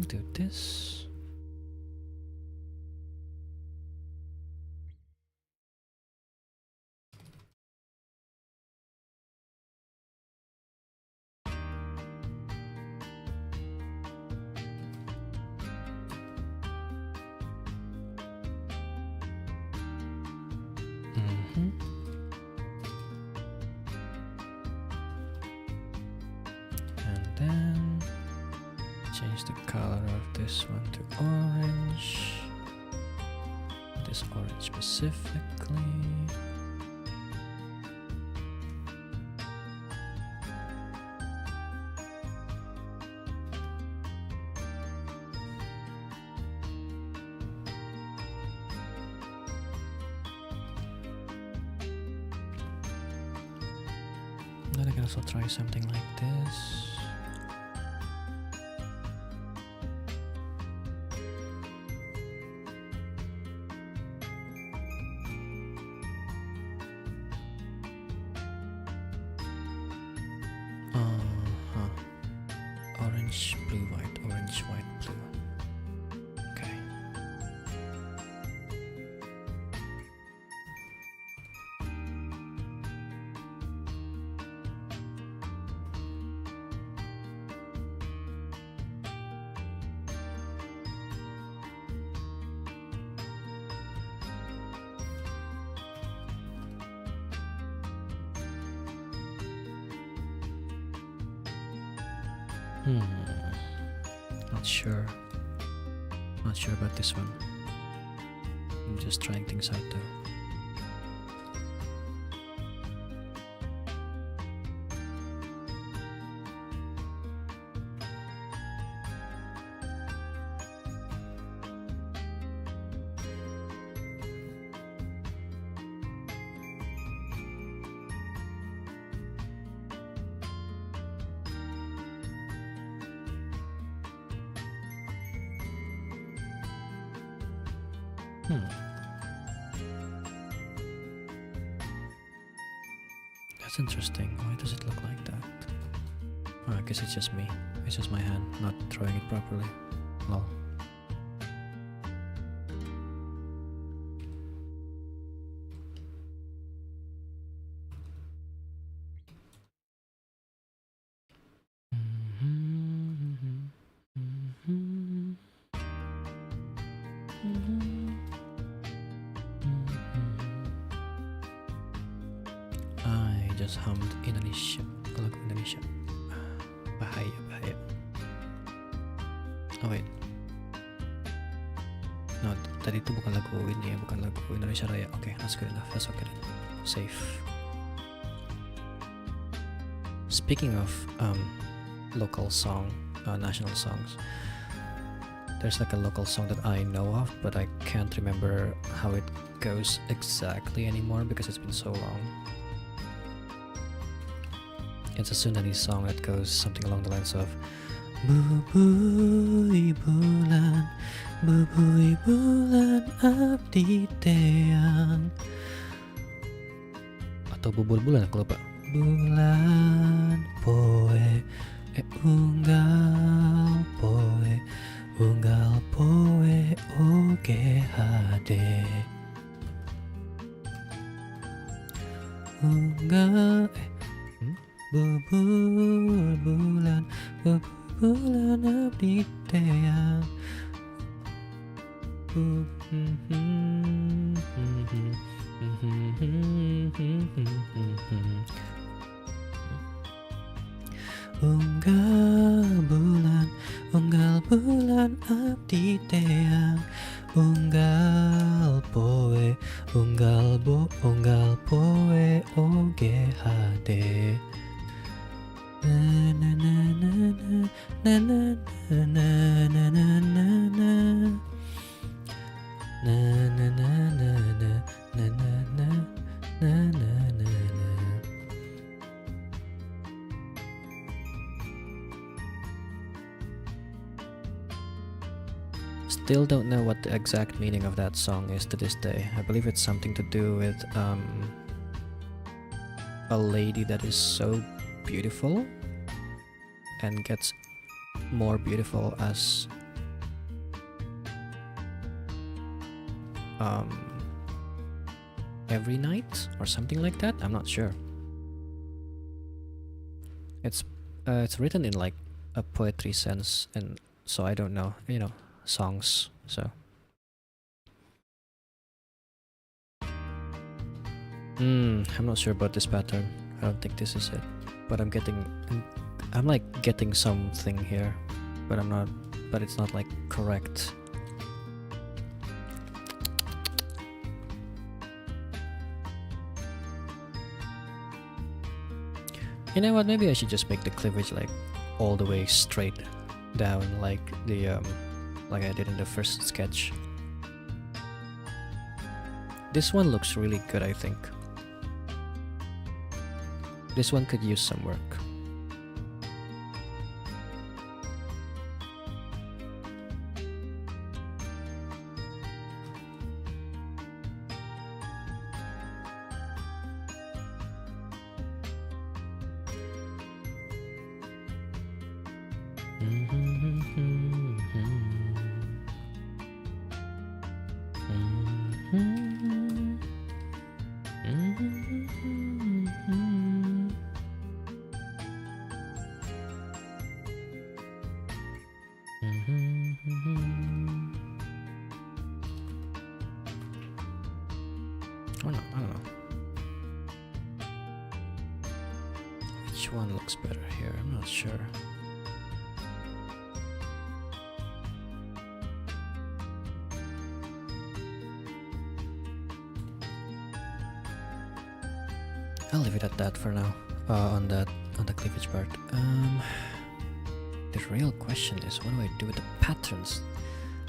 Do this. And then change the color of this one to orange. This orange specifically. Then I can also try something like this. Orange, blue, white, orange, white, blue. Okay. Not sure. Not sure about this one. I'm just trying things out though. That's interesting. Why does it look like that? Oh, I guess it's just me. It's just my hand not drawing it properly. Lol. I just hummed Indonesia. Lagu Indonesia. Bahaya, bahaya. Oh wait. No, tadi itu bukan lagu ini ya, bukan lagu Indonesia Raya. Okay, that's good enough. That's okay then. Safe. Speaking of local song, national songs, there's like a local song that I know of, but I can't remember how it goes exactly anymore because it's been so long. It's a Sundanese song that goes something along the lines of Bubui bulan, bubui bulan abdi teang. Atau bubul bulan, aku lupa. Bulan poe unggal poe oge hade. Unggal bubul bulan abdi teang. Unggal bulan abdi teang. Unggal poe oge hade. Na na na na na na na na na na na na na na na na na na na. Still don't know what the exact meaning of that song is to this day. I believe it's something to do with a lady that is so beautiful and gets more beautiful as every night or something like that. I'm not sure. It's written in like a poetry sense, and so I don't know, songs. So I'm not sure about this pattern. I don't think this is it, but I'm like getting something here, but it's not like correct. You know what, maybe I should just make the cleavage like all the way straight down, like like I did in the first sketch. This one looks really good, I think. This one could use some work. I don't know. Which one looks better here? I'm not sure. I'll leave it at that for now. On the cleavage part. The real question is, what do I do with the patterns?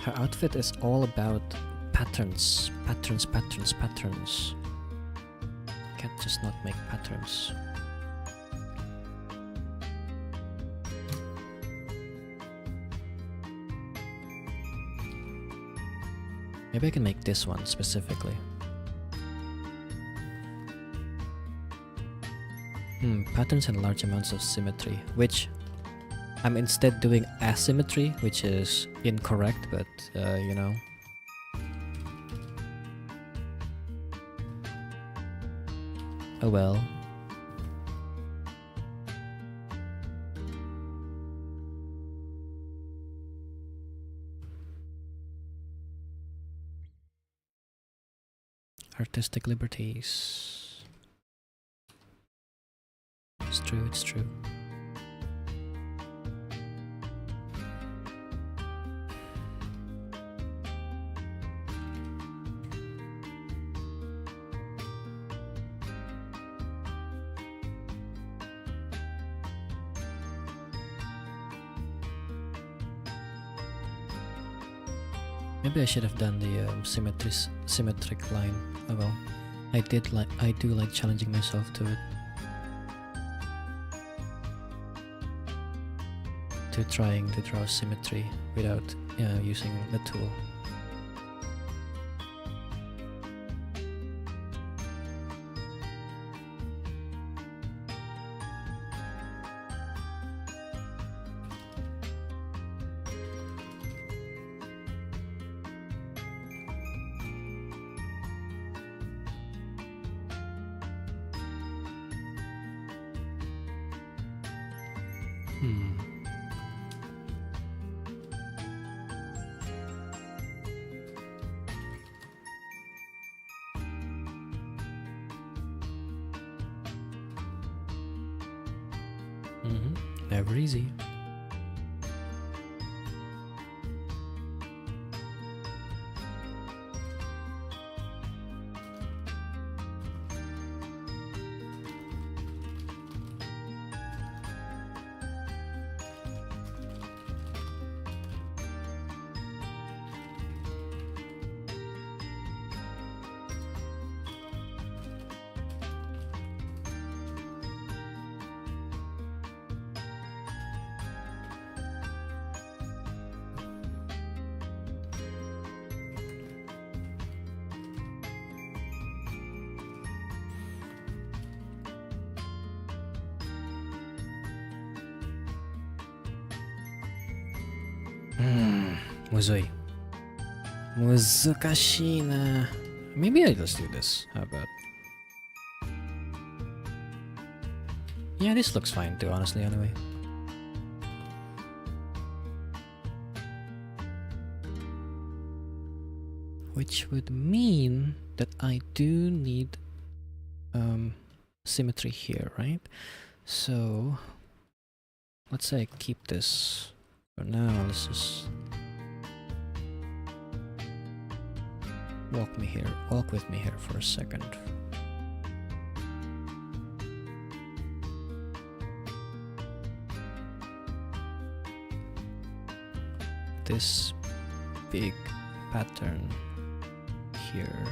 Her outfit is all about patterns. Patterns. Can't just not make patterns. Maybe I can make this one specifically. Patterns and large amounts of symmetry, which I'm instead doing asymmetry, which is incorrect, but you know. Oh well. Artistic liberties. It's true. Maybe I should have done the symmetric line. Oh well. I do like challenging myself to it. To trying to draw symmetry without using the tool. Never easy. Muzui. Muzukashi na. Maybe I just do this. How about? Yeah, this looks fine too, honestly, anyway. Which would mean that I do need symmetry here, right? So let's say I keep this for now. Let's just walk with me here for a second. This big pattern here.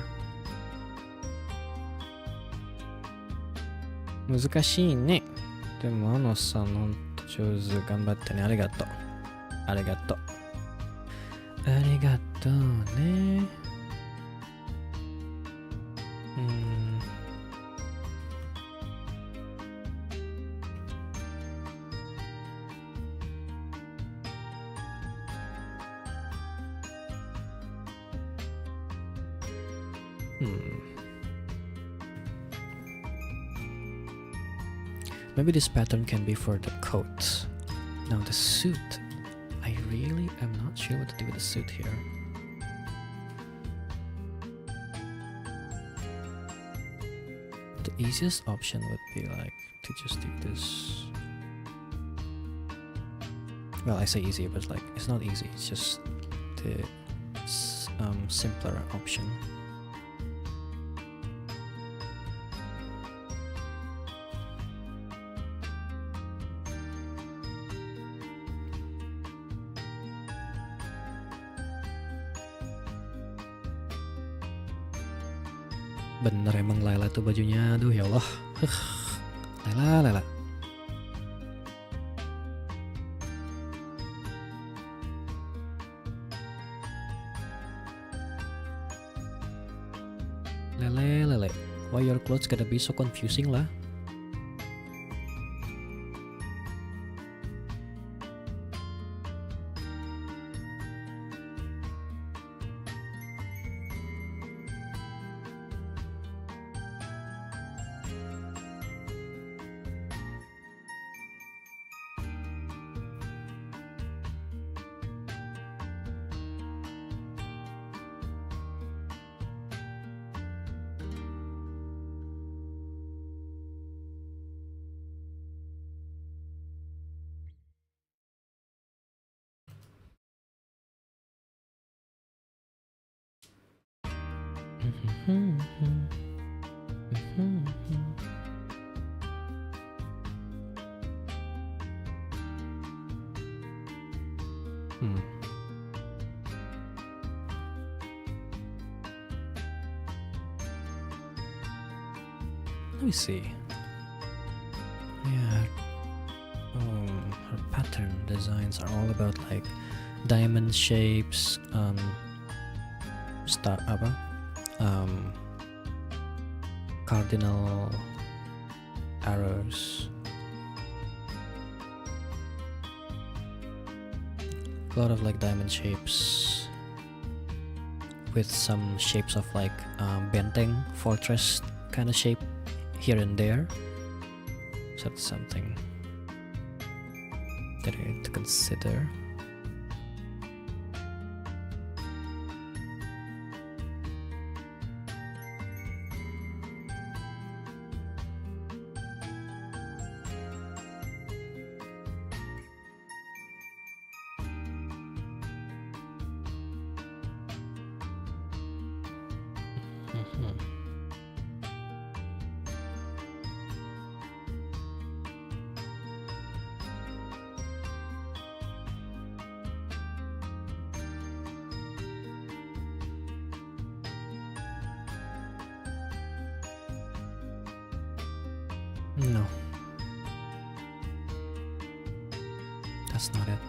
難しいね。でもさんほんと上手、頑張ってね。ありがとう。ありがとう。ありがとうね。Maybe this pattern can be for the coat. Now the suit. I really am not sure what to do with the suit here. The easiest option would be like to just do this. Well, I say easy, but like it's not easy. It's just the simpler option. Bener emang Layla tuh bajunya, aduh ya Allah. Layla. Lele. Why your clothes gotta be so confusing lah? Let me see. Yeah. Her pattern designs are all about like diamond shapes, cardinal arrows. A lot of like diamond shapes with some shapes of like benteng fortress kind of shape here and there. So that's something that I need to consider. No. That's not it.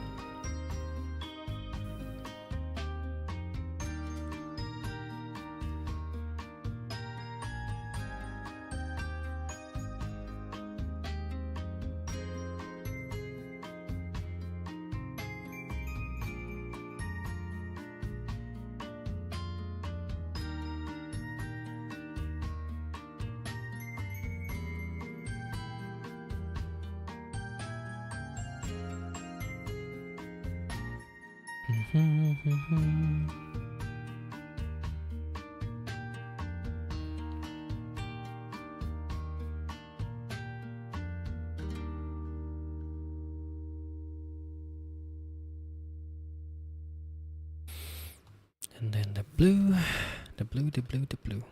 And then the blue, the blue, the blue, the blue.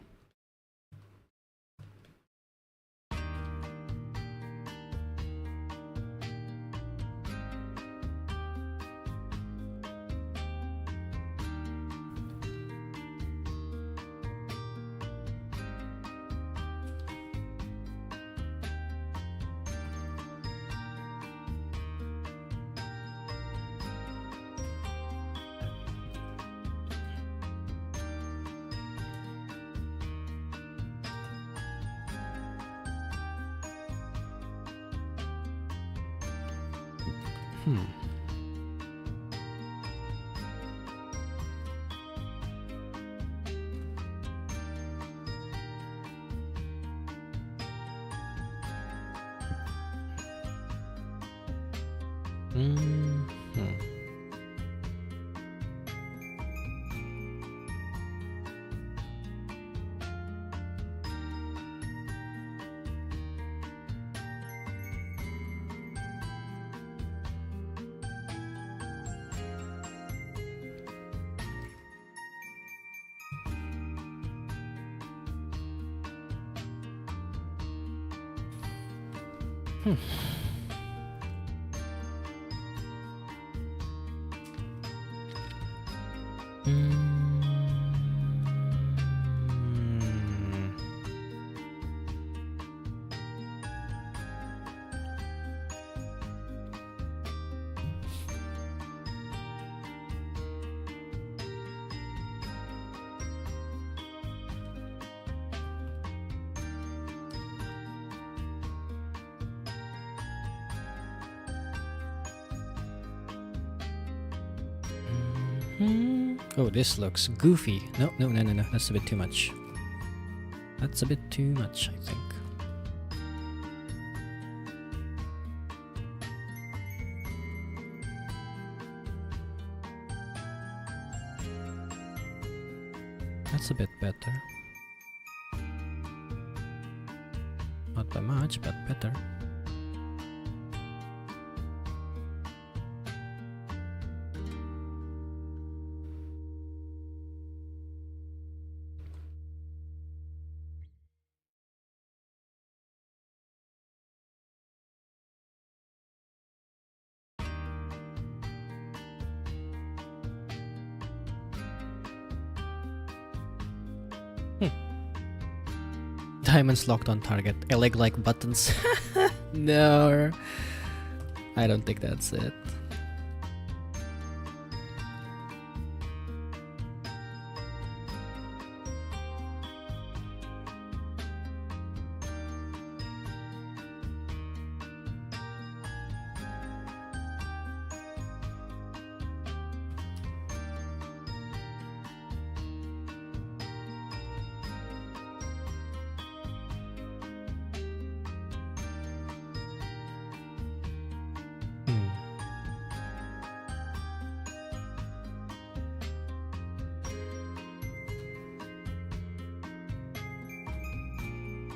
Oh, this looks goofy. No, no, no, no, no. That's a bit too much. That's a bit too much, I think. That's a bit better. Not by much, but better. Diamonds locked on target. Leg-like buttons. No. I don't think that's it.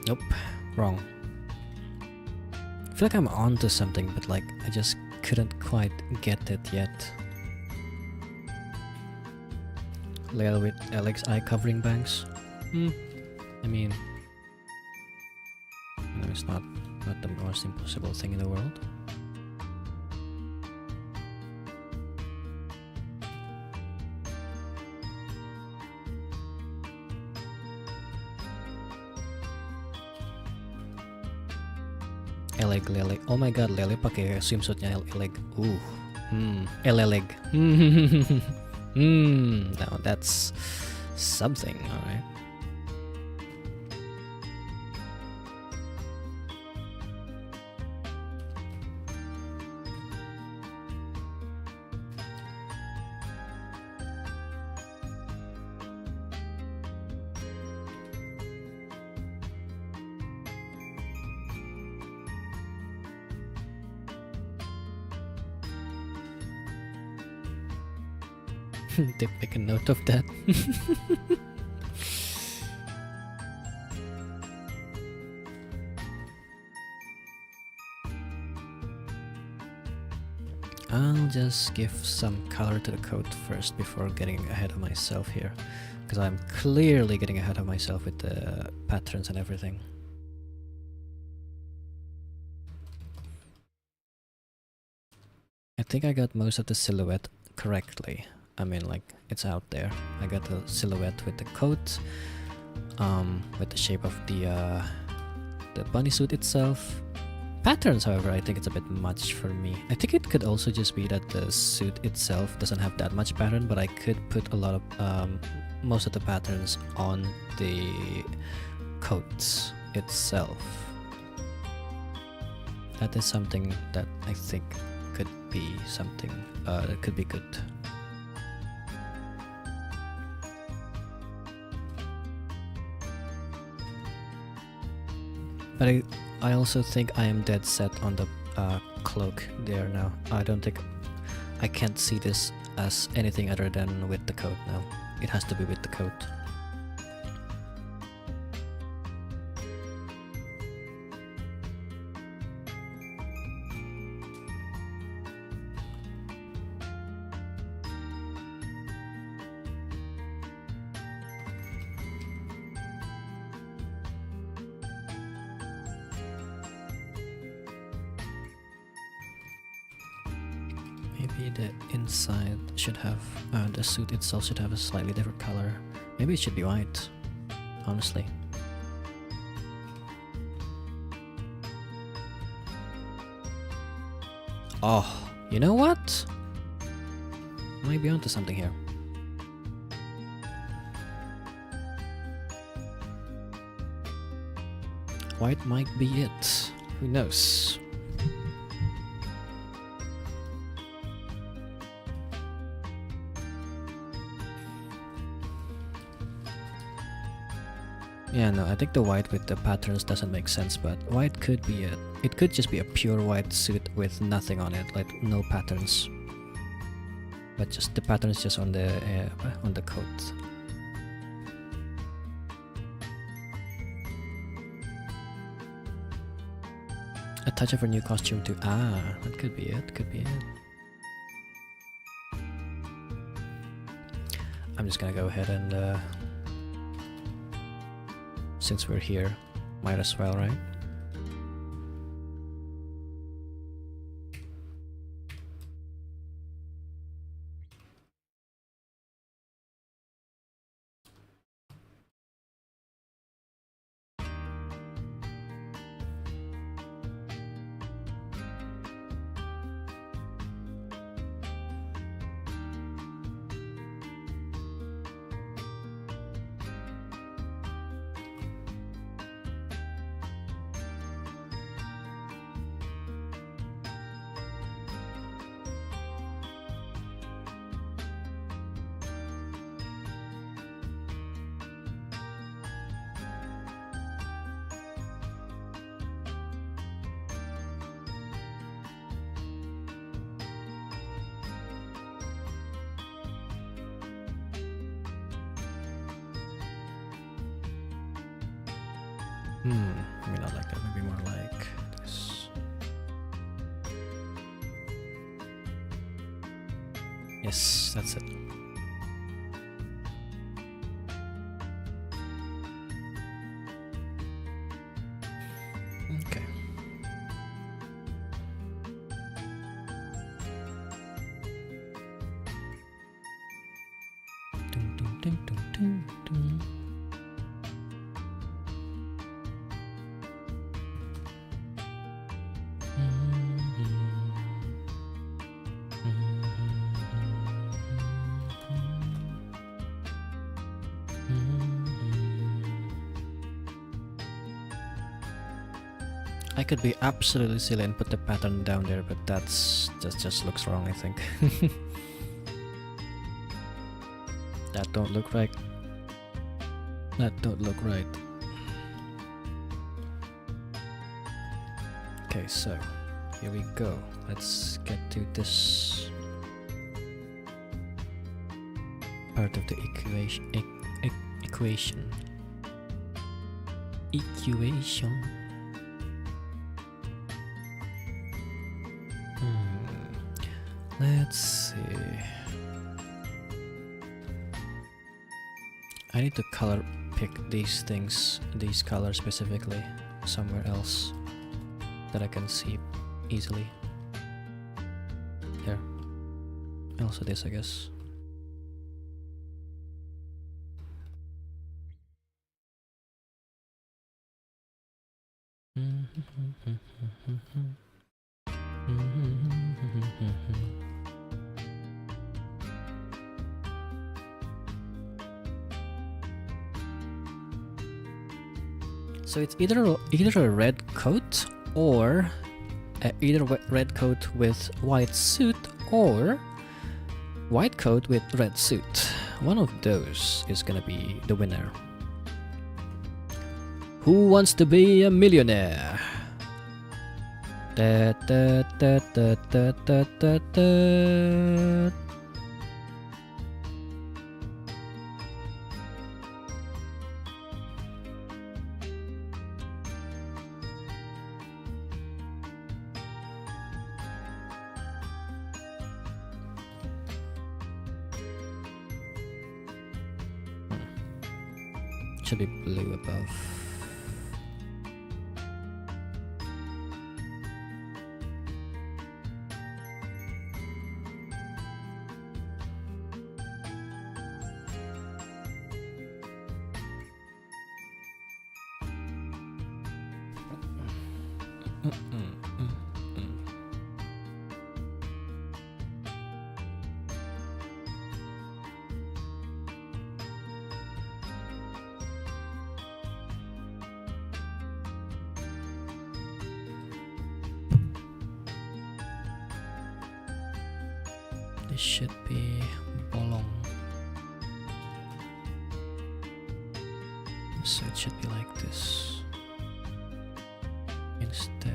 Nope, wrong. I feel like I'm onto something, but like I just couldn't quite get it yet. Layer with Alex eye covering bangs. I mean, no, it's not the most impossible thing in the world. Eleg, Leleg. Oh my god, Lele pakai swimsuitnya Eleg. Eleleg. Now that's something, alright. Make a note of that. I'll just give some color to the coat first before getting ahead of myself here, because I'm clearly getting ahead of myself with the patterns and everything. I think I got most of the silhouette correctly. I mean, like, it's out there. I got the silhouette with the coat, with the shape of the bunny suit itself. Patterns, however, I think it's a bit much for me. I think it could also just be that the suit itself doesn't have that much pattern, but I could put a lot of most of the patterns on the coat itself. That is something that I think could be something that could be good. But I also think I am dead set on the cloak there now. I can't see this as anything other than with the coat now. It has to be with the coat. Maybe the inside should have, the suit itself should have a slightly different color. Maybe it should be white, honestly. Oh, you know what? Might be onto something here. White might be it. Who knows? Yeah, no, I think the white with the patterns doesn't make sense, but white could be it. It could just be a pure white suit with nothing on it, like no patterns. But just the patterns just on the coat. A touch of a new costume too. Ah, that could be it, could be it. I'm just gonna go ahead and since we're here, might as well, right? Maybe not like that, maybe more like this. Yes, that's it. Okay. Dun, dun, dun, dun, dun, dun. I could be absolutely silly and put the pattern down there, but that just looks wrong, I think. That don't look right. That don't look right. Okay, so here we go. Let's get to this. part of the equation. Equation. Let's see. I need to color pick these things, these colors specifically, somewhere else that I can see easily. There. Also this, I guess. So it's either a red coat or either red coat with white suit or white coat with red suit. One of those is gonna be the winner. Who wants to be a millionaire? Da, da, da, da, da, da, da, da. Should be blue above. This should be bolong. So it should be like this instead.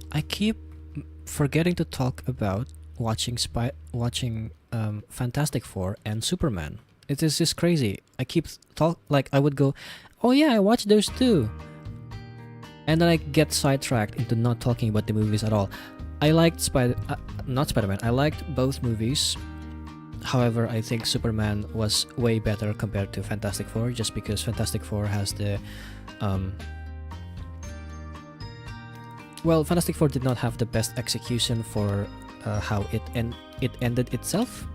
I keep forgetting to talk about watching Fantastic Four and Superman. It is just crazy. I keep I would go, oh yeah, I watched those too, and then I get sidetracked into not talking about the movies at all. I liked not Spider-Man. I liked both movies. However, I think Superman was way better compared to Fantastic Four, just because Fantastic Four has the well, Fantastic Four did not have the best execution for how it ended itself,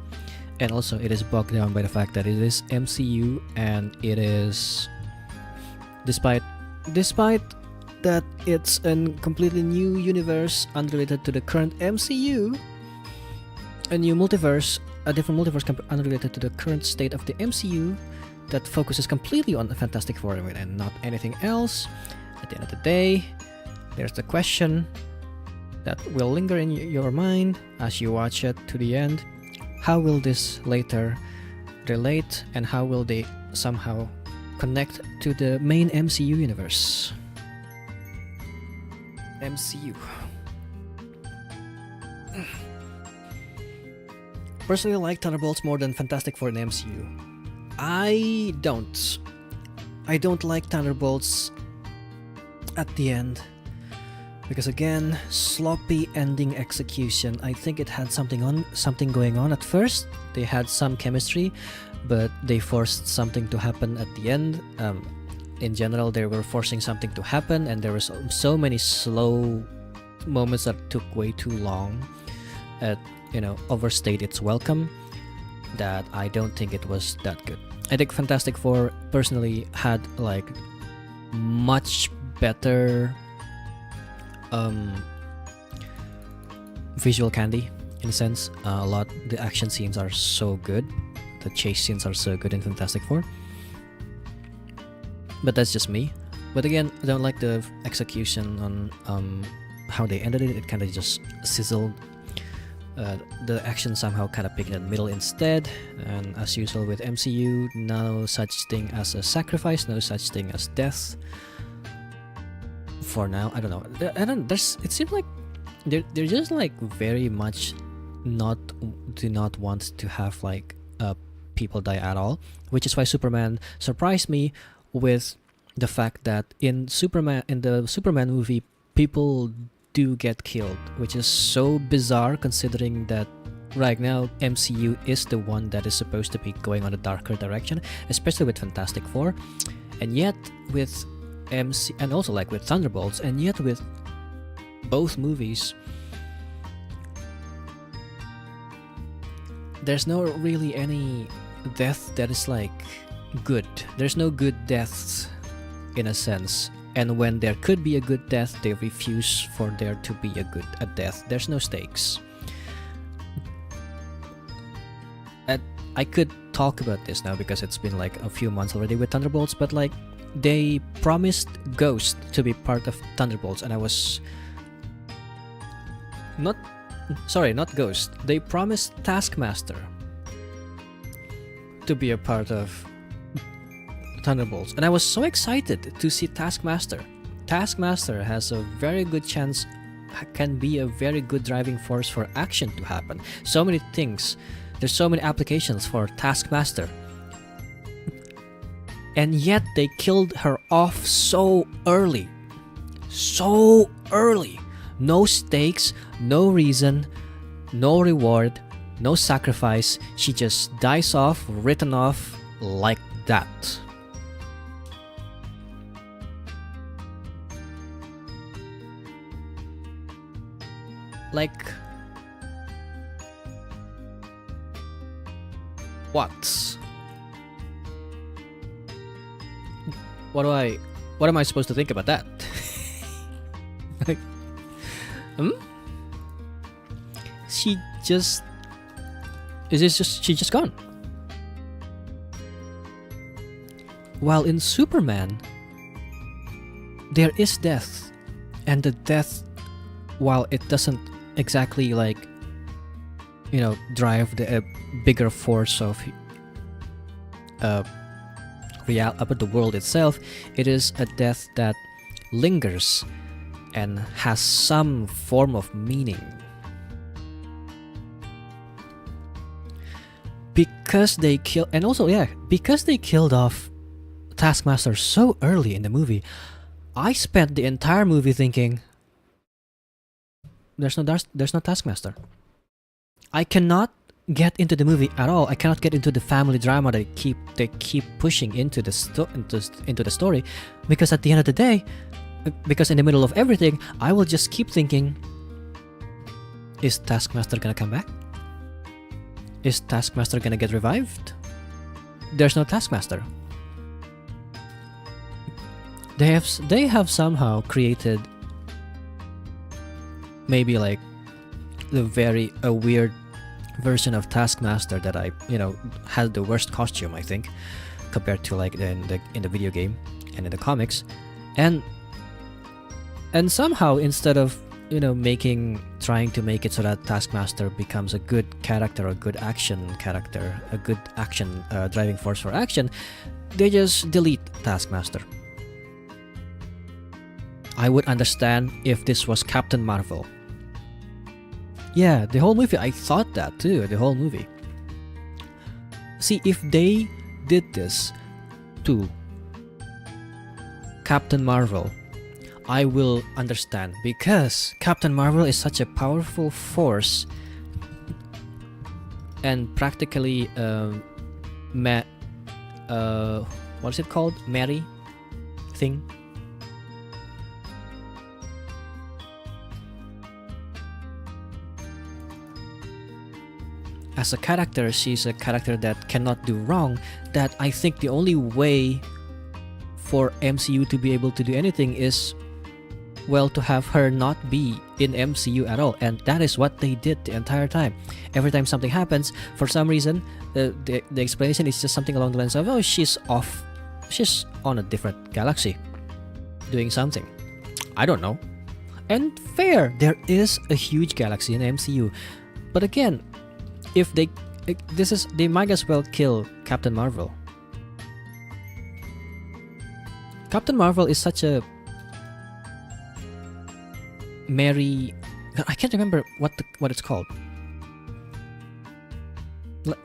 and also it is bogged down by the fact that it is MCU, and it is despite that it's a completely new universe unrelated to the current MCU, a new multiverse, a different multiverse unrelated to the current state of the MCU that focuses completely on the Fantastic Four and not anything else. At the end of the day, there's the question that will linger in your mind as you watch it to the end. How will this later relate, and how will they somehow connect to the main MCU universe? MCU. Personally, I like Thunderbolts more than Fantastic Four in MCU. I don't like Thunderbolts at the end, because again, sloppy ending execution. I think it had something going on at first. They had some chemistry, but they forced something to happen at the end. In general, they were forcing something to happen, and there were so many slow moments that took way too long, overstayed its welcome, that I don't think it was that good. I think Fantastic Four personally had like much better visual candy in a sense. The action scenes are so good, the chase scenes are so good in Fantastic Four. But that's just me. But again, I don't like the execution on how they ended it. It kind of just sizzled. The action somehow kind of picked in the middle instead, and as usual with MCU, no such thing as a sacrifice, no such thing as death. For now, I don't know. It seems like they're just like very much do not want to have like people die at all, which is why Superman surprised me with the fact that in the Superman movie, people do get killed, which is so bizarre considering that right now MCU is the one that is supposed to be going on a darker direction, especially with Fantastic Four, and yet with and also like with Thunderbolts, and yet with both movies there's no really any death that is like good. There's no good deaths in a sense. And when there could be a good death, they refuse for there to be a death. There's no stakes. And I could talk about this now because it's been like a few months already with Thunderbolts, but like they promised Ghost to be part of Thunderbolts, and I was not Ghost. They promised Taskmaster to be a part of Thunderbolts, and I was so excited to see Taskmaster. Taskmaster has a very good chance, can be a very good driving force for action to happen. So many things, there's so many applications for Taskmaster, and yet they killed her off so early. No stakes, no reason, no reward, no sacrifice. She just dies off, written off like that. Like, what? What am I supposed to think about that? Like, she just gone. While in Superman, there is death, and the death, while it doesn't exactly like, drive the bigger force of about the world itself, it is a death that lingers and has some form of meaning. Because they killed off Taskmaster so early in the movie, I spent the entire movie thinking, there's no Taskmaster. I cannot get into the movie at all. I cannot get into the family drama they keep pushing into the story, because at the end of the day, because in the middle of everything, I will just keep thinking, is Taskmaster gonna come back? Is Taskmaster gonna get revived? There's no Taskmaster. They have somehow created maybe like a weird version of Taskmaster that had the worst costume, I think, compared to like in the video game and in the comics, and somehow instead of trying to make it so that Taskmaster becomes a good character, a good action character, a good action driving force for action, they just delete Taskmaster. I would understand if this was Captain Marvel. Yeah, the whole movie, I thought that too, the whole movie. See, if they did this to Captain Marvel, I will understand, because Captain Marvel is such a powerful force and practically what is it called? Mary thing? As a character, she's a character that cannot do wrong, that I think the only way for MCU to be able to do anything is, well, to have her not be in MCU at all. And that is what they did the entire time. Every time something happens, for some reason, the explanation is just something along the lines of, oh, she's on a different galaxy doing something. I don't know. And fair, there is a huge galaxy in MCU. But again, if they might as well kill Captain Marvel. Captain Marvel is such a I can't remember what it's called.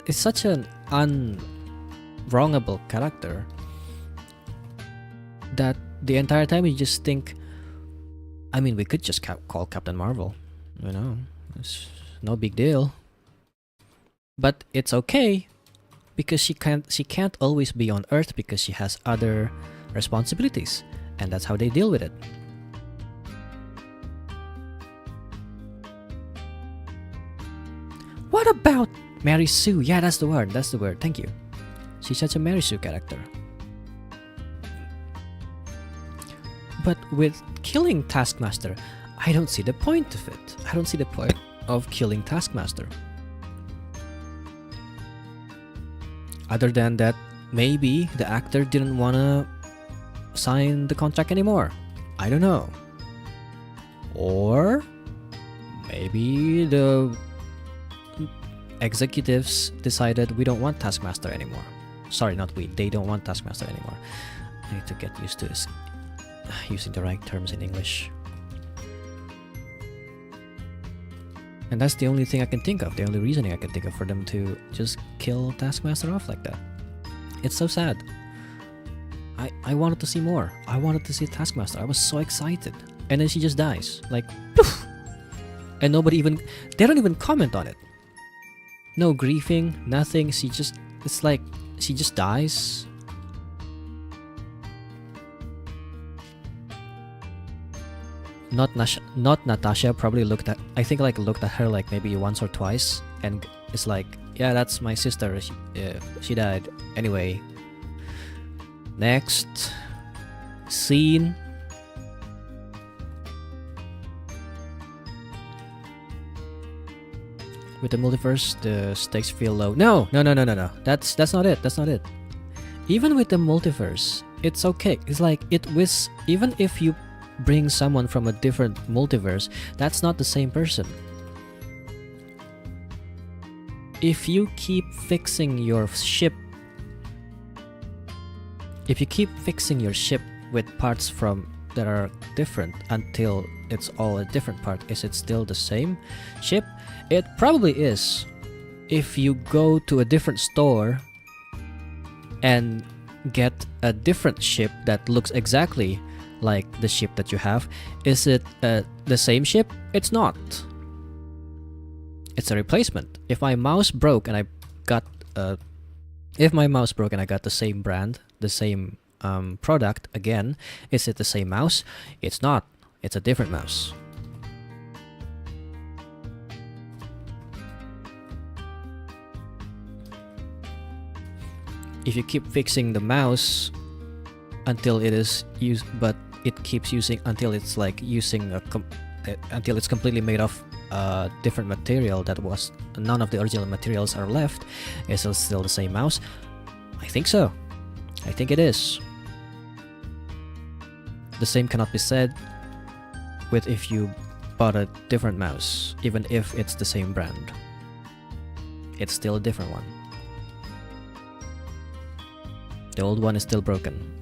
It's such an unwrongable character that the entire time you just think, I mean, we could just call Captain Marvel, it's no big deal. But it's okay because she can't always be on Earth because she has other responsibilities, and that's how they deal with it. What about Mary Sue? Yeah, that's the word. Thank you. She's such a Mary Sue character. But with killing Taskmaster, I don't see the point of it. I don't see the point of killing Taskmaster. Other than that, maybe the actor didn't want to sign the contract anymore. I don't know. Or maybe the executives decided we don't want Taskmaster anymore. Sorry, not we. They don't want Taskmaster anymore. I need to get used to this, using the right terms in English. And that's the only thing I can think of, the only reasoning I can think of for them to just kill Taskmaster off like that. It's so sad. I wanted to see more. I wanted to see Taskmaster. I was so excited. And then she just dies. Like, poof! And they don't even comment on it. No grieving, nothing. It's like, she just dies. Not Natasha probably looked at her like maybe once or twice, and it's like, yeah, that's my sister. She died anyway. Next scene. With the multiverse, the stakes feel low. No. That's not it. That's not it. Even with the multiverse, it's okay. It's like even if you bring someone from a different multiverse, that's not the same person. If you keep fixing your ship with parts that are different until it's all a different part, is it still the same ship? It probably is. If you go to a different store and get a different ship that looks exactly like the ship that you have, is it the same ship? It's not. It's a replacement. If my mouse broke and I got the same brand, the same product again, is it the same mouse? It's not. It's a different mouse. If you keep fixing the mouse until it is used, but it keeps using until it's like using until it's completely made of different material that was none of the original materials are left, is it still the same mouse? I think so. I think it is. The same cannot be said with if you bought a different mouse, even if it's the same brand. It's still a different one. The old one is still broken.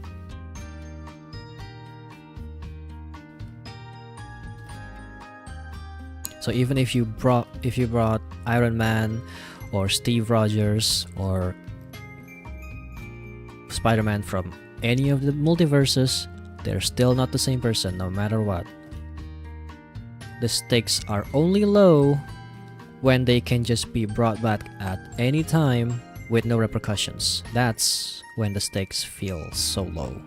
So even if you brought Iron Man or Steve Rogers or Spider-Man from any of the multiverses, they're still not the same person no matter what. The stakes are only low when they can just be brought back at any time with no repercussions. That's when the stakes feel so low.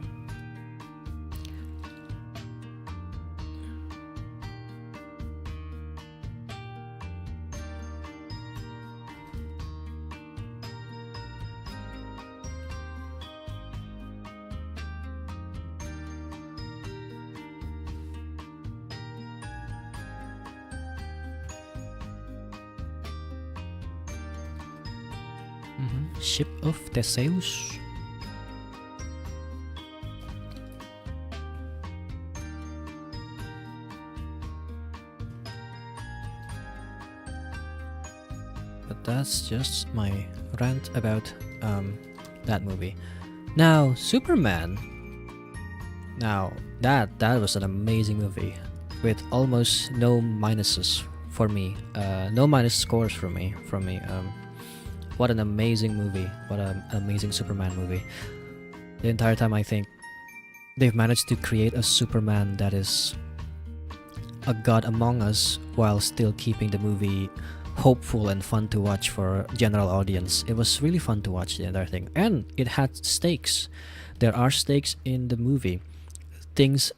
Ship of Theseus. But that's just my rant about that movie. Now, Superman. Now, that was an amazing movie with almost no minuses for me. No minus scores for me. What an amazing movie. What an amazing Superman movie. The entire time I think they've managed to create a Superman that is a god among us while still keeping the movie hopeful and fun to watch for general audience. It was really fun to watch the entire thing, and it had stakes. There are stakes in the movie. Things,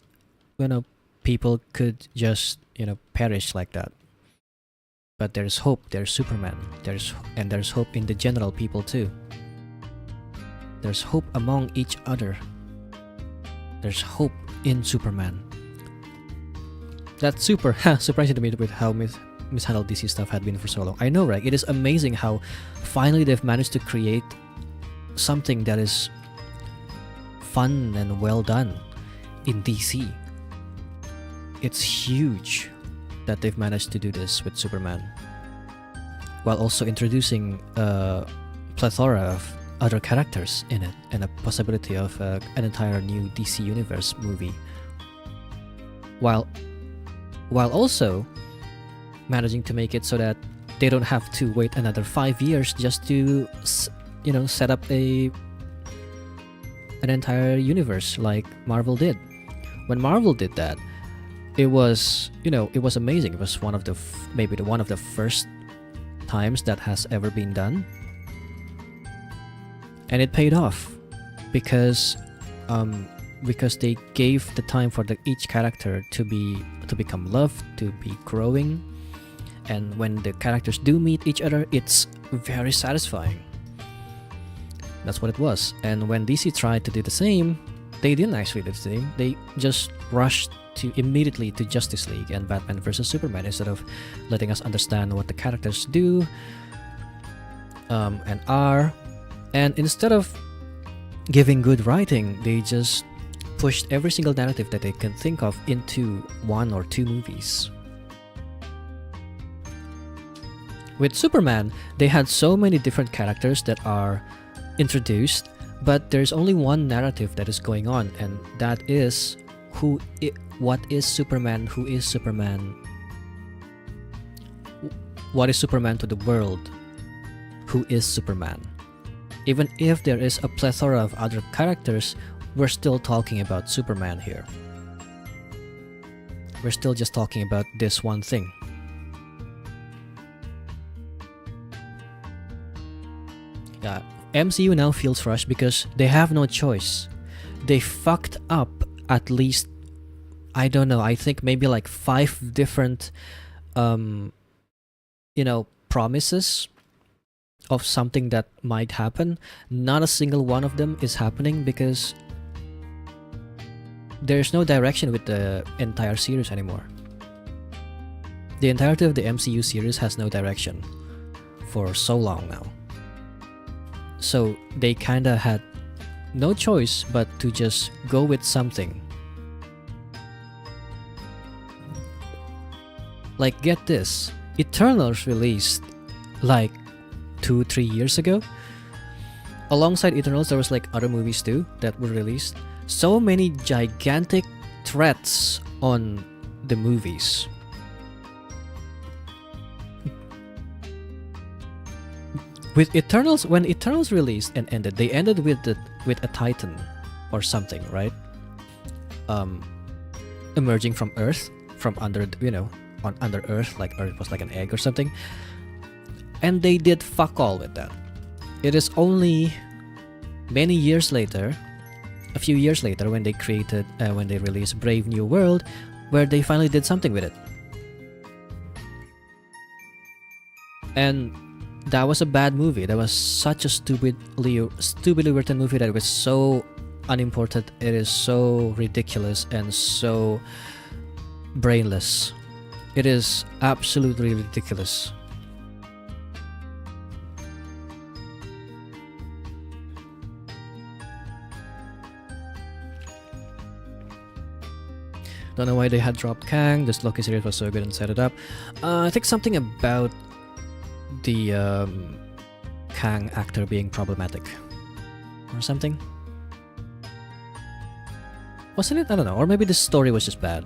people could just perish like that. But there's hope. There's Superman. There's hope in the general people too. There's hope among each other. There's hope in Superman. That's super surprising to me with how mishandled DC stuff had been for so long. I know, right? It is amazing how finally they've managed to create something that is fun and well done in DC. It's huge that they've managed to do this with Superman, while also introducing a plethora of other characters in it and a possibility of an entire new DC Universe movie, while also managing to make it so that they don't have to wait another 5 years just to set up an entire universe like Marvel did. When Marvel did that, it was amazing. It was one of the one of the first times that has ever been done, and it paid off because they gave the time for each character to become loved, to be growing, and when the characters do meet each other, it's very satisfying. That's what it was. And when DC tried to do the same, they didn't actually do the same. They just rushed immediately to Justice League and Batman vs Superman instead of letting us understand what the characters do and are. And instead of giving good writing, they just pushed every single narrative that they can think of into 1 or 2 movies. With Superman, they had so many different characters that are introduced, but there's only one narrative that is going on, and that is what is Superman, who is Superman, what is Superman to the world, who is Superman. Even if there is a plethora of other characters, we're still talking about Superman here. We're still just talking about this one thing. Yeah, MCU now feels rushed because they have no choice. They fucked up at least, I don't know, I think maybe like 5 different promises of something that might happen. Not a single one of them is happening because there's no direction with the entire series anymore. The entirety of the MCU series has no direction for so long now. So they kinda had no choice but to just go with something. Like, get this, Eternals released like 2-3 years ago. Alongside Eternals, there was like other movies too that were released. So many gigantic threats on the movies. With Eternals, when Eternals released and ended, they ended with a Titan or something, right? Emerging from Earth, from under under Earth, like Earth was like an egg or something. And they did fuck all with that. It is only many years later, a few years later, when they released Brave New World, where they finally did something with it. And that was a bad movie. That was such a stupidly written movie that was so unimportant. It is so ridiculous and so brainless. It is absolutely ridiculous. Don't know why they had dropped Kang. This Loki series was so good and set it up. I think something about the Kang actor being problematic or something. Wasn't it? I don't know. Or maybe the story was just bad.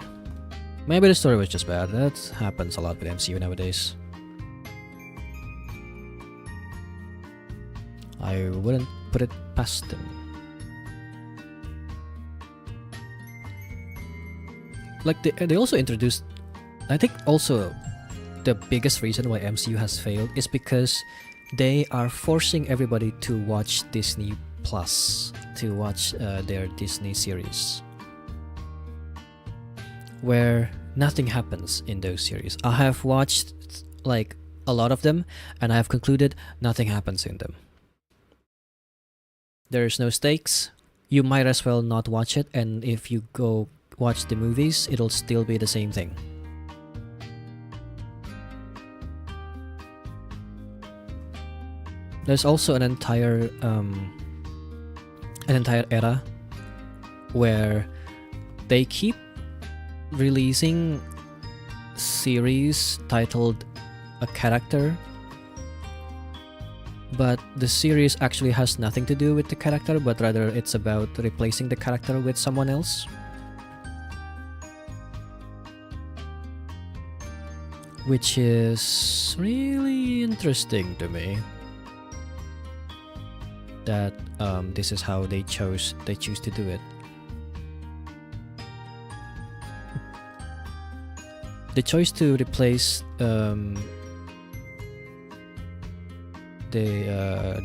Maybe the story was just bad. That happens a lot with MCU nowadays. I wouldn't put it past them. Like they also introduced, I think also the biggest reason why MCU has failed is because they are forcing everybody to watch Disney Plus, to watch their Disney series, where nothing happens in those series. I have watched like a lot of them and I have concluded nothing happens in them. There's no stakes. You might as well not watch it, and if you go watch the movies, it'll still be the same thing. There's also an entire era where they keep releasing series titled a character, but the series actually has nothing to do with the character, but rather it's about replacing the character with someone else. Which is really interesting to me. That this is how they choose to do it. The choice to replace the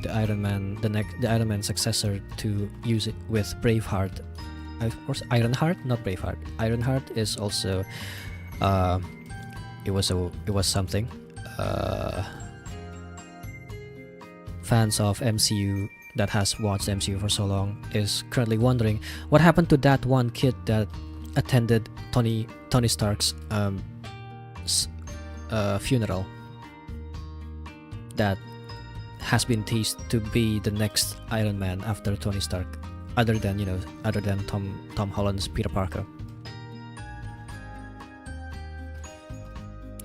Iron Man, the Iron Man successor, to use it with Braveheart. Of course, Ironheart, not Braveheart. Ironheart is also it was something. Fans of MCU that has watched MCU for so long is currently wondering what happened to that one kid that attended Tony Stark's funeral, that has been teased to be the next Iron Man after Tony Stark, other than Tom Holland's Peter Parker.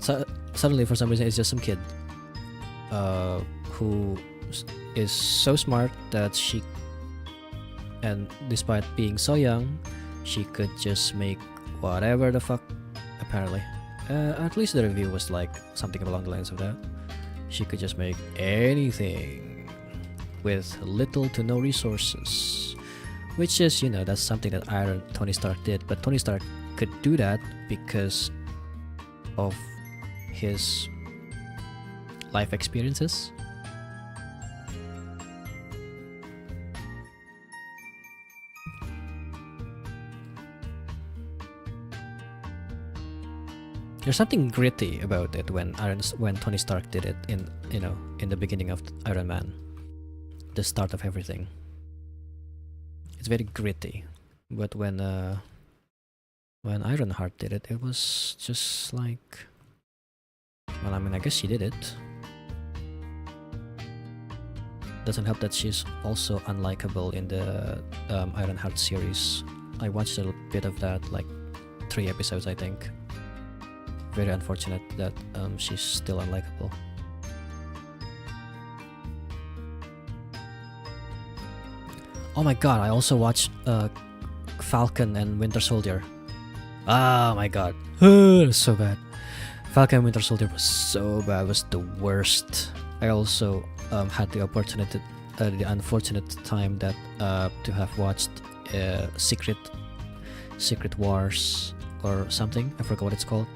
So suddenly, for some reason, it's just some kid who is so smart that and despite being so young, she could just make whatever the fuck, apparently. At least the review was like something along the lines of that. She could just make anything with little to no resources, which is, that's something that Tony Stark did. But Tony Stark could do that because of his life experiences. There's something gritty about it when Tony Stark did it in the beginning of Iron Man, the start of everything. It's very gritty, but when Ironheart did it, it was just like, well, I mean, I guess she did it. Doesn't help that she's also unlikable in the Ironheart series. I watched a bit of that, like 3 episodes, I think. Very unfortunate that she's still unlikable. Oh my god, I also watched Falcon and Winter Soldier. Oh my god. So bad. Falcon and Winter Soldier was so bad. It was the worst. I also had the unfortunate time that to have watched Secret Wars or something. I forgot what it's called.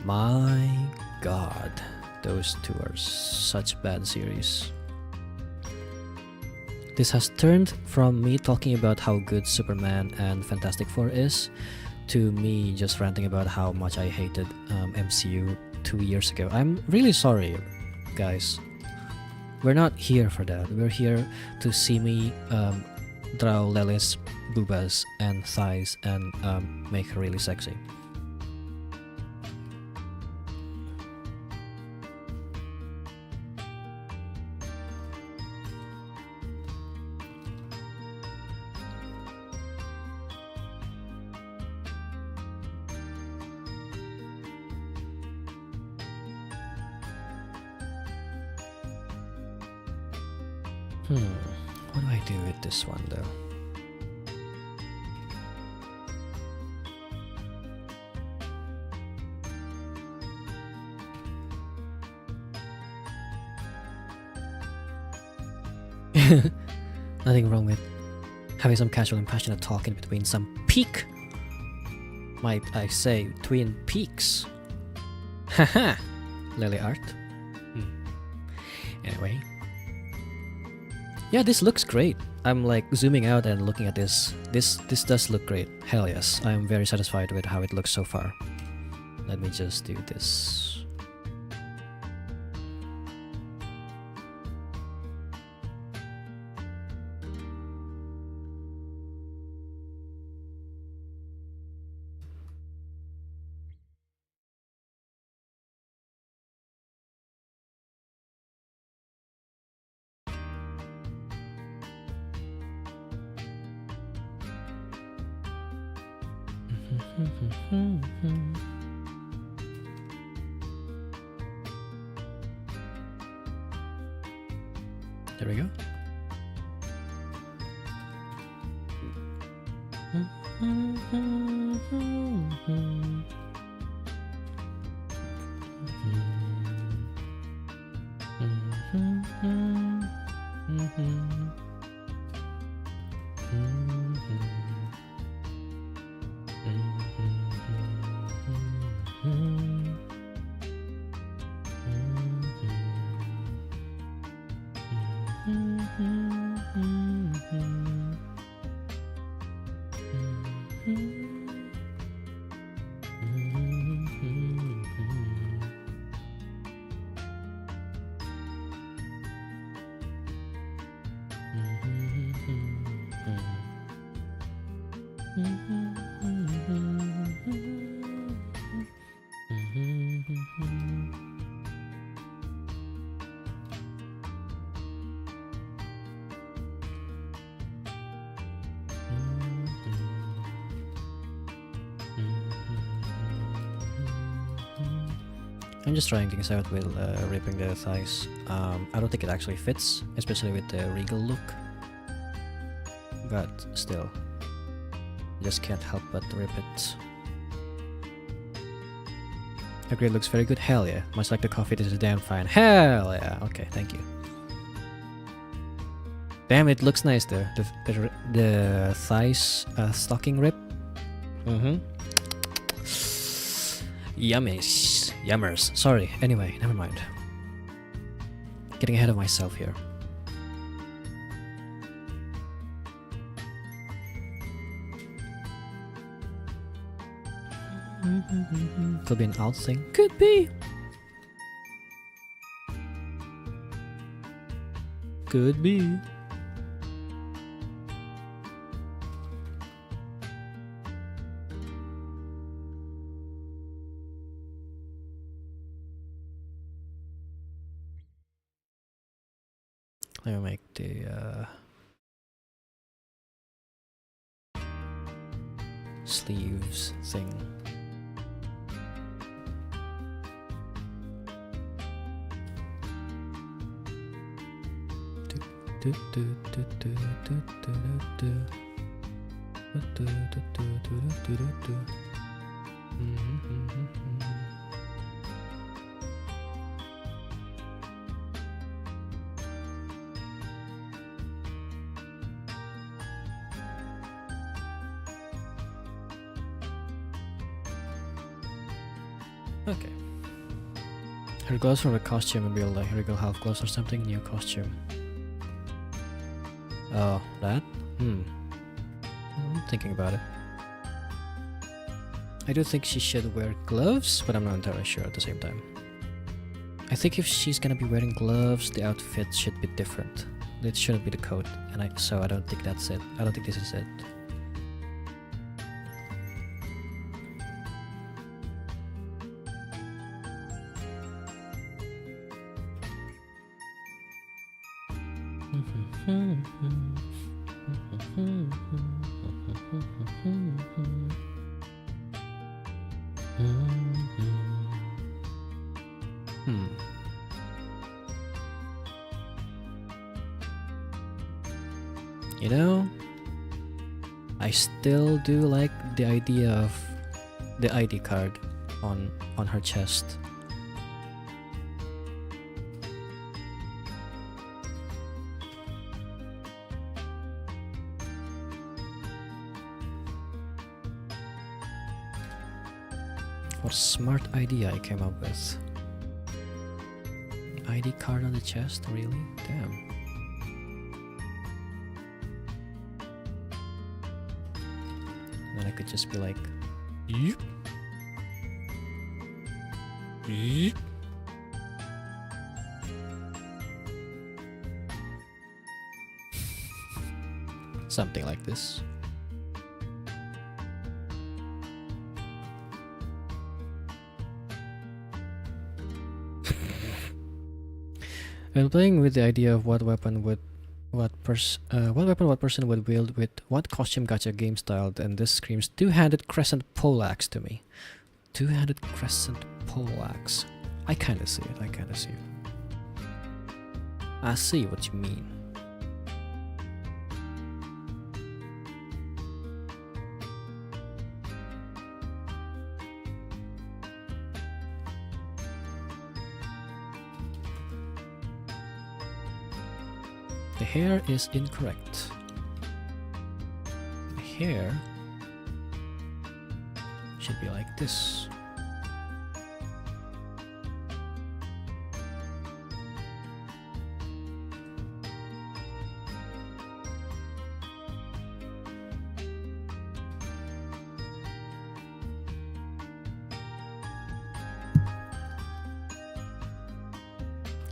My god, those two are such bad series. This has turned from me talking about how good Superman and Fantastic Four is to me just ranting about how much I hated MCU 2 years ago. I'm really sorry, guys. We're not here for that. We're here to see me draw Lele's boobas and thighs and make her really sexy. What do I do with this one though? Nothing wrong with having some casual and passionate talk in between some peak, might I say, twin peaks. Haha, Lily art. Anyway, yeah, this looks great. I'm like zooming out and looking at this. This does look great. Hell yes, I'm very satisfied with how it looks so far. Let me just do this. There we go. I'm just trying things out with ripping the thighs. I don't think it actually fits, especially with the regal look. But still, just can't help but rip it. Agree, it looks very good. Hell yeah. Much like the coffee, this is damn fine. Hell yeah. Okay, thank you. Damn, it looks nice there. The thighs stocking rip. Yummies. Yummers. Sorry. Anyway, never mind. Getting ahead of myself here. Could be an out thing. Could be. Could be. Let me make the sleeves thing. Okay. Her gloves from a costume and build like regal half gloves or something. New costume. Oh, that? I'm thinking about it. I do think she should wear gloves, but I'm not entirely sure at the same time. I think if she's gonna be wearing gloves, the outfit should be different. It shouldn't be the coat, and so I don't think that's it. I don't think this is it. You know, I still do like the idea of the ID card on her chest. What a smart idea I came up with. ID card on the chest? Really? Damn. Then I could just be like, yep. Yep. Something like this. When playing with the idea of what weapon what person would wield with what costume gacha game style, and this screams two-handed crescent poleaxe to me. Two-handed crescent poleaxe. I kinda see it. I see what you mean. The hair is incorrect. The hair should be like this.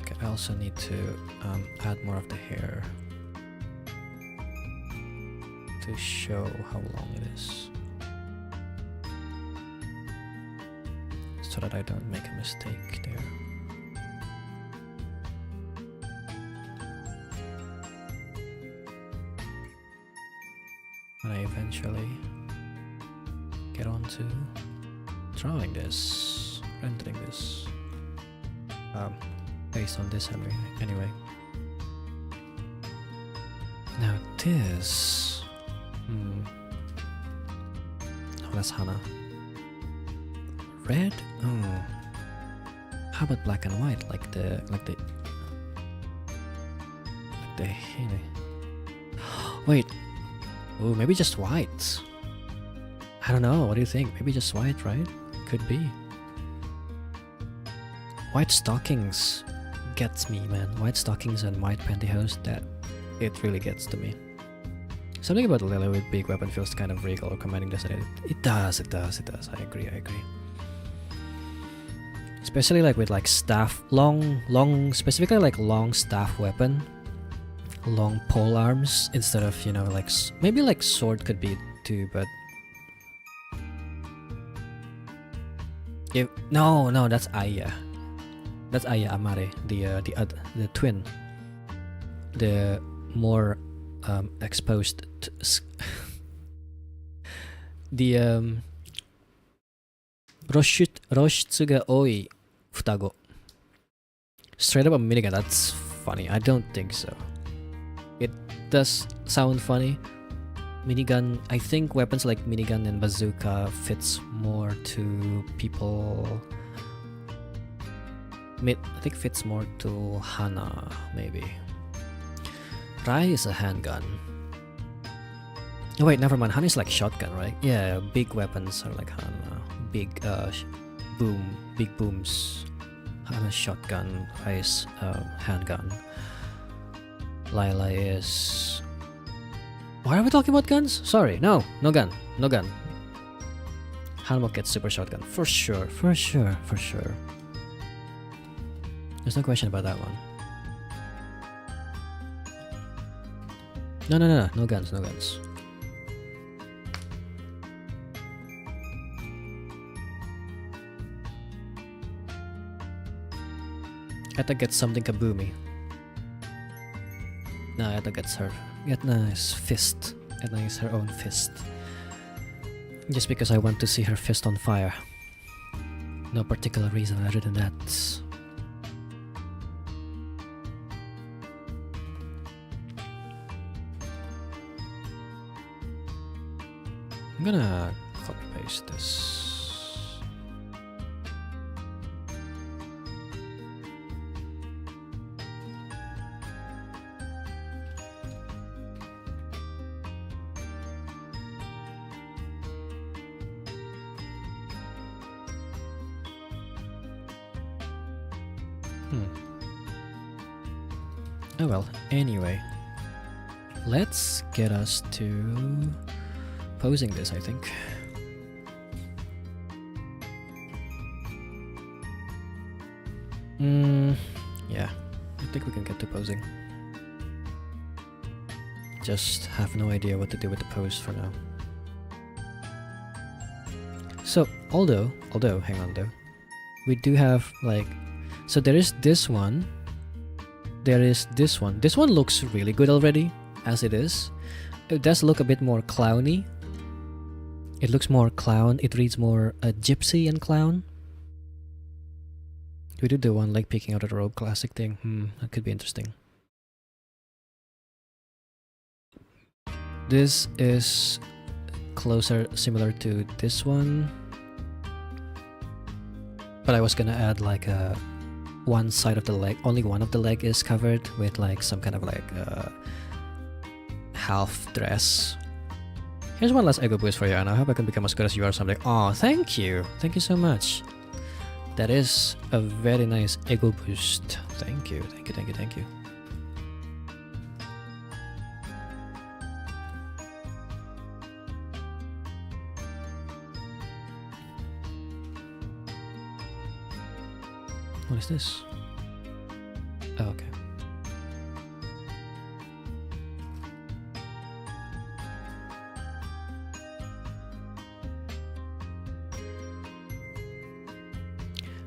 Okay, I also need to add more of the hair to show how long it is, so that I don't make a mistake there. When I eventually get on to drawing this, rendering this, based on this anyway. Now this, oh, that's Hana. Red? Oh. How about black and white, like the wait. Oh, maybe just white. I don't know. What do you think? Maybe just white, right? Could be. White stockings gets me, man. White stockings and white pantyhose, that it really gets to me. Something about Lily with big weapon feels kind of regal or commanding, doesn't it? It does. I agree. Especially like with like staff, specifically like long staff weapon, long pole arms instead of, you know, like maybe like sword could be too, but if no, that's Aya. That's Aya Amare, the twin, the more exposed the Roshitsuga Oi Futago. Straight up a minigun, that's funny. I don't think so. It does sound funny. Minigun, I think weapons like minigun and bazooka fits more to people. I think fits more to Hana, maybe. Rai is a handgun. Oh wait, never mind. Hana is like shotgun, right? Yeah, big weapons are like Hana. Big big booms. Hana's shotgun, Rai's handgun. Lila is... Why are we talking about guns? Sorry, no gun. Hanmo gets super shotgun, for sure. There's no question about that one. No guns. Etta gets something kaboomy. No, Etta gets her. Etna is fist. Etna is her own fist. Just because I want to see her fist on fire. No particular reason other than that. I'm gonna copy paste this. Oh well, anyway. Let's get us to posing this, I think. Yeah, I think we can get to posing. Just have no idea what to do with the pose for now. So, although, hang on though. We do have like, so there is this one. There is this one. This one looks really good already, as it is. It does look a bit more clowny. It looks more clown. It reads more gypsy and clown. We did the one like peeking out of the robe classic thing. That could be interesting. This is closer, similar to this one. But I was gonna add like a one side of the leg, only one of the leg is covered with like some kind of like half dress. Here's one last ego boost for you, and I hope I can become as good as you or something. Oh, thank you so much. That is a very nice ego boost. Thank you. What is this? Oh, okay.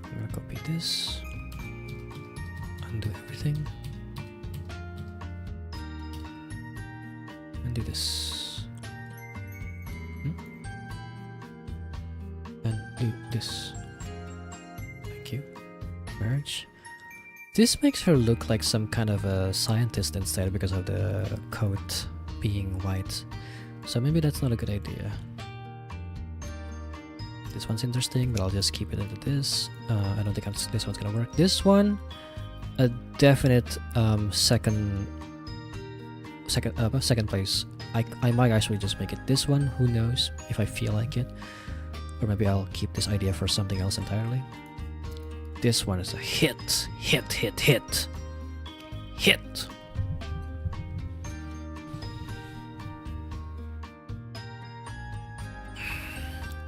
I'm gonna copy this, undo everything, and do this. And do this. Thank you. Merge. This makes her look like some kind of a scientist instead because of the coat being white. So maybe that's not a good idea. This one's interesting, but I'll just keep it into this. I don't think this one's gonna work. This one, a definite second place. I might actually just make it this one. Who knows if I feel like it, or maybe I'll keep this idea for something else entirely. This one is a hit.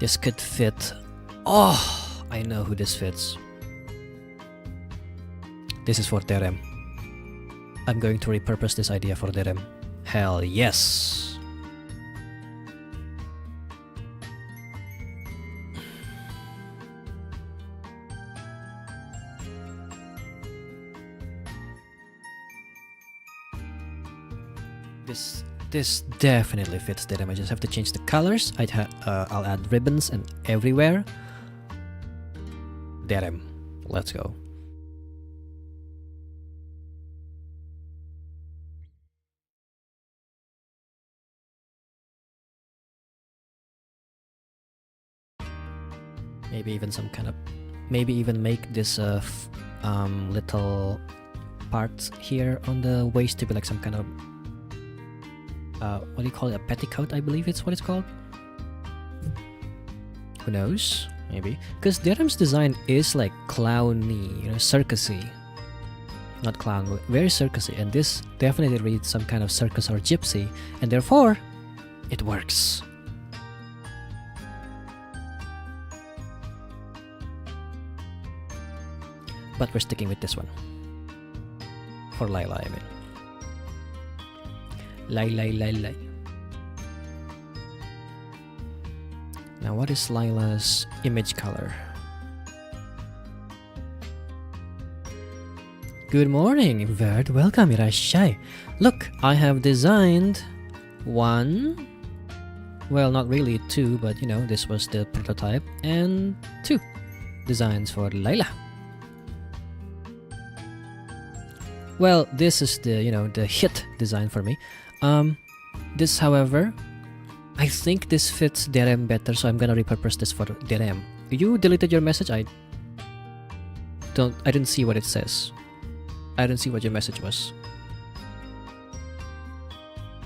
This could fit. Oh, I know who this fits. This is for Derem. I'm going to repurpose this idea for Derem. Hell yes. This definitely fits Derem. I just have to change the colors. I'll add ribbons and everywhere. Derem. Let's go. Maybe even some kind of, maybe even make this little part here on the waist to be like some kind of what do you call it? A petticoat, I believe it's what it's called. Who knows? Maybe. Because Derem's design is like clowny, you know, circusy. Not clown, but very circusy. And this definitely reads some kind of circus or gypsy. And therefore, it works. But we're sticking with this one. For Layla, I mean. Lay. Now what is Layla's image color? Good morning, Verd. Welcome, irashai. Look, I have designed one. Well, not really two, but you know, this was the prototype. And two designs for Layla. Well, this is the, you know, the hit design for me. This, however, I think this fits Derem better, so I'm gonna repurpose this for Derem. You deleted your message? I didn't see what it says. I didn't see what your message was.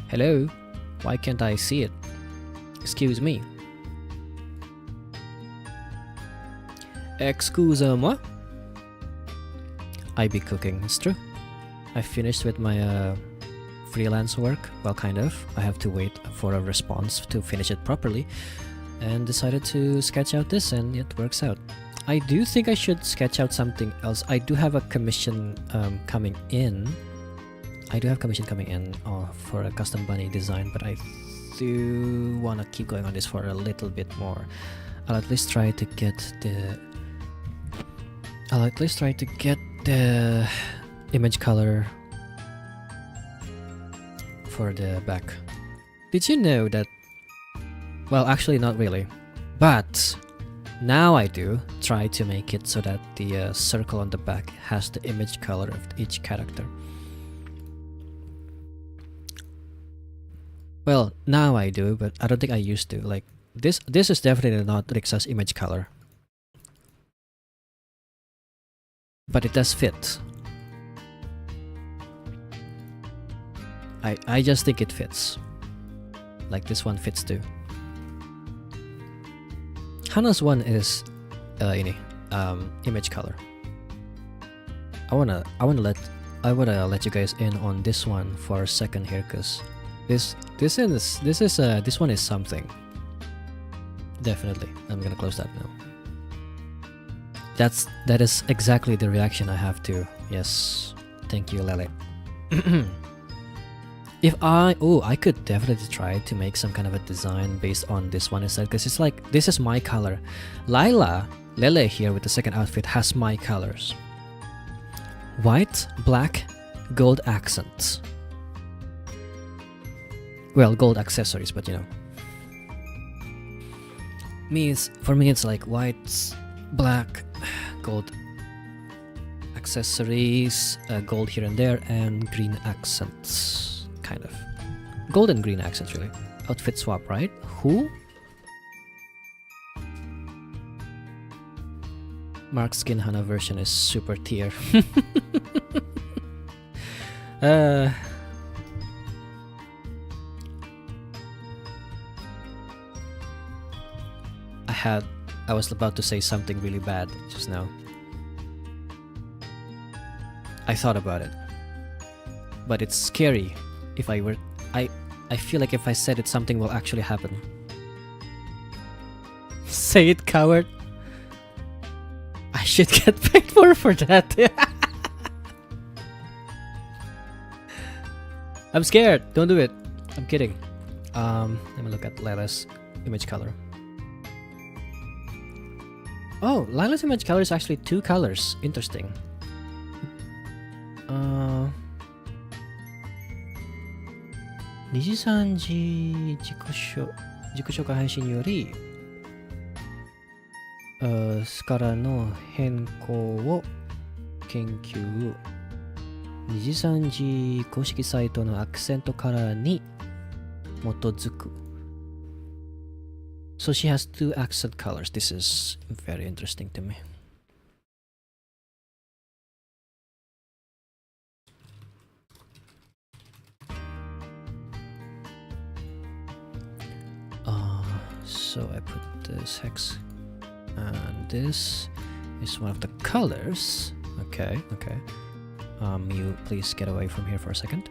Hello? Why can't I see it? Excuse me. Excuse-moi? I be cooking, it's true. I finished with my freelance work, well kind of. I have to wait for a response to finish it properly and decided to sketch out this and it works out. I do think I should sketch out something else. I do have a commission coming in. For a custom bunny design, but I do want to keep going on this for a little bit more. I'll at least try to get the image color for the back. Did you know that? Well, actually not really, but now I do try to make it so that the circle on the back has the image color of each character. Well, now I do, but I don't think I used to. Like this is definitely not Rixa's image color, but it does fit. I just think it fits. Like this one fits too. Hana's one is image color. I wanna let you guys in on this one for a second here, cause this one is something. Definitely. I'm gonna close that now. That is exactly the reaction I have to. Yes. Thank you, Lele. I could definitely try to make some kind of a design based on this one instead, because it's like this is my color. Lele here with the second outfit has my colors. White, black, gold accents. Well, gold accessories, but you know. For me it's like white, black, gold accessories, gold here and there, and green accents. Kind of. Gold and green accents, really. Outfit swap, right? Who? Mark Skin Hana version is super tier. I was about to say something really bad just now. I thought about it. But it's scary. If I were... I feel like if I said it, something will actually happen. Say it, coward. I should get paid more for that. I'm scared. Don't do it. I'm kidding. Let me look at Laila's image color. Oh, Laila's image color is actually 2 colors. Interesting. Niji-san ji自己紹介配信よりスカラの変更を研究。虹さんじ公式サイトのアクセントカラーに基づく。So she has 2 accent colors. This is very interesting to me. So I put this hex, and this is one of the colors. Okay. You please get away from here for a second.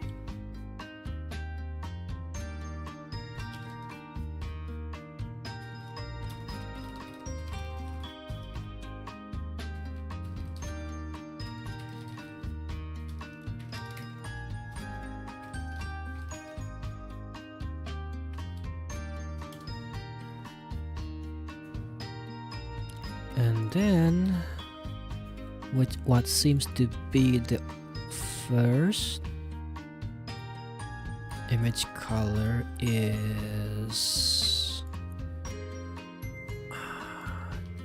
And then what seems to be the first image color is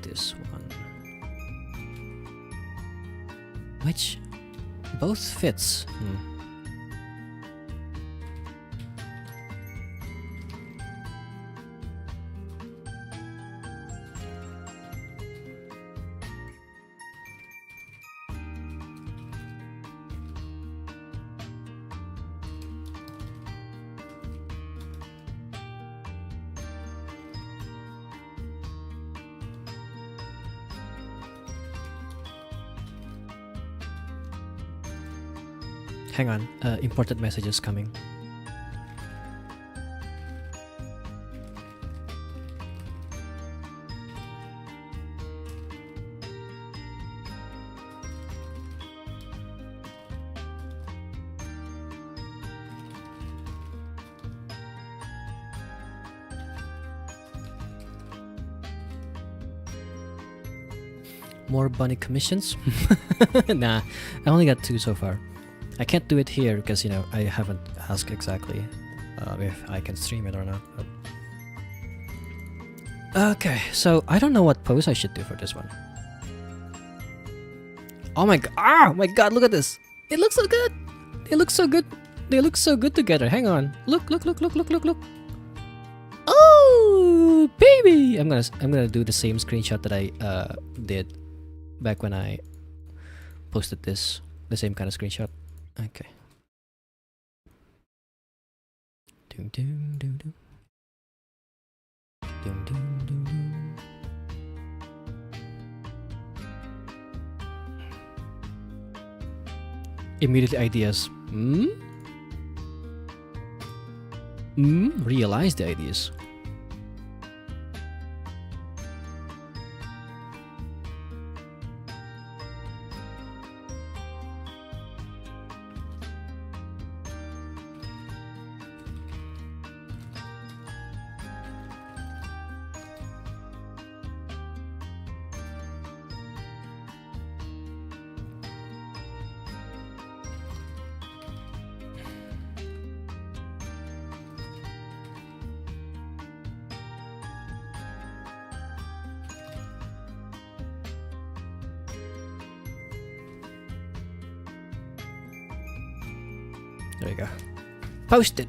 this one, which both fits. hang on. Important messages coming. More bunny commissions? Nah, I only got 2 so far. I can't do it here because, you know, I haven't asked exactly if I can stream it or not. But... Okay, so I don't know what pose I should do for this one. Oh my god! Ah, my god! Look at this! It looks so good. It looks so good. They look so good together. Hang on. Look! Look! Look! Look! Look! Look! Look! Oh, baby! I'm gonna do the same screenshot that I did back when I posted this. The same kind of screenshot. Okay. Doom doom doom doom. Doom doom doom doom. Immediate ideas. Realize the ideas. There you go. Post it.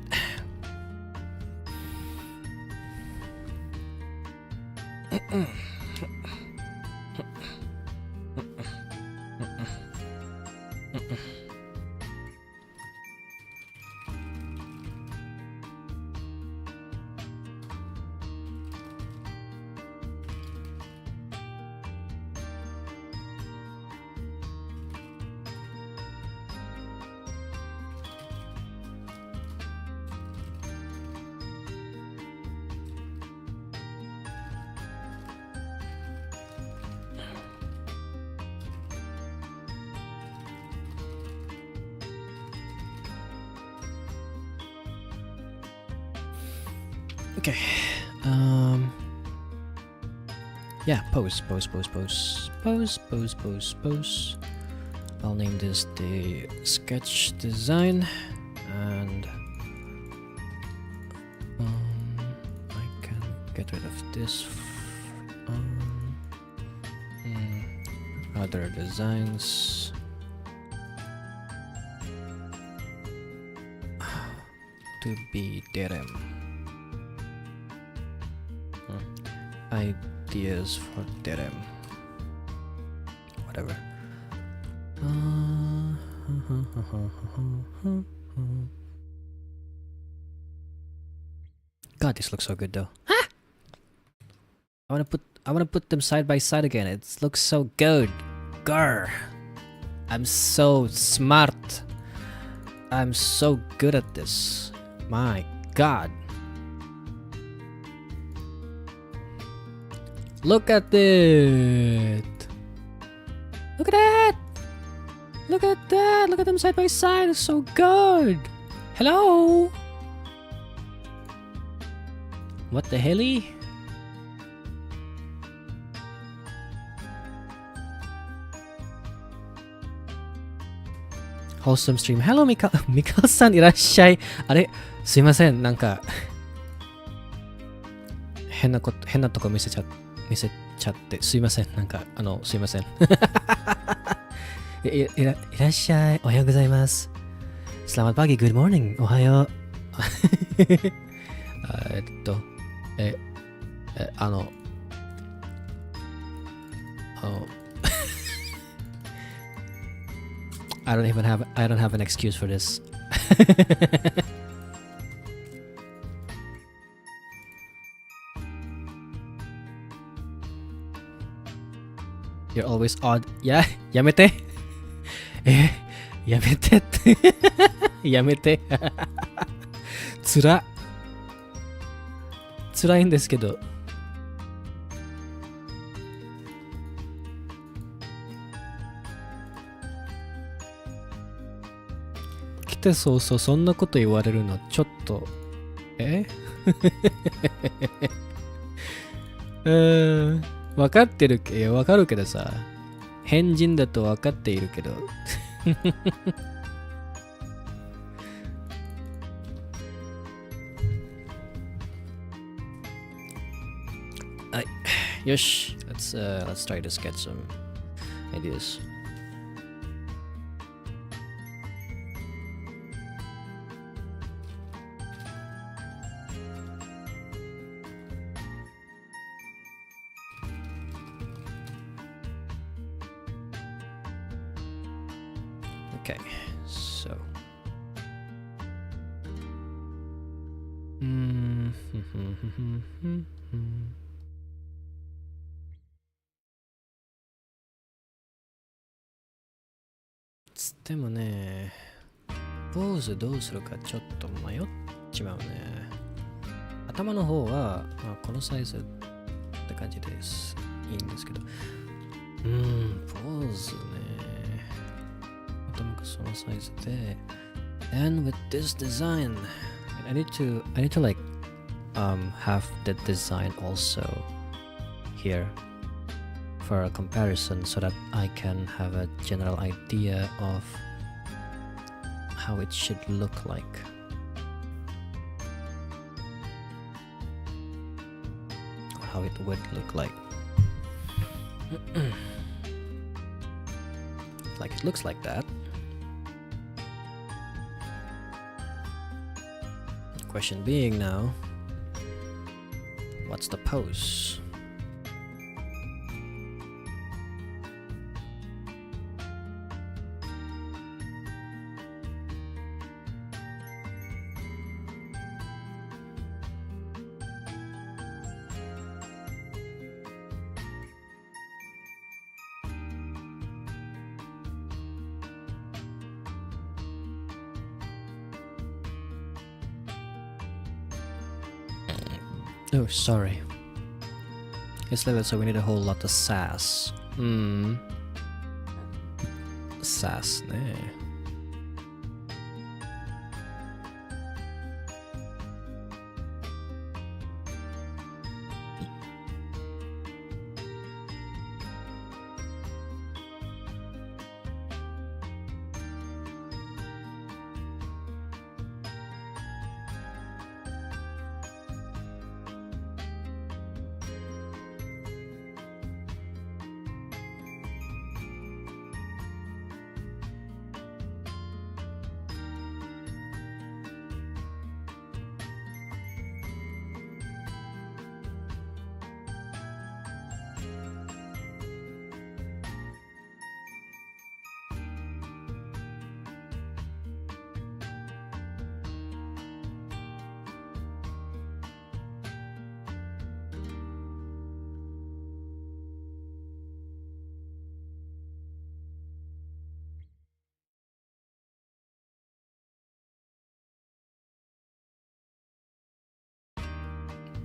Okay. Yeah, pose. I'll name this the sketch design, and I can get rid of this. Other designs. To be derem. Ideas for derem. Whatever. God, this looks so good though. Ah! I wanna put them side by side again. It looks so good. Grr. I'm so smart. I'm so good at this. My God. Look at it. Look at that. Look at that. Look at them side by side. It's so good. Hello. What the helly? Wholesome stream. Hello, Mikao-san, いらっしゃい。あれ、すいません。なんか変なとこ見せちゃってすいません。なんかすいません。いらっしゃい。おはようございます。Selamat pagi. Good morning. おはよう。I don't have an excuse for this. You're always odd. Yeah, やめて。やめてって。やめて。つら。辛いんですけど。来て早々そんなこと言われるのちょっと、分かってるけど、分かるけどさ。変人だと分かっているけど。はい。よし。Let's try to sketch some ideas. Okay, so. Mm-hmm. つってもね、ポーズどうするかちょっと迷っちまうね。頭の方は、まあ、このサイズって感じです。いいんですけど。ポーズね。頭がそのサイズで。And with this design, I need to like have the design also here for a comparison so that I can have a general idea of how it should look like. Or how it would look like. Like it looks like that. Question being now, what's the pose? Oh, sorry. It's level, so we need a whole lot of sass. Sass, ne.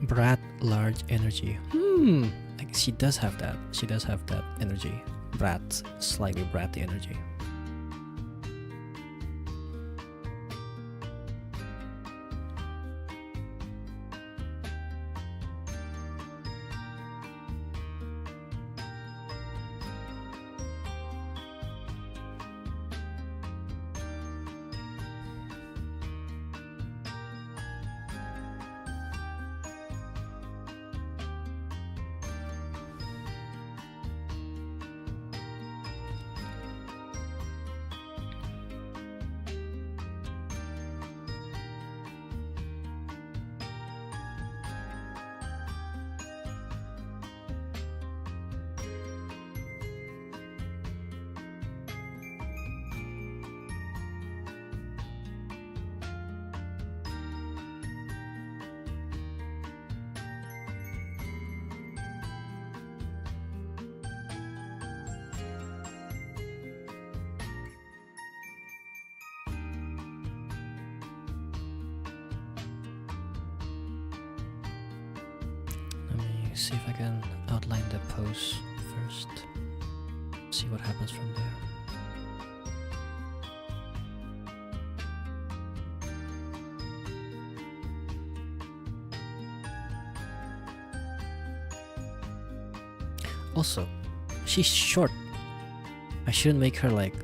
Brat large energy. Like she does have that. She does have that energy. Brat, slightly bratty energy. me see if I can outline the pose first. See what happens from there. Also, she's short. I shouldn't make her like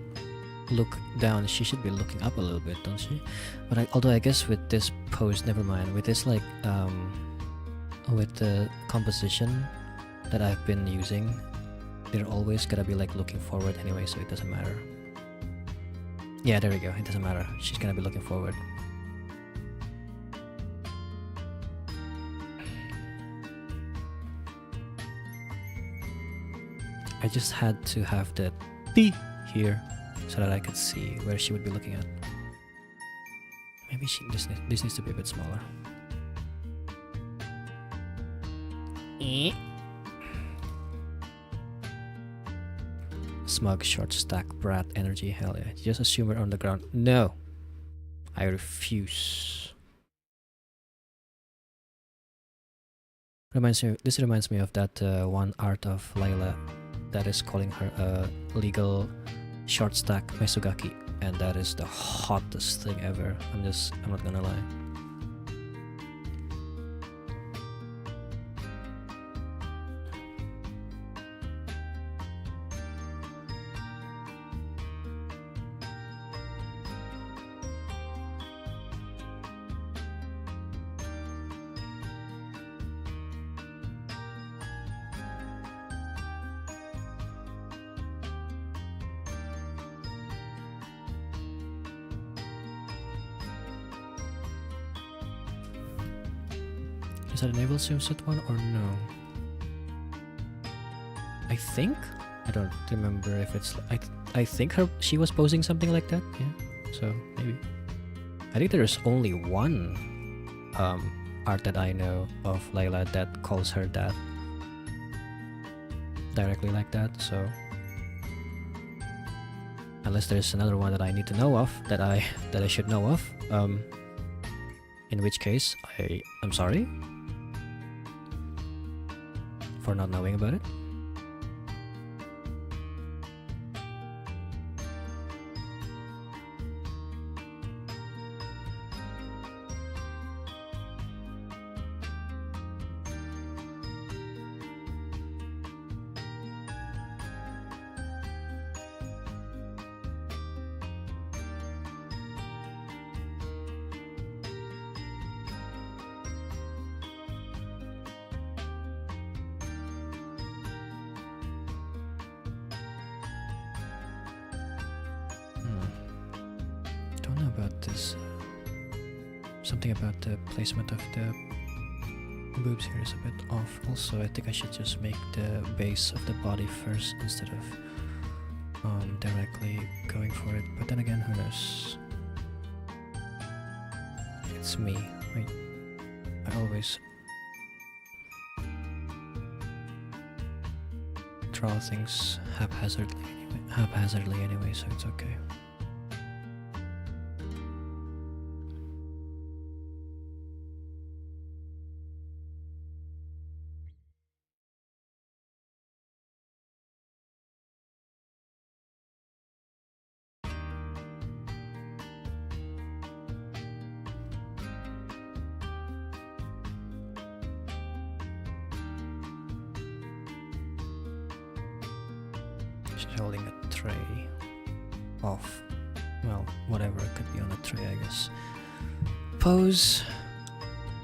look down. She should be looking up a little bit, don't she? But although I guess with this pose, never mind. With this like with the composition that I've been using, they're always gonna be like looking forward anyway, so it doesn't matter. Yeah, there we go. It doesn't matter. She's gonna be looking forward. I just had to have the T here so that I could see where she would be looking at. Maybe this needs to be a bit smaller. Smug, short stack, brat, energy, hell yeah. Just assume we're on the ground. No! I refuse. This reminds me of that one art of Layla that is calling her a legal short stack Mesugaki, and that is the hottest thing ever. I'm not gonna lie. Is that a naval swimsuit one or no? I think? I don't remember if it's... I think she was posing something like that, yeah. So, maybe. I think there's only one art that I know of Layla that calls her that. Directly like that, so... Unless there's another one that I need to know of, that I should know of. In which case, I'm sorry for not knowing about it. Don't know about this. Something about the placement of the boobs here is a bit off. Also, I think I should just make the base of the body first instead of directly going for it. But then again, who knows? It's me. I always draw things haphazardly anyway, so it's okay. She's holding a tray of, well, whatever it could be on a tray, I guess. Pose,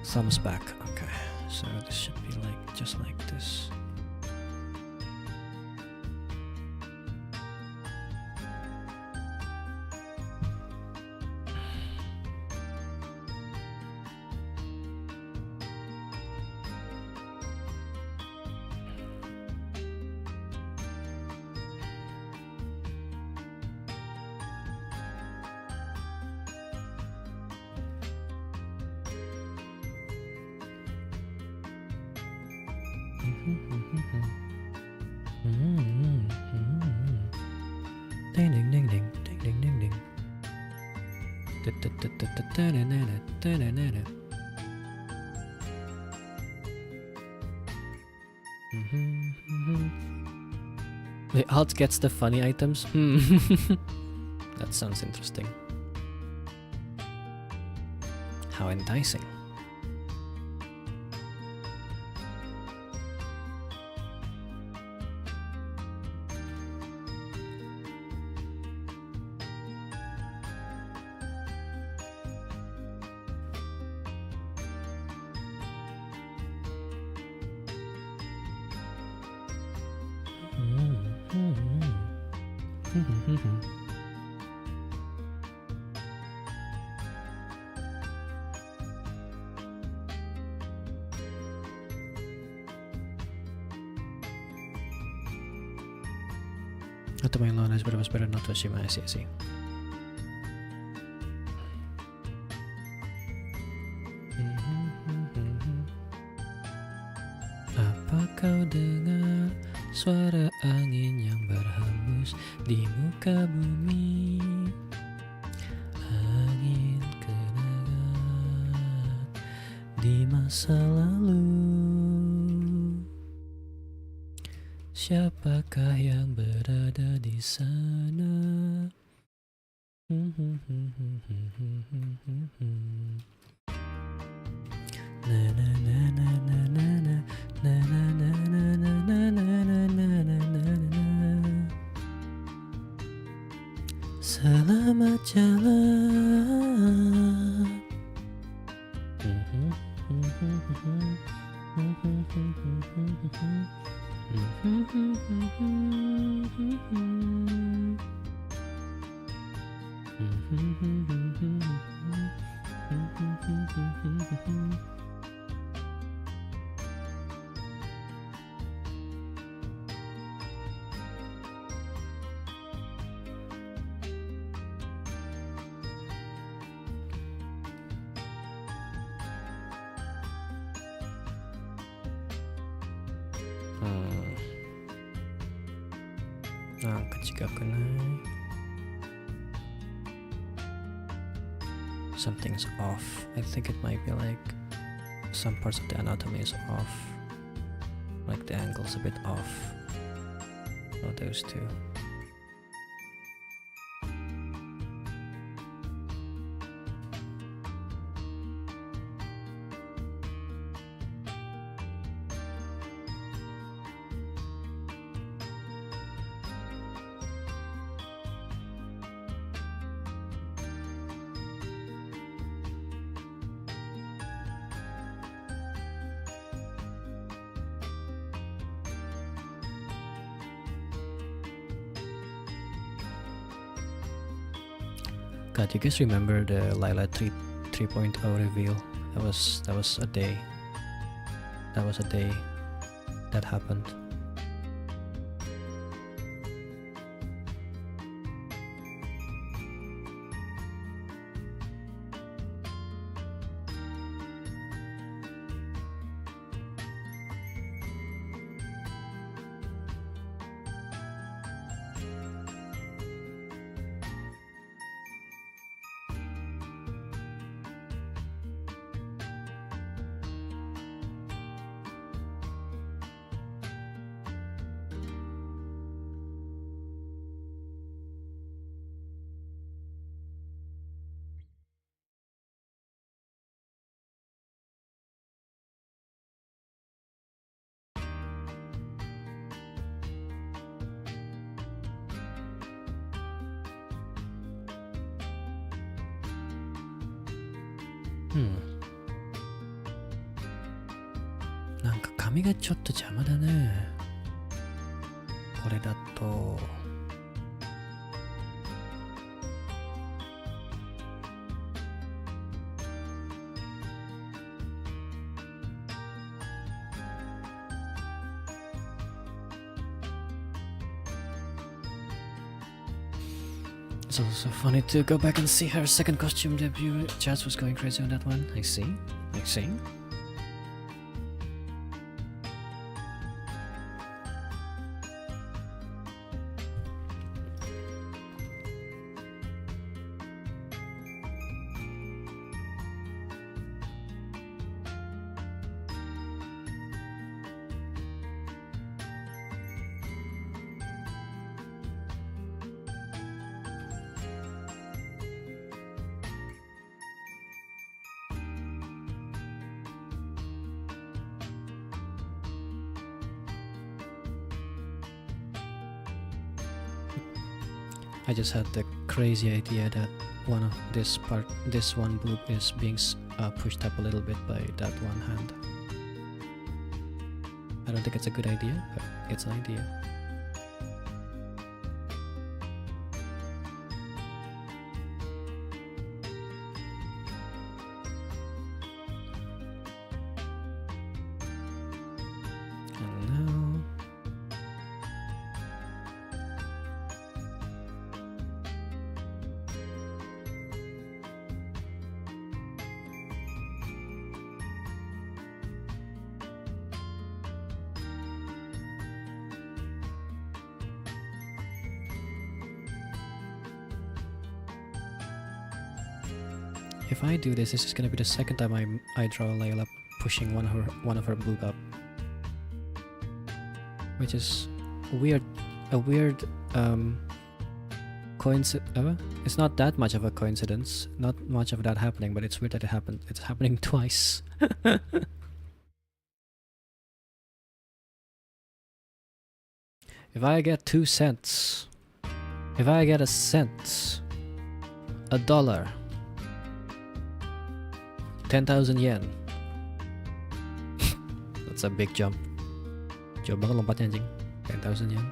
thumbs back. Okay, so this should be like just like this. Ding ding ding ding ding ding ding ding. The alt gets the funny items. That sounds interesting. How enticing. Not to my knowledge, but it was better not to assume. I see. Apa kau dengar suara angin yang berhembus di muka bumi? Angin kenangan di masa lalu. Siapakah yang berada di sana? Na na na na na na na na na na na na na na na na. Selamat jalan. Something's off. I think it might be like some parts of the anatomy is off. Like the angle's a bit off. Oh, those two. God, you guys remember the Lila 3.0 reveal? That was a day. That was a day that happened. Hmm. なんか髪がちょっと邪魔だね。これだと。It's also funny to go back and see her second costume debut. Jazz was going crazy on that one. I see. I just had the crazy idea that this one boob is being pushed up a little bit by that one hand. I don't think it's a good idea, but it's an idea. And now if I do this, this is gonna be the second time I draw Layla pushing one of her boob up, which is weird. A weird coincidence. It's not that much of a coincidence. Not much of that happening, but it's weird that it happened. It's happening twice. If I get 2 cents, if I get a cent, a dollar, 10,000 yen. That's a big jump. Jauh banget lompatnya anjing. 10,000 yen.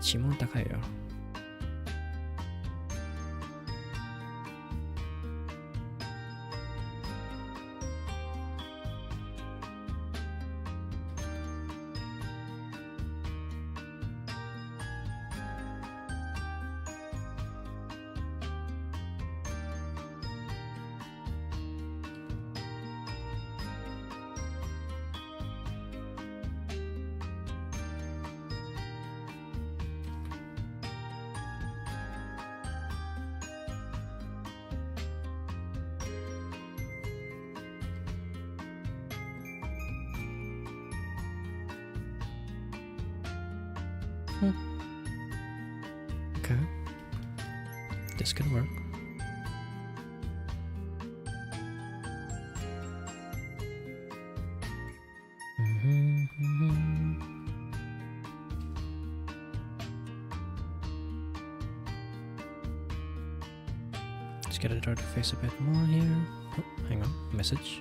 Ichimon takai ya. Okay. This can work. Let's get it out of face a bit more here. Oh, hang on. Message.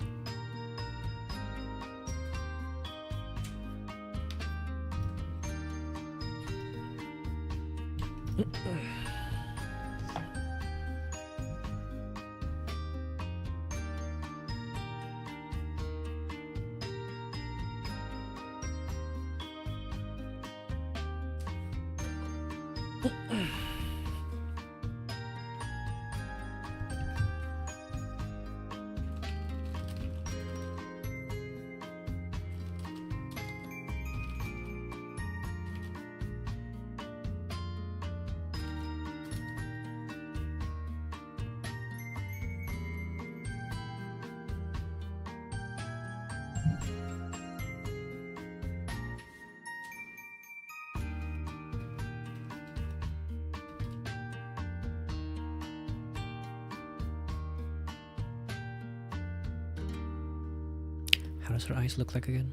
How does her eyes look like again?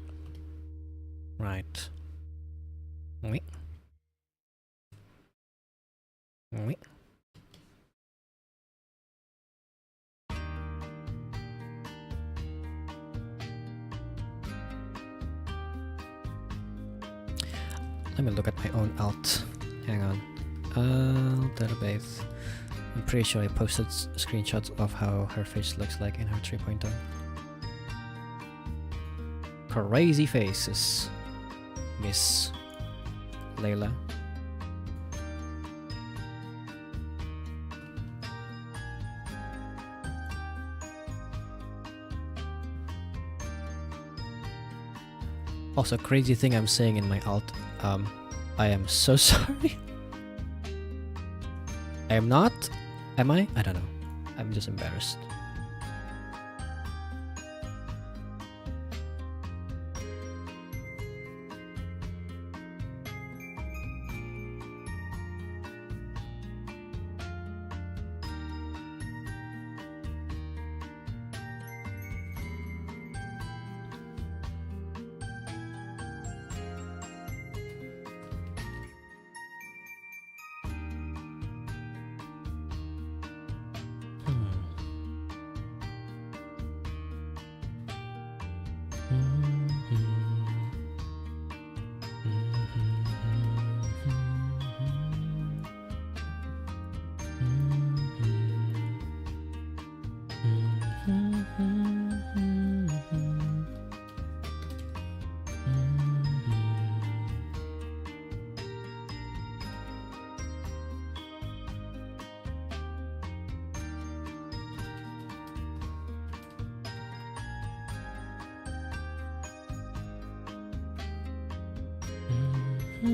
Right. Wait. Wait. Let me look at my own alt. Hang on. Anobaith. I'm pretty sure I posted screenshots of how her face looks like in her 3.0. Crazy faces, Miss Layla. Also, crazy thing I'm saying in my alt. I am so sorry. I am not. Am I? I don't know. I'm just embarrassed. I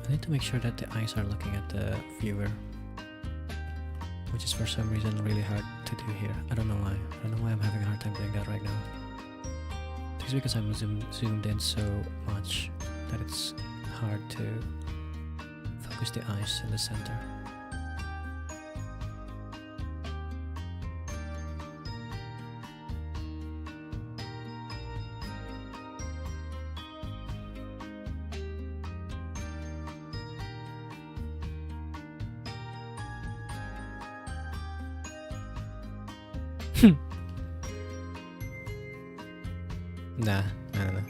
need to make sure that the eyes are looking at the viewer, which is for some reason really hard to do here. I don't know why. I don't know why I'm having a hard time doing that right now. It's because I'm zoomed in so much that it's hard to focus the eyes in the center. Nah, no.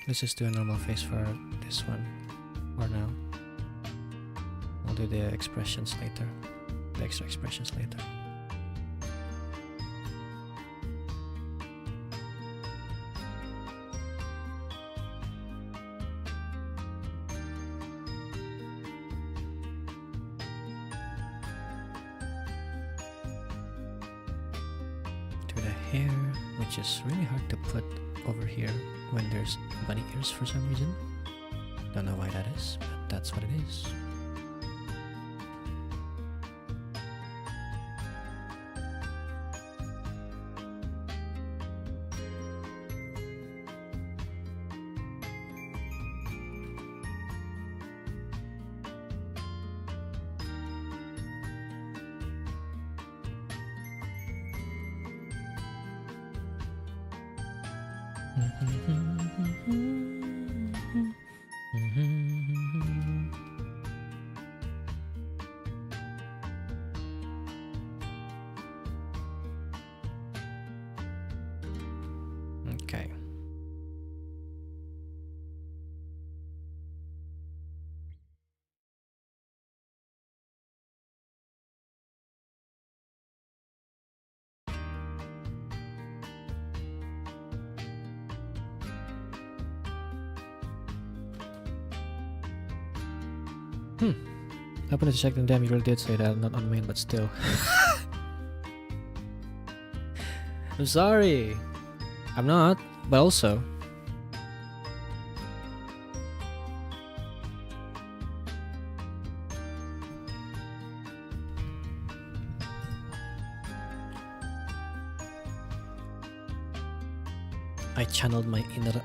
Let's just do a normal face for this one for now. I'll do the expressions later, the extra expressions later. Do the hair, which is really hard to put over here when there's bunny ears for some reason. Don't know why that is, but that's what it is. Okay. I wanted to check them. Damn, you really did say that. Not on main, but still. I'm sorry. I'm not, but also. I channeled my inner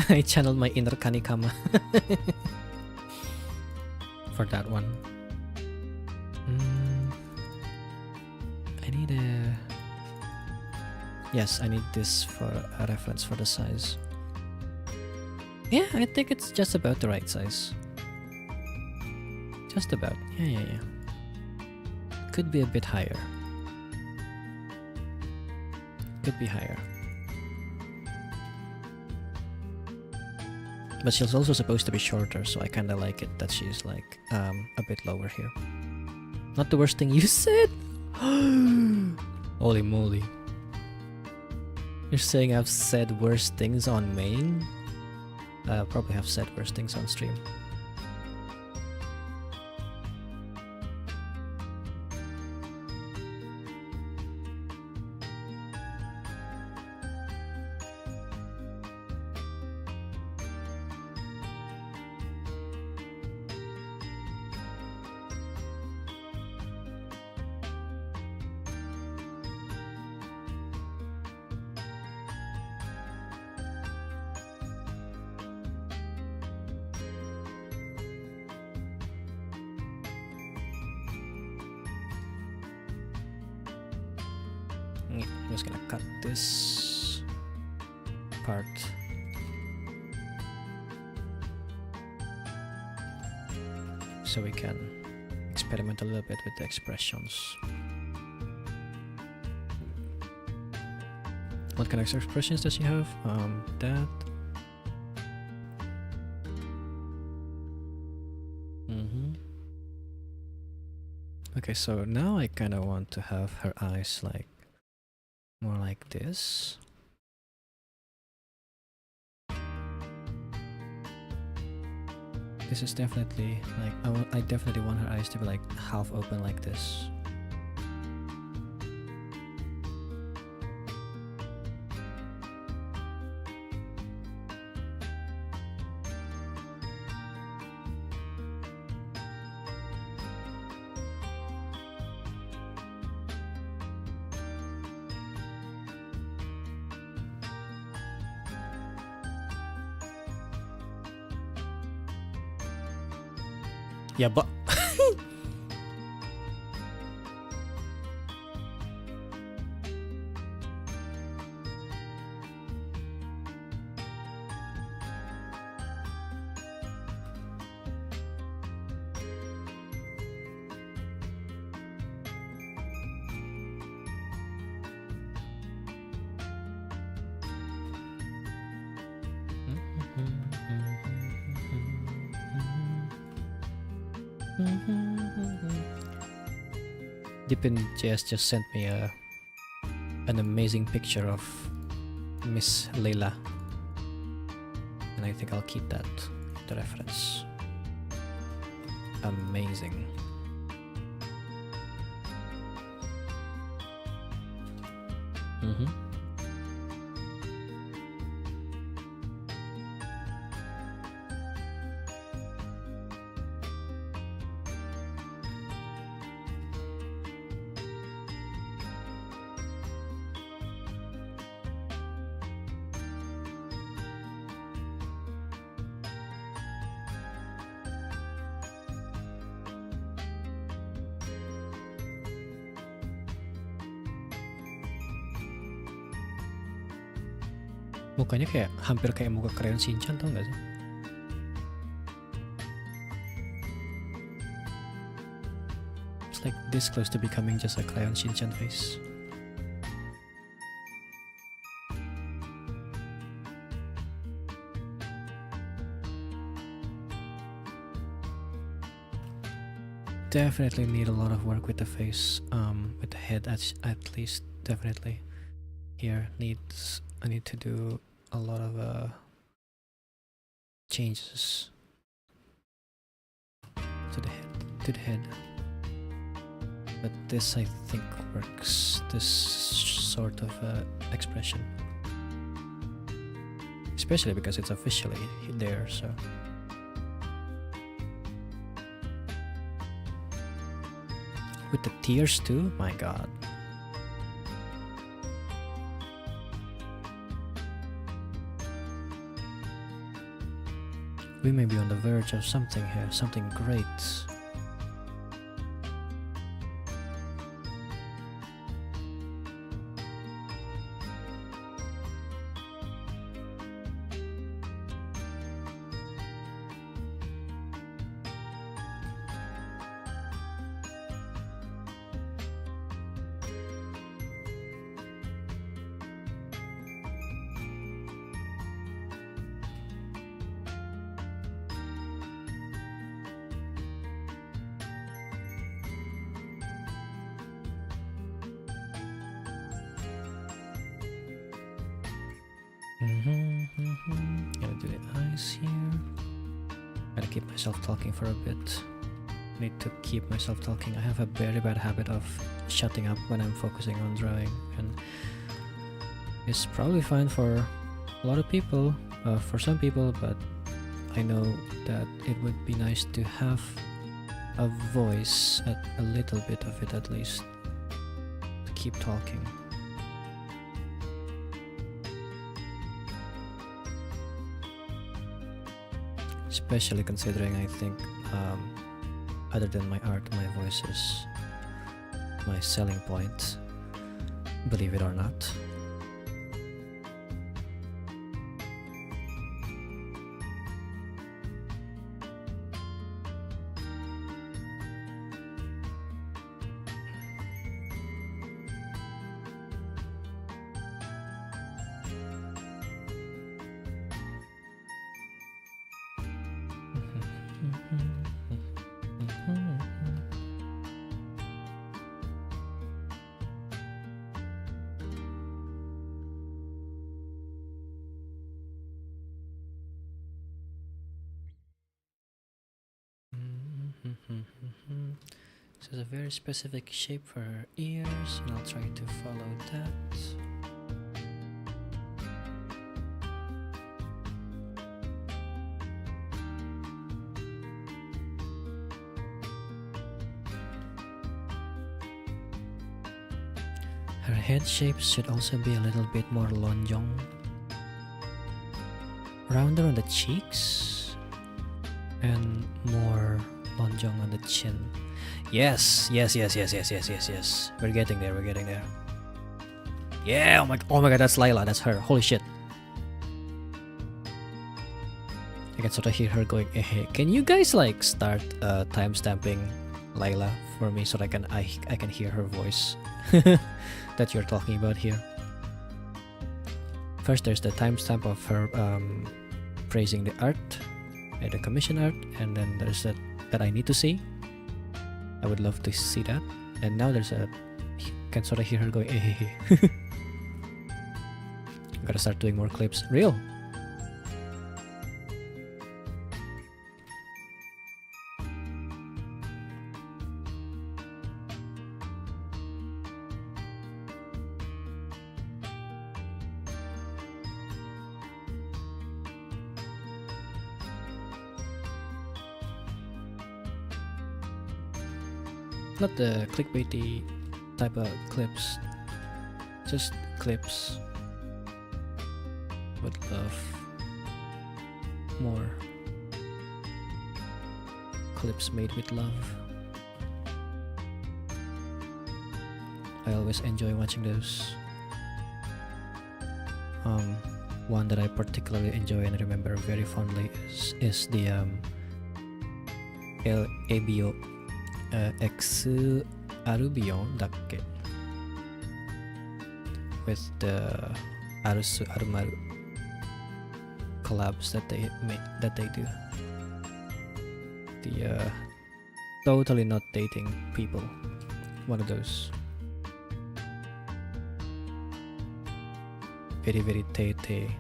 I channeled my inner Kanikama for that one. I need a... Yes, I need this for a reference for the size. Yeah, I think it's just about the right size. Just about. Yeah. Could be a bit higher. Could be higher. But she's also supposed to be shorter, so I kinda like it that she's like a bit lower here. Not the worst thing you said? Holy moly. You're saying I've said worse things on main? Probably have said worse things on stream. I'm just gonna cut this part. So we can experiment a little bit with the expressions. What kind of expressions does she have? That. Okay, so now I kind of want to have her eyes like more like this. This is definitely like I definitely want her eyes to be like half open like this. Yeah, but Deepin JS just sent me an amazing picture of Miss Layla, and I think I'll keep that the reference. Amazing. Mukanya kayak hampir kayak muka Crayon Shinchan, tau gak sih? It's like this close to becoming just a Crayon Shinchan face. Definitely need a lot of work with the face, with the head at least. Definitely here I need to do a lot of changes to the head. But this I think works, this sort of expression, especially because it's officially there. So with the tears too, my god. We may be on the verge of something here, something great. Gotta do the eyes here. Gotta keep myself talking for a bit. Need to keep myself talking. I have a very bad habit of shutting up when I'm focusing on drawing, and it's probably fine for a lot of people, for some people, but I know that it would be nice to have a voice, a little bit of it at least, to keep talking. Especially considering I think other than my art, my voice is my selling point. believe it or not. So there's a very specific shape for her ears, and I'll try to follow that. Her head shape should also be a little bit more lonjong, rounder on the cheeks, and more lonjong on the chin. Yes. We're getting there. Yeah. Oh my God. That's Layla. That's her. Holy shit. I can sort of hear her going. Hey. Can you guys like start timestamping Layla for me so that I can hear her voice that you're talking about here. First, there's the timestamp of her praising the art, the commission art, and then there's that I need to see. I would love to see that. And now there's can sort of hear her going, hey. Gotta start doing more clips. Real. Not the clickbaity type of clips, just clips. Would love more clips made with love. I always enjoy watching those. One that I particularly enjoy and remember very fondly is the El Ebio Ex Arubion dakke with the Arusu Arumaru collabs that they do. The totally not dating people. One of those. Very, very tete.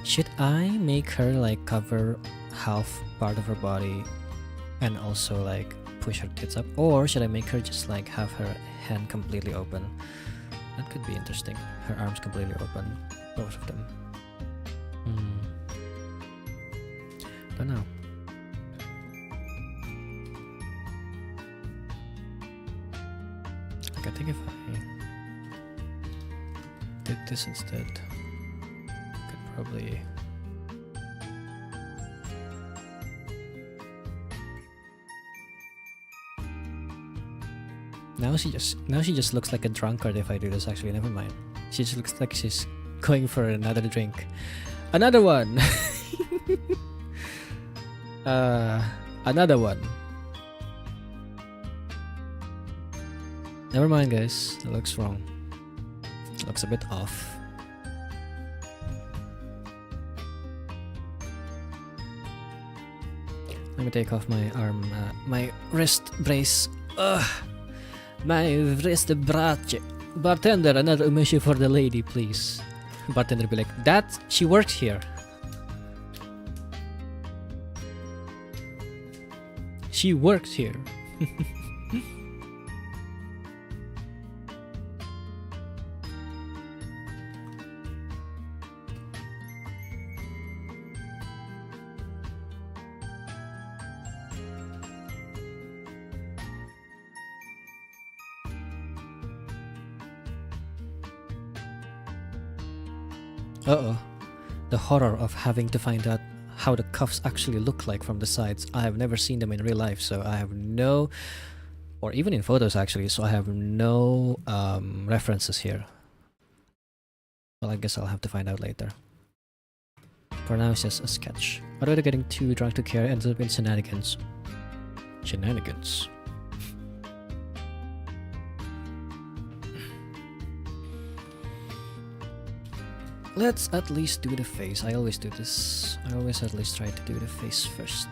Should I make her like cover half part of her body and also like push her tits up, or should I make her just like have her hand completely open? That could be interesting. Her arms completely open, both of them. Don't know. Like I think if I did this instead, I could probably. Now she just looks like a drunkard if I do this. Actually, never mind. She just looks like she's going for another drink. Another one. Another one. Never mind, guys. It looks wrong. It looks a bit off. Let me take off my arm, my wrist brace. Ugh. My wrist brace. Bartender, another umeshu for the lady, please. Bartender be like, that, she works here. She works here. Uh-oh. The horror of having to find out how the cuffs actually look like from the sides. I have never seen them in real life, so I have no... Or even in photos, actually, so I have no references here. Well, I guess I'll have to find out later. For now, it's just a sketch. Otherwise, getting too drunk to care ends up in shenanigans. Shenanigans. Let's at least do the face. I always do this. I always at least try to do the face first.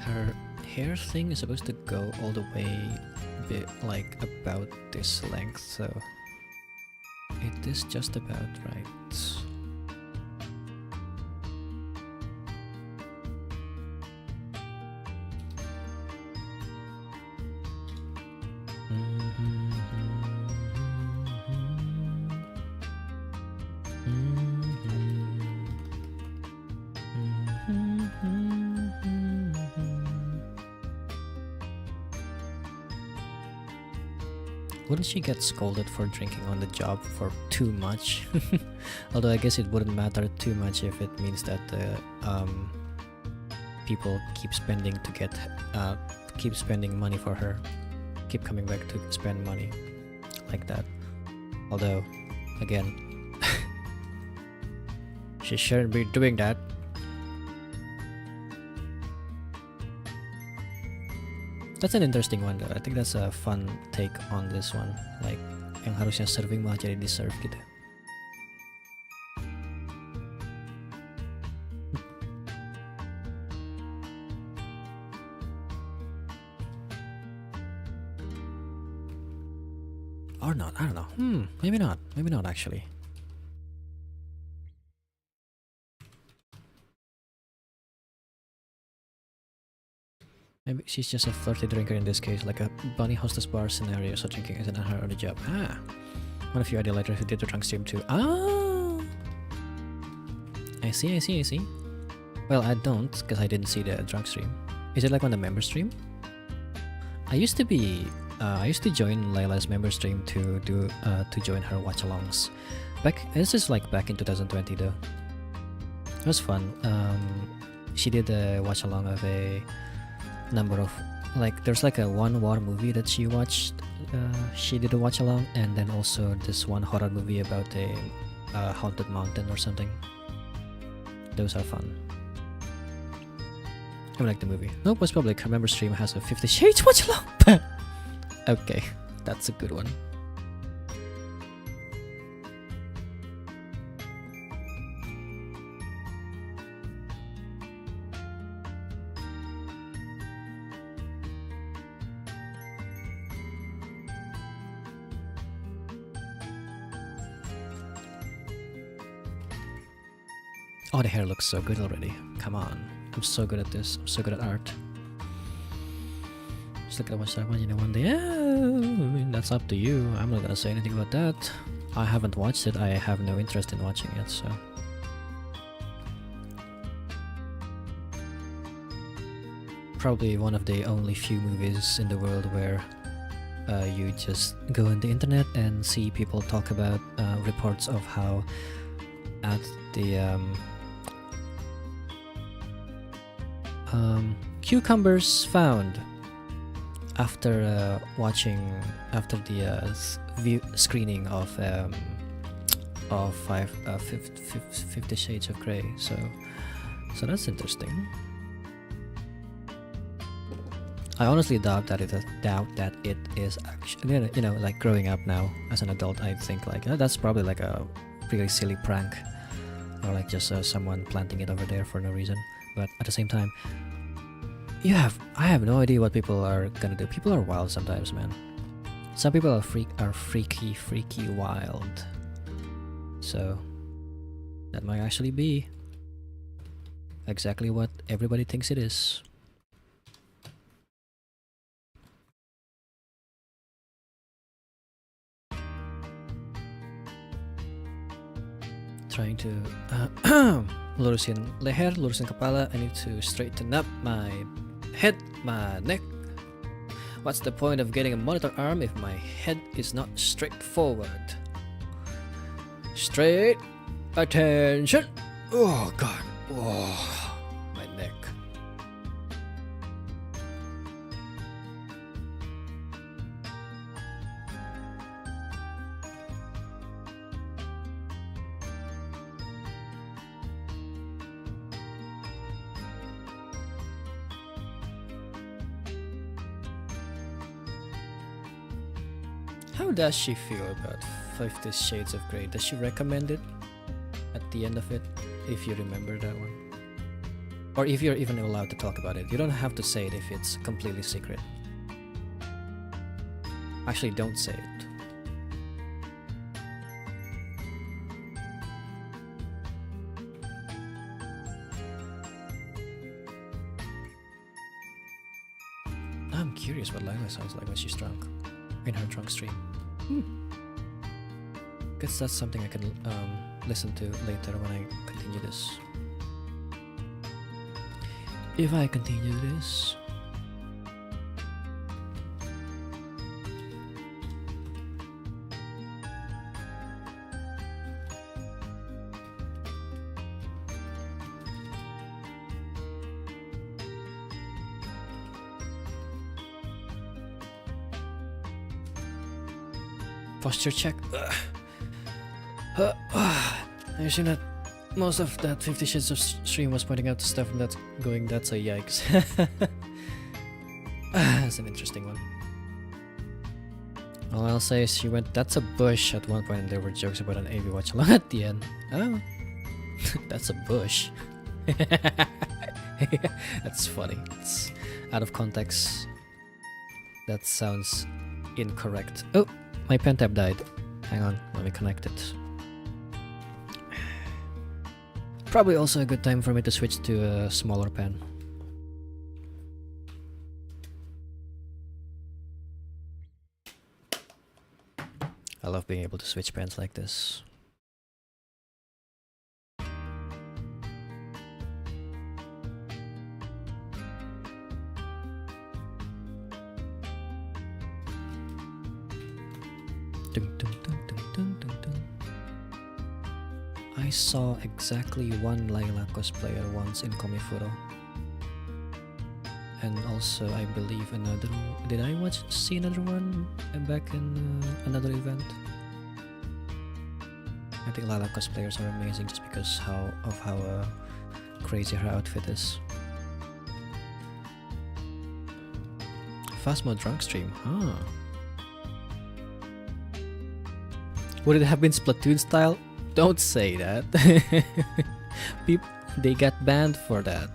Her hair thing is supposed to go all the way like about this length, so it is just about right. Wouldn't she get scolded for drinking on the job for too much? Although I guess it wouldn't matter too much if it means that people keep spending to get keep spending money for her, keep coming back to spend money like that. Although, again, she shouldn't be doing that. That's an interesting one though. I think that's a fun take on this one. Like, yang harusnya serving malah jadi di-serve gitu. Or not, I don't know. Maybe not. Maybe not actually. Maybe she's just a flirty drinker in this case, like a bunny hostess bar scenario, so drinking isn't her only job. Ah! One of you ideal writers who did the drunk stream too. Ah! I see. Well, I don't, because I didn't see the drunk stream. Is it like on the member stream? I used to join Layla's member stream to join her watch-alongs. This is like back in 2020 though. It was fun. She did a watch-along of a number of, like, there's like a one war movie that she watched. She did a watch along, and then also this one horror movie about a haunted mountain or something. Those are fun. I like the movie. Nope, was public. Her member stream has a 50 Shades watch along. Okay, that's a good one. Oh, the hair looks so good already. Come on. I'm so good at this. I'm so good at art. Just look at what's happening in one day. Yeah, I mean, that's up to you. I'm not gonna say anything about that. I haven't watched it. I have no interest in watching it, so... Probably one of the only few movies in the world where you just go on the internet and see people talk about reports of how at the cucumbers found after after the screening of 50 Shades of Grey. So that's interesting. I honestly doubt that it is actually, you know, like growing up now as an adult, I think like, that's probably like a really silly prank, or like just someone planting it over there for no reason. But at the same time, I have no idea what people are gonna do. People are wild sometimes, man. Some people are freaky wild. So that might actually be exactly what everybody thinks it is. Trying to lurusin leher, lurusin kepala. I need to straighten up my head, my neck. What's the point of getting a monitor arm if my head is not straightforward? Straight attention. Oh god. Oh, my neck. How does she feel about 50 Shades of Grey? Does she recommend it at the end of it, if you remember that one? Or if you're even allowed to talk about it. You don't have to say it if it's completely secret. Actually, don't say it. I'm curious what Lila sounds like when she's drunk. In her drunk stream. Guess that's something I can listen to later when I continue this. If I continue this. Posture check. I assume that most of that 50 Shades of stream was pointing out stuff and that's going, that's a yikes. That's an interesting one. All I'll say is she went, that's a bush at one point, and there were jokes about an AV watch along at the end. Oh, that's a bush. That's funny. It's out of context. That sounds incorrect. Oh! My pen tab died. Hang on, let me connect it. Probably also a good time for me to switch to a smaller pen. I love being able to switch pens like this. I saw exactly one Layla cosplayer once in Komifuro. And also I believe another, did I see another one back in another event? I think Layla cosplayers are amazing just because of how crazy her outfit is. Fast mode drunk stream, huh? Would it have been Splatoon style? Don't say that. People, they got banned for that.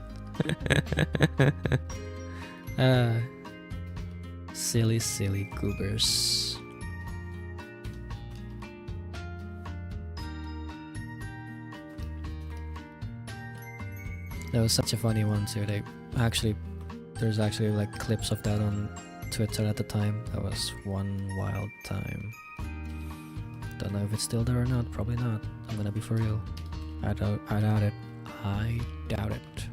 Silly goobers. That was such a funny one too. There's actually like clips of that on Twitter at the time. That was one wild time. Don't know if it's still there or not. Probably not. I'm gonna be for real. I doubt it. I doubt it.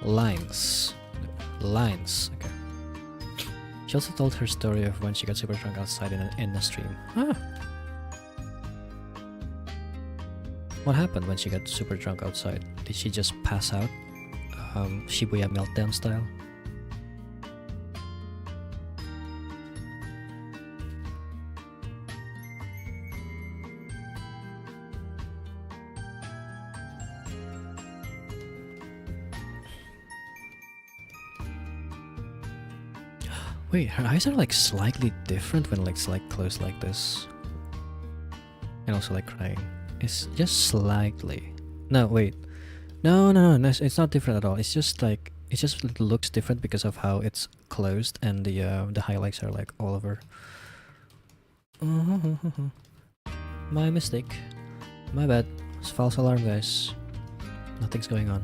Lines. Lines. Okay. She also told her story of when she got super drunk outside in a stream. Ah. What happened when she got super drunk outside? Did she just pass out? Shibuya meltdown style? Wait, her eyes are like slightly different when like closed like this. And also like crying. It's just slightly. No, wait. No, it's not different at all. It's just like it just looks different because of how it's closed and the highlights are like all over. My mistake. My bad. It's false alarm, guys. Nothing's going on.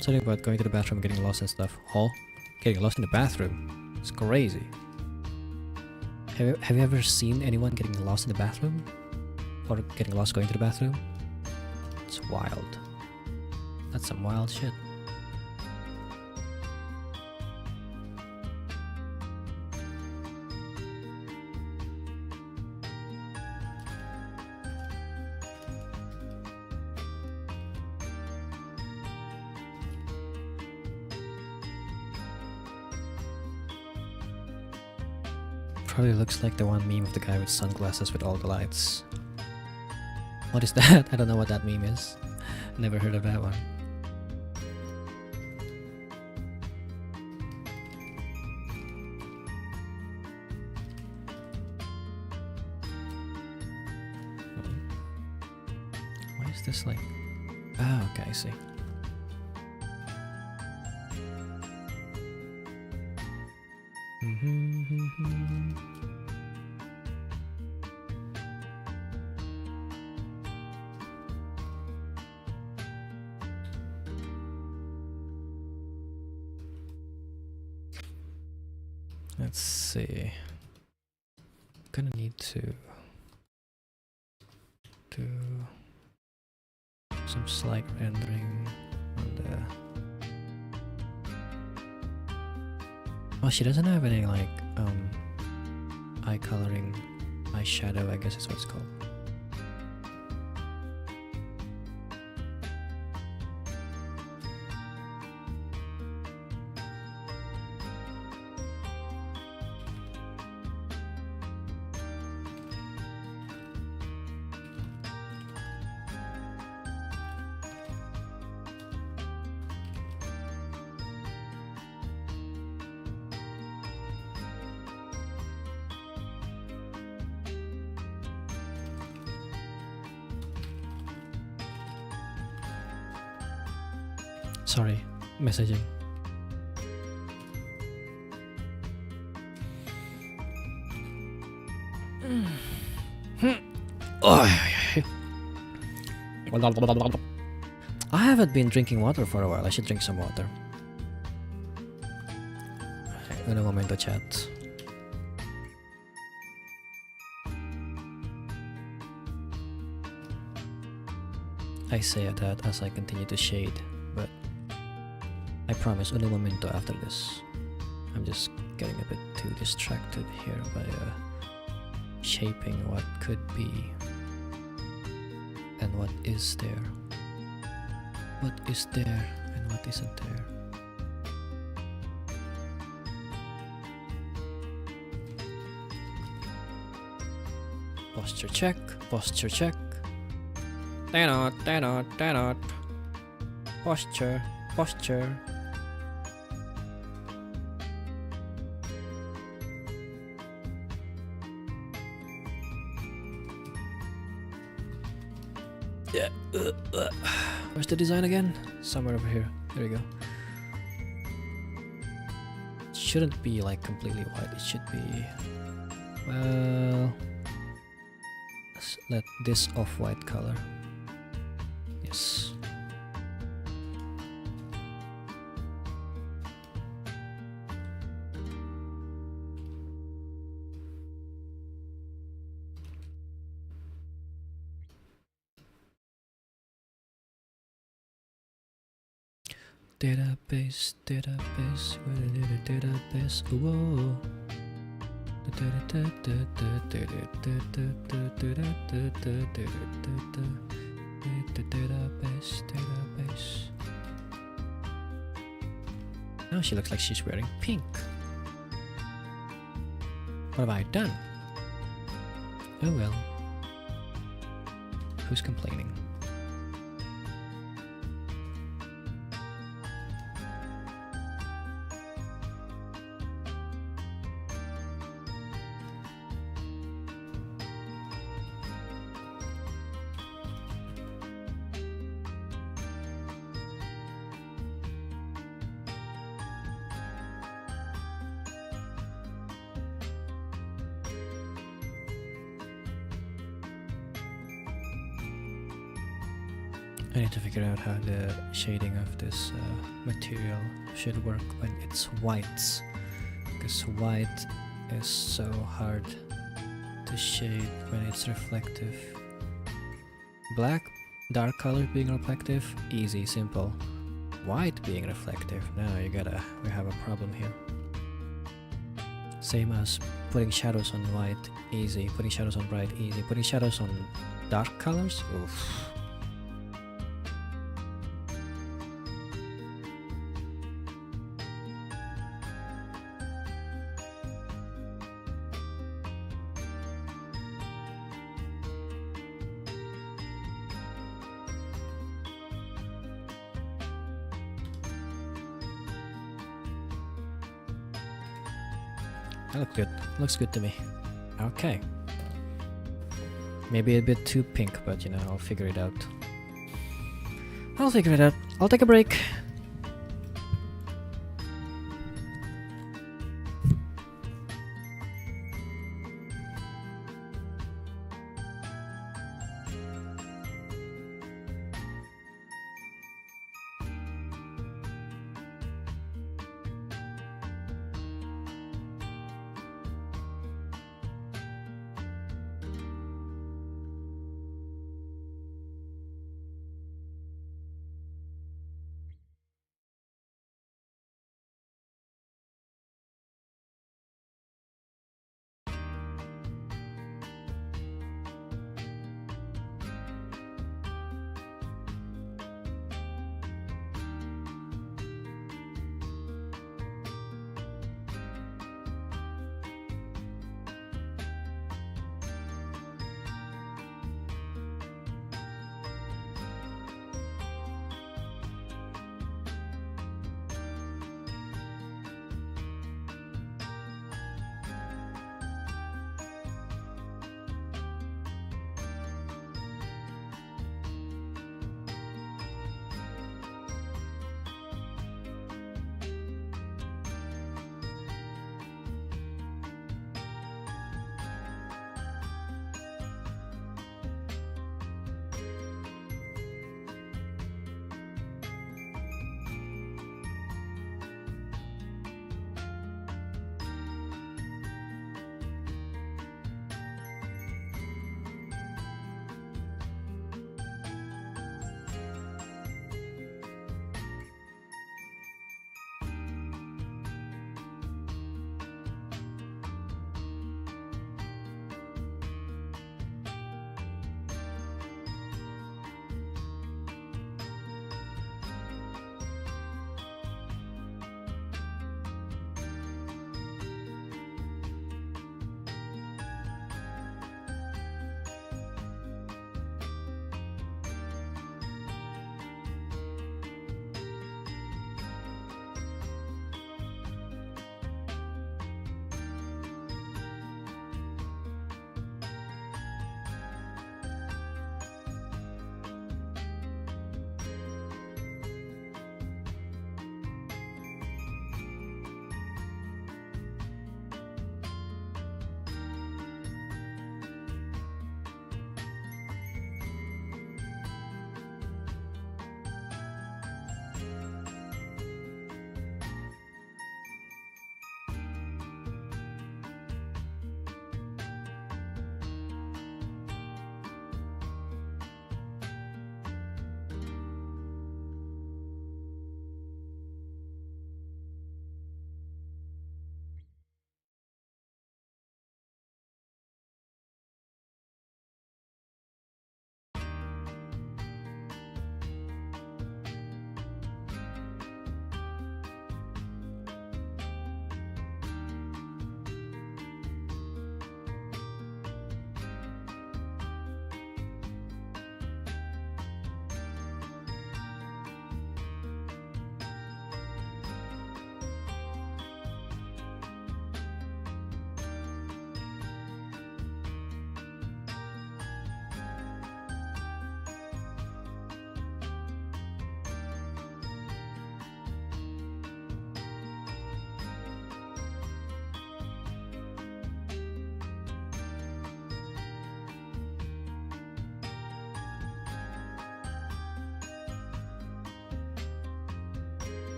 Something about going to the bathroom and getting lost and stuff. Huh? Getting lost in the bathroom? It's crazy. Have you ever seen anyone getting lost in the bathroom? Or getting lost going to the bathroom? It's wild. That's some wild shit. Probably looks like the one meme of the guy with sunglasses with all the lights. What is that? I don't know what that meme is. Never heard of that one. Why is this like... Ah, okay, I see. Let's see. Gonna need to do some slight rendering on the... Well, she doesn't have any like eye coloring, eyeshadow, I guess is what it's called. Sorry, messaging. I haven't been drinking water for a while. I should drink some water. Un momento, chat. I say that as I continue to shade, but I promise un momento after this. I'm just getting a bit too distracted here by shaping what could be and what is there. What is there? And what isn't there? Posture check, posture check. Tanot. Posture, posture. Yeah. Where's the design again? Somewhere over here. There we go. It shouldn't be like completely white. It should be, well, let's let this off-white color. Yes. Database, where did the database? Whoa. Database. Now she looks like she's wearing pink. What have I done? Oh well. Who's complaining? I need to figure out how the shading of this material should work when it's white, because white is so hard to shade when it's reflective. Black, dark color being reflective, easy, simple. White being reflective, now we have a problem here. Same as putting shadows on white, easy. Putting shadows on bright, easy. Putting shadows on dark colors, oof. That looks good. Looks good to me. Okay. Maybe a bit too pink, but you know, I'll figure it out. I'll figure it out. I'll take a break.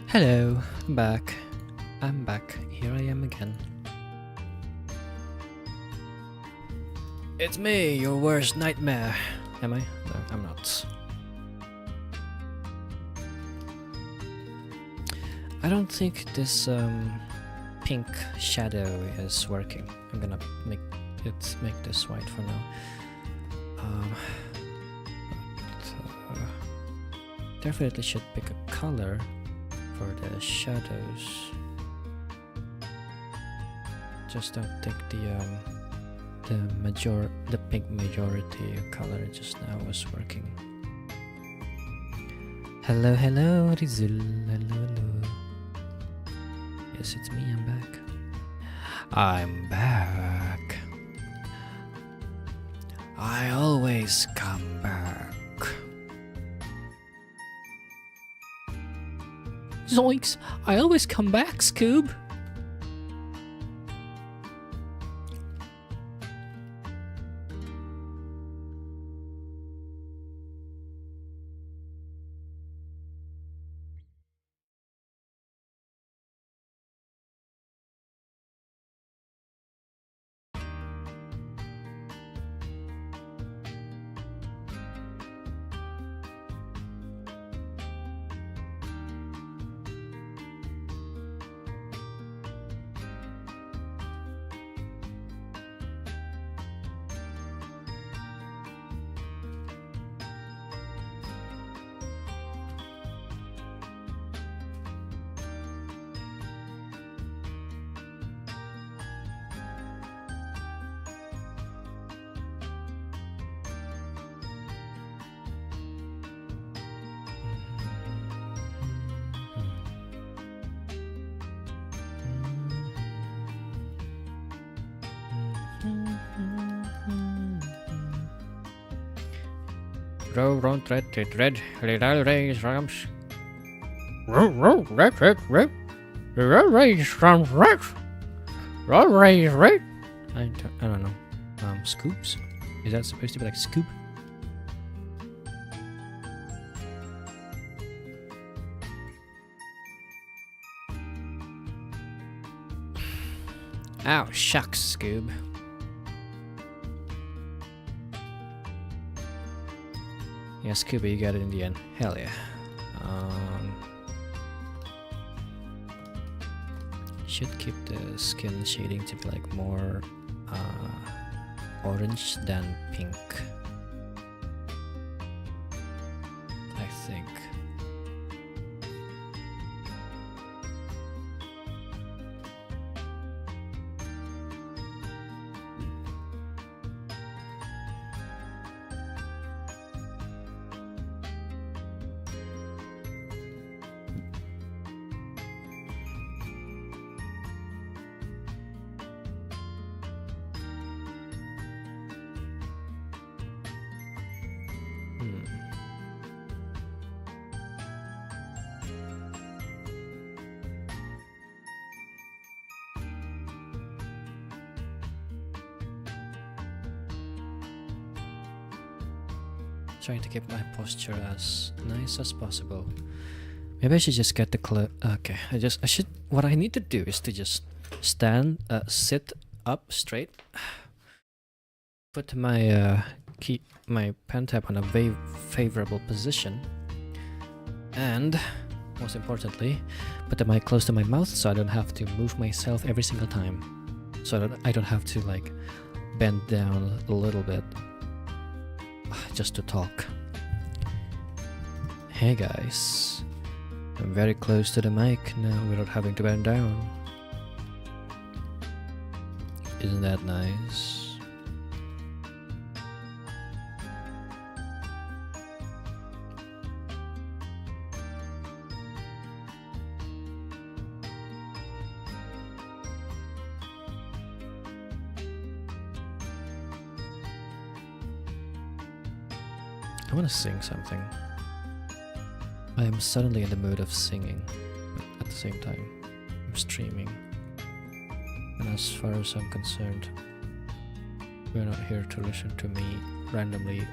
Hello, I'm back. I'm back. Here I am again. It's me, your worst nightmare. Am I? No, I'm not. I don't think this pink shadow is working. I'm gonna make this white for now. Definitely should pick a color for the shadows. Just don't think the pink majority color just now was working. Hello, hello, Rizul. Hello, hello. Yes, it's me. I'm back. I'm back. I always come back. Zoinks! I always come back, Scoob! Row, round, red, little rays, rams. Row, red, raise rams, red. Raise, red. I don't know. Scoops? Is that supposed to be like scoop? Ow, shucks, Scoob. Yeah, Scooby, you got it in the end. Hell yeah. Should keep the skin shading to be like more orange than pink. I think. Trying to keep my posture as nice as possible. Maybe I should just get the okay, I should. What I need to do is to just sit up straight, put my my pen tab on a favorable position, and most importantly, put the mic close to my mouth so I don't have to move myself every single time. So that I don't have to like bend down a little bit just to talk. Hey guys, I'm very close to the mic now without having to bend down. Isn't that nice? I want to sing something. I am suddenly in the mood of singing, but at the same time, I'm streaming. And as far as I'm concerned, we're not here to listen to me randomly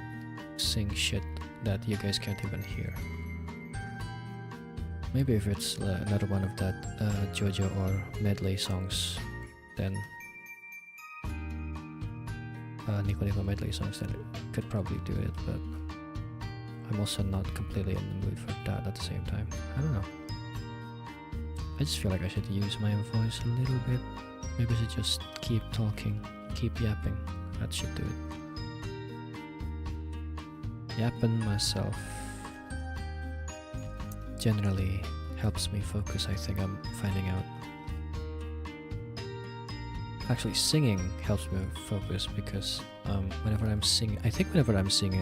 sing shit that you guys can't even hear. Maybe if it's another one of that JoJo or medley songs, then Nico Nico medley songs, then it could probably do it, but I'm also not completely in the mood for that at the same time. I don't know. I just feel like I should use my voice a little bit. Maybe I should just keep talking, keep yapping. That should do it. Yapping myself generally helps me focus, I think I'm finding out. Actually, singing helps me focus because whenever I'm singing,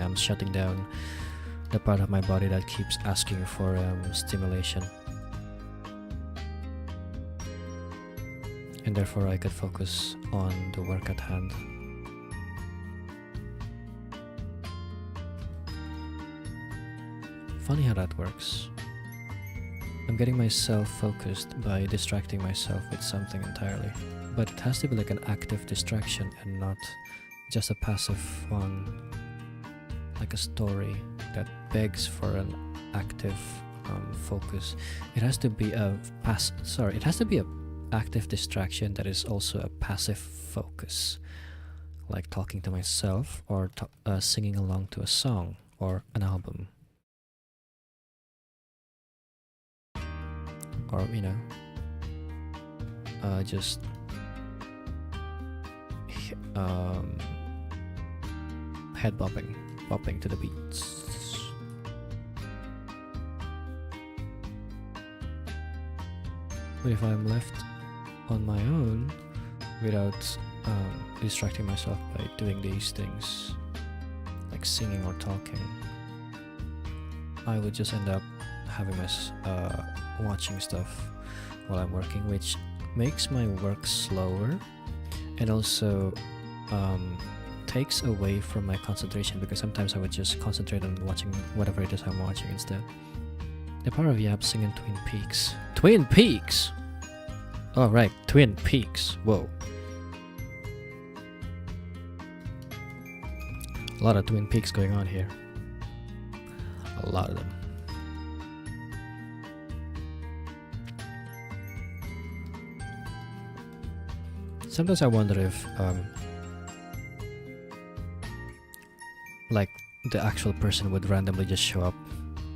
I'm shutting down the part of my body that keeps asking for stimulation. And therefore I could focus on the work at hand. Funny how that works. I'm getting myself focused by distracting myself with something entirely. But it has to be like an active distraction and not just a passive one. Like a story that begs for an active focus. It has to be a active distraction that is also a passive focus, like talking to myself or singing along to a song or an album, or just head bopping to the beats. But if I'm left on my own without distracting myself by doing these things like singing or talking, I would just end up having watching stuff while I'm working, which makes my work slower and also takes away from my concentration, because sometimes I would just concentrate on watching whatever it is I'm watching instead. The power of yapsing in Twin Peaks. Twin Peaks! Oh right, Twin Peaks. Whoa. A lot of Twin Peaks going on here. A lot of them. Sometimes I wonder if like the actual person would randomly just show up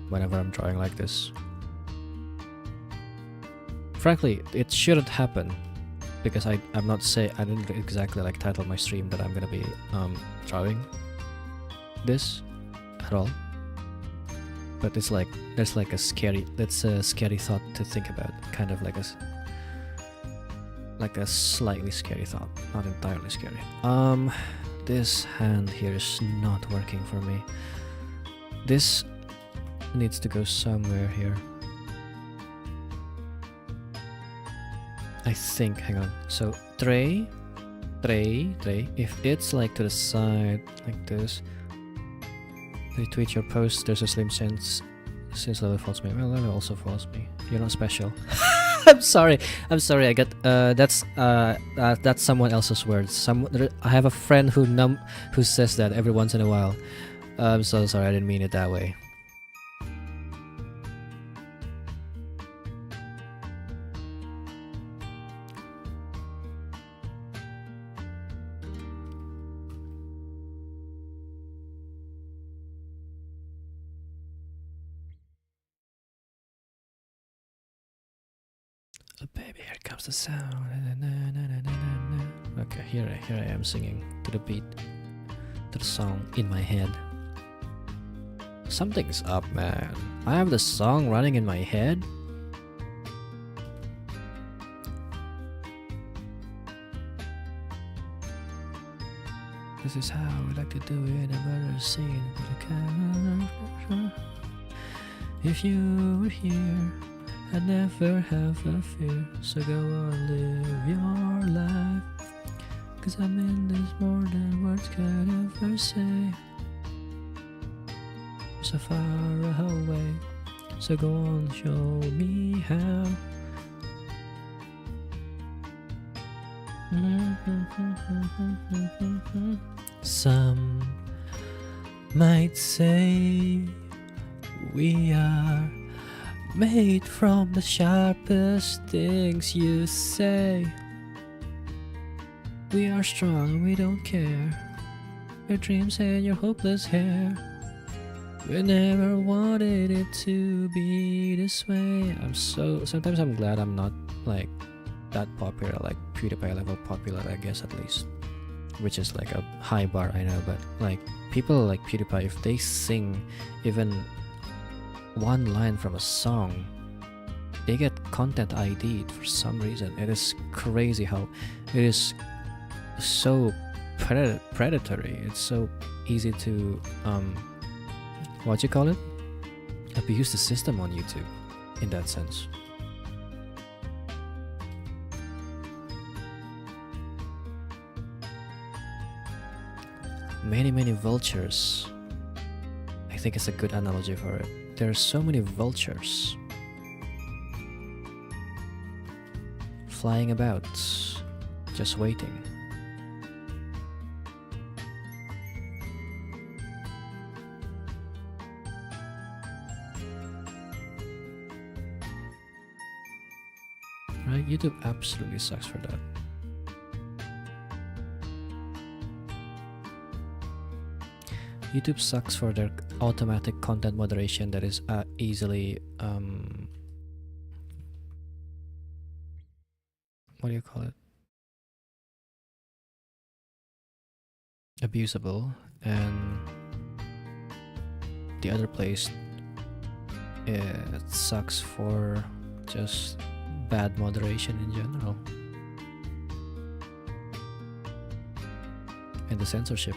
whenever I'm drawing like this. Frankly, it shouldn't happen, because I didn't exactly like title my stream that I'm gonna be drawing this at all. But it's like that's a scary thought to think about, kind of like a slightly scary thought, not entirely scary. This hand here is not working for me. This needs to go somewhere here. I think, hang on. So tray. If it's like to the side like this, retweet your post. There's a slim chance since Lily follows me. Well, Lily also follows me. You're not special. I'm sorry. I got that's someone else's words. I have a friend who says that every once in a while. I'm so sorry. I didn't mean it that way. Oh, baby, here comes the sound. Okay, here I am singing to the beat, to the song in my head. Something's up, man. I have the song running in my head. This is how we like to do it. I've never seen it. If you were here, I'd never have a fear. So go on, live your life. 'Cause I'm in this more than words could ever say. So far away. So go on, show me how. Some might say we are made from the sharpest things you say. We are strong, we don't care. Your dreams and your hopeless hair. We never wanted it to be this way. Sometimes I'm glad I'm not like that popular, like PewDiePie level popular, I guess, at least. Which is like a high bar, I know, but like people like PewDiePie, if they sing even one line from a song, they get content ID'd for some reason. It is crazy how it is so predatory. It's so easy to what you call it? Abuse the system on YouTube in that sense. Many vultures. I think it's a good analogy for it. There are so many vultures flying about, just waiting. Right? YouTube absolutely sucks for that. YouTube sucks for their automatic content moderation that is easily what do you call it? Abusable. And the other place, it sucks for just bad moderation in general. And the censorship.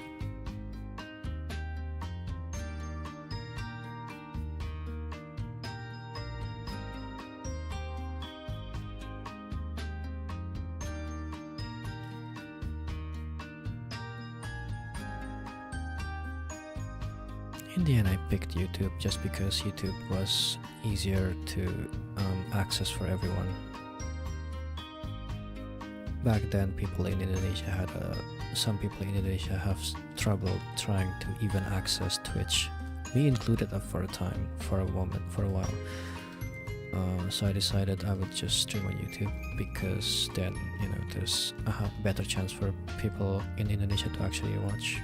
In the end, I picked YouTube just because YouTube was easier to access for everyone. Back then, people in Indonesia had some people in Indonesia have trouble trying to even access Twitch. Me included for a time, for a while. So I decided I would just stream on YouTube because then, you know, there's a better chance for people in Indonesia to actually watch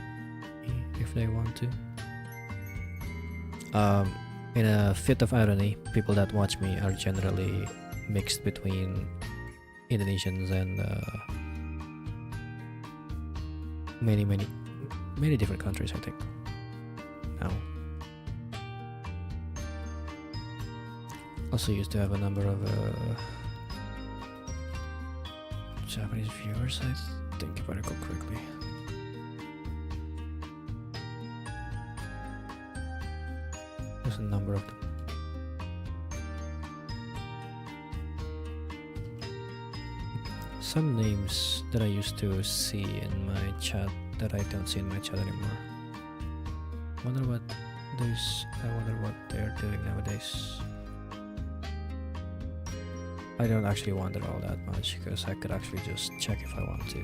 me if they want to. In a fit of irony, people that watch me are generally mixed between Indonesians and many different countries, I think. Now, also used to have a number of Japanese viewers, I think, if I recall correctly. There's a number of them. Some names that I used to see in my chat that I don't see in my chat anymore. I wonder what they're doing nowadays. I don't actually wonder all that much because I could actually just check if I want to.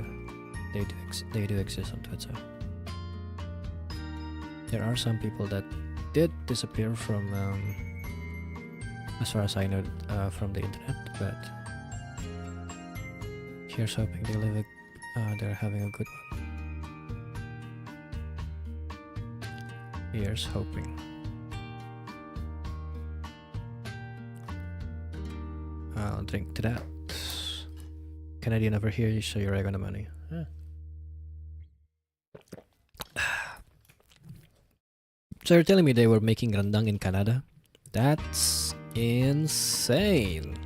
They do exist on Twitter. There are some people that did disappear from, as far as I know, from the internet, but here's hoping they're having a good one. Here's hoping. I'll drink to that. Canadian over here, you show your egg on the money. Huh. So you're telling me they were making rendang in Canada? That's insane.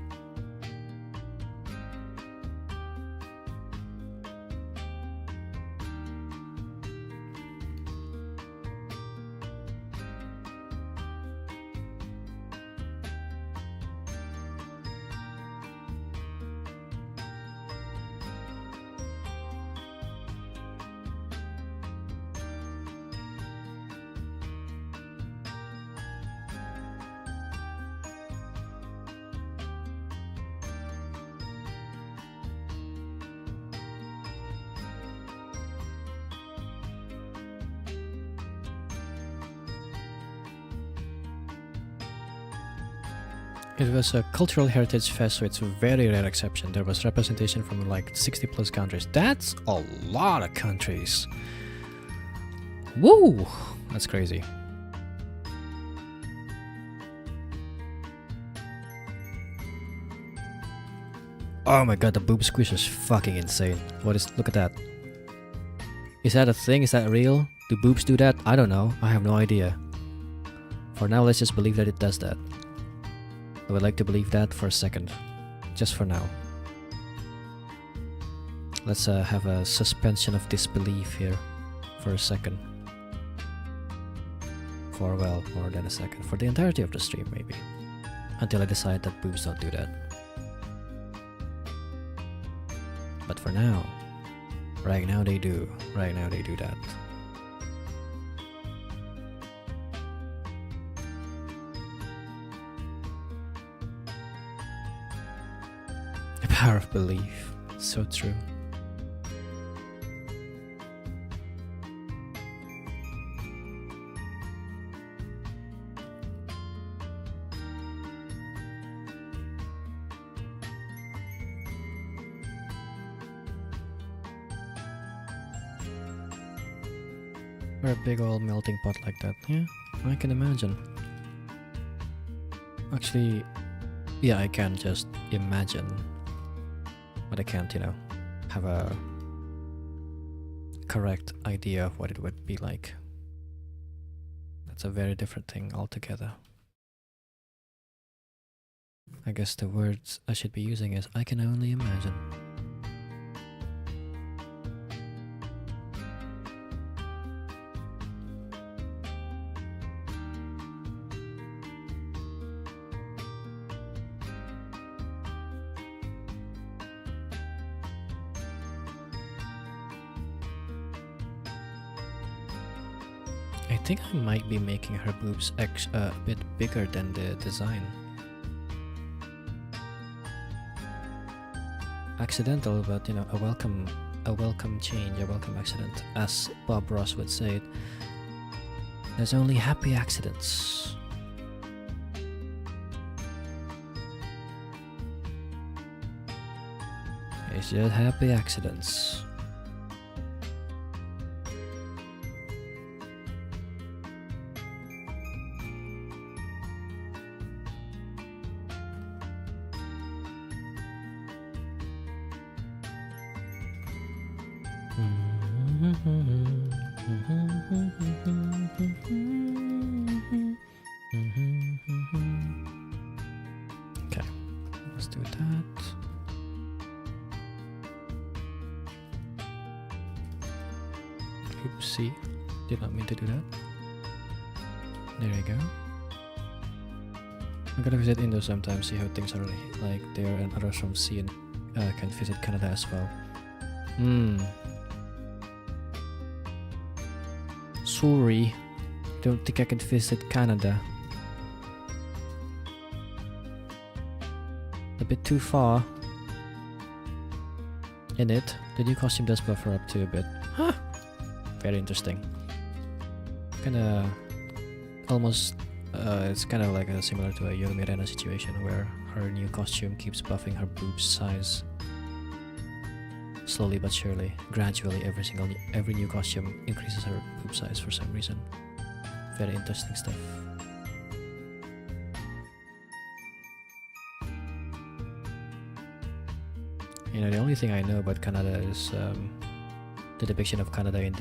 It was a cultural heritage fest, so it's a very rare exception. There was representation from like 60 plus countries. That's a lot of countries. Woo! That's crazy. Oh my god, the boob squish is fucking insane. Look at that. Is that a thing? Is that real? Do boobs do that? I don't know. I have no idea. For now, let's just believe that it does that. I would like to believe that for a second. Just for now. Let's have a suspension of disbelief here for a second. For, well, more than a second. For the entirety of the stream, maybe. Until I decide that boobs don't do that. But for now, right now they do. Right now they do that. The power of belief. So true. Or a big old melting pot like that. Yeah, I can imagine. Actually, yeah, I can just imagine. But I can't, have a correct idea of what it would be like. That's a very different thing altogether. I guess the words I should be using is I can only imagine. I think I might be making her boobs a bit bigger than the design. Accidental, but a welcome change, a welcome accident, as Bob Ross would say it. There's only happy accidents. It's just happy accidents. Okay, let's do that. Oopsie, did not mean to do that. There you go. I'm gonna visit Indo sometime, see how things are like there, and others from C and can visit Canada as well. Sorry, don't think I can visit Canada. A bit too far. In it, the new costume does buffer up to a bit. Huh! Very interesting. Kinda almost it's kinda like similar to a Yorumirena situation where her new costume keeps buffing her boobs size. Slowly but surely, gradually, every new costume increases her boob size for some reason. Very interesting stuff. The only thing I know about Canada is the depiction of Canada in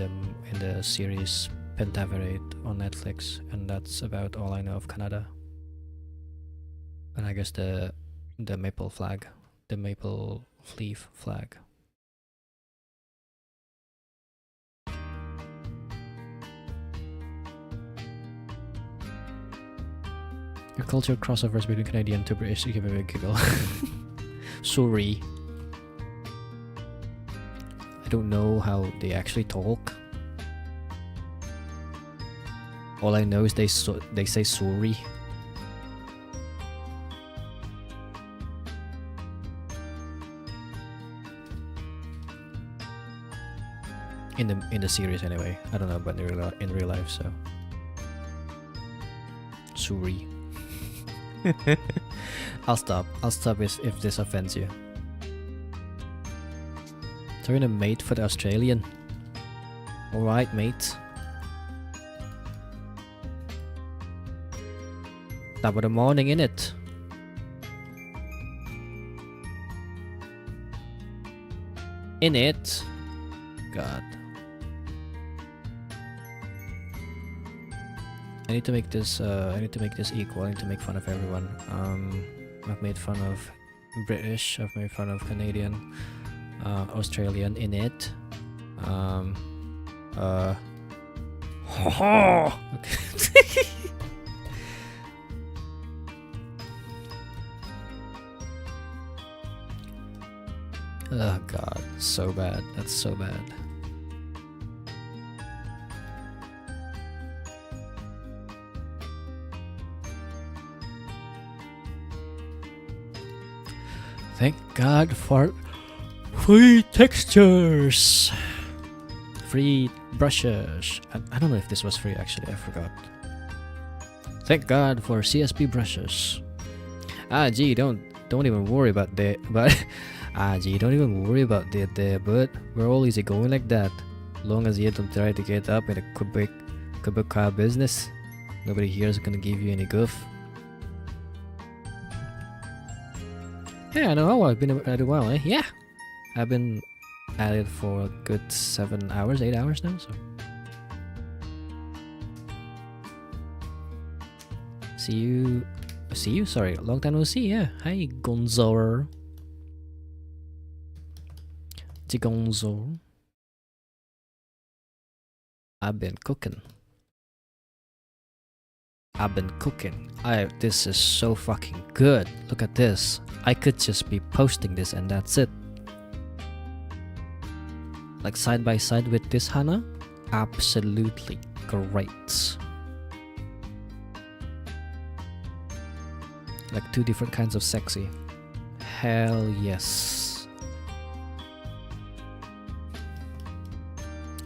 the series Pentaverate on Netflix, and that's about all I know of Canada. And I guess the maple flag, the maple leaf flag. Your culture crossovers between Canadian and British give me a giggle. Sorry. I don't know how they actually talk. All I know is they say sorry. In the series anyway. I don't know about in real life, so sorry. I'll stop. I'll stop if this offends you. Throwing a mate for the Australian. Alright, mate. Top of the morning, innit? In it. God. I need to make this equal. I need to make fun of everyone. I've made fun of British, I've made fun of Canadian, Australian in it. Okay. Oh god, so bad. That's so bad. Thank God for free textures, free brushes. I don't know if this was free actually, I forgot. Thank God for CSP brushes. Gee, don't even worry about that. But gee, don't even worry about that there. But we're all easy going like that. Long as you don't try to get up in a Quebec car business, nobody here is gonna give you any goof. Yeah, I know how I've been at it a while, eh? Yeah, I've been at it for a good 7 hours, 8 hours now, so. See you, sorry, long time no see, yeah. Hi, Gonzo. Gonzo. I've been cooking. This is so fucking good. Look at this. I could just be posting this and that's it. Like side by side with this Hana, absolutely great. Like two different kinds of sexy. Hell yes.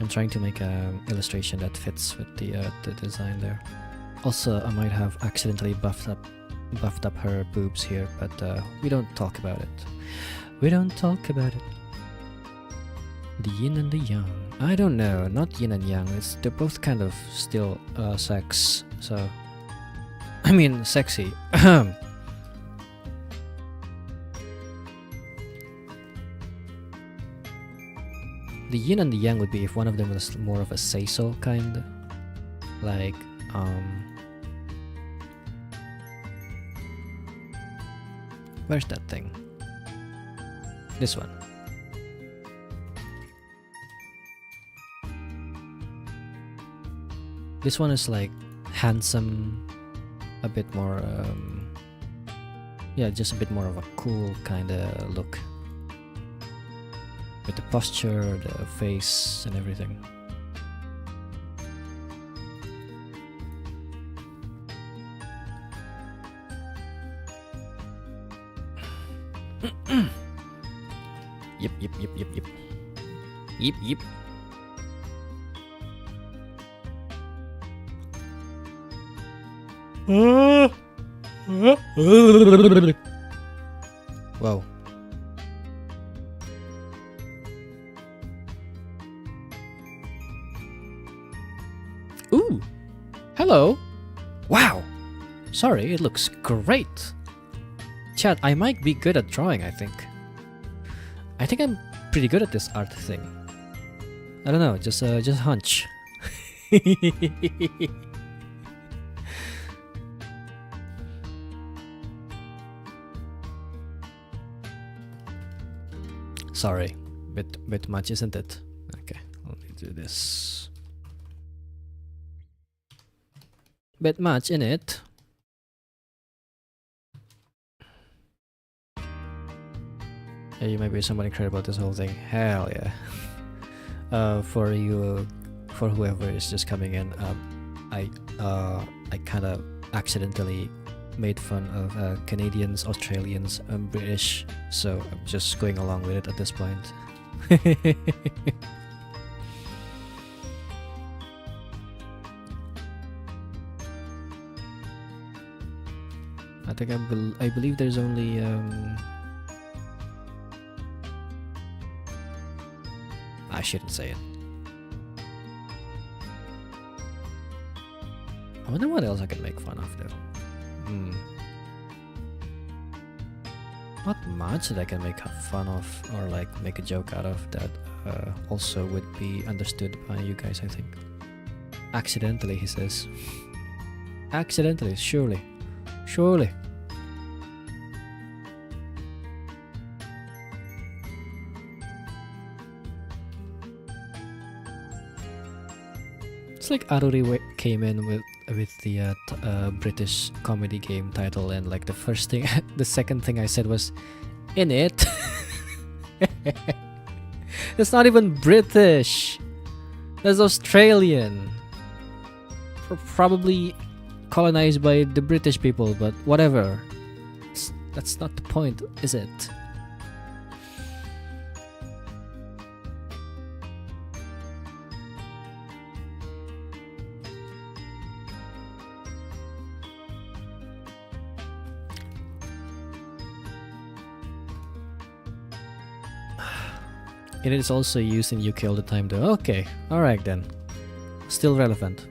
I'm trying to make an illustration that fits with the design there. Also, I might have accidentally buffed up her boobs here, but we don't talk about it. We don't talk about it. The yin and the yang. I don't know, not yin and yang. They're both kind of still sex. So, I mean, sexy. The yin and the yang would be if one of them was more of a say-so kind, like where's that thing? This one. This one is like handsome, a bit more yeah, just a bit more of a cool kind of look. With the posture, the face, and everything. Yep. Yep. Whoa. Ooh! Hello! Wow! Sorry, it looks great! Chat, I might be good at drawing, I think. I think I'm pretty good at this art thing. I don't know, just hunch. Sorry, bit much, isn't it? Okay, let me do this. Bit much, innit? Yeah, you might be somebody crazy about this whole thing. Hell yeah. For whoever is just coming in, I kind of accidentally made fun of Canadians, Australians, British, so I'm just going along with it at this point. Like I believe there's only I shouldn't say it. I wonder what else I can make fun of though. Not much that I can make fun of or like make a joke out of that also would be understood by you guys, I think. Accidentally, he says. Accidentally, surely. Surely. It's like Aruri came in with the British comedy game title, and like the first thing, the second thing I said was, "In it." It's not even British. That's Australian. Probably colonized by the British people, but whatever. That's not the point, is it? It is also used in UK all the time though. Okay, alright then. Still relevant.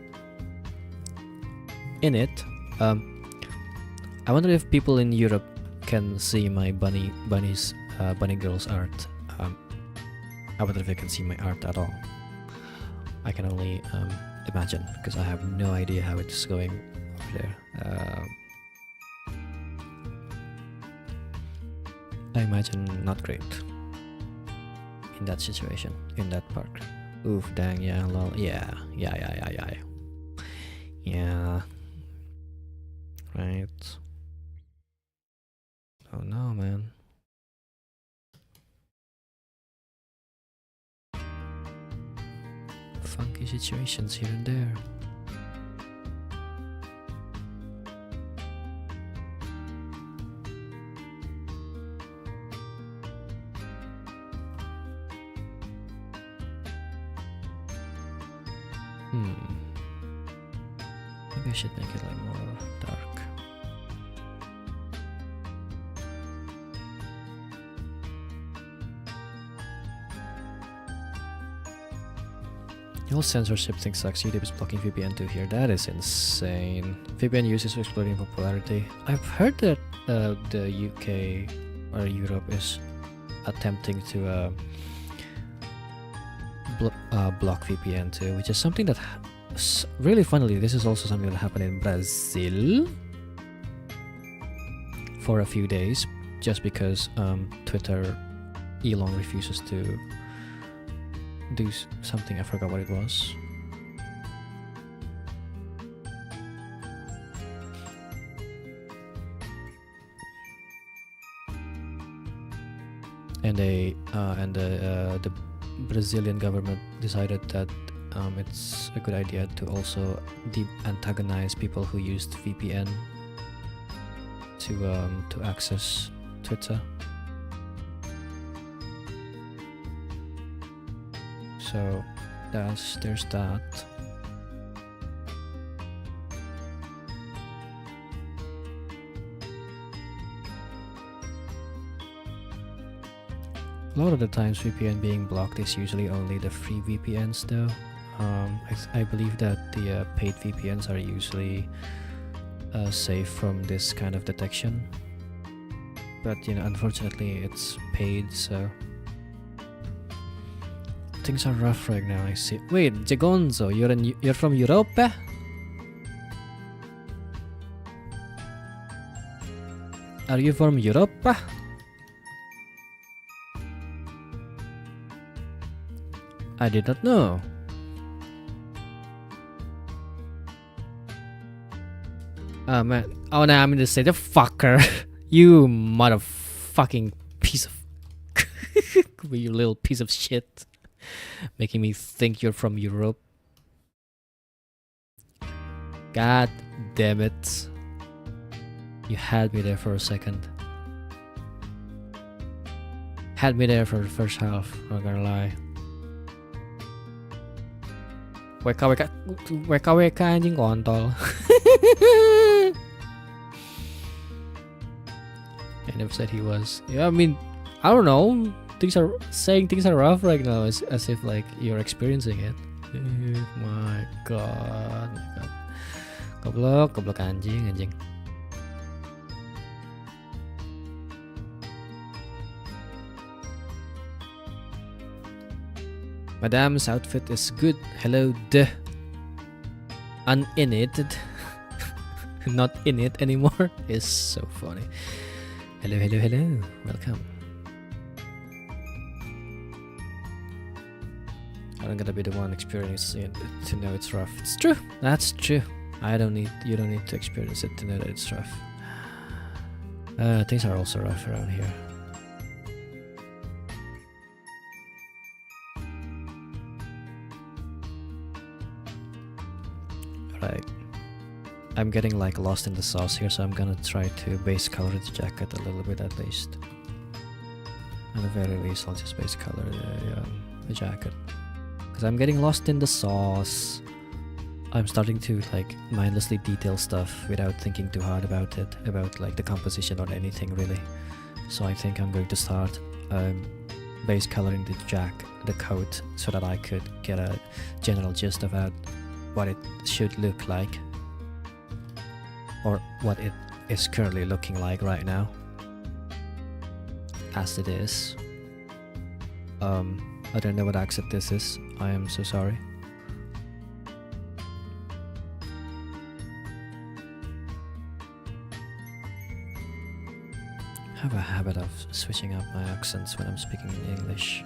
In it, I wonder if people in Europe can see my bunny girls art. I wonder if they can see my art at all. I can only imagine, because I have no idea how it's going over there. I imagine not great. In that situation, in that park. Oof, dang, yeah, lol, yeah. Right. Oh no, man. Funky situations here and there. Maybe I should make it like more dark. The whole censorship thing sucks. YouTube is blocking VPN too here. That is insane. VPN usage is exploding in popularity. I've heard that the UK or Europe is attempting to block VPN too, which is something that really funnily, this is also something that happened in Brazil for a few days, just because Twitter Elon refuses to do something. I forgot what it was. And the Brazilian government decided that it's a good idea to also antagonize people who used VPN to access Twitter. So there's that. A lot of the times VPN being blocked is usually only the free VPNs though. I believe that the paid VPNs are usually safe from this kind of detection. But you know, unfortunately it's paid, so things are rough right now. I see. Wait, Jagonzo, you're from Europe? Are you from Europe? I did not know. Oh man. Oh no, I'm gonna say the fucker. You motherfucking piece of you little piece of shit. Making me think you're from Europe. God damn it. You had me there for a second. Had me there for the first half, not gonna lie. WK anjing kontol. I never said he was. Yeah, I mean, I don't know. Things are rough right now, as if like you're experiencing it. Oh my god. Goblok anjing. Madame's outfit is good. Hello, uninit. Not in it anymore. Is so funny. Hello. Welcome. I'm gonna be the one experiencing it to know it's rough. It's true. That's true. You don't need to experience it to know that it's rough. Things are also rough around here. Right. I'm getting like lost in the sauce here, so I'm gonna try to base color the jacket a little bit at least. At the very least, I'll just base color the jacket. Because I'm getting lost in the sauce. I'm starting to like mindlessly detail stuff without thinking too hard about it, about like the composition or anything really. So I think I'm going to start base coloring the coat, so that I could get a general gist about what it should look like, or what it is currently looking like right now, as it is. I don't know what accent this is. I am so sorry. I have a habit of switching up my accents when I'm speaking in English.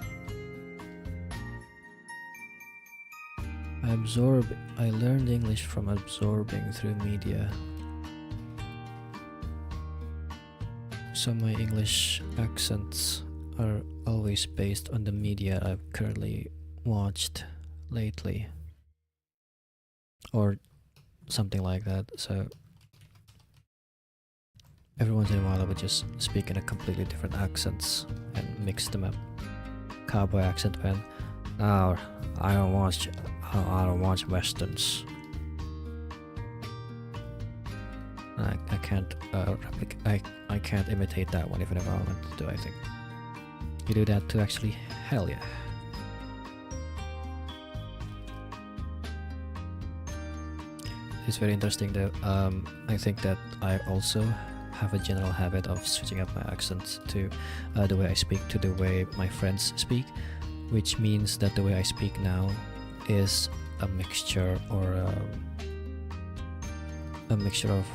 I learned English from absorbing through media. So my English accents are always based on the media I've currently watched lately, or something like that. So every once in a while I would just speak in a completely different accents and mix them up. Cowboy accent when, oh, I don't watch westerns. I can't I can't imitate that one even if I wanted to. I think you do that too, actually. Hell yeah. It's very interesting though. I think that I also have a general habit of switching up my accent to the way I speak to the way my friends speak, which means that the way I speak now is a mixture, or a mixture of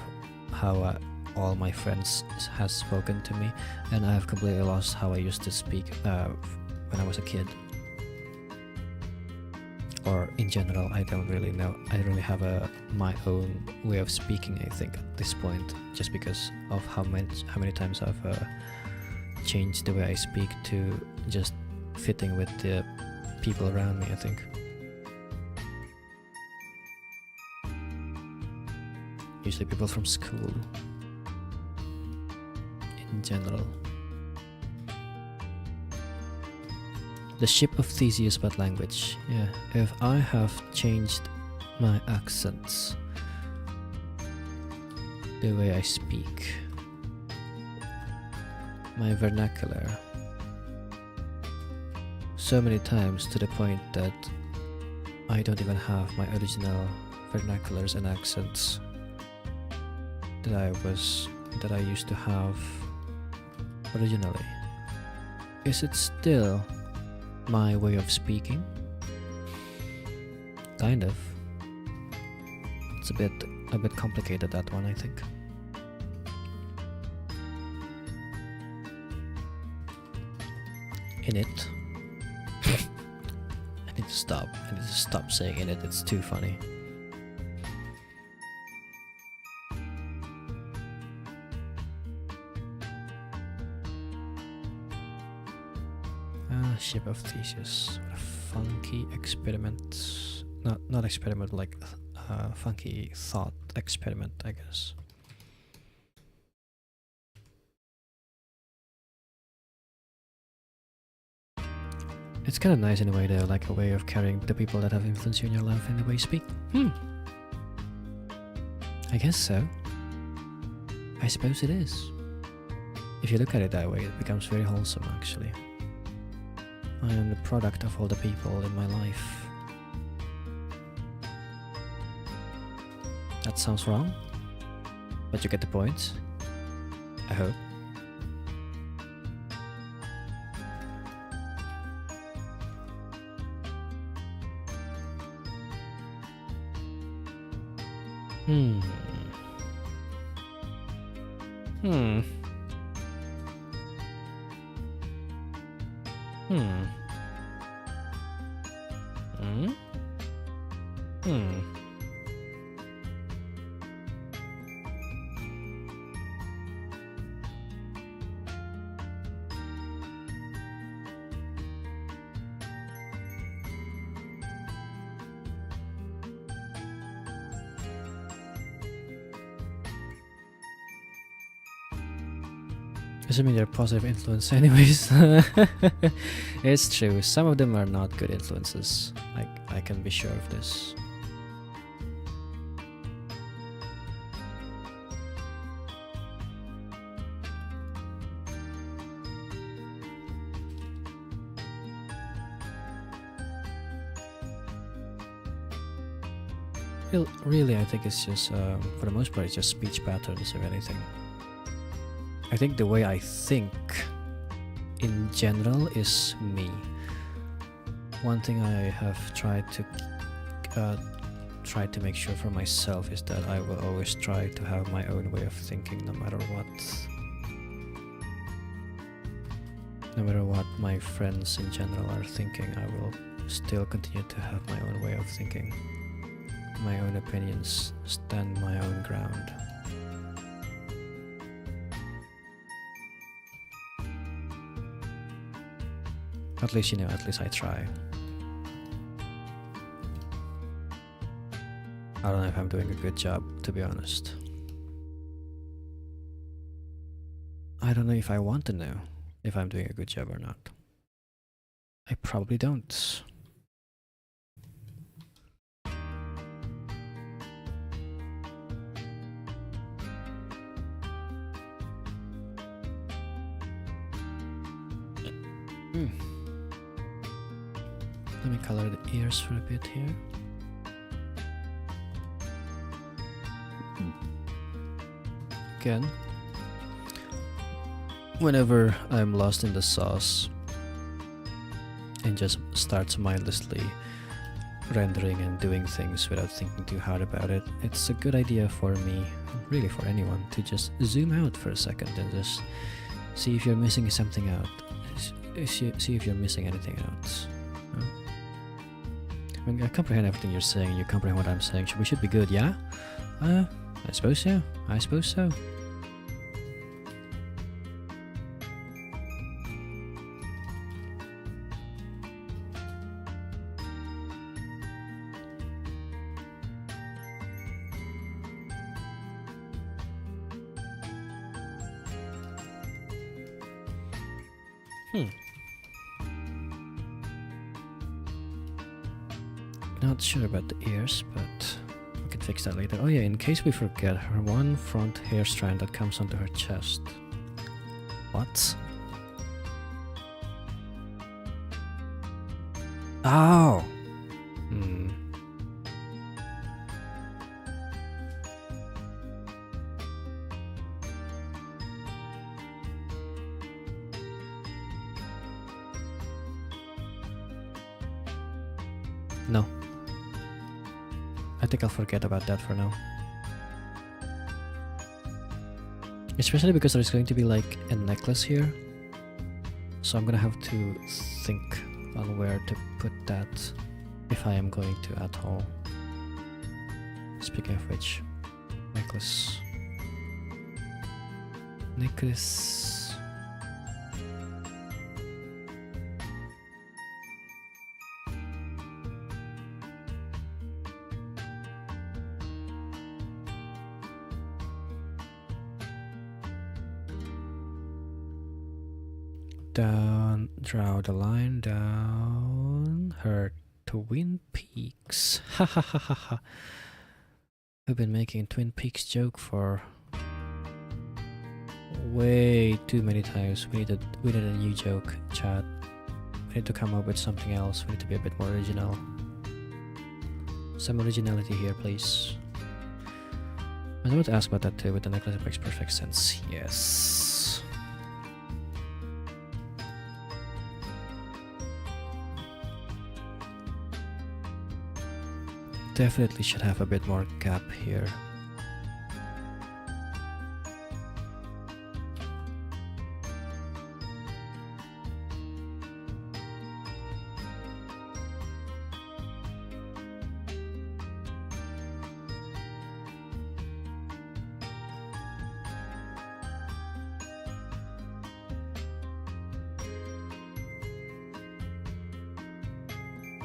how all my friends has spoken to me, and I have completely lost how I used to speak when I was a kid. Or in general, I don't really know. I don't really have my own way of speaking, I think, at this point, just because of how many times I've changed the way I speak to just fitting with the people around me, I think. Usually people from school in general. The ship of Theseus but language. Yeah, if I have changed my accents, the way I speak, my vernacular, so many times to the point that I don't even have my original vernaculars and accents that I used to have originally. Is it still my way of speaking? Kind of. It's a bit complicated, that one, I think. In it. I need to stop saying in it. It's too funny. Ship of Theseus. A funky experiment. Not experiment, like funky thought experiment, I guess. It's kind of nice in a way though, like a way of carrying the people that have influenced you in your life in the way you speak. I guess so. I suppose it is. If you look at it that way, it becomes very wholesome actually. I am the product of all the people in my life. That sounds wrong, but you get the point, I hope. Hmm. Hmm. Hmm. Hmm. Hmm. Assuming they're positive influence anyways. It's true, some of them are not good influences. I can be sure of this. Really, I think it's just, for the most part, it's just speech patterns or anything. I think the way I think in general is me. One thing I have tried to make sure for myself is that I will always try to have my own way of thinking no matter what. No matter what my friends in general are thinking, I will still continue to have my own way of thinking. My own opinions, stand my own ground. At least, at least I try. I don't know if I'm doing a good job, to be honest. I don't know if I want to know if I'm doing a good job or not. I probably don't. Let me color the ears for a bit here. Again, whenever I'm lost in the sauce and just starts mindlessly rendering and doing things without thinking too hard about it, it's a good idea for me, really for anyone, to just zoom out for a second and just see if you're missing something out. See if you're missing anything else. I mean, I comprehend everything you're saying, you comprehend what I'm saying. We should be good, yeah? I suppose so. I suppose so. Not sure about the ears, but we can fix that later. Oh yeah, in case we forget, her one front hair strand that comes onto her chest. What? Oh! No. I think I'll forget about that for now. Especially because there's going to be like a necklace here. So I'm gonna have to think on where to put that if I am going to at all. Speaking of which, necklace. Necklace. Down, draw the line down her Twin Peaks. Ha ha ha ha ha. We've been making Twin Peaks joke for way too many times. We need a new joke, chat. We need to come up with something else. We need to be a bit more original. Some originality here, please. I was about to ask about that too, but the necklace makes perfect sense. Yes. Definitely should have a bit more gap here.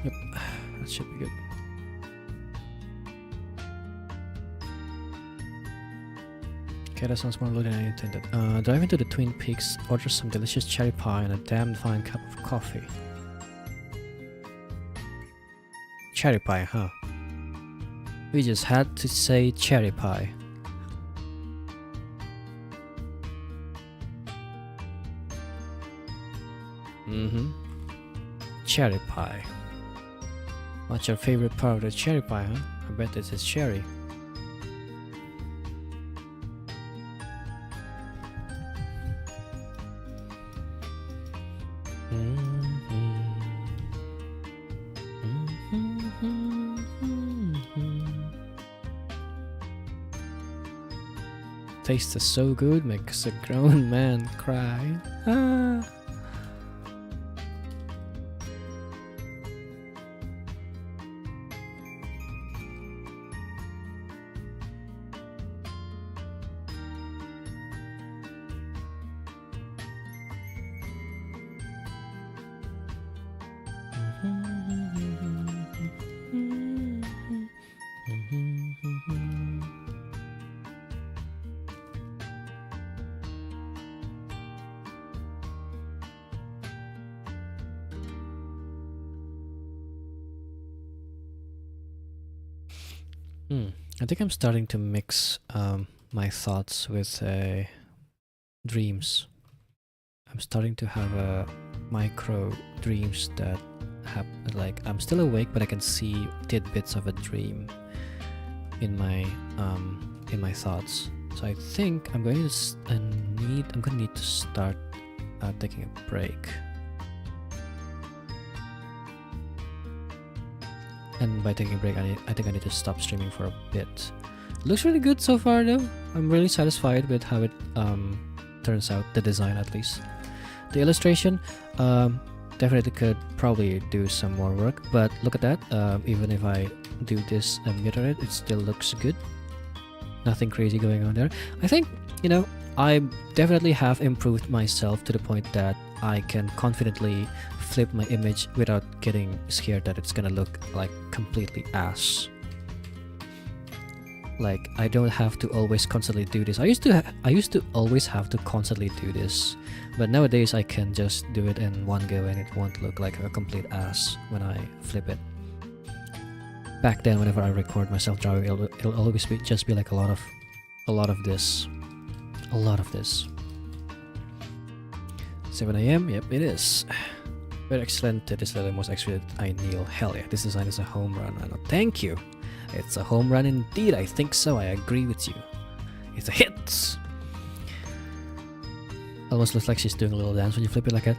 Yep, that should be good. Okay, that sounds more loaded than I intended. Drive into the Twin Peaks, order some delicious cherry pie and a damn fine cup of coffee. Cherry pie, huh? We just had to say cherry pie. Cherry pie. What's your favorite part of the cherry pie, huh? I bet this is cherry. Tastes so good, makes a grown man cry. Ah. I think I'm starting to mix my thoughts with dreams. I'm starting to have micro dreams that have like I'm still awake, but I can see tidbits of a dream in my thoughts. So I think I'm going to need to start taking a break. And by taking a break, I think I need to stop streaming for a bit. Looks really good so far though. I'm really satisfied with how it turns out, the design at least. The illustration definitely could probably do some more work, but look at that. Even if I do this and mirror it, it still looks good. Nothing crazy going on there. I think, you know, I definitely have improved myself to the point that I can confidently flip my image without getting scared that it's gonna look like completely ass. Like I don't have to always constantly do this. I used to always have to constantly do this, but nowadays I can just do it in one go and it won't look like a complete ass when I flip it. Back then, whenever I record myself drawing, it'll always just be like a lot of this. 7 AM, yep it is. Very excellent, it is the most executed I kneel. Hell yeah, this design is a home run. Thank you. It's a home run indeed, I think so, I agree with you. It's a hit! Almost looks like she's doing a little dance when you flip it like that.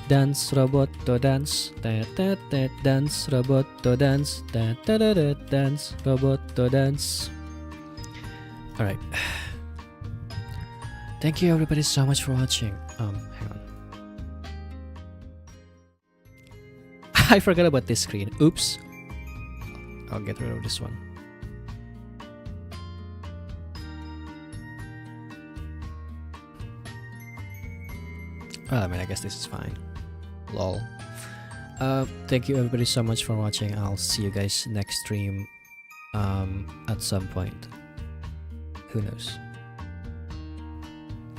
Dance, roboto dance, dance, roboto dance, dance, roboto dance. Alright. Thank you everybody so much for watching. Hang on. I forgot about this screen. Oops. I'll get rid of this one. Well, I mean, I guess this is fine. Lol. Thank you everybody so much for watching. I'll see you guys next stream at some point. Who knows?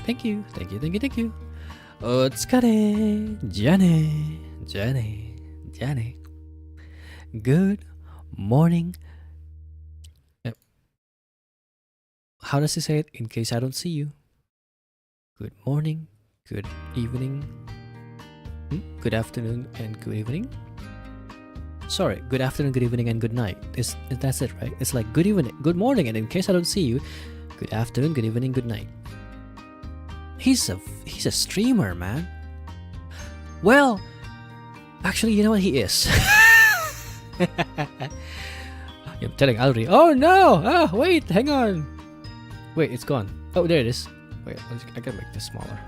Thank you. Otsukare. Jane. Good morning. How does he say it? In case I don't see you. Good morning, good evening, good afternoon, and good evening. Sorry, good afternoon, good evening, and good night. That's it, right? It's like good evening, good morning, and in case I don't see you, good afternoon, good evening, good night. He's a streamer, man. Well, actually, you know what he is. I'm telling Alri. Oh no! Ah, wait, hang on. Wait, it's gone. Oh, there it is. Wait, I gotta make this smaller.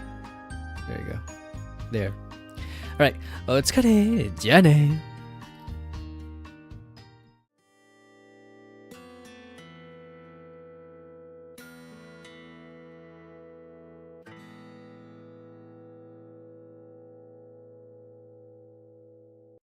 There you go. There. Alright, let's cut it. Jenny.